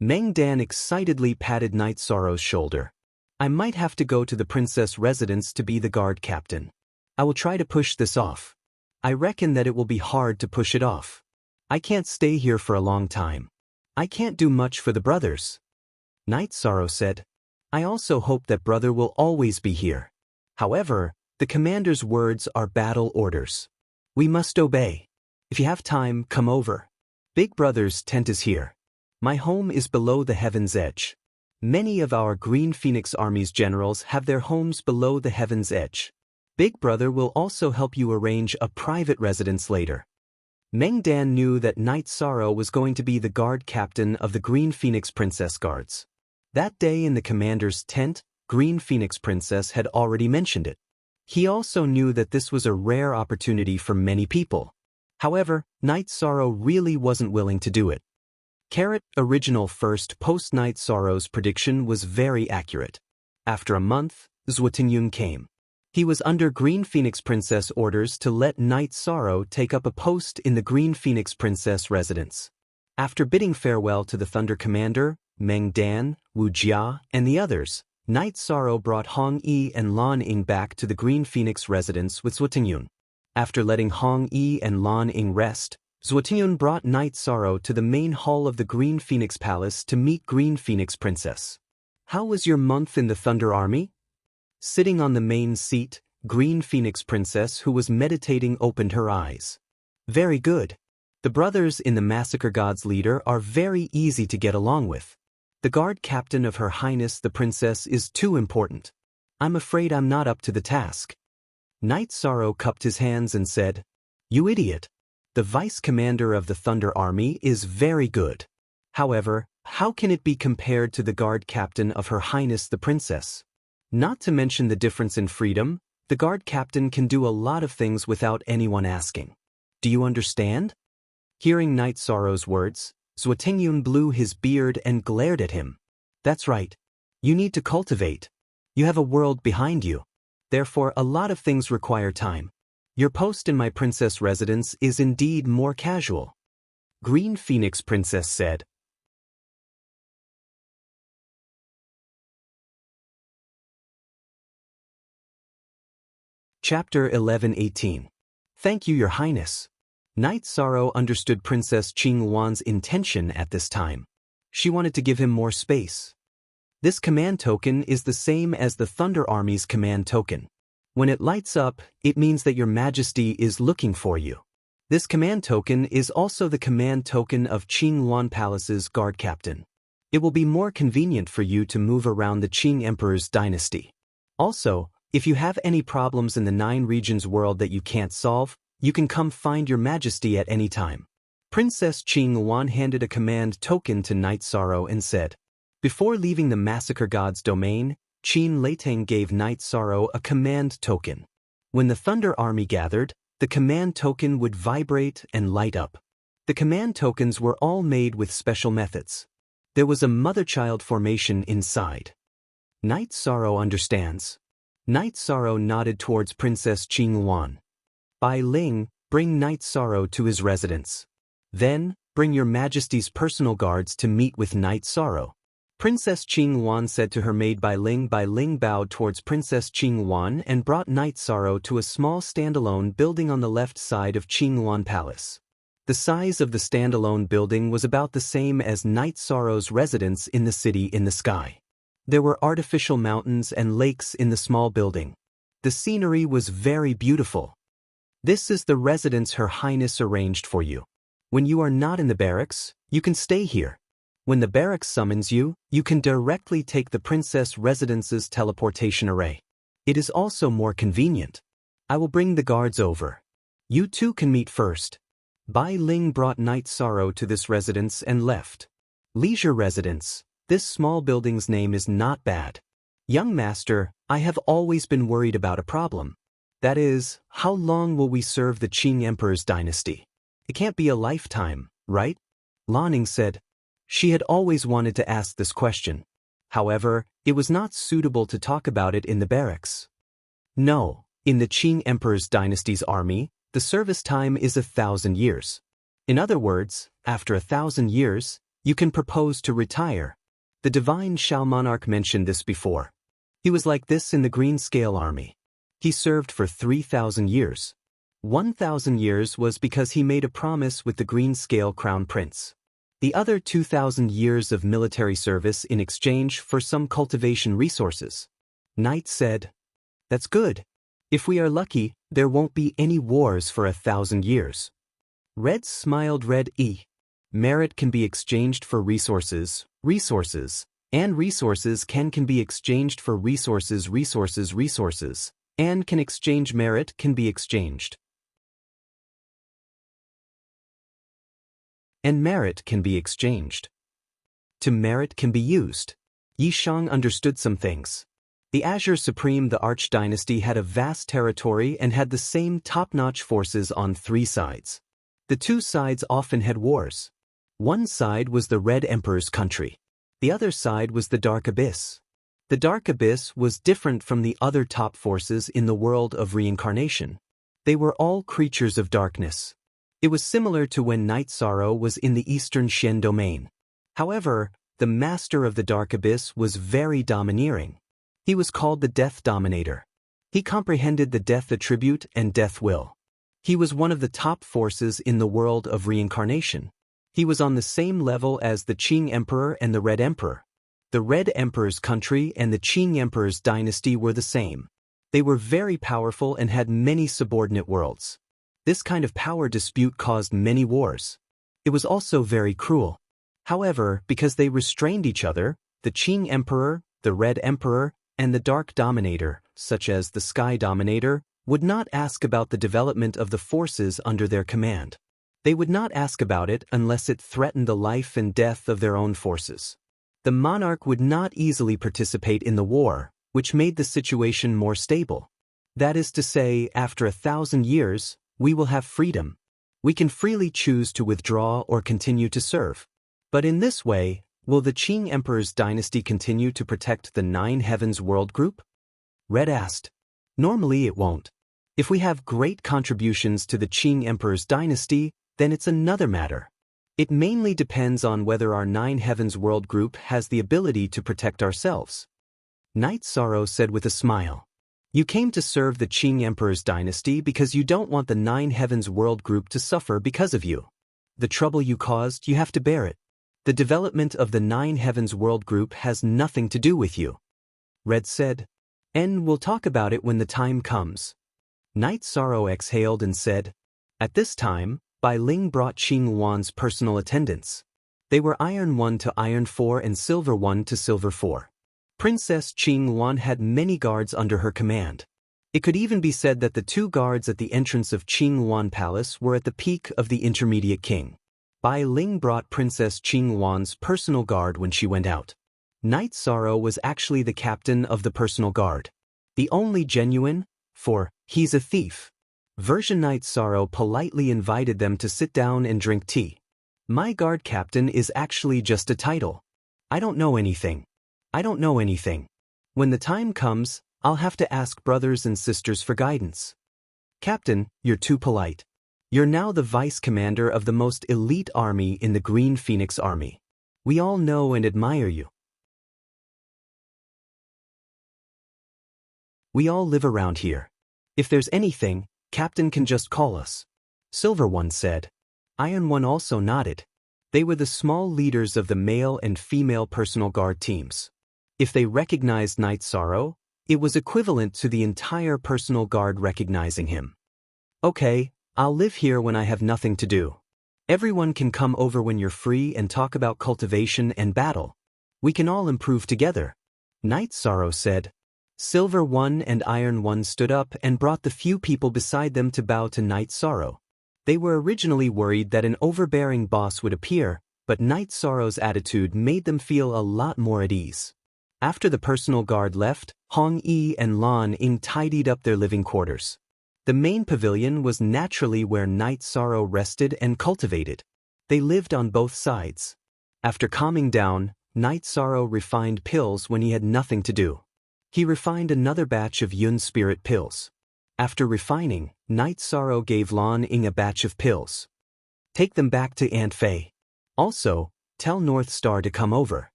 Speaker 1: Meng Dan excitedly patted Night Sorrow's shoulder. I might have to go to the princess residence to be the guard captain. I will try to push this off. I reckon that it will be hard to push it off. I can't stay here for a long time. I can't do much for the brothers. Night Sorrow said, I also hope that brother will always be here. However, the commander's words are battle orders. We must obey. If you have time, come over. Big brother's tent is here. My home is below the heaven's edge. Many of our Green Phoenix Army's generals have their homes below the heaven's edge. Big brother will also help you arrange a private residence later. Meng Dan knew that Night Sorrow was going to be the guard captain of the Green Phoenix Princess Guards. That day in the commander's tent, Green Phoenix Princess had already mentioned it. He also knew that this was a rare opportunity for many people. However, Night Sorrow really wasn't willing to do it. Original first post-Night Sorrow's prediction was very accurate. After a month, Zhuotingyun came. He was under Green Phoenix Princess orders to let Night Sorrow take up a post in the Green Phoenix Princess residence. After bidding farewell to the Thunder Commander, Meng Dan, Wu Jia, and the others, Night Sorrow brought Hong Yi and Lan Ying back to the Green Phoenix residence with Zhuotingyun. After letting Hong Yi and Lan Ying rest, Zhuotingyun brought Night Sorrow to the main hall of the Green Phoenix Palace to meet Green Phoenix Princess. How was your month in the Thunder Army? Sitting on the main seat, Green Phoenix Princess, who was meditating, opened her eyes. Very good. The brothers in the Massacre God's leader are very easy to get along with. The guard captain of Her Highness the Princess is too important. I'm afraid I'm not up to the task. Night Sorrow cupped his hands and said, You idiot. The vice commander of the Thunder Army is very good. However, how can it be compared to the guard captain of Her Highness the Princess? Not to mention the difference in freedom, the guard captain can do a lot of things without anyone asking. Do you understand? Hearing Night Sorrow's words, Zhuotingyun blew his beard and glared at him. That's right. You need to cultivate. You have a world behind you. Therefore, a lot of things require time. Your post in my princess residence is indeed more casual. Green Phoenix Princess said. Chapter 11:18. Thank you, Your Highness. Night Sorrow understood Princess Qingluan's intention at this time. She wanted to give him more space. This command token is the same as the Thunder Army's command token. When it lights up, it means that Your Majesty is looking for you. This command token is also the command token of Qingluan Palace's guard captain. It will be more convenient for you to move around the Qing Emperor's dynasty. Also, if you have any problems in the 9 regions world that you can't solve, you can come find Your Majesty at any time. Princess Qingluan handed a command token to Night Sorrow and said, Before leaving the Massacre God's domain, Qin Leitang gave Night Sorrow a command token. When the Thunder Army gathered, the command token would vibrate and light up. The command tokens were all made with special methods. There was a mother-child formation inside. Night Sorrow understands. Night Sorrow nodded towards Princess Qingluan. Bai Ling, bring Night Sorrow to his residence. Then, bring your Majesty's personal guards to meet with Night Sorrow. Princess Qingluan said to her maid Bai Ling. Bai Ling bowed towards Princess Qingluan and brought Night Sorrow to a small standalone building on the left side of Qingluan Palace. The size of the standalone building was about the same as Night Sorrow's residence in the city in the sky. There were artificial mountains and lakes in the small building. The scenery was very beautiful. This is the residence Her Highness arranged for you. When you are not in the barracks, you can stay here. When the barracks summons you, you can directly take the Princess Residence's teleportation array. It is also more convenient. I will bring the guards over. You two can meet first. Bai Ling brought Night Sorrow to this residence and left. Leisure Residence. This small building's name is not bad. Young master, I have always been worried about a problem. That is, how long will we serve the Qing Emperor's dynasty? It can't be a lifetime, right? Lanning said. She had always wanted to ask this question. However, it was not suitable to talk about it in the barracks. No, in the Qing Emperor's dynasty's army, the service time is 1,000 years. In other words, after 1,000 years, you can propose to retire. The divine Shao monarch mentioned this before. He was like this in the Green Scale army. He served for 3,000 years. 1,000 years was because he made a promise with the Green Scale crown prince. The other 2,000 years of military service in exchange for some cultivation resources. Knight said, "That's good. If we are lucky, there won't be any wars for 1,000 years." Red smiled. Merit can be exchanged for resources, and resources can be exchanged for resources, and can exchange merit can be exchanged. And merit can be exchanged. To merit can be used. Yi Shang understood some things. The Azure Supreme, the Arch Dynasty, had a vast territory and had the same top-notch forces on 3 sides. The 2 sides often had wars. One side was the Red Emperor's country. The other side was the Dark Abyss. The Dark Abyss was different from the other top forces in the world of reincarnation. They were all creatures of darkness. It was similar to when Night Sorrow was in the Eastern Shen domain. However, the master of the Dark Abyss was very domineering. He was called the Death Dominator. He comprehended the death attribute and death will. He was one of the top forces in the world of reincarnation. He was on the same level as the Qing Emperor and the Red Emperor. The Red Emperor's country and the Qing Emperor's dynasty were the same. They were very powerful and had many subordinate worlds. This kind of power dispute caused many wars. It was also very cruel. However, because they restrained each other, the Qing Emperor, the Red Emperor, and the Dark Dominator, such as the Sky Dominator, would not ask about the development of the forces under their command. They would not ask about it unless it threatened the life and death of their own forces. The monarch would not easily participate in the war, which made the situation more stable. That is to say, after 1,000 years, we will have freedom. We can freely choose to withdraw or continue to serve. But in this way, will the Qing Emperor's dynasty continue to protect the 9 Heavens World Group? Red asked. Normally it won't. If we have great contributions to the Qing Emperor's dynasty, then it's another matter. It mainly depends on whether our 9 Heavens World Group has the ability to protect ourselves. Night Sorrow said with a smile. You came to serve the Qing Emperor's dynasty because you don't want the 9 Heavens World Group to suffer because of you. The trouble you caused, you have to bear it. The development of the 9 Heavens World Group has nothing to do with you. Red said. And we'll talk about it when the time comes. Night Sorrow exhaled and said, At this time, Bai Ling brought Qingluan's personal attendants. They were Iron 1 to Iron 4 and Silver 1 to Silver 4. Princess Qingluan had many guards under her command. It could even be said that the 2 guards at the entrance of Qingluan Palace were at the peak of the intermediate king. Bai Ling brought Princess Qingluan's personal guard when she went out. Night Sorrow was actually the captain of the personal guard. The only genuine, for he's a thief. Version Night Sorrow politely invited them to sit down and drink tea. My guard captain is actually just a title. I don't know anything. I don't know anything. When the time comes, I'll have to ask brothers and sisters for guidance. Captain, you're too polite. You're now the vice commander of the most elite army in the Green Phoenix Army. We all know and admire you. We all live around here. If there's anything, Captain can just call us. Silver One said. Iron One also nodded. They were the small leaders of the male and female personal guard teams. If they recognized Night Sorrow, it was equivalent to the entire personal guard recognizing him. Okay, I'll live here when I have nothing to do. Everyone can come over when you're free and talk about cultivation and battle. We can all improve together. Night Sorrow said. Silver One and Iron One stood up and brought the few people beside them to bow to Night Sorrow. They were originally worried that an overbearing boss would appear, but Night Sorrow's attitude made them feel a lot more at ease. After the personal guard left, Hong Yi and Lan Ying tidied up their living quarters. The main pavilion was naturally where Night Sorrow rested and cultivated. They lived on both sides. After calming down, Night Sorrow refined pills when he had nothing to do. He refined another batch of Yun Spirit pills. After refining, Night Sorrow gave Lan Ying a batch of pills. Take them back to Aunt Fei. Also, tell North Star to come over.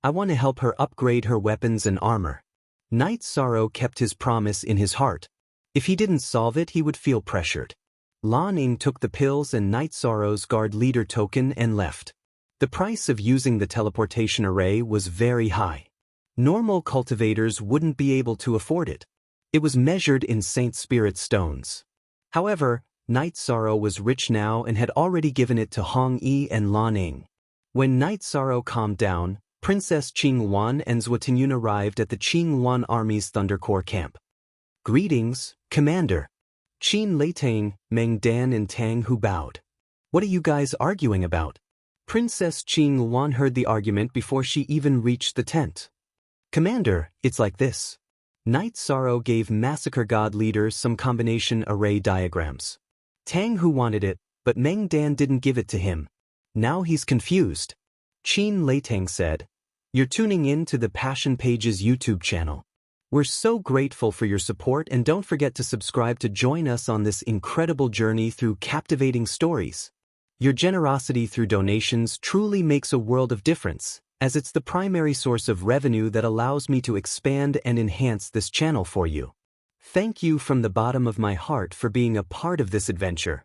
Speaker 1: I want to help her upgrade her weapons and armor. Night Sorrow kept his promise in his heart. If he didn't solve it, he would feel pressured. Lan Ying took the pills and Night Sorrow's guard leader token and left. The price of using the teleportation array was very high. Normal cultivators wouldn't be able to afford it. It was measured in Saint Spirit stones. However, Night Sorrow was rich now and had already given it to Hong Yi and Lan Ying. When Night Sorrow calmed down, Princess Qing Wan and Zhuotinyun arrived at the Qing Wan Army's Thunder Corps camp. Greetings, Commander. Qin Leitang, Meng Dan and Tang Hu bowed. What are you guys arguing about? Princess Qing Wan heard the argument before she even reached the tent. Commander, it's like this. Night Sorrow gave Massacre God leaders some combination array diagrams. Tang Hu wanted it, but Meng Dan didn't give it to him. Now he's confused. Qin Leitang said, You're tuning in to the Passion Pages YouTube channel. We're so grateful for your support and don't forget to subscribe to join us on this incredible journey through captivating stories. Your generosity through donations truly makes a world of difference, as it's the primary source of revenue that allows me to expand and enhance this channel for you. Thank you from the bottom of my heart for being a part of this adventure.